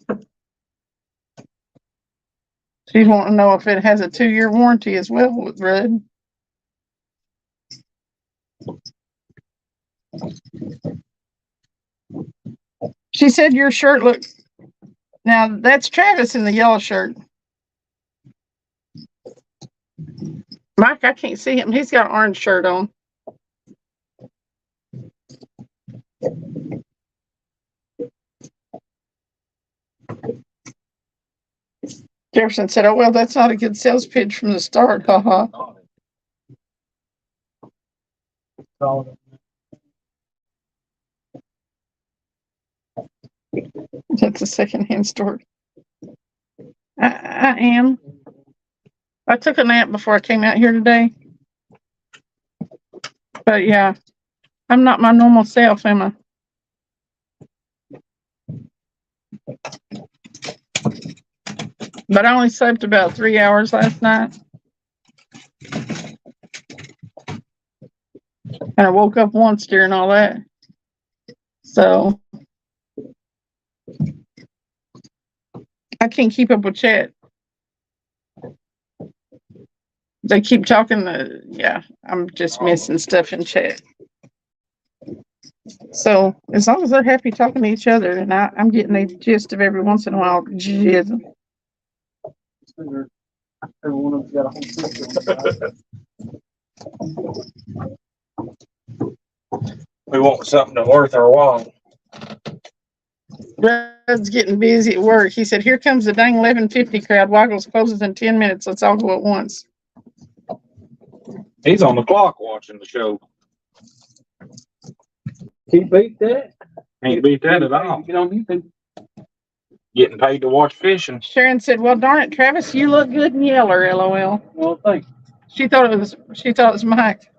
She's wanting to know if it has a 2-year warranty as well with Rudd. She said your shirt looked. Now that's Travis in the yellow shirt. Mike, I can't see him. He's got an orange shirt on. Jefferson said, oh, well, that's not a good sales pitch from the start. Haha. That's a secondhand store. I am. I took a nap before I came out here today. But yeah, I'm not my normal self, am I? But I only slept about 3 hours last night. And I woke up once during all that. So I can't keep up with chat. They keep talking. Yeah, I'm just missing stuff in chat. So as long as they're happy talking to each other, and I'm getting a gist of every once in a while. Jizz. Every one of them's got a whole system. We want something that's worth our while. Rudd's getting busy at work. He said, here comes the dang 11:50 crowd. Waggles closes in 10 minutes. Let's all go at once. He's on the clock watching the show. Can't beat that. Ain't beat that at all. Get on anything. Getting paid to watch fishing. Sharon said, well, darn it, Travis, you look good in yellow, LOL. Well, thanks. She thought it was Mike.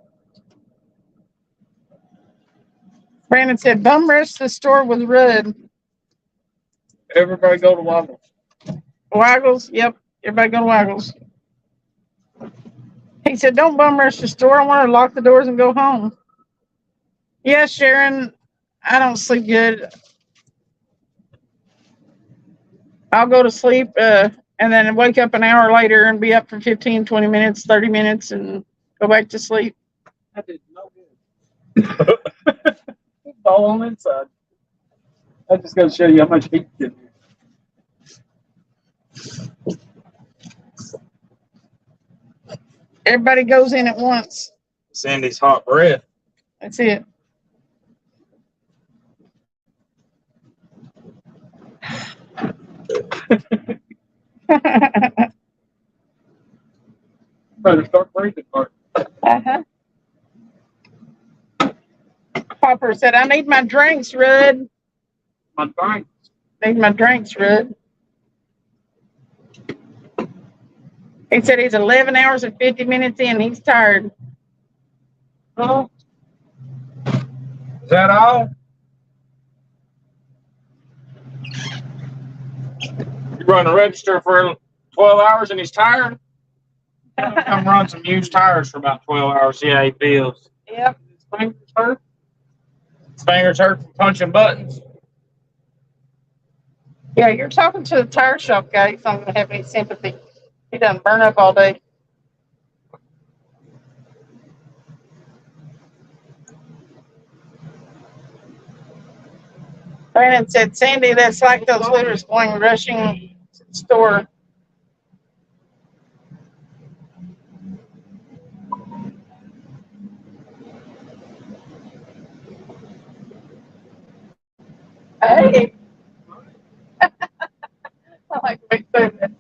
Brandon said, bum rush the store with Rudd. Everybody go to Waffle. Waggles, yep. Everybody go to Waggles. He said, don't bum rush the store. I want to lock the doors and go home. Yeah, Sharon, I don't sleep good. I'll go to sleep and then wake up an hour later and be up for 15, 20 minutes, 30 minutes and go back to sleep. I did no good. It's all on the inside. I just got to show you how much heat in here. Everybody goes in at once. Sandy's hot breath. That's it. Better start breathing hard. Uh-huh. Popper said, I need my drinks, Rudd. My drink. Need my drinks, Rudd. He said he's 11 hours and 50 minutes in. He's tired. Oh. Is that all? You run the register for 12 hours and he's tired? Come run some used tires for about 12 hours. See how he feels. Yep. His fingers hurt. His fingers hurt from punching buttons. Yeah, you're talking to the tire shop guy. He's not going to have any sympathy. He doesn't burn up all day. Brandon said, Sandy, that's like those looters going rushing to the store. Hey. I like the way you say that.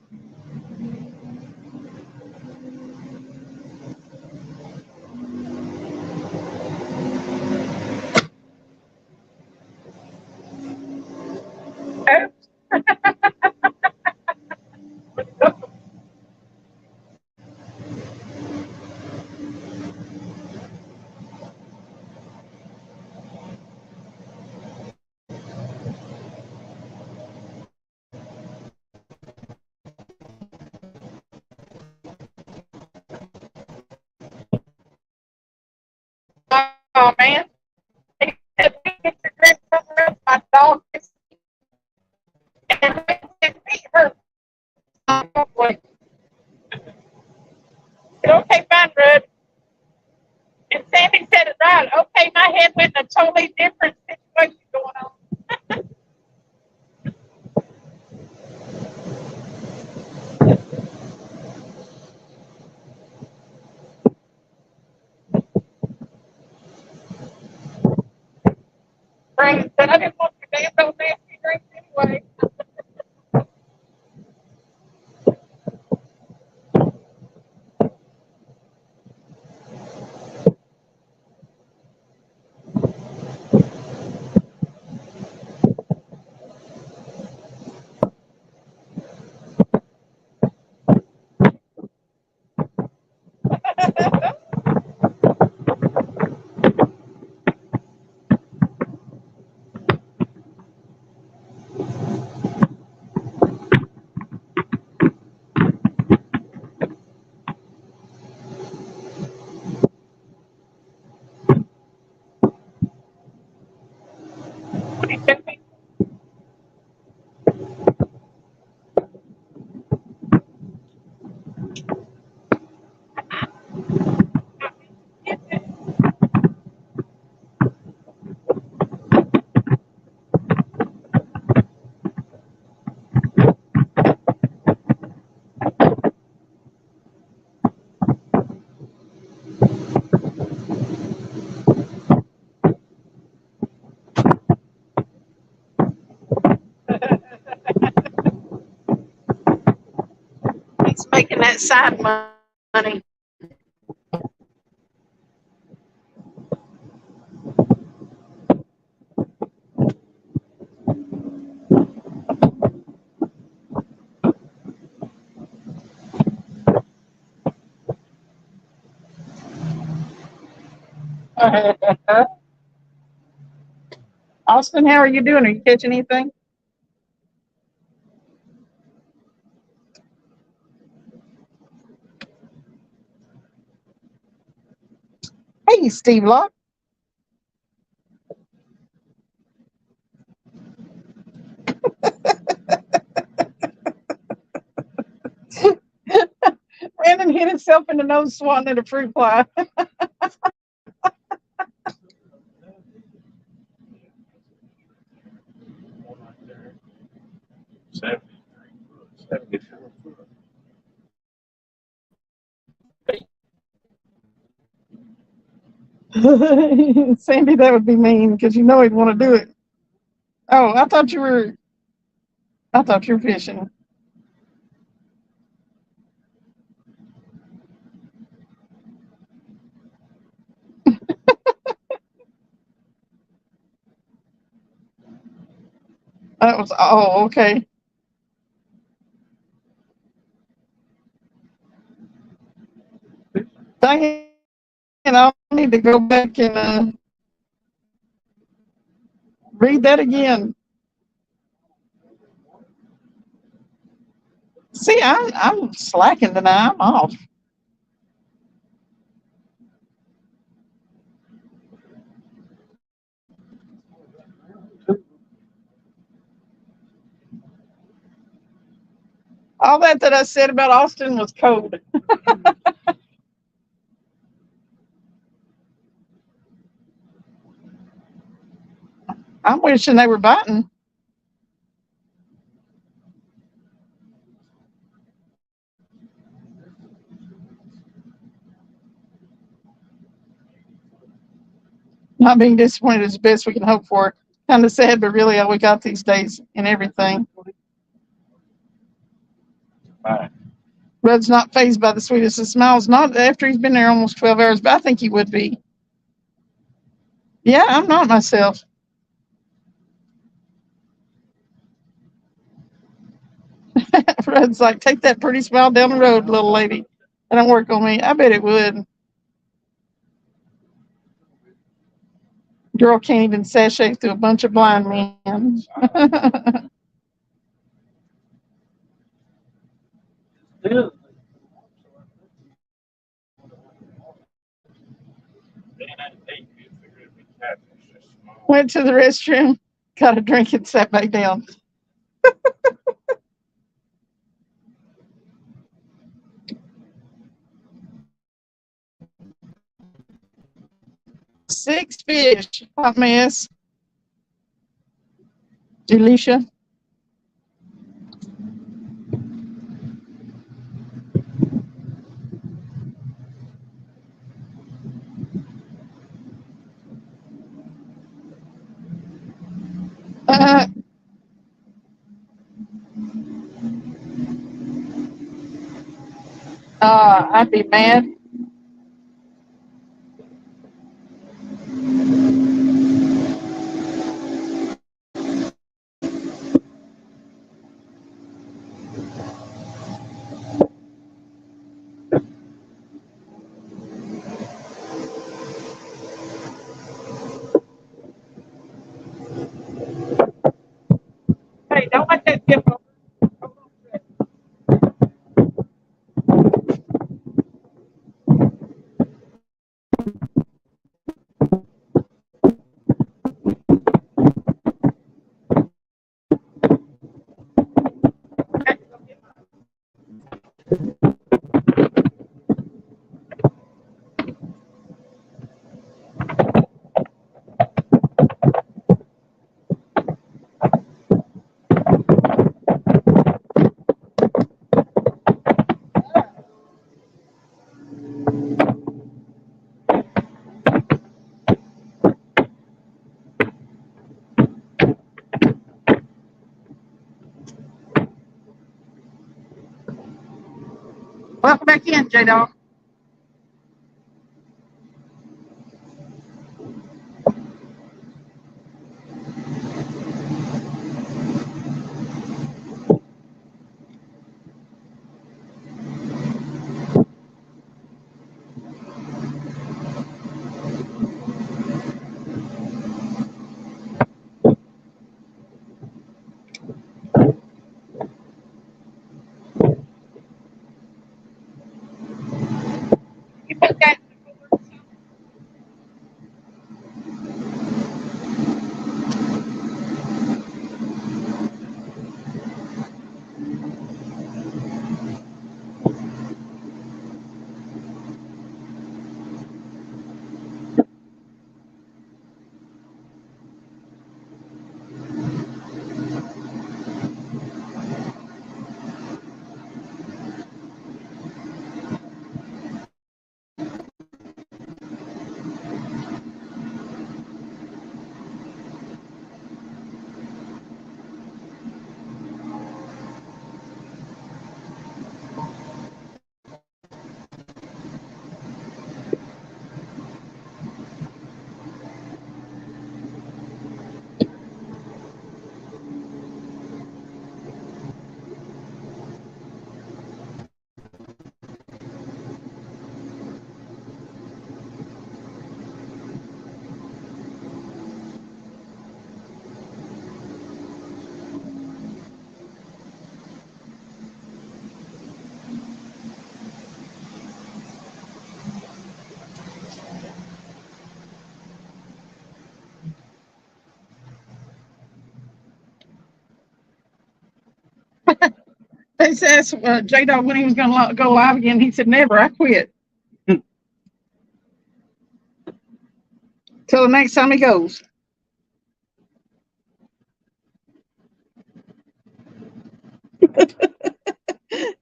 Oh, man. He said, we get to drink somewhere else. My dog is and his feet hurt. Oh, boy. Okay, fine, Rudd. And Sandy said it right. Okay, my head went in a totally different situation going on. Brandon said, I didn't want your damn old nasty drinks anyway. He's making that side money. Austin, how are you doing? Are you catching anything? Hey, Steve Locke. Brandon hit himself in the nose swatting at a fruit fly. Sandy, that would be mean because you know he'd want to do it. Oh, I thought you were fishing. That was, oh, okay. Dang it, I'll need to go back and read that again. See, I'm slacking tonight. I'm off. All that I said about Austin was code. I'm wishing they were biting. Not being disappointed is the best we can hope for. Kind of sad, but really all we got these days and everything. Right. Rudd's not phased by the sweetest of smiles. Not after he's been there almost 12 hours, but I think he would be. Yeah, I'm not myself. Rudd's like, take that pretty smile down the road, little lady. That don't work on me. I bet it would. Girl can't even sashay through a bunch of blind men. Went to the restroom, got a drink, and sat back down. Six fish, hot mess. Alicia. I'd be mad. Hey, don't let that tip over. Welcome back in, J-Dog. They said J Dog when he was going to go live again. He said, "Never, I quit." Till the next time he goes.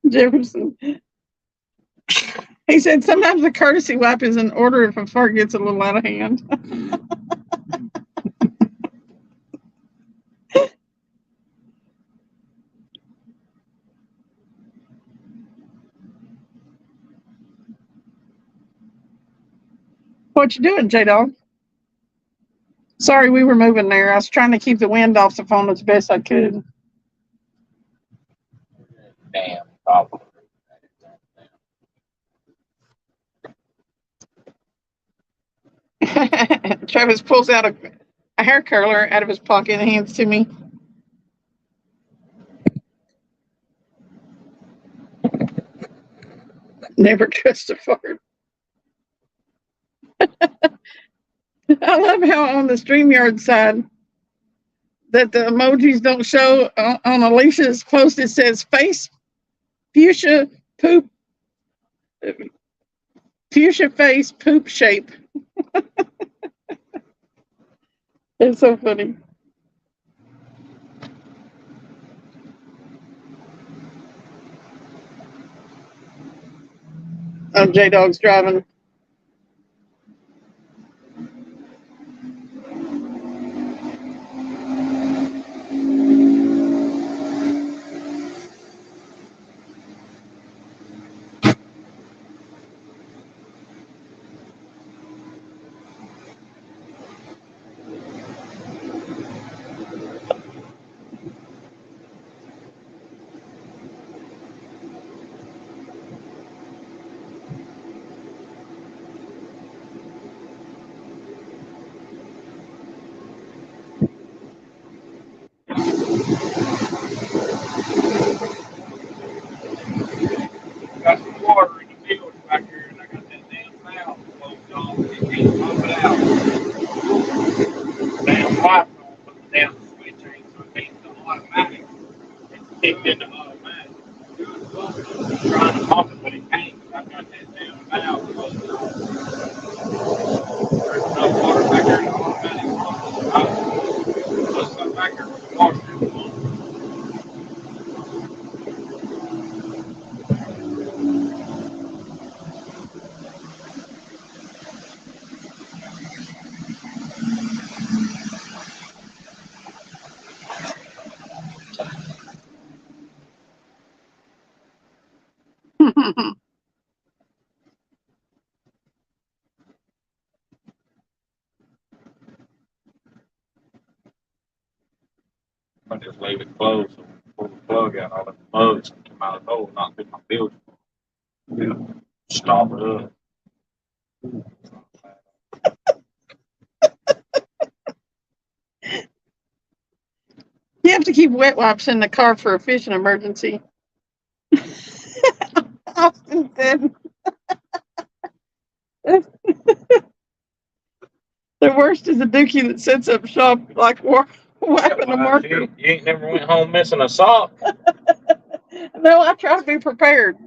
Jefferson. He said sometimes a courtesy wipe is in order if a fart gets a little out of hand. What you doing, J Dog? Sorry, we were moving there. I was trying to keep the wind off the phone as best I could. Damn. Problem. Travis pulls out a hair curler out of his pocket and hands to me. Never trust a fart. I love how on the StreamYard side that the emojis don't show on Alicia's post. It says face fuchsia poop, fuchsia face poop shape. It's so funny. Oh, J Dog's driving. Got some water in the field back here, and I got that damn valve closed off. It can't pump it out. Damn pipe don't put the damn switch ain't so it ain't the automatic. It's kicked into automatic. Trying to pump it, but it can't. I got that damn valve closed off. There's no water back there in the automatic pump. Let's go back there with the water. I just leave it closed and pull the plug out. All the bugs can come out of the hole, not through my filter. Yeah. Stop it up. You have to keep wet wipes in the car for a fishing emergency. Austin said. The worst is a dookie that sets up shop like wiping a marker. You ain't never went home missing a sock. No, I try to be prepared.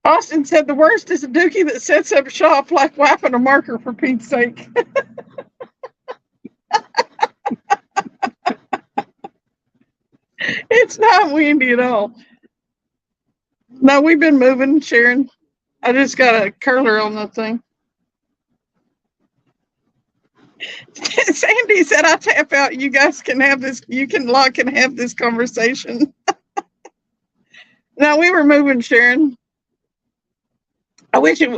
Austin said the worst is a dookie that sets up shop like wiping a marker, for Pete's sake. It's not windy at all. No, we've been moving, Sharon. I just got a curler on the thing. Sandy said, "I tap out. You guys can have this. You can lock and have this conversation." No, we were moving, Sharon. I wish it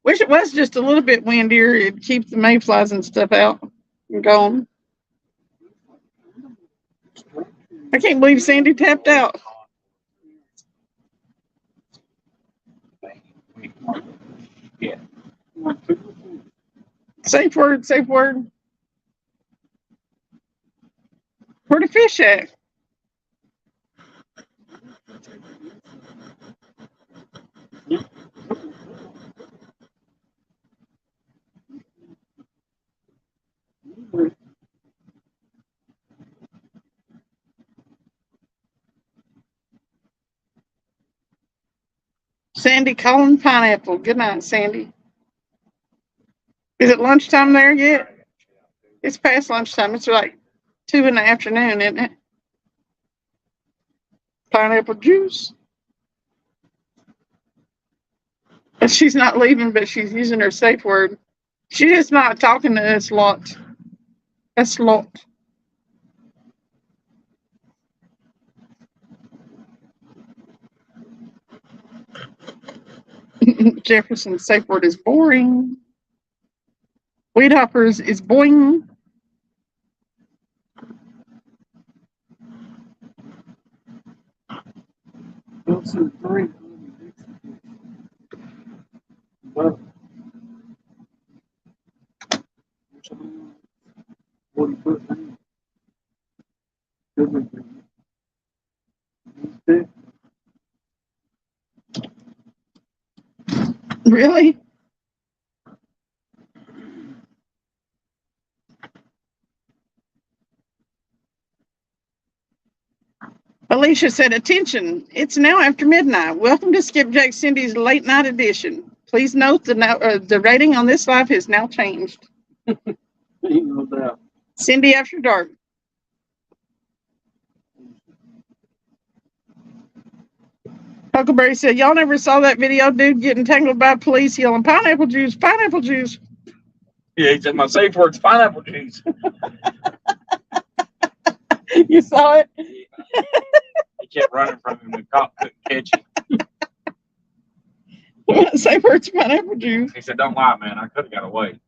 was just a little bit windier. It'd keep the mayflies and stuff out and gone. I can't believe Sandy tapped out. Yeah. Safe word, safe word. Where the fish at? Sandy calling Pineapple. Good night, Sandy. Is it lunchtime there yet? It's past lunchtime. It's like 2 in the afternoon, isn't it? Pineapple juice. But she's not leaving, but she's using her safe word. She's just not talking to us lot. That's lot. Jefferson's safe word is boring. Weed hoppers is boing. Wilson 3. Well, 40 foot. Really? Alicia said, attention, it's now after midnight. Welcome to Skipjack Cindy's late night edition. Please note the rating on this live has now changed. No doubt. Cindy After Dark. Huckleberry said, y'all never saw that video, dude getting tangled by police yelling, pineapple juice, pineapple juice. Yeah, he said my safe word's pineapple juice. You saw it? He kept running from him. The cop couldn't catch him. Say words pineapple juice. He said, "Don't lie, man. I could have got away."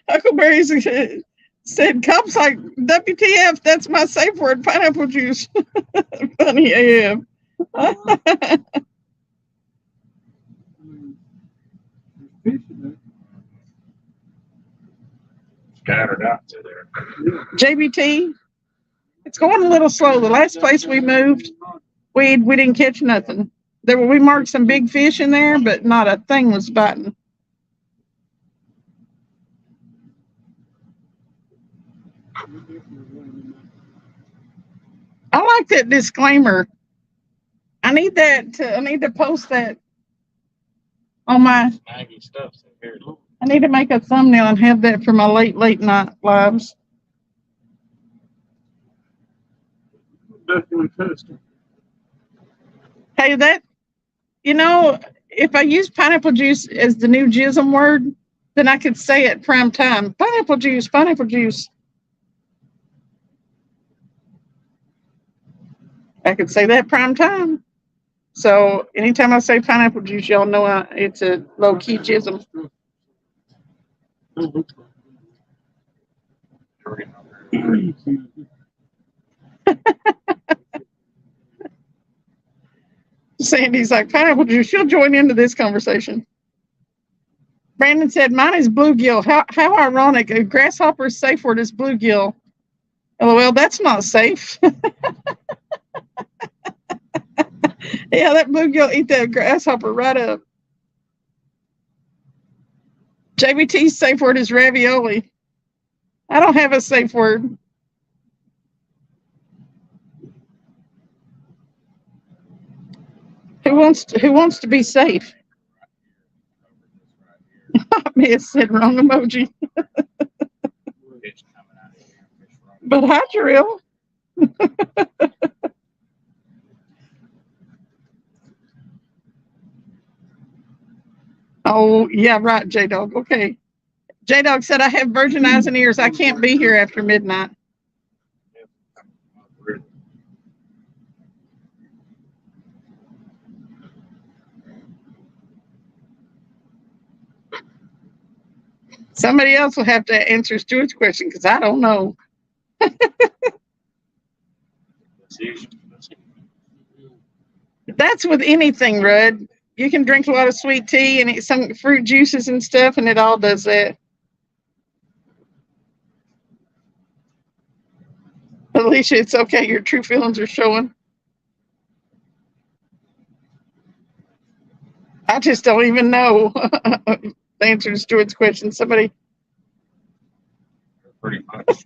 Huckleberry said, cops like, WTF, that's my safe word, pineapple juice. Funny AF. Scattered out to there. JBT, it's going a little slow. The last place we moved, we didn't catch nothing. We marked some big fish in there, but not a thing was biting. I like that disclaimer. I need to post that on my. Maggie stuff's in here. I need to make a thumbnail and have that for my late night lives. Definitely testing. Hey, if I use pineapple juice as the new jism word, then I could say it prime time. Pineapple juice, pineapple juice. I could say that prime time. So anytime I say pineapple juice, y'all know it's a low key jism. Sandy's like, pineapple juice, she'll join into this conversation. Brandon said, mine is bluegill. How ironic. A grasshopper's safe word is bluegill. LOL, that's not safe. Yeah, that bluegill eat that grasshopper right up. JBT's safe word is ravioli. I don't have a safe word. Who wants to be safe? I may have said wrong emoji. But hi, Drill. Oh, yeah, right, J-Dog. Okay. J-Dog said, I have virgin eyes and ears. I can't be here after midnight. Somebody else will have to answer Stuart's question because I don't know. That's with anything, Rudd. You can drink a lot of sweet tea and eat some fruit juices and stuff, and it all does that. Alicia, it's okay. Your true feelings are showing. I just don't even know the answer to Stuart's question. Somebody. Pretty much.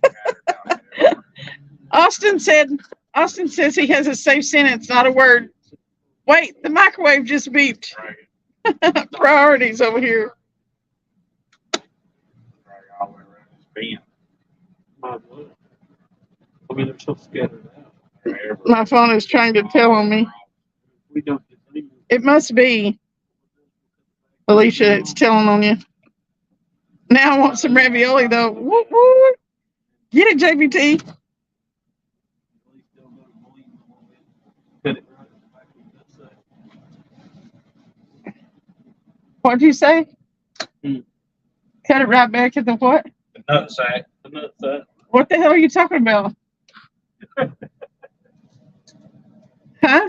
Austin says he has a safe sentence, not a word. Wait, the microwave just beeped. Priorities over here. All the way around this bend. I mean, they're so scattered out. My phone is trying to tell on me. We don't. It must be. Alicia, it's telling on you. Now I want some ravioli though. Woo woo. Get it, JBT. What'd you say? Cut it right back at the what? The nutsack. The nutsack. What the hell are you talking about? Huh?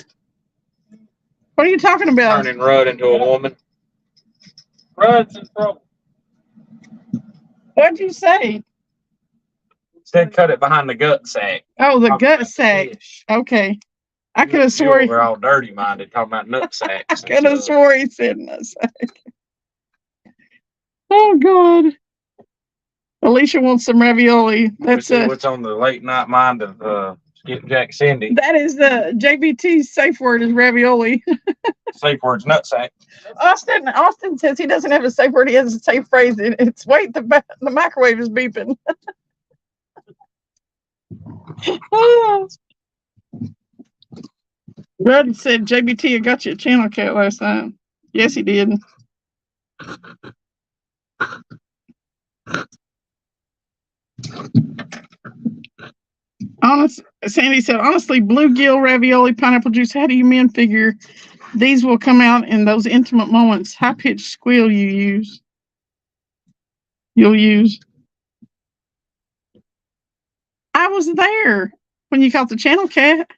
What are you talking about? Turning Rudd into a woman. Rudd's in trouble. What'd you say? Said cut it behind the gut sack. Oh, the Talking gut about sack. fish. Okay. I could have You swore. We're all dirty minded talking about nut I sacks. could have swore he said nut sack. Oh God. Alicia wants some ravioli. That's what's on the late night mind of Skip Jack Cindy. that is the JBT's safe word is ravioli. Safe word's nutsack. Austin says he doesn't have a safe word. He has a safe phrase. It's wait, the microwave is beeping. Rudd said JBT had got you a channel cat last night. Yes, he did. Sandy said, honestly, bluegill, ravioli, pineapple juice. How do you men figure these will come out in those intimate moments? High pitched squeal you'll use. I was there when you caught the channel cat.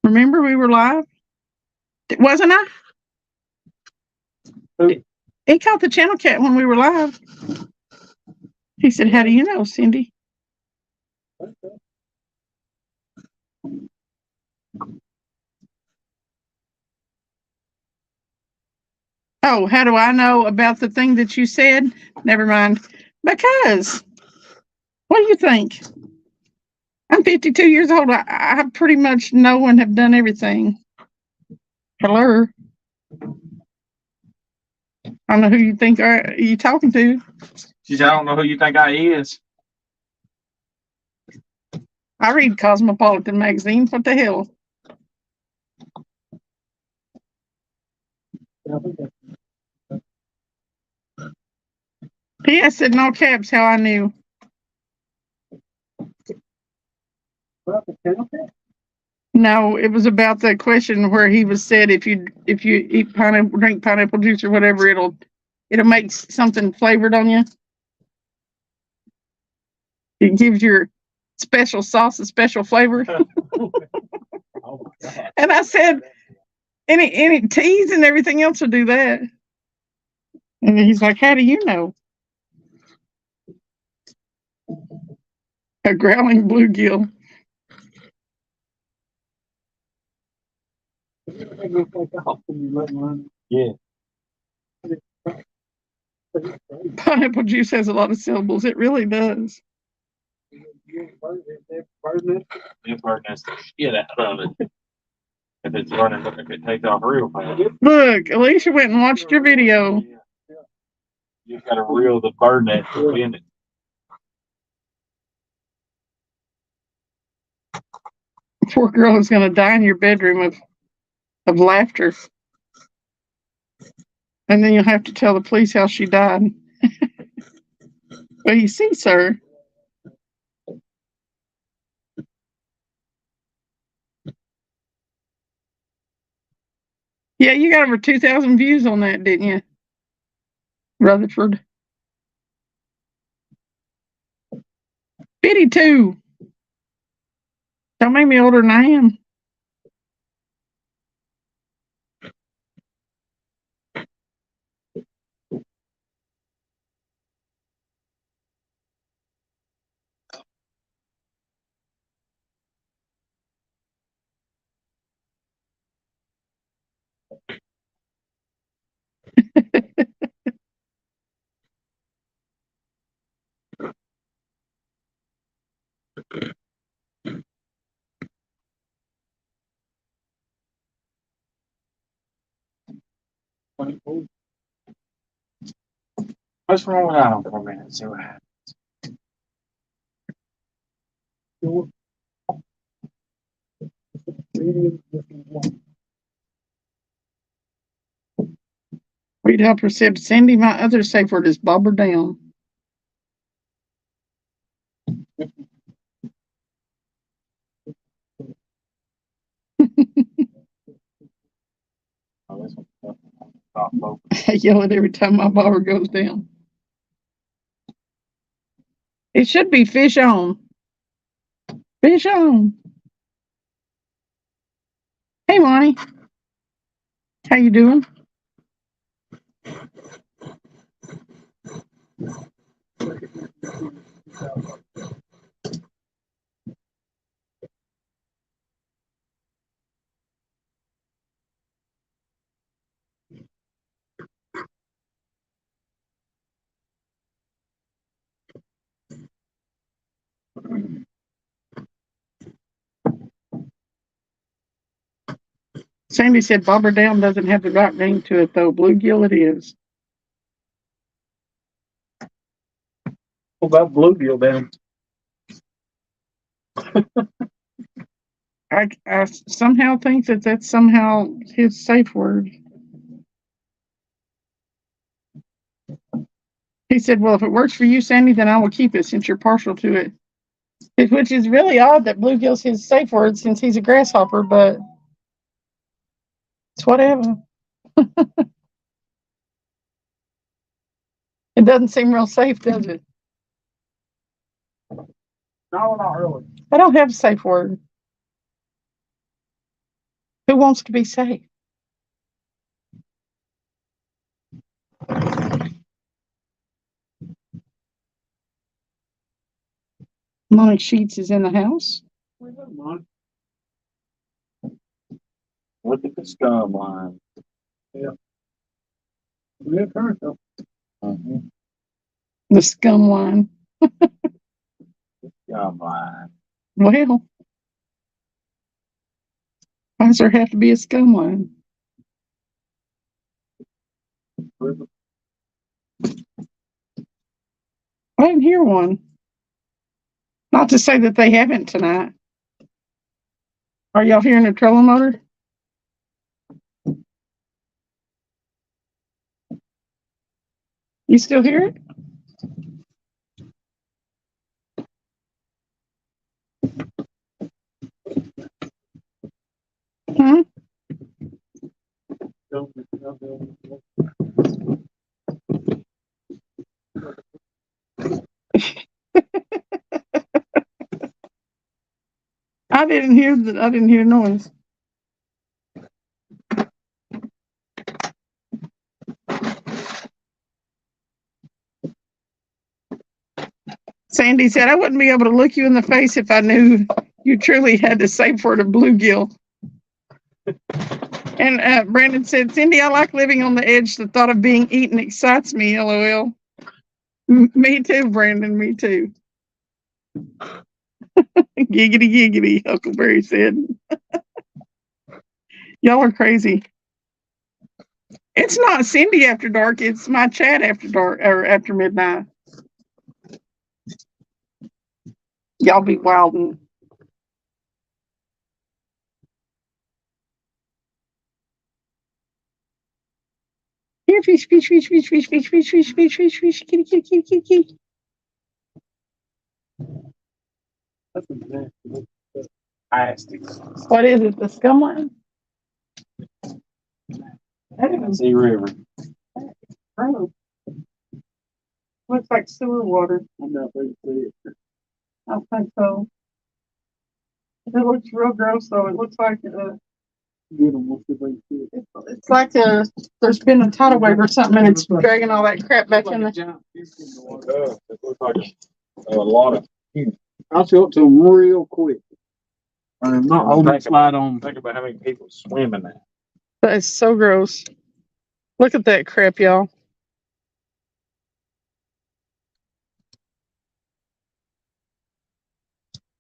Remember we were live? Wasn't I? He caught the channel cat when we were live. He said, how do you know, Cindy? Oh, how do I know about the thing that you said? Never mind. Because, what do you think? I'm 52 years old. I pretty much know and have done everything. Hello? I don't know who you think are you talking to. She said, I don't know who you think I is. I read Cosmopolitan magazine. What the hell? P.S. said in all caps how I knew. No, it was about the question where he was said if you eat pineapple, drink pineapple juice or whatever, it'll make something flavored on you. It gives your special sauce a special flavor. And I said, any teas and everything else will do that. And he's like, how do you know? A growling bluegill. Yeah. Pineapple juice has a lot of syllables. It really does. It burns the shit out of it. If it's running, if it takes off real fast. Look, Alicia went and watched your video. You've got to reel the burn that in it. Poor girl is going to die in your bedroom of laughter. And then you'll have to tell the police how she died. Well, you see, sir. Yeah, you got over 2,000 views on that, didn't you, Rutherford? 52. Don't make me older than I am. Let's roll it out for a minute and see what happens. Reed Helper said, Sandy, my other safe word is bob her down. I yell it every time my bobber goes down. It should be fish on. Fish on. Hey, Lonnie. How you doing? Sandy said bobber down doesn't have the right ring to it, though. Bluegill it is. What about bluegill down? I somehow think that that's somehow his safe word. He said, well, if it works for you, Sandy, then I will keep it since you're partial to it. Which is really odd that bluegill's his safe word since he's a grasshopper, but it's whatever. It doesn't seem real safe, does it? No, not really. I don't have a safe word. Who wants to be safe? Monty Sheets is in the house. Look at the scum line. Mm-hmm. The scum line. Scum line. Well, why does there have to be a scum line? I didn't hear one. Not to say that they haven't tonight. Are y'all hearing a trolling motor? You still hear it? Huh? I didn't hear noise. Sandy said, I wouldn't be able to look you in the face if I knew you truly had the safe word of bluegill. And Brandon said, Cindy, I like living on the edge. The thought of being eaten excites me, LOL. Me too, Brandon, me too. Giggity, giggity, Huckleberry said. Y'all are crazy. It's not Cindy after dark. It's my chat after dark or after midnight. Y'all be wildin'. Here, fish, fish, fish, fish, fish, fish, fish, fish, fish, fish, fish, kitty, kitty, kitty, kitty, kitty. What is it? The scum line? Sea River. Oh. Looks like sewer water. I don't think so. It looks real gross, though. It looks like it's like there's been a tidal wave or something, and it's dragging all that crap back in there. It looks like a lot of. I'll show it to them real quick. I'm not holding Think slide on. Think about how many people swim in that. That is so gross. Look at that crap, y'all.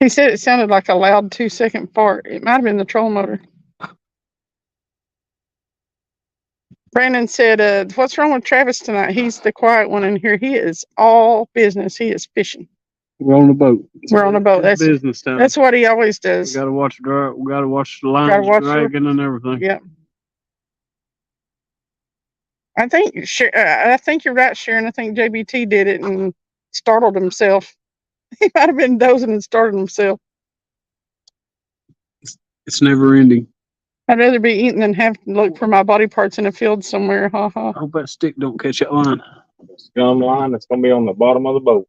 He said it sounded like a loud 2-second fart. It might have been the troll motor. Brandon said, what's wrong with Travis tonight? He's the quiet one in here. He is all business. He is fishing. We're on the boat. We're on the boat. It's That's business time. That's what he always We does. gotta watch the we gotta watch the lines watch the- dragging and everything. Yeah. I think you're right, Sharon. I think JBT did it and startled himself. He might have been dozing and startled himself. It's never ending. I'd rather be eating than have to look for my body parts in a field somewhere. Ha ha. I hope that stick don't catch that line. Scum line that's gonna be on the bottom of the boat.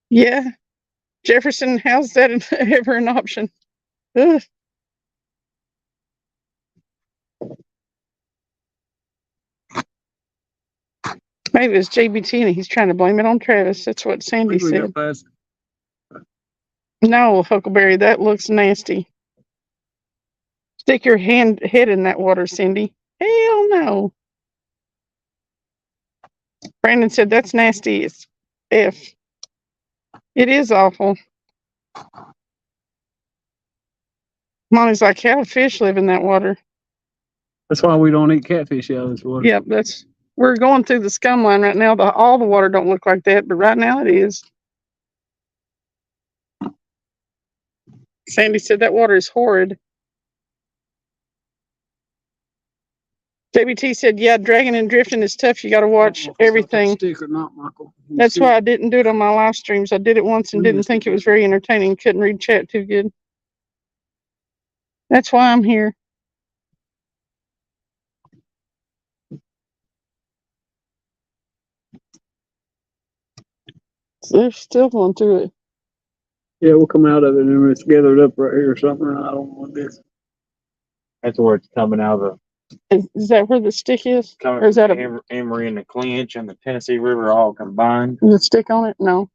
Yeah. Jefferson, how's that ever an option? Ugh. Maybe it's JBT and he's trying to blame it on Travis. That's what Sandy We said. got past No, Huckleberry, that looks nasty. Stick your head in that water, Cindy. Hell no. Brandon said that's nasty as F. It is awful. Molly's like, how do fish live in that water? That's why we don't eat catfish out of this water. Yep, we're going through the scum line right now. All the water don't look like that, but right now it is. Sandy said that water is horrid. JBT said, yeah, dragging and drifting is tough. You got to watch everything. Stick or not, Michael. That's why I didn't do it on my live streams. I did it once and didn't think it was very entertaining. Couldn't read chat too good. That's why I'm here. So they're still going through it. Yeah, we'll come out of it and it's gathered up right here or something. I don't know what this. That's where it's coming out of Is that where the stick is? coming Or is that from Emory and the Clinch and the Tennessee River all combined. Is it stick on it? No.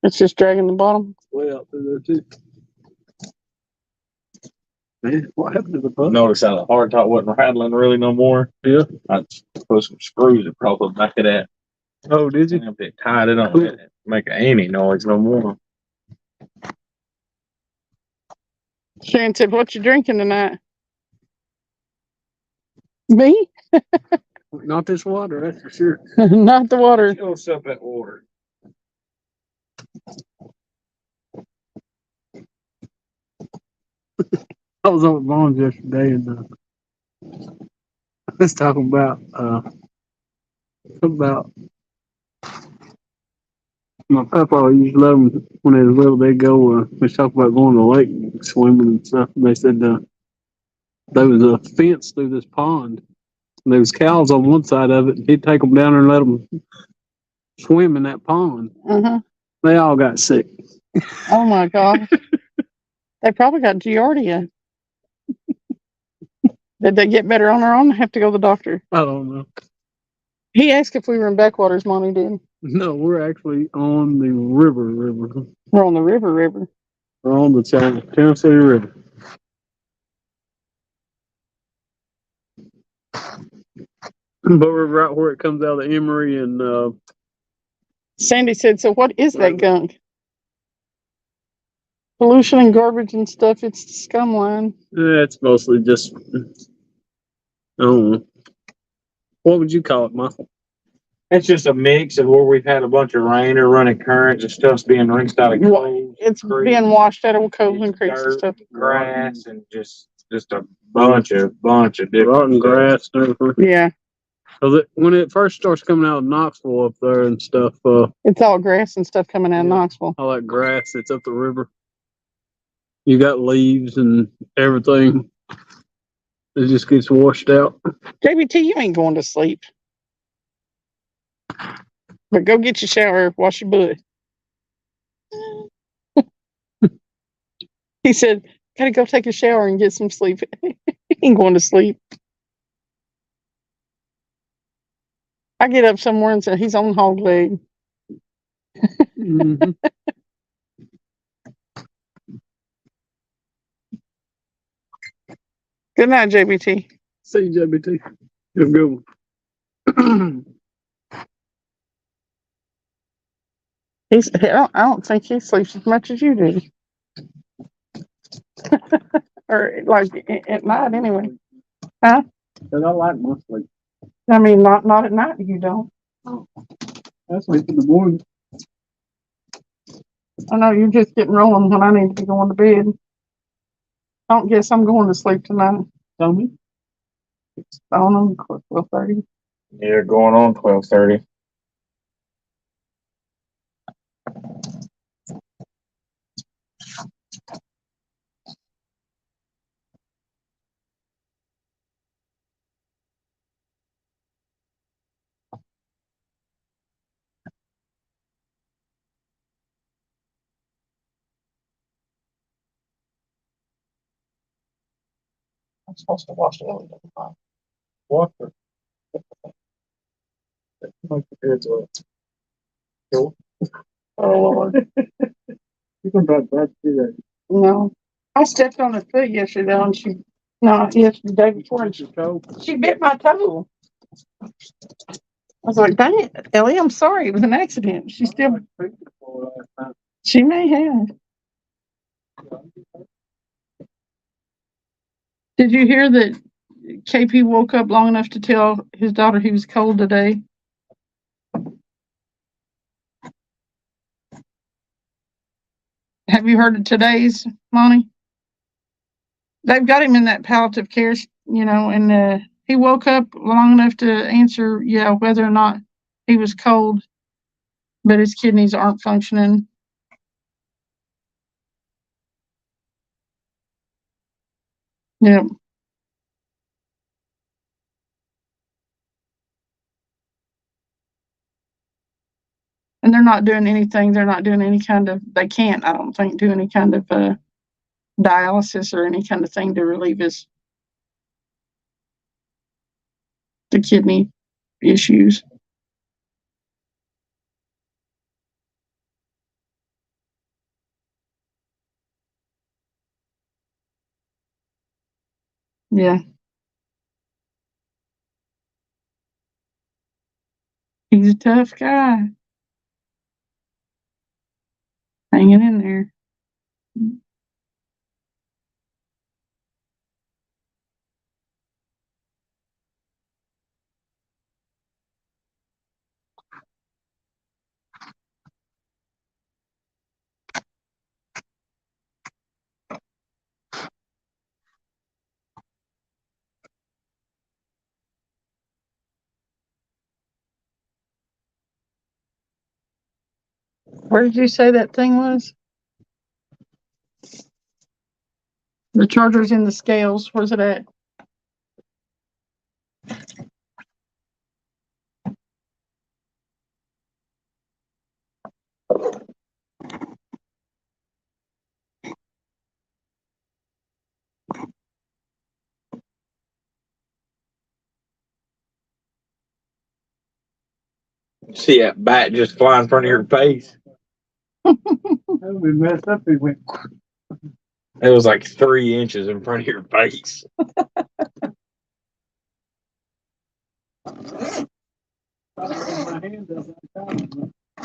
It's just dragging the bottom. Way out through there too. Man, what happened to the boat? Notice how the hard top wasn't rattling really no more. Yeah. I put some screws across the back of that. Oh, did you? It tied it on. It didn't make any noise no more. Sharon said, what you drinking tonight? Me? Not this water, that's for sure. Not the water. Fill us up that water. I was on with Vaughn yesterday and I was talking about my papa used to let them when they was little. They go. We was talking about going to the lake and swimming and stuff. And they said there was a fence through this pond. And there was cows on one side of it. And he'd take them down there and let them swim in that pond. Uh-huh. They all got sick. Oh my God. They probably got Giardia. Did they get better on their own? Have to go to the doctor. I don't know. He asked if we were in backwaters, Mommy did. No, we're actually on the river. We're on the river. We're on the Tennessee River. But we're right where it comes out of Emory and Sandy said, so what is that gunk? Pollution and garbage and stuff. It's the scum line. it's mostly just I don't know. What would you call it, Michael? It's just a mix of where we've had a bunch of rain or running currents and stuff's being rinsed out of coves, It's creeks, being washed out of coves and creeks and dirt, stuff. grass, and just a bunch of different Rotten stuff. grass and everything. Yeah. When it first starts coming out of Knoxville up there and stuff, It's all grass and stuff coming out of Yeah. Knoxville. all that grass that's up the river. You got leaves and everything. It just gets washed out. JBT, you ain't going to sleep. But go get your shower, wash your butt. He said, gotta go take a shower and get some sleep. He ain't going to sleep. I get up somewhere and say, he's on hog leg. Mhm. Good night, JBT. See you, JBT. Have a good one. I don't think he sleeps as much as you do. Or like at night anyway. Huh? Cause I like my sleep. I mean, not at night, you don't. I sleep in the morning. I know you're just getting rolling when I need to be going to bed. I don't guess I'm going to sleep tonight. Tell me. I don't know, 12:30. Yeah, going on 12:30. I'm supposed to watch Ellie. Water. Like the kids are. Oh Lord. You can drive back to that. No. I stepped on her foot yesterday and yesterday, the day before, and she bit my toe. I was like, dang it, Ellie, I'm sorry. It was an accident. She may have. Did you hear that KP woke up long enough to tell his daughter he was cold today? Have you heard of today's, Monty? They've got him in that palliative care, and he woke up long enough to answer, whether or not he was cold, but his kidneys aren't functioning. Yep. And they're not doing anything. They're not doing any kind of, they can't, I don't think, do any kind of dialysis or any kind of thing to relieve the kidney issues. Yeah. He's a tough guy. Hanging in there. Where did you say that thing was? The charger's in the scales. Where's it at? See that bat just fly in front of your face? That we messed up. It went. It was like 3 inches in front of your face.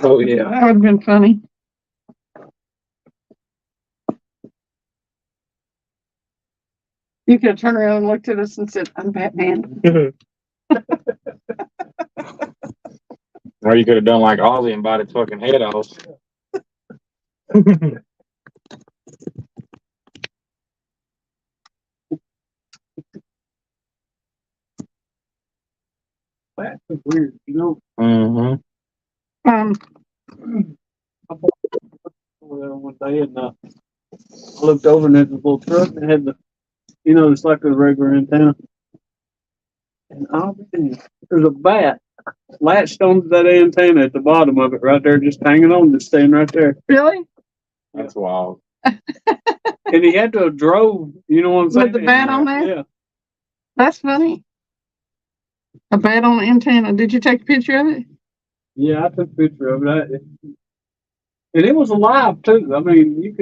Oh yeah. That would have been funny. You could have turned around and looked at us and said, I'm Batman. Or you could have done like Ozzy and bite his fucking head off. That's weird, Mm-hmm. One day and I looked over and there's a little truck and it had the, it's like a regular antenna. And I'll be damned, there's a bat latched onto that antenna at the bottom of it right there, just hanging on, just staying right there. Really? That's wild. And he had to have drove, you know what I'm saying? With the bat on there? Yeah. That's funny. A bat on the antenna. Did you take a picture of it? Yeah, I took a picture of it. And it was alive too. I mean,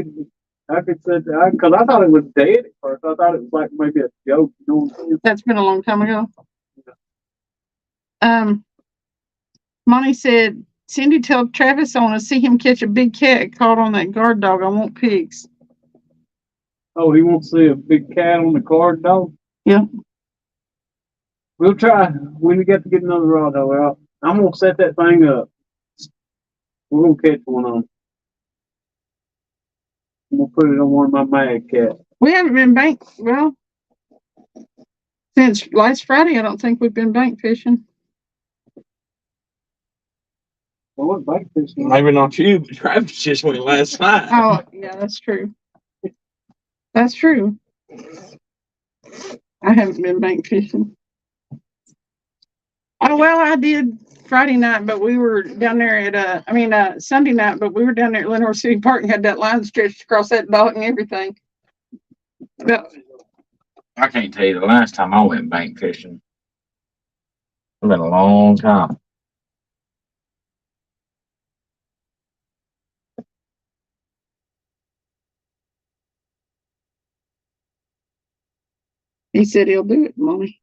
I could say, because I thought it was dead at first. I thought it was like maybe a joke, you know what I'm saying? That's been a long time ago. Monty said, Cindy, tell Travis I want to see him catch a big cat caught on that guard dog. I want pigs. Oh, he wants to see a big cat on the card, dog? Yeah. We'll try. When we get to get another rod, though, I'm gonna set that thing up. We're gonna catch one on. I'm gonna put it on one of my mad cats. We haven't been since last Friday. I don't think we've been bank fishing. Well, what bike fishing? Maybe not you, but Travis just went last night. Oh, yeah, that's true. That's true. I haven't been bank fishing. Oh, well, I did Friday night, but we were down there at, Sunday night, but we were down there at Lenore City Park and had that line stretched across that dock and everything. But I can't tell you the last time I went bank fishing. It's been a long time. he said he'll do it, Mommy.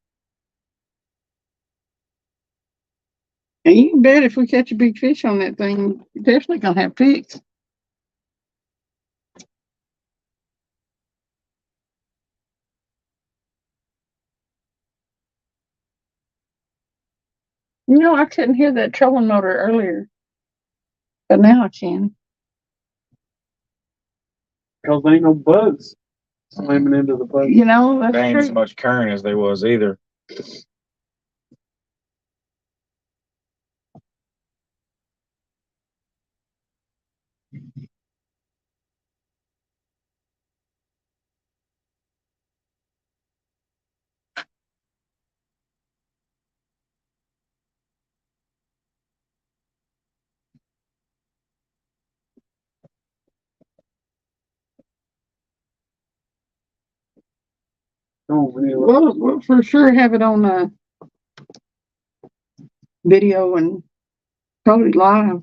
And you can bet if we catch a big fish on that thing, you're definitely gonna have pigs. You know, I couldn't hear that trolling motor earlier, but now I can. Cause there ain't no bugs slamming into the boat. You know, There that's ain't as true. much current as there was either. Oh, anyway. We'll for sure have it on video and probably live.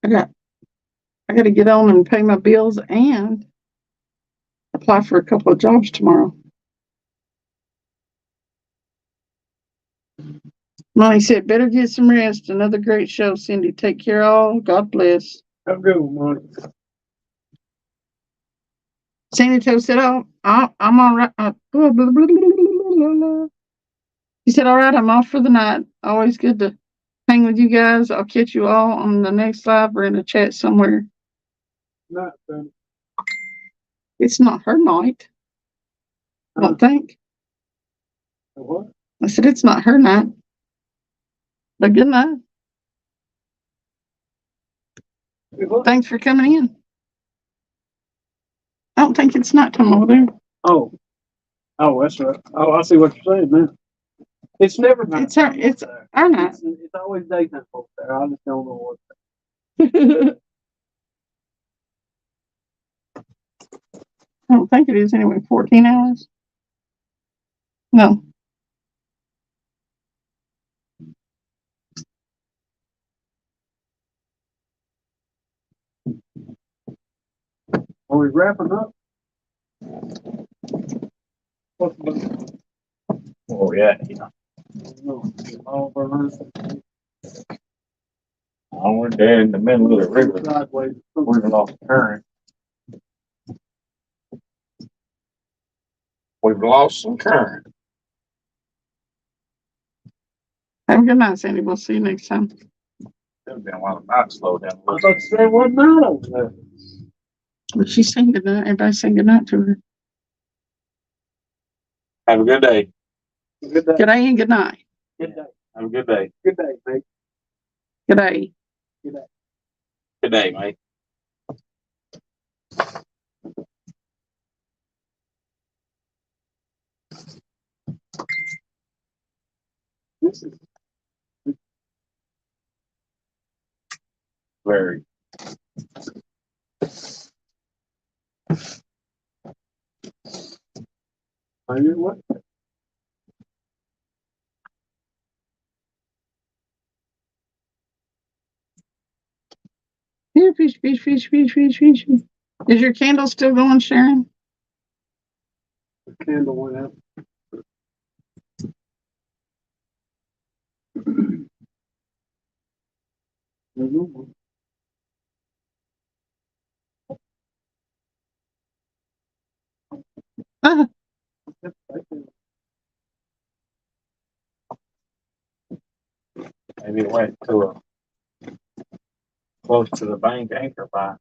I got to get on and pay my bills and apply for a couple of jobs tomorrow. Mommy said, better get some rest. Another great show, Cindy. Take care all. God bless. Have a good one, Monty. Sandy Toe said, oh, I'm all right. Blah, blah, blah, blah, blah, blah. He said, all right, I'm off for the night. Always good to hang with you guys. I'll catch you all on the next live or in a chat somewhere. Not done. It's not her night. I don't think. What? I said, it's not her night. But good night. Thanks for coming in. I don't think it's nighttime over there. Oh, that's right. Oh, I see what you're saying, man. It's never night. It's our night. It's always daytime over there. I just don't know what. I don't think it is anyway. 14 hours? No. Are we wrapping up? What's the Oh, yeah. all of our runs Oh, we're dead in the middle of the river. sideways. We're lost current. We've lost some current. Have a good night, Sandy. We'll see you next time. There's been a lot of nights slow down. I was about to say, what night over there? Well, she's saying good night. Everybody saying good night to her. Have a good day. Good day. Good day and good night. Good day. Have a good day. Good day, mate. Good day. Good day, mate. This is Very. I mean, what? Here, fish, fish, fish, fish, fish, fish. Is your candle still going, Sharon? The candle went out. Maybe it went to a close to the bank anchor by.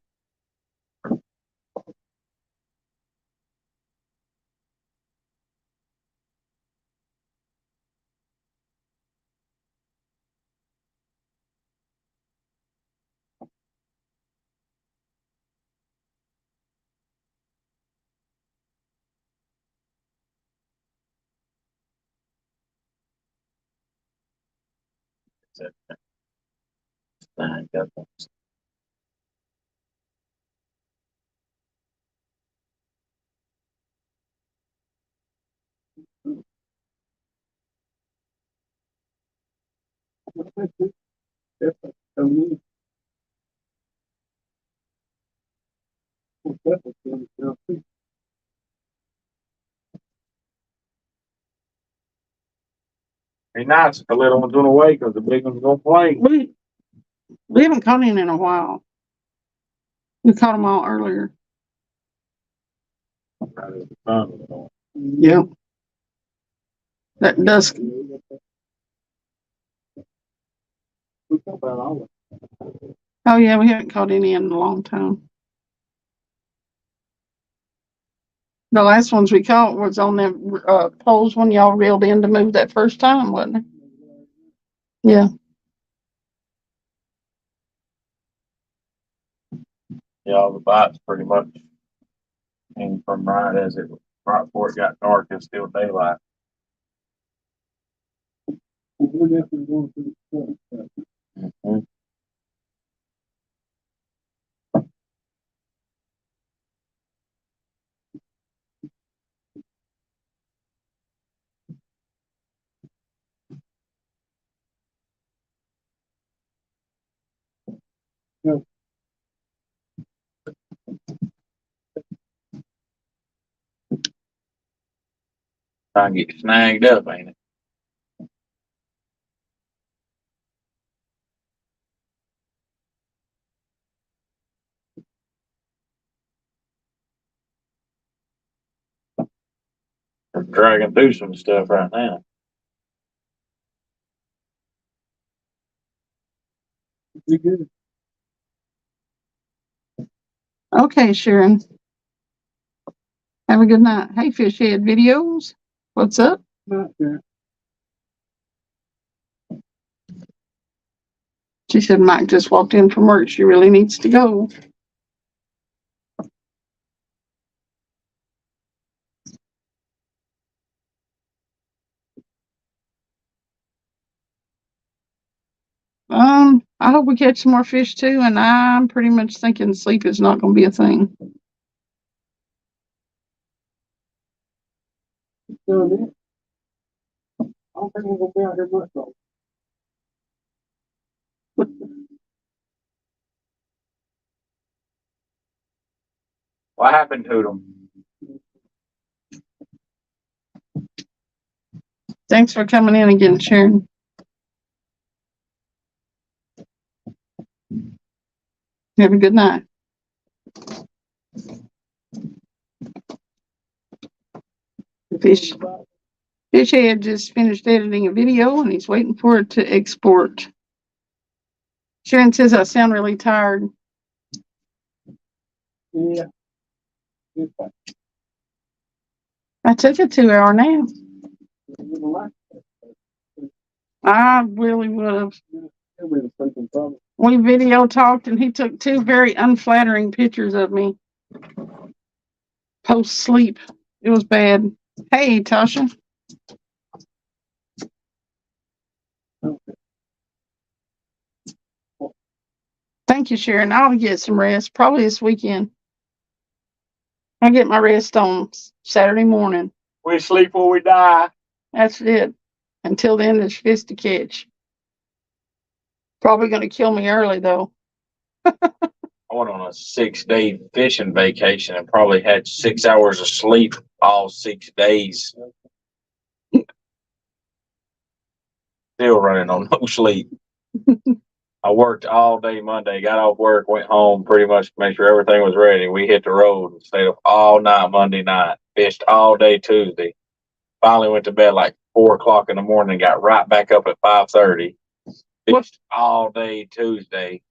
Be nice if the little one's gonna wait, cause the big one's gonna play. We haven't caught any in a while. We caught them all earlier. Yep. That dusk. Oh yeah, we haven't caught any in a long time. The last ones we caught was on them poles when y'all reeled in to move that first time, wasn't it? Yeah. Yeah, all the bites pretty much came from right before it got dark, it's still daylight. Mhm. Trying to get snagged up, ain't it? They're dragging through some stuff right now. Okay, Sharon. Have a good night. Hey, Fish Head Videos. What's up? She said Mike just walked in from work. She really needs to go. I hope we catch some more fish too, and I'm pretty much thinking sleep is not going to be a thing. I don't think we're going to be out here much though. What happened to them? Thanks for coming in again, Sharon. Have a good night. Fish Head just finished editing a video and he's waiting for it to export. Sharon says I sound really tired. Yeah. I took a 2-hour nap. I really would have. We video talked and he took 2 very unflattering pictures of me post sleep. It was bad. Hey, Tasha. Thank you, Sharon. I'll get some rest probably this weekend. I'll get my rest on Saturday morning. We sleep or we die. That's it. Until then, there's fish to catch. Probably going to kill me early, though. I went on a 6-day fishing vacation and probably had 6 hours of sleep all 6 days. Still running on no sleep. I worked all day Monday, got off work, went home pretty much to make sure everything was ready. We hit the road and stayed up all night Monday night, fished all day Tuesday. Finally went to bed like 4 o'clock in the morning and got right back up at 5:30. Fished all day Tuesday.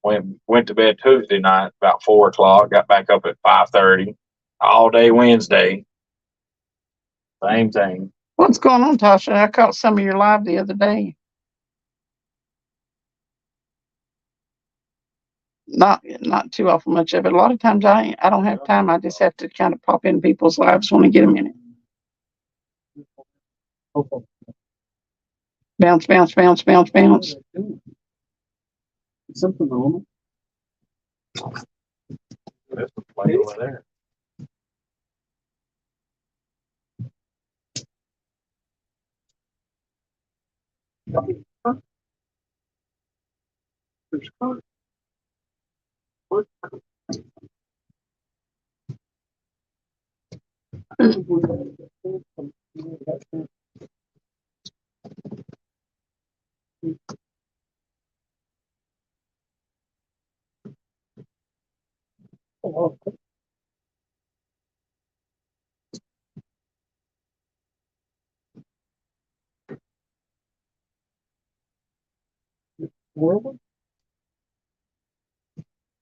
Went to bed Tuesday night about 4 o'clock, got back up at 5:30. All day Wednesday. Same thing. What's going on, Tasha? I caught some of your live the other day. Not too awful much of it. A lot of times I don't have time. I just have to kind of pop in people's lives when I get a minute. Bounce, bounce, bounce, bounce, bounce. Something normal. That's the play over there.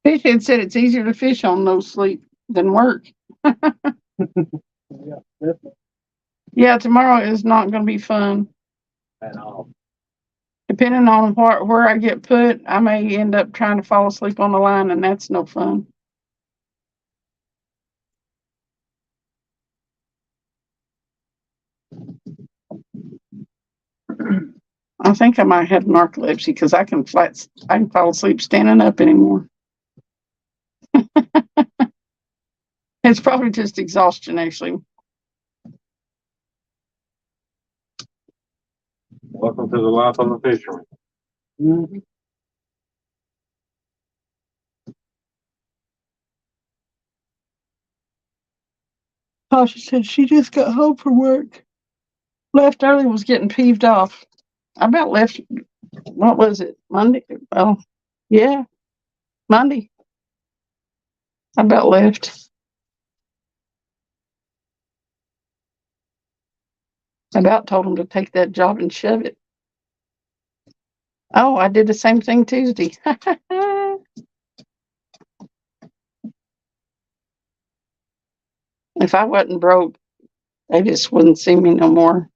Fish had said it's easier to fish on no sleep than work. Yeah, definitely. Yeah, tomorrow is not going to be fun. At all. Depending on where I get put, I may end up trying to fall asleep on the line, and that's no fun. I think I might have narcolepsy because I can fall asleep standing up anymore. It's probably just exhaustion, actually. Welcome to the life of a fisherman. Mm-hmm. Tasha said she just got home from work. Left early, was getting peeved off. I about left, what was it, Monday? Well, yeah, Monday. I about left. I about told him to take that job and shove it. Oh, I did the same thing Tuesday. If I wasn't broke, they just wouldn't see me no more.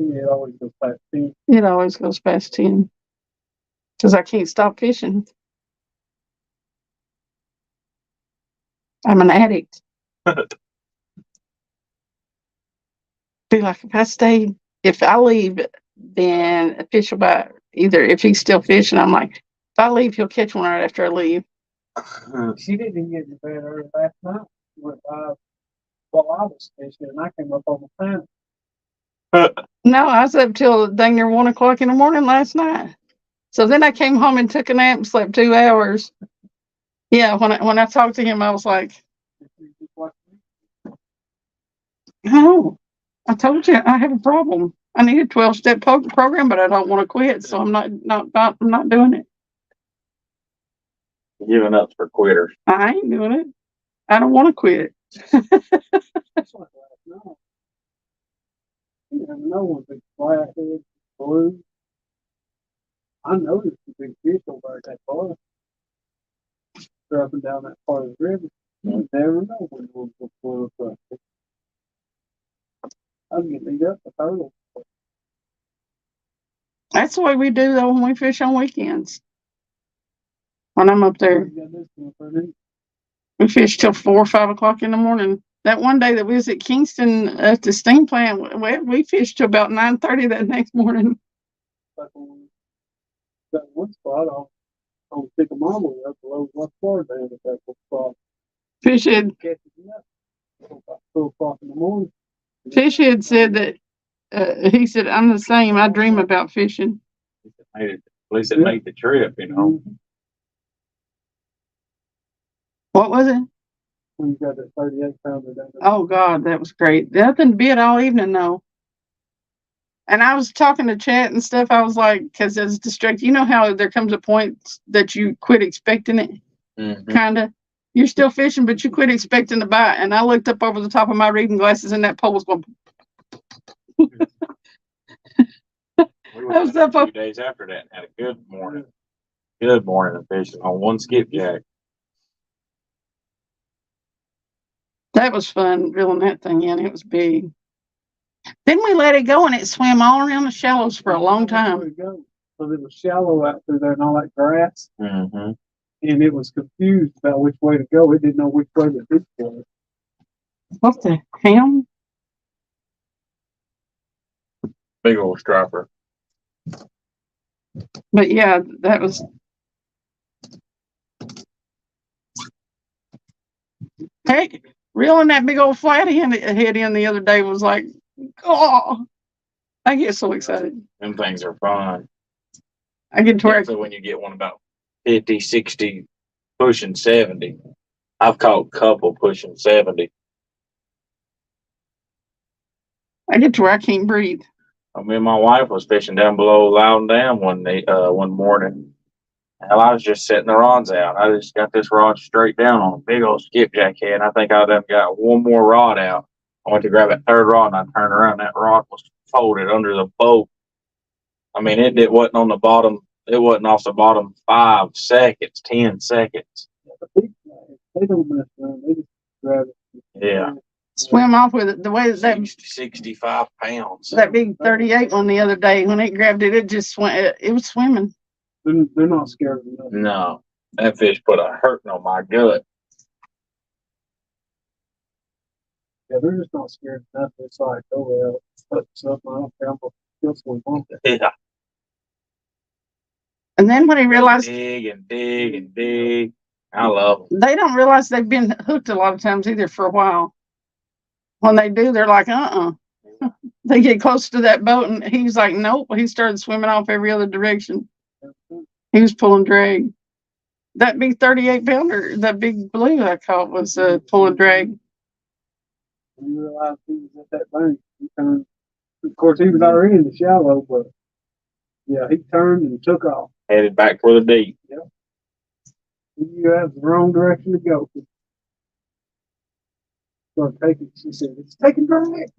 It always goes past 10. It always goes past 10 because I can't stop fishing. I'm an addict. Be like, if I leave, then a fish will bite. Either if he's still fishing, I'm like, if I leave, he'll catch one right after I leave. She didn't get in bed early last night. She went by while I was fishing, and I came up on the time. No, I was up till dang near 1 o'clock in the morning last night. So then I came home and took a nap and slept 2 hours. Yeah, when I talked to him, I was like, oh, I told you I have a problem. I need a 12-step program, but I don't want to quit, so I'm not doing it. Giving up for quitters. I ain't doing it. I don't want to quit. That's like last night. You never know when big flathead, blue. I noticed the big fish over at that bar. up and down that part of the river. You never know when we'll pull up. I'm getting beat up a turtle. That's the way we do though when we fish on weekends. When I'm up there, You got this one for me. we fish till 4 or 5 o'clock in the morning. That one day that we was at Kingston at the steam plant, we fished till about 9:30 that next morning. Like when we got one spot on Sycamore up below West Florida down at that one spot. Fish had Catching me up. About 2 o'clock in the morning. Fish had said that he said, I'm the same. I dream about fishing. At least it made the trip, you know. What was it? When you got that 38 pounder down there. Oh God, that was great. Nothing bit all evening though. And I was talking to chat and stuff. I was like, because it's distracting. You know how there comes a point that you quit expecting it, kind of. You're still fishing, but you quit expecting to bite. And I looked up over the top of my reading glasses, and that pole was going. We I was up a few days after that and had a good morning. Good morning of fishing on one skipjack. That was fun, reeling that thing in. It was big. Then we let it go, and it swam all around the shallows for a long time. Because it was shallow out through there and all that grass. Mm-hmm. And it was confused about which way to go. It didn't know which way to fish was. What the hell? Big old striper. But yeah, that was. Heck, reeling that big old flathead head in the other day was like, oh, I get so excited. Them things are fun. I get to where Especially when you get one about 50, 60, pushing 70. I've caught a couple pushing 70. I get to where I can't breathe. Me and my wife was fishing down below Loudon Dam one morning. Hell, I was just setting the rods out. I just got this rod straight down on a big old skipjack head. I think I done got one more rod out. I went to grab that third rod and I turned around. That rod was folded under the boat. I mean, it wasn't on the bottom. It wasn't off the bottom 5 seconds, 10 seconds. They don't mess around. They just grab it. Yeah. Swim off with it. The way that 65 pounds. that big 38 one the other day, when it grabbed it, it just swam. It was swimming. They're not scared of nothing. No, that fish put a hurting on my gut. Yeah, they're just not scared of nothing. It's like, oh well, put something on them, still swim on it. Yeah. And then when he realized Dig and dig and dig. I love them. they don't realize they've been hooked a lot of times either for a while. When they do, they're like, They get close to that boat, and he's like, nope. He started swimming off every other direction. He was pulling drag. That big 38 pounder, that big blue I caught was pulling drag. When you realize he was at that bank, he turned. Of course, he was already in the shallow, but yeah, he turned and took off. Headed back for the deep. You have the wrong direction to go. So take it. She said, "It's taking drag."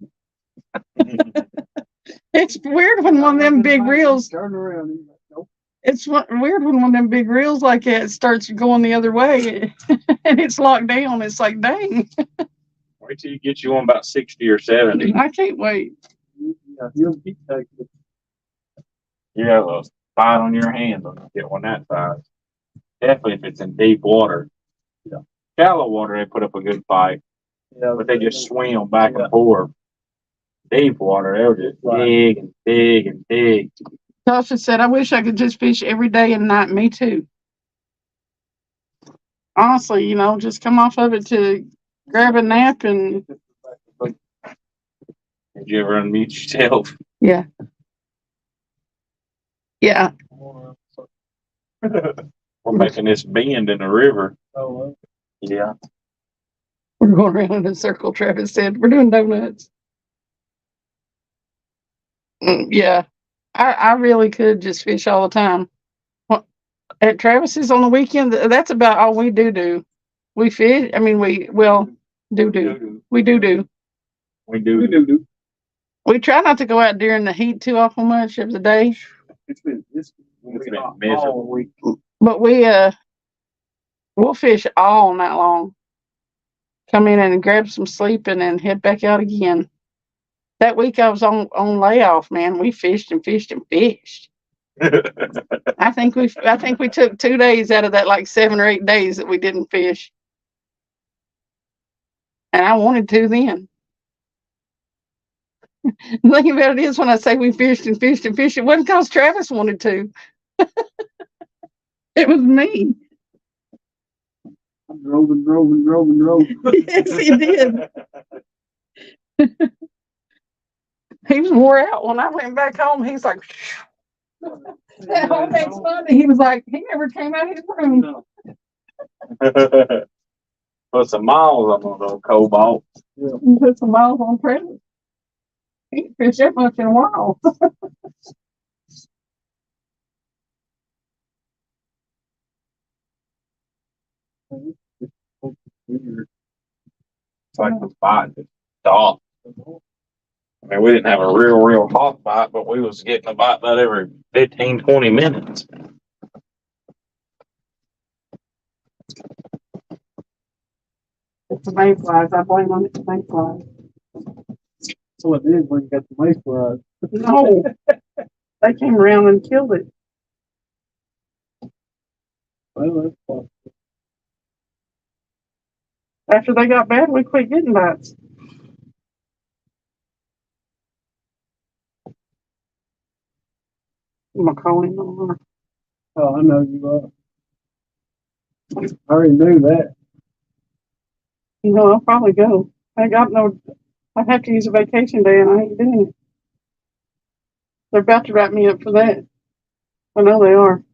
It's weird when one of them big reels. Turn around. He's like, nope. It's weird when one of them big reels like that starts going the other way, and it's locked down. It's like, dang, Wait till you get you on about 60 or 70. I can't wait. Yeah, he'll keep taking it. You have a fight on your hands when you get one that size. Definitely if it's in deep water. Yeah. Shallow water, they put up a good fight, Yeah, but they just swim back and forth. Deep water, they'll just dig and dig and dig. Tasha said, I wish I could just fish every day and night. Me too. Honestly, just come off of it to grab a nap and Did you ever unmute yourself? yeah. Yeah. We're making this bend in the river. Oh, Yeah. We're going around in a circle, Travis said. We're doing donuts. Yeah. I really could just fish all the time. Well, at Travis's on the weekend, that's about all we do. We fish. I mean, we do. We do. We do. do. We try not to go out during the heat too awful much of the day. It's been been hot miserable. all week. But we We'll fish all night long. Come in and grab some sleep and then head back out again. That week I was on layoff, man. We fished and fished and fished. I think we took 2 days out of that, like 7 or 8 days that we didn't fish. And I wanted to then. The thing about it is, when I say we fished and fished and fished, it wasn't because Travis wanted to. It was me. I drove and drove and drove and drove. Yes, he did. He was wore out. When I went back home, he's like, that whole thing's funny. He was like, he never came out of his room. Put some miles on those cobalt. He put some miles on Travis. He ain't fished that much in a while. It's like the spot just stopped. I mean, we didn't have a real hot bite, but we was getting a bite about every 15, 20 minutes. It's the mayflies. I blame on it, the mayflies. That's what it is when you got the mayflies. No, they came around and killed it. Well, that's possible. After they got bad, we quit getting bites. I'm gonna call him over. Oh, I know you are. I already knew that. You know, I'll probably go. I have to use a vacation day and I ain't doing it. They're about to wrap me up for that. I know they are.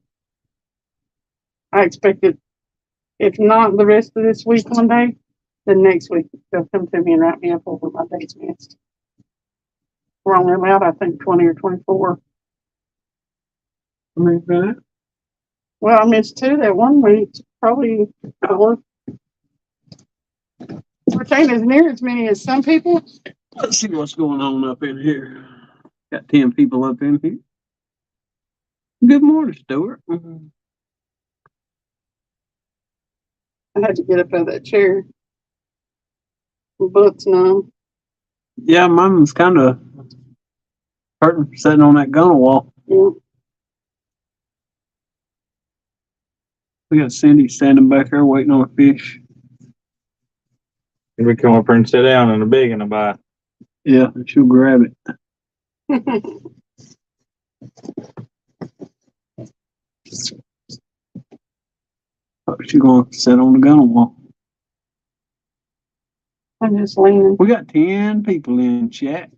I expect it, if not the rest of this week one day, then next week they'll come to me and wrap me up over my days missed. We're only allowed, I think, 20 or 24. I mean, that. Well, I missed 2 that one week. Probably 4. Which ain't as near as many as some people. Let's see what's going on up in here. Got 10 people up in here. Good morning, Stuart. I had to get up out of that chair. My butt's numb. Yeah, mine's kind of hurting sitting on that gunner wall. Yeah. We got Cindy standing back there waiting on a fish. We come up here and sit down in a big one to buy. Yeah, she'll grab it. She's going to sit on the gunner wall. I'm just leaning. We got 10 people in chat.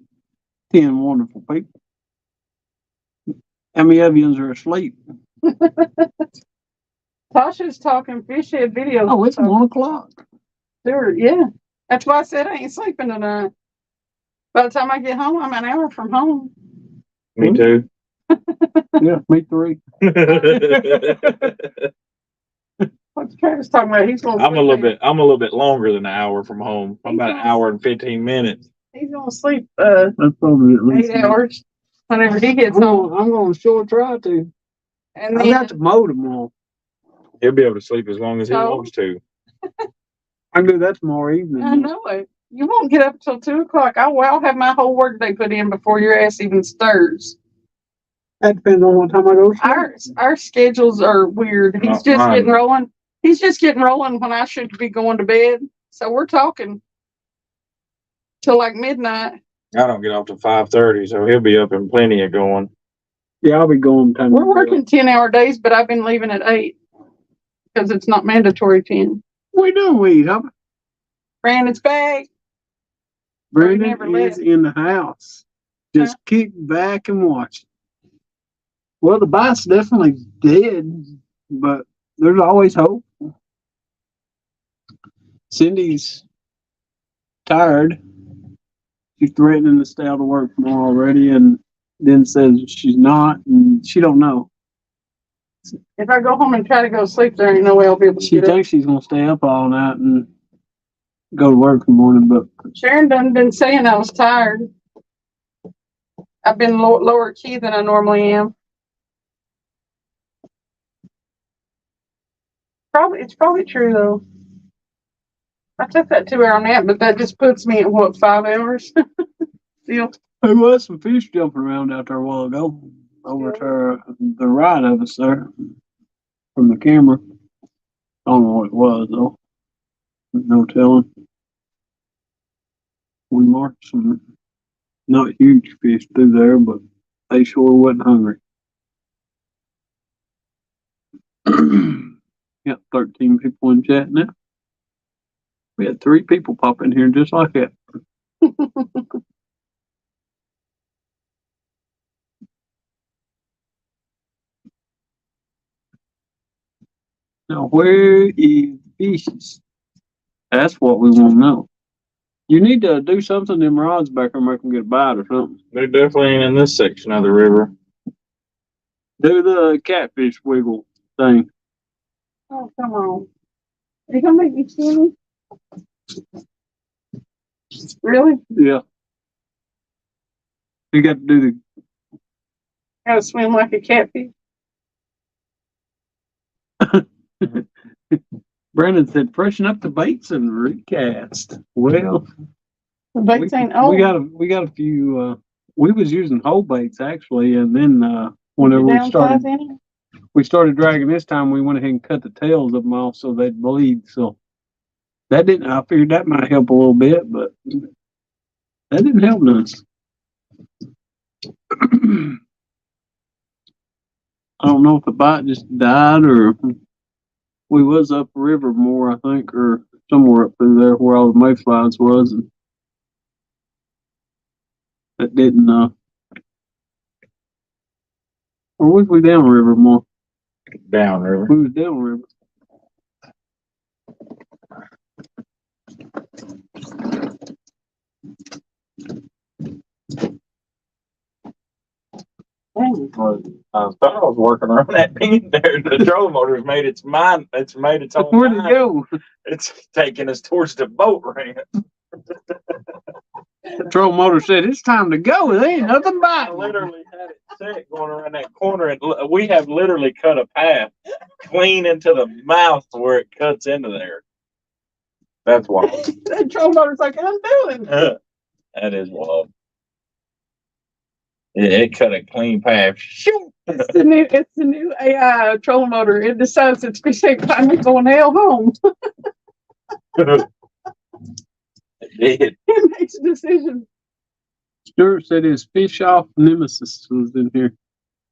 10 wonderful people. How many of you are asleep? Tasha's talking fish head video. Oh, it's 1 o'clock. Stuart, yeah. That's why I said I ain't sleeping tonight. By the time I get home, I'm an hour from home. Me too. Yeah, me 3. What's Travis talking about? He's gonna I'm a sleep. little bit longer than an hour from home. I'm about an hour and 15 minutes. He's gonna sleep That's probably at least 8 hours whenever he gets home. I'm going to sure try to. And I then got to mow tomorrow. He'll be able to sleep as long as he So? wants to. I can do that tomorrow evening. I know it. You won't get up till 2 o'clock. I'll have my whole workday put in before your ass even stirs. That depends on what time I go to sleep. Our schedules are weird. He's Not just mine. getting rolling. He's just getting rolling when I should be going to bed. So we're talking till like midnight. I don't get off till 5:30, so he'll be up in plenty of going. Yeah, I'll be going time. We're working 10-hour days, but I've been leaving at 8 because it's not mandatory 10. What you doing, Weed? Brandon's back. Brandon never is left. in the house. Just kick back and watch. Well, the bite's definitely dead, but there's always hope. Cindy's tired. She's threatening to stay out of work tomorrow already, and then says she's not, and she don't know. If I go home and try to go to sleep, there ain't no way I'll be able to She get up. thinks she's gonna stay up all night and go to work in the morning, but Sharon done been saying I was tired. I've been lower key than I normally am. it's probably true though. I took that 2 hour nap, but that just puts me at what, 5 hours? Still. There was some fish jumping around out there a while ago, over to the right of us there, from the camera. I don't know what it was though. No telling. We marked some not huge fish through there, but they sure wasn't hungry. Got 13 people in chat now. We had 3 people pop in here just like that. Now, where is the fishes? That's what we want to know. You need to do something to them rods back there, make them get a bite or something. They definitely ain't in this section of the river. Do the catfish wiggle thing. Oh, come on. Are you gonna make me silly? Really? Yeah. You got to do Gotta swim like a catfish? the. Brandon said, freshen up the baits and recast. Well, The baits ain't old. we got a few. We was using whole baits actually, and then whenever we started dragging this time, we went ahead and cut the tails of them off so they'd bleed. So that didn't. I figured that might help a little bit, but that didn't help none. I don't know if the bite just died or we was up river more, I think, or somewhere up through there where all the mayflies was, and that didn't. Or was we down river more? Down river. We was down river. I thought I was working around that pin there. The trolling motor's made its mind. It's made its own. Where'd it mind. go? It's taking us towards the boat ramp. The troll motor said it's time to go. There ain't nothing I biting. literally had it set going around that corner, and we have literally cut a path clean into the mouth where it cuts into there. That's wild. That troll motor's like, I'm doing. That is wild. It cut a clean path. Shoot! It's the new AI trolling motor. It decides it's fish ain't time to go in hell home. It did. It makes a decision. Stuart said his fish off nemesis was in here.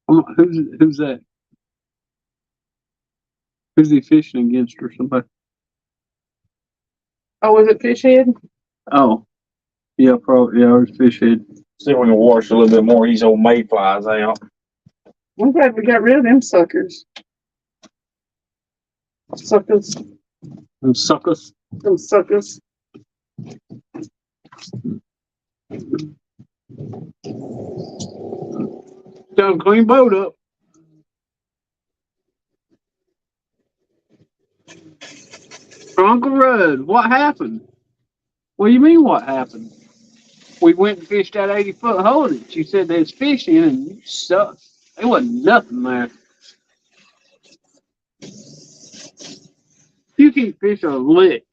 Who's that? Who's he fishing against or somebody? Oh, was it fish head? Oh, yeah, probably. Yeah, it was fish head. See if we can wash a little bit more of these old mayflies out. I'm glad we got rid of them suckers. Suckers. Them suckers. Them suckers. Done clean boat up. Uncle Rudd, what happened? What do you mean what happened? We went and fished that 80-foot hole that you said there's fish in and you sucked. There wasn't nothing there. You can't fish a lick.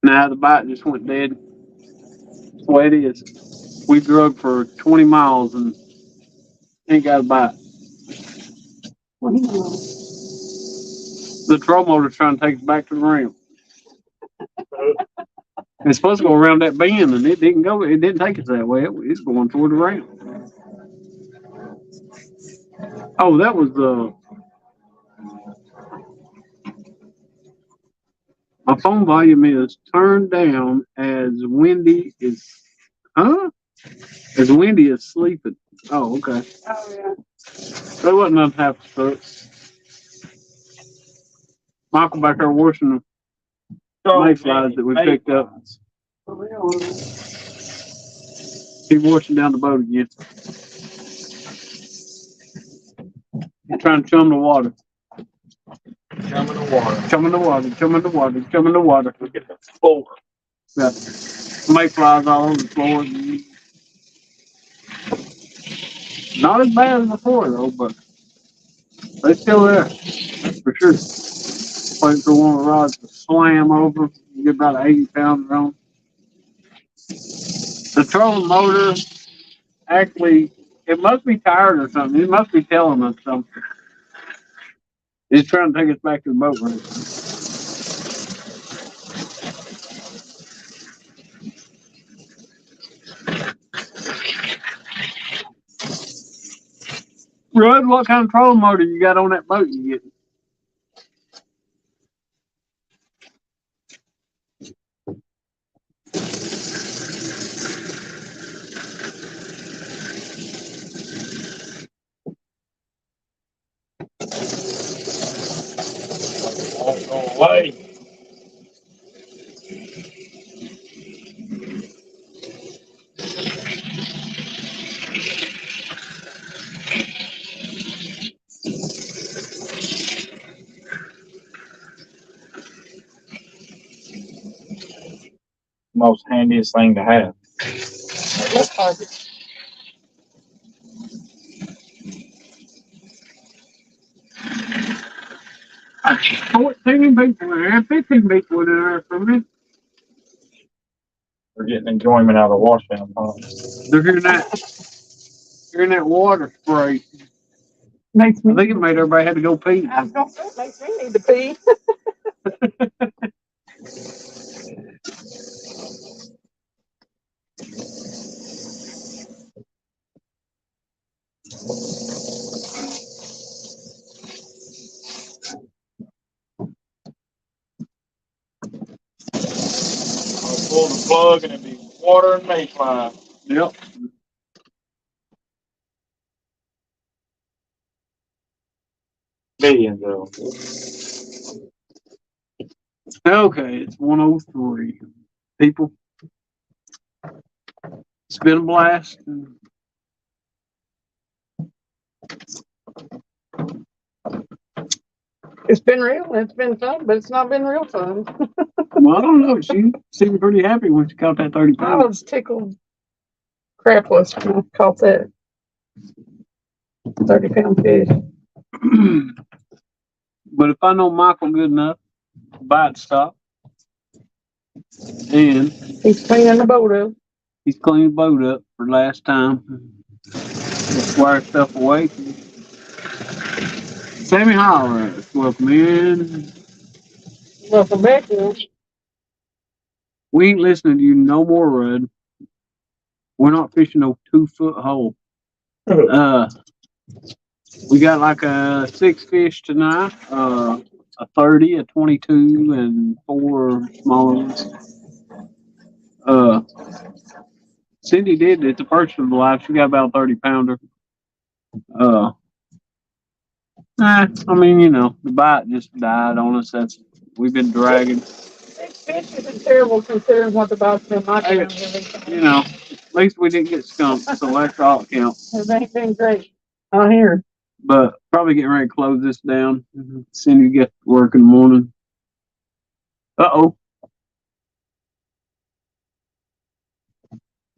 Nah, the bite just went dead. That's the way it is. We drug for 20 miles and ain't got a bite. The troll motor's trying to take us back to the ramp. It's supposed to go around that bend, and it didn't go. It didn't take us that way. It's going toward the ramp. Oh, that was my phone volume is turned down as Wendy is. Huh? As Wendy is sleeping. Oh, okay. Oh, yeah. There wasn't nothing happened to it. Michael back there washing the mayflies that we picked up. For real. He's washing down the boat again. He's trying to chum the water. Chum in the water. Chum in the water, chum in the water, chum in the water. Look at the floor. Yeah. Mayflies all over the floor. Not as bad as before though, but they still there. That's for sure. Waiting for one of the rods to slam over. You get about 80 pounds on. The trolling motor, actually, it must be tired or something. It must be telling us something. It's trying to take us back to the boat ramp. Rudd, what kind of trolling motor you got on that boat you getting? Won't go away. Most handiest thing to have. I 14 people in there, 15 people in there for me. We're getting enjoyment out of the washdown pump. They're hearing that water spray. Makes I me, think it made everybody had to go pee. I was gonna say, it makes me need to pee. I'll pull the plug and it'd be water and mayfly. Yep. Millions of them. Okay, it's 103. People, it's been a blast. It's been real, it's been fun, but it's not been real fun. Well, I don't know. She seemed pretty happy when she caught that 30 I pounds. was tickled crapless when I caught that 30-pound fish. But if I know Michael good enough, bite stop. And He's cleaning the boat up. he's cleaned the boat up for last time. Just wire stuff away. Sammy Holler, welcome in. Welcome back, Will. We ain't listening to you no more, Rudd. We're not fishing no 2-foot hole. We got like a 6 fish tonight, a 30, a 22, and 4 smaller ones. Cindy did it the first of the life. She got about a 30-pounder. I mean, you know, the bite just died on us. We've been dragging. 6 fish isn't terrible considering what the boat's been like. Hey, you know, at least we didn't get skunked, so that's all that counts. It ain't been great on here. But probably getting ready to close this down. Cindy gets to work in the morning. Uh-oh.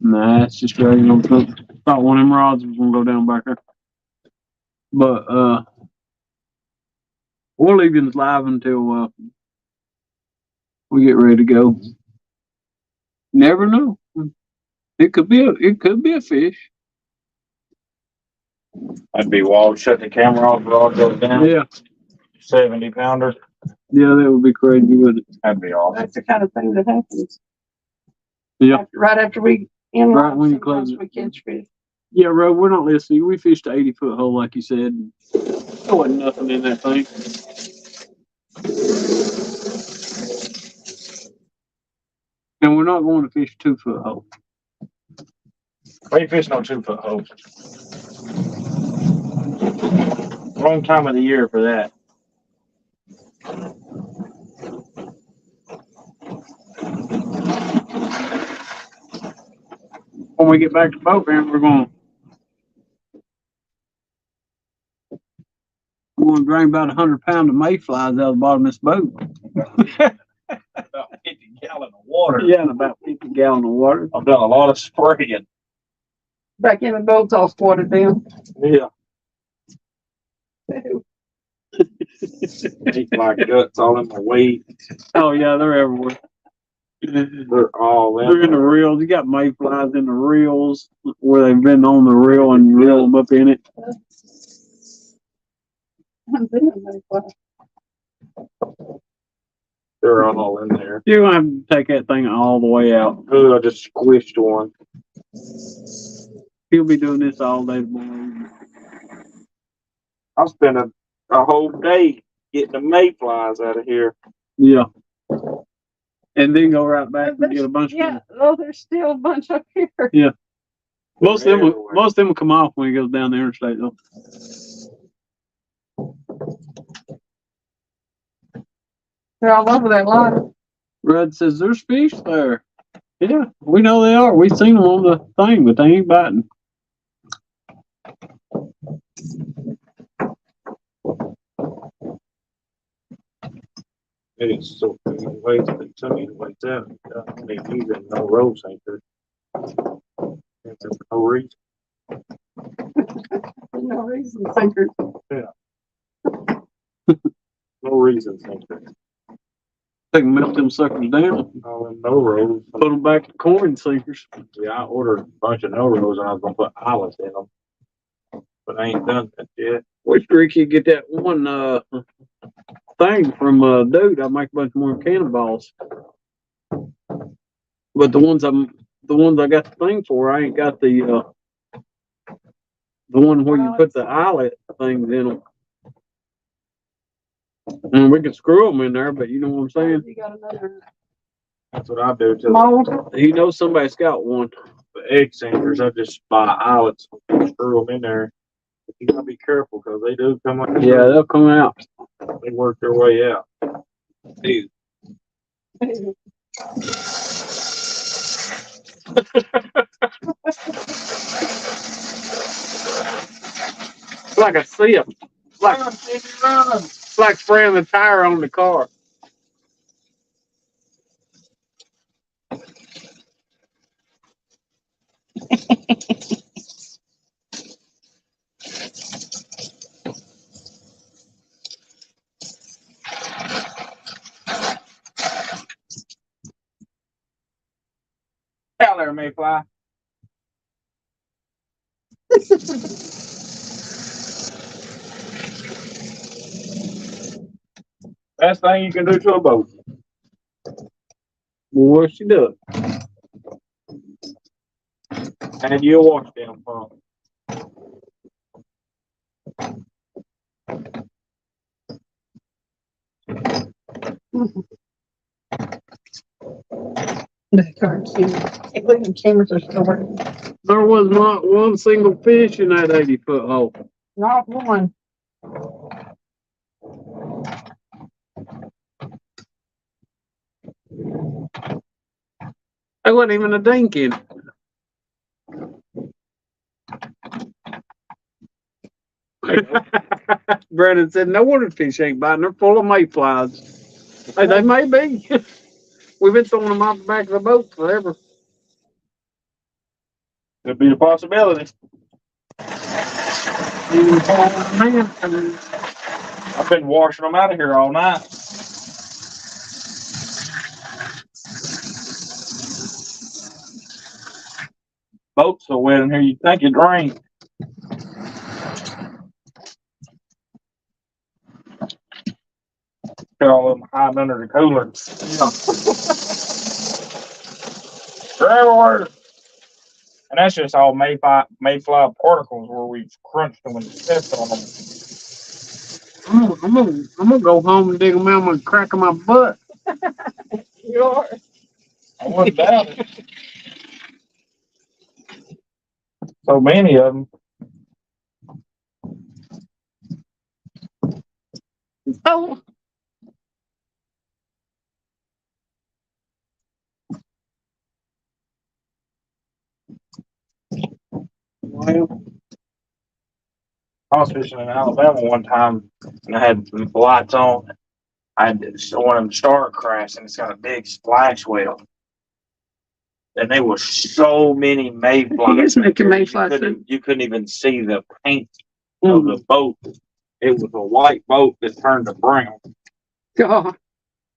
Nah, it's just dragging on something. Thought one of them rods was gonna go down back there. But we'll leave you live until we get ready to go. Never know. It could be a fish. That'd be wild. Shut the camera off, rod goes down. Yeah. 70 pounder. Yeah, that would be crazy, wouldn't it? That'd be awesome. That's the kind of thing that happens. Yeah. Right after we end. Right when you close it. We catch fish. Yeah, Ro, we're not listening. We fished an 80-foot hole, like you said. There wasn't nothing in that thing. And we're not going to fish a 2-foot hole. We ain't fishing on 2-foot holes. Wrong time of the year for that. When we get back to boat ramp, we're going to drain about 100 pounds of mayflies out of the bottom of this boat. About 50 gallons of water. Yeah, and about 50 gallons of water. I've done a lot of spraying. Back in the boat's all squatted down. Yeah. Mayfly guts all in my weight. Oh yeah, they're everywhere. They're all in. They're in the reels. You got mayflies in the reels where they've been on the reel and reel them up in it. They're all in there. You're gonna have to take that thing all the way out. Ooh, I just squished one. He'll be doing this all day tomorrow. I'll spend a whole day getting the mayflies out of here. Yeah. And then go right back and get a bunch Yeah, of them. oh, there's still a bunch up here. Most of them Everywhere. will come off when he goes down the interstate though. They're all over that line. Rudd says there's fish there. Yeah, we know they are. We've seen them on the thing, but they ain't biting. It is so many ways, but so many ways out. I mean, using no road sinker. That's for no reason. For no reason, sinkers. No reason sinker. They can melt them suckers down, All in no roads. put them back to corn sinkers. Yeah, I ordered a bunch of no roads and I was gonna put eyelets in them. But I ain't done that yet. Wish Rick could get that one thing from dude. I make a bunch more cannonballs. But the ones I got the thing for, I ain't got the one where you put the eyelet things in them. And we can screw them in there, but you know what I'm saying? You got another That's what I do to mold. He knows somebody's got one. the egg sinkers. I just buy eyelets and screw them in there. But you gotta be careful because they do come out. Yeah, they'll come out. They work their way out. Dude. It's like a sip. It's like spraying the tire on the car. Out there, Mayfly. Best thing you can do to a boat. What's she doing? And you a wash down pump. The current camera. Can't believe the cameras are still working. There was not one single fish in that 80-foot hole. Not one. There wasn't even a dink in it. Brandon said, no wonder fish ain't biting. They're full of mayflies. Hey, they may be. We've been throwing them off the back of the boat forever. Could be a possibility. I've been washing them out of here all night. Boat's so wet in here, you'd think it rained. Got all of them hiding under the cooler. They're everywhere. And that's just all mayfly particles where we've crunched them and stepped on them. I'm gonna go home and dig them out and crack them my butt. You are. I wouldn't doubt it. So many of them. Oh. Well, I was fishing in Alabama one time and I had the lights on. I had one of them star crafts and it's got a big splash whale. and there was so many mayflies. He is making You mayfly couldn't- soup. You couldn't even see the paint of the boat. It was a white boat that turned to brown. God,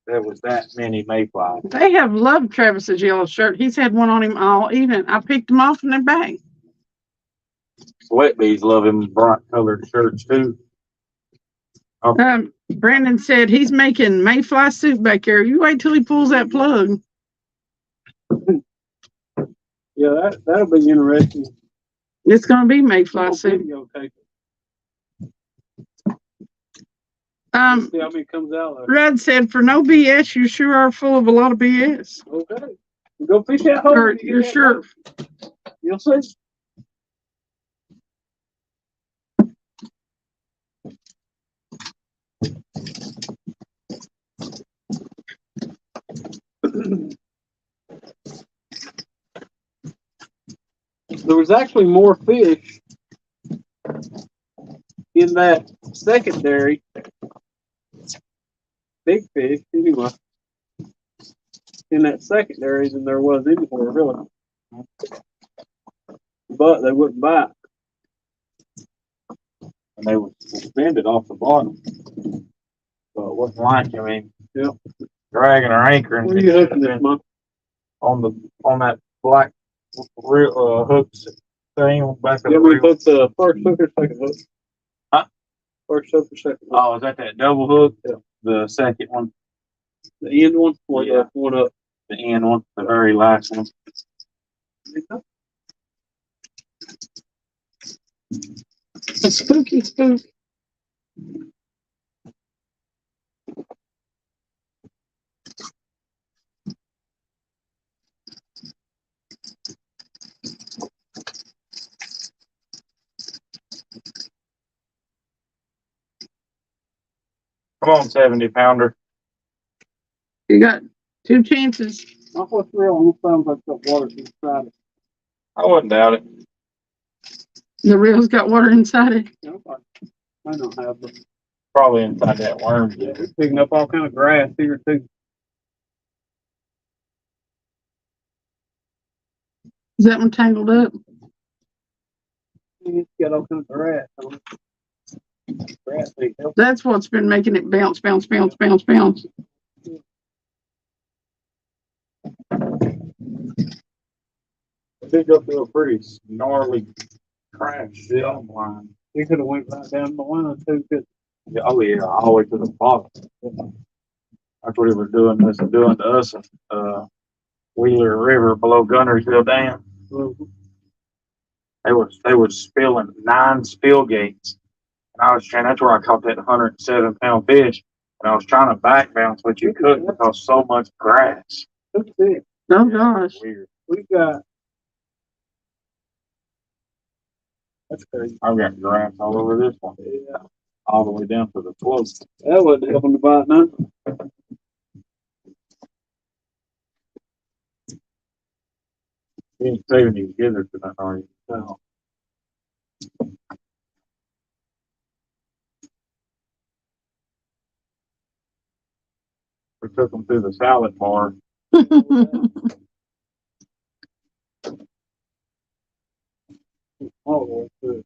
There was that many mayflies. they have loved Travis's yellow shirt. He's had one on him all evening. I picked them off in their bag. Sweat bees love him bright colored shirts too. Brandon said he's making mayfly soup back there. You wait till he pulls that plug. Yeah, that'll be interesting. It's gonna be mayfly soup. Videotape it. See how many comes out of it. Rudd said, "For no BS, you sure are full of a lot of BS." Okay. Go fish that hole. Or when you you're get that sure? boat. You'll see. There was actually more fish in that secondary, big fish anyway, in that secondary than there was anywhere really. But they wouldn't bite. And they were suspended off the bottom. So it wasn't like, I mean, Yep. dragging or anchoring. Where are you hooking this month? On that black hooks thing on the back of Yeah, the we reel. hooked the first hook or second hook? Huh? First hook or second hook? Oh, is that double hook? The second one, The end one or Yeah. the one up? the end one, the very last one. A spooky spook. Come on, 70-pounder. You got 2 chances. Not what's real, almost sounds like the water's inside it. I wouldn't doubt it. The reel's got water inside it. You know, I don't have them. Probably inside that worm. Yeah, we're picking up all kind of grass here too. Is that one tangled up? It's got all kind of grass on it. Grass ain't helping. That's what's been making it bounce, bounce, bounce, bounce, bounce. Pick up to a pretty gnarly crash film line. We could have went right down the line too, cause Yeah, oh yeah, all the way to the bottom. That's what he was doing to us, Wheeler River below Gunnersville Dam. They was spilling 9 spill gates. And I was trying, that's where I caught that 107-pound fish. And I was trying to back bounce, but you couldn't because so much grass. that's it. Oh gosh. Weird. We got. That's crazy. I've got grass all over this one. Yeah. All the way down to the float. That wasn't helping to bite none. You ain't saving these gizzards tonight, are you? No. We took them through the salad bar. Oh, that's good.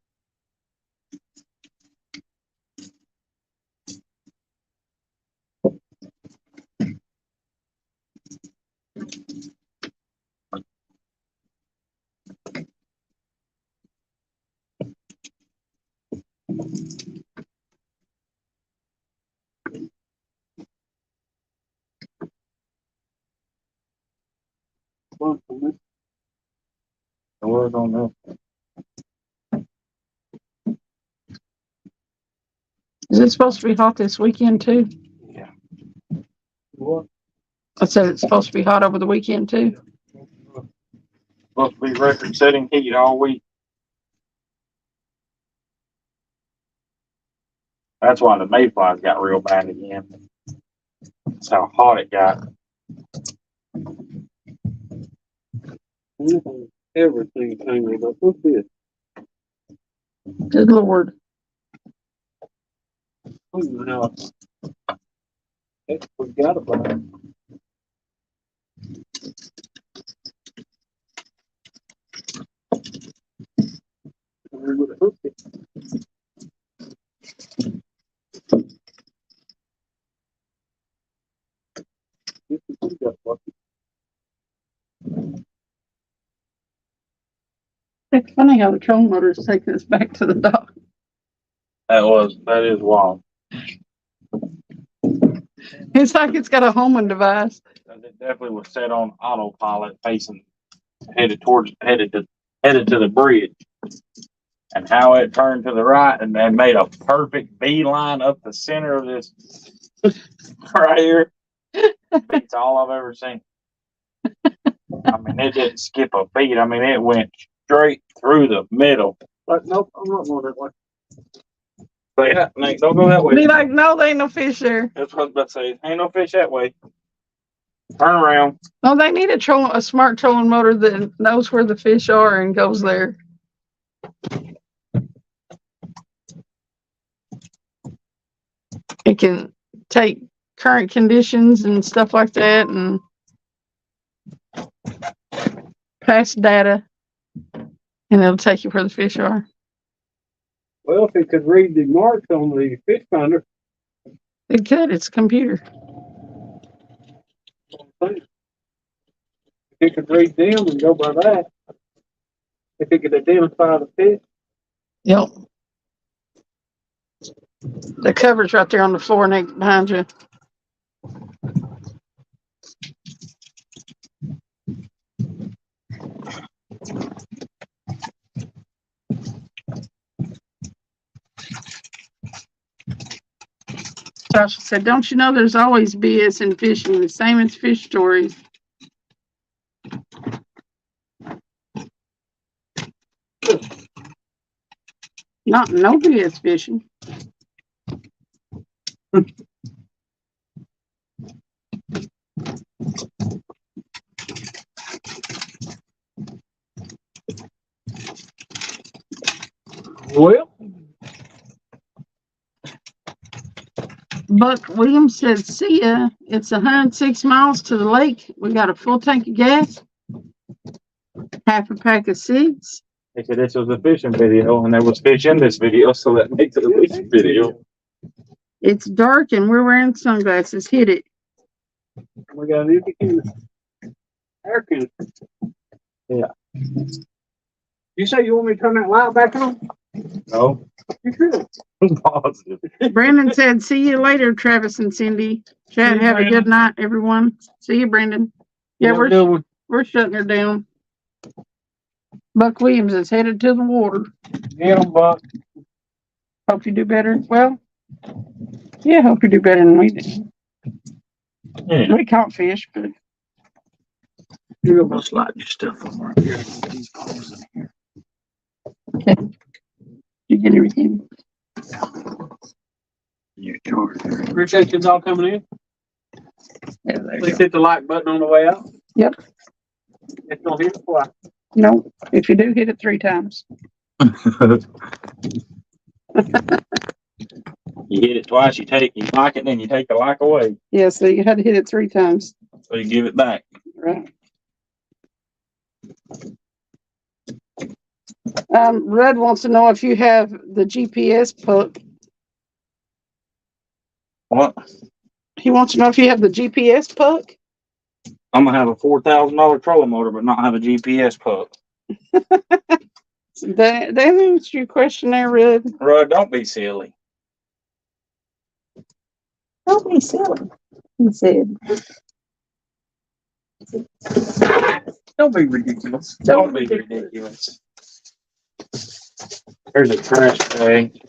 Fun for me. It was on this. Is it supposed to be hot this weekend too? Yeah. What? I said it's supposed to be hot over the weekend too. Supposed to be record-setting heat all week. That's why the mayflies got real bad again. That's how hot it got. Everything tangled up. What's this? Good Lord. I don't know how. I forgot about it. We would have hooked it. It's funny how the trolling motor is taking us back to the dock. That is wild. It's like it's got a homing device. It definitely was set on autopilot, headed to the bridge. And how it turned to the right and then made a perfect beeline up the center of this right here. It's all I've ever seen. I mean, it didn't skip a beat. I mean, it went straight through the middle. But nope, I'm not going that way. So yeah, Nate, don't go that way. Be like, no, there ain't no fish there. That's what I was about to say. Ain't no fish that way. Turn around. No, they need a smart trolling motor that knows where the fish are and goes there. It can take current conditions and stuff like that and past data, and it'll take you where the fish are. Well, if it could read the marks on the fish finder, It could. It's a computer. if it could read them and go by that, if it could identify the fish. Yep. The cover's right there on the floor next behind you. Sasha said, don't you know there's always BS in fishing, the same as fish stories. Not no BS fishing. Well, Buck Williams said, see ya. It's 106 miles to the lake. We got a full tank of gas, half a pack of cigs. They said this was a fishing video, and there was fish in this video, so that makes it a fishing video. It's dark and we're wearing sunglasses. Hit it. we got an empty can. Air can. Yeah. You say you want me to turn that light back on? No, You should. I'm positive. Brandon said, see you later, Travis and Cindy. Chad, See you, have a good Brandon. night, everyone. See you, Brandon. Yeah, Have a good one. we're shutting her down. Buck Williams is headed to the water. Get 'em, Buck. Hope you do better. Well, yeah, hope you do better than we did. Yeah. We caught fish, but You're gonna slide your stuff over here. These balls in here. you get everything. Your charger. appreciate you all coming in. Yeah, there you Please go. hit the like button on the way out. Yep. It's gonna hit twice. No, if you do, hit it 3 times. You hit it twice, you like it, and then you take the like away. Yeah, so you had to hit it 3 times. So you give it back. Right. Red wants to know if you have the GPS hook. What? He wants to know if you have the GPS hook. I'm gonna have a $4,000 trolling motor, but not have a GPS hook. That answers your question there, Red. Rod, don't be silly. Don't be silly, he said. Don't be ridiculous. Don't be ridiculous. There's a trash bag.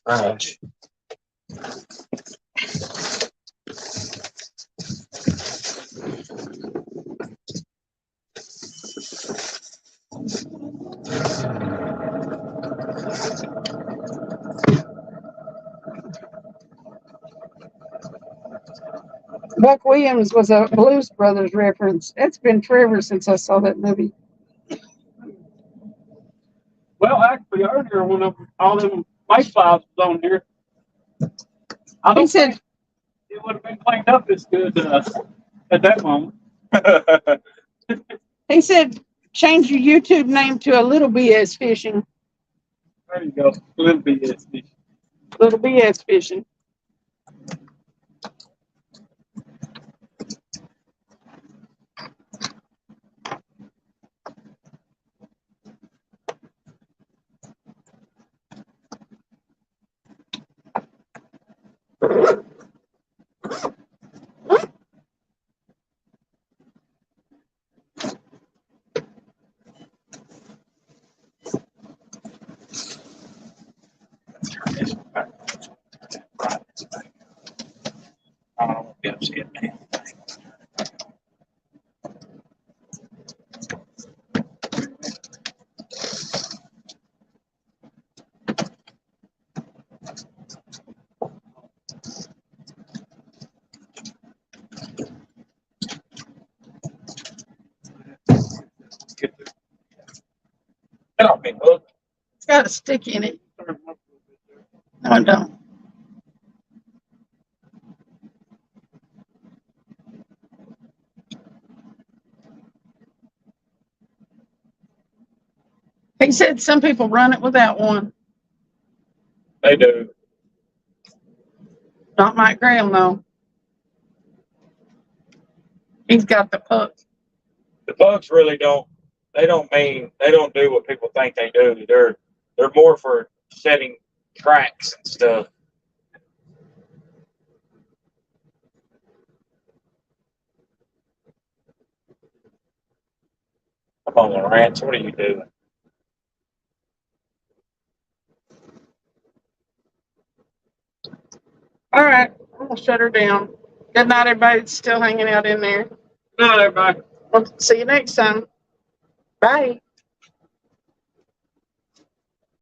Trash. Buck Williams was a Blues Brothers reference. It's been forever since I saw that movie. Well, actually, earlier when all them mayflies was on here, I He don't said, think it would have been cleaned up as good at that moment. he said change your YouTube name to a Little BS Fishing. There you go. Little BS. Little BS Fishing. I won't be able to see it now. Get off me, hook. It's got a stick in it. No, I don't. He said some people run it without one. They do. Not Mike Graham, though. He's got the puck. The bugs really don't. They don't do what people think they do. They're more for setting tracks and stuff. Come on, Lawrence, what are you doing? All right, I'm gonna shut her down. Good night, everybody that's still hanging out in there. Good night, everybody. Well, see you next time. Bye.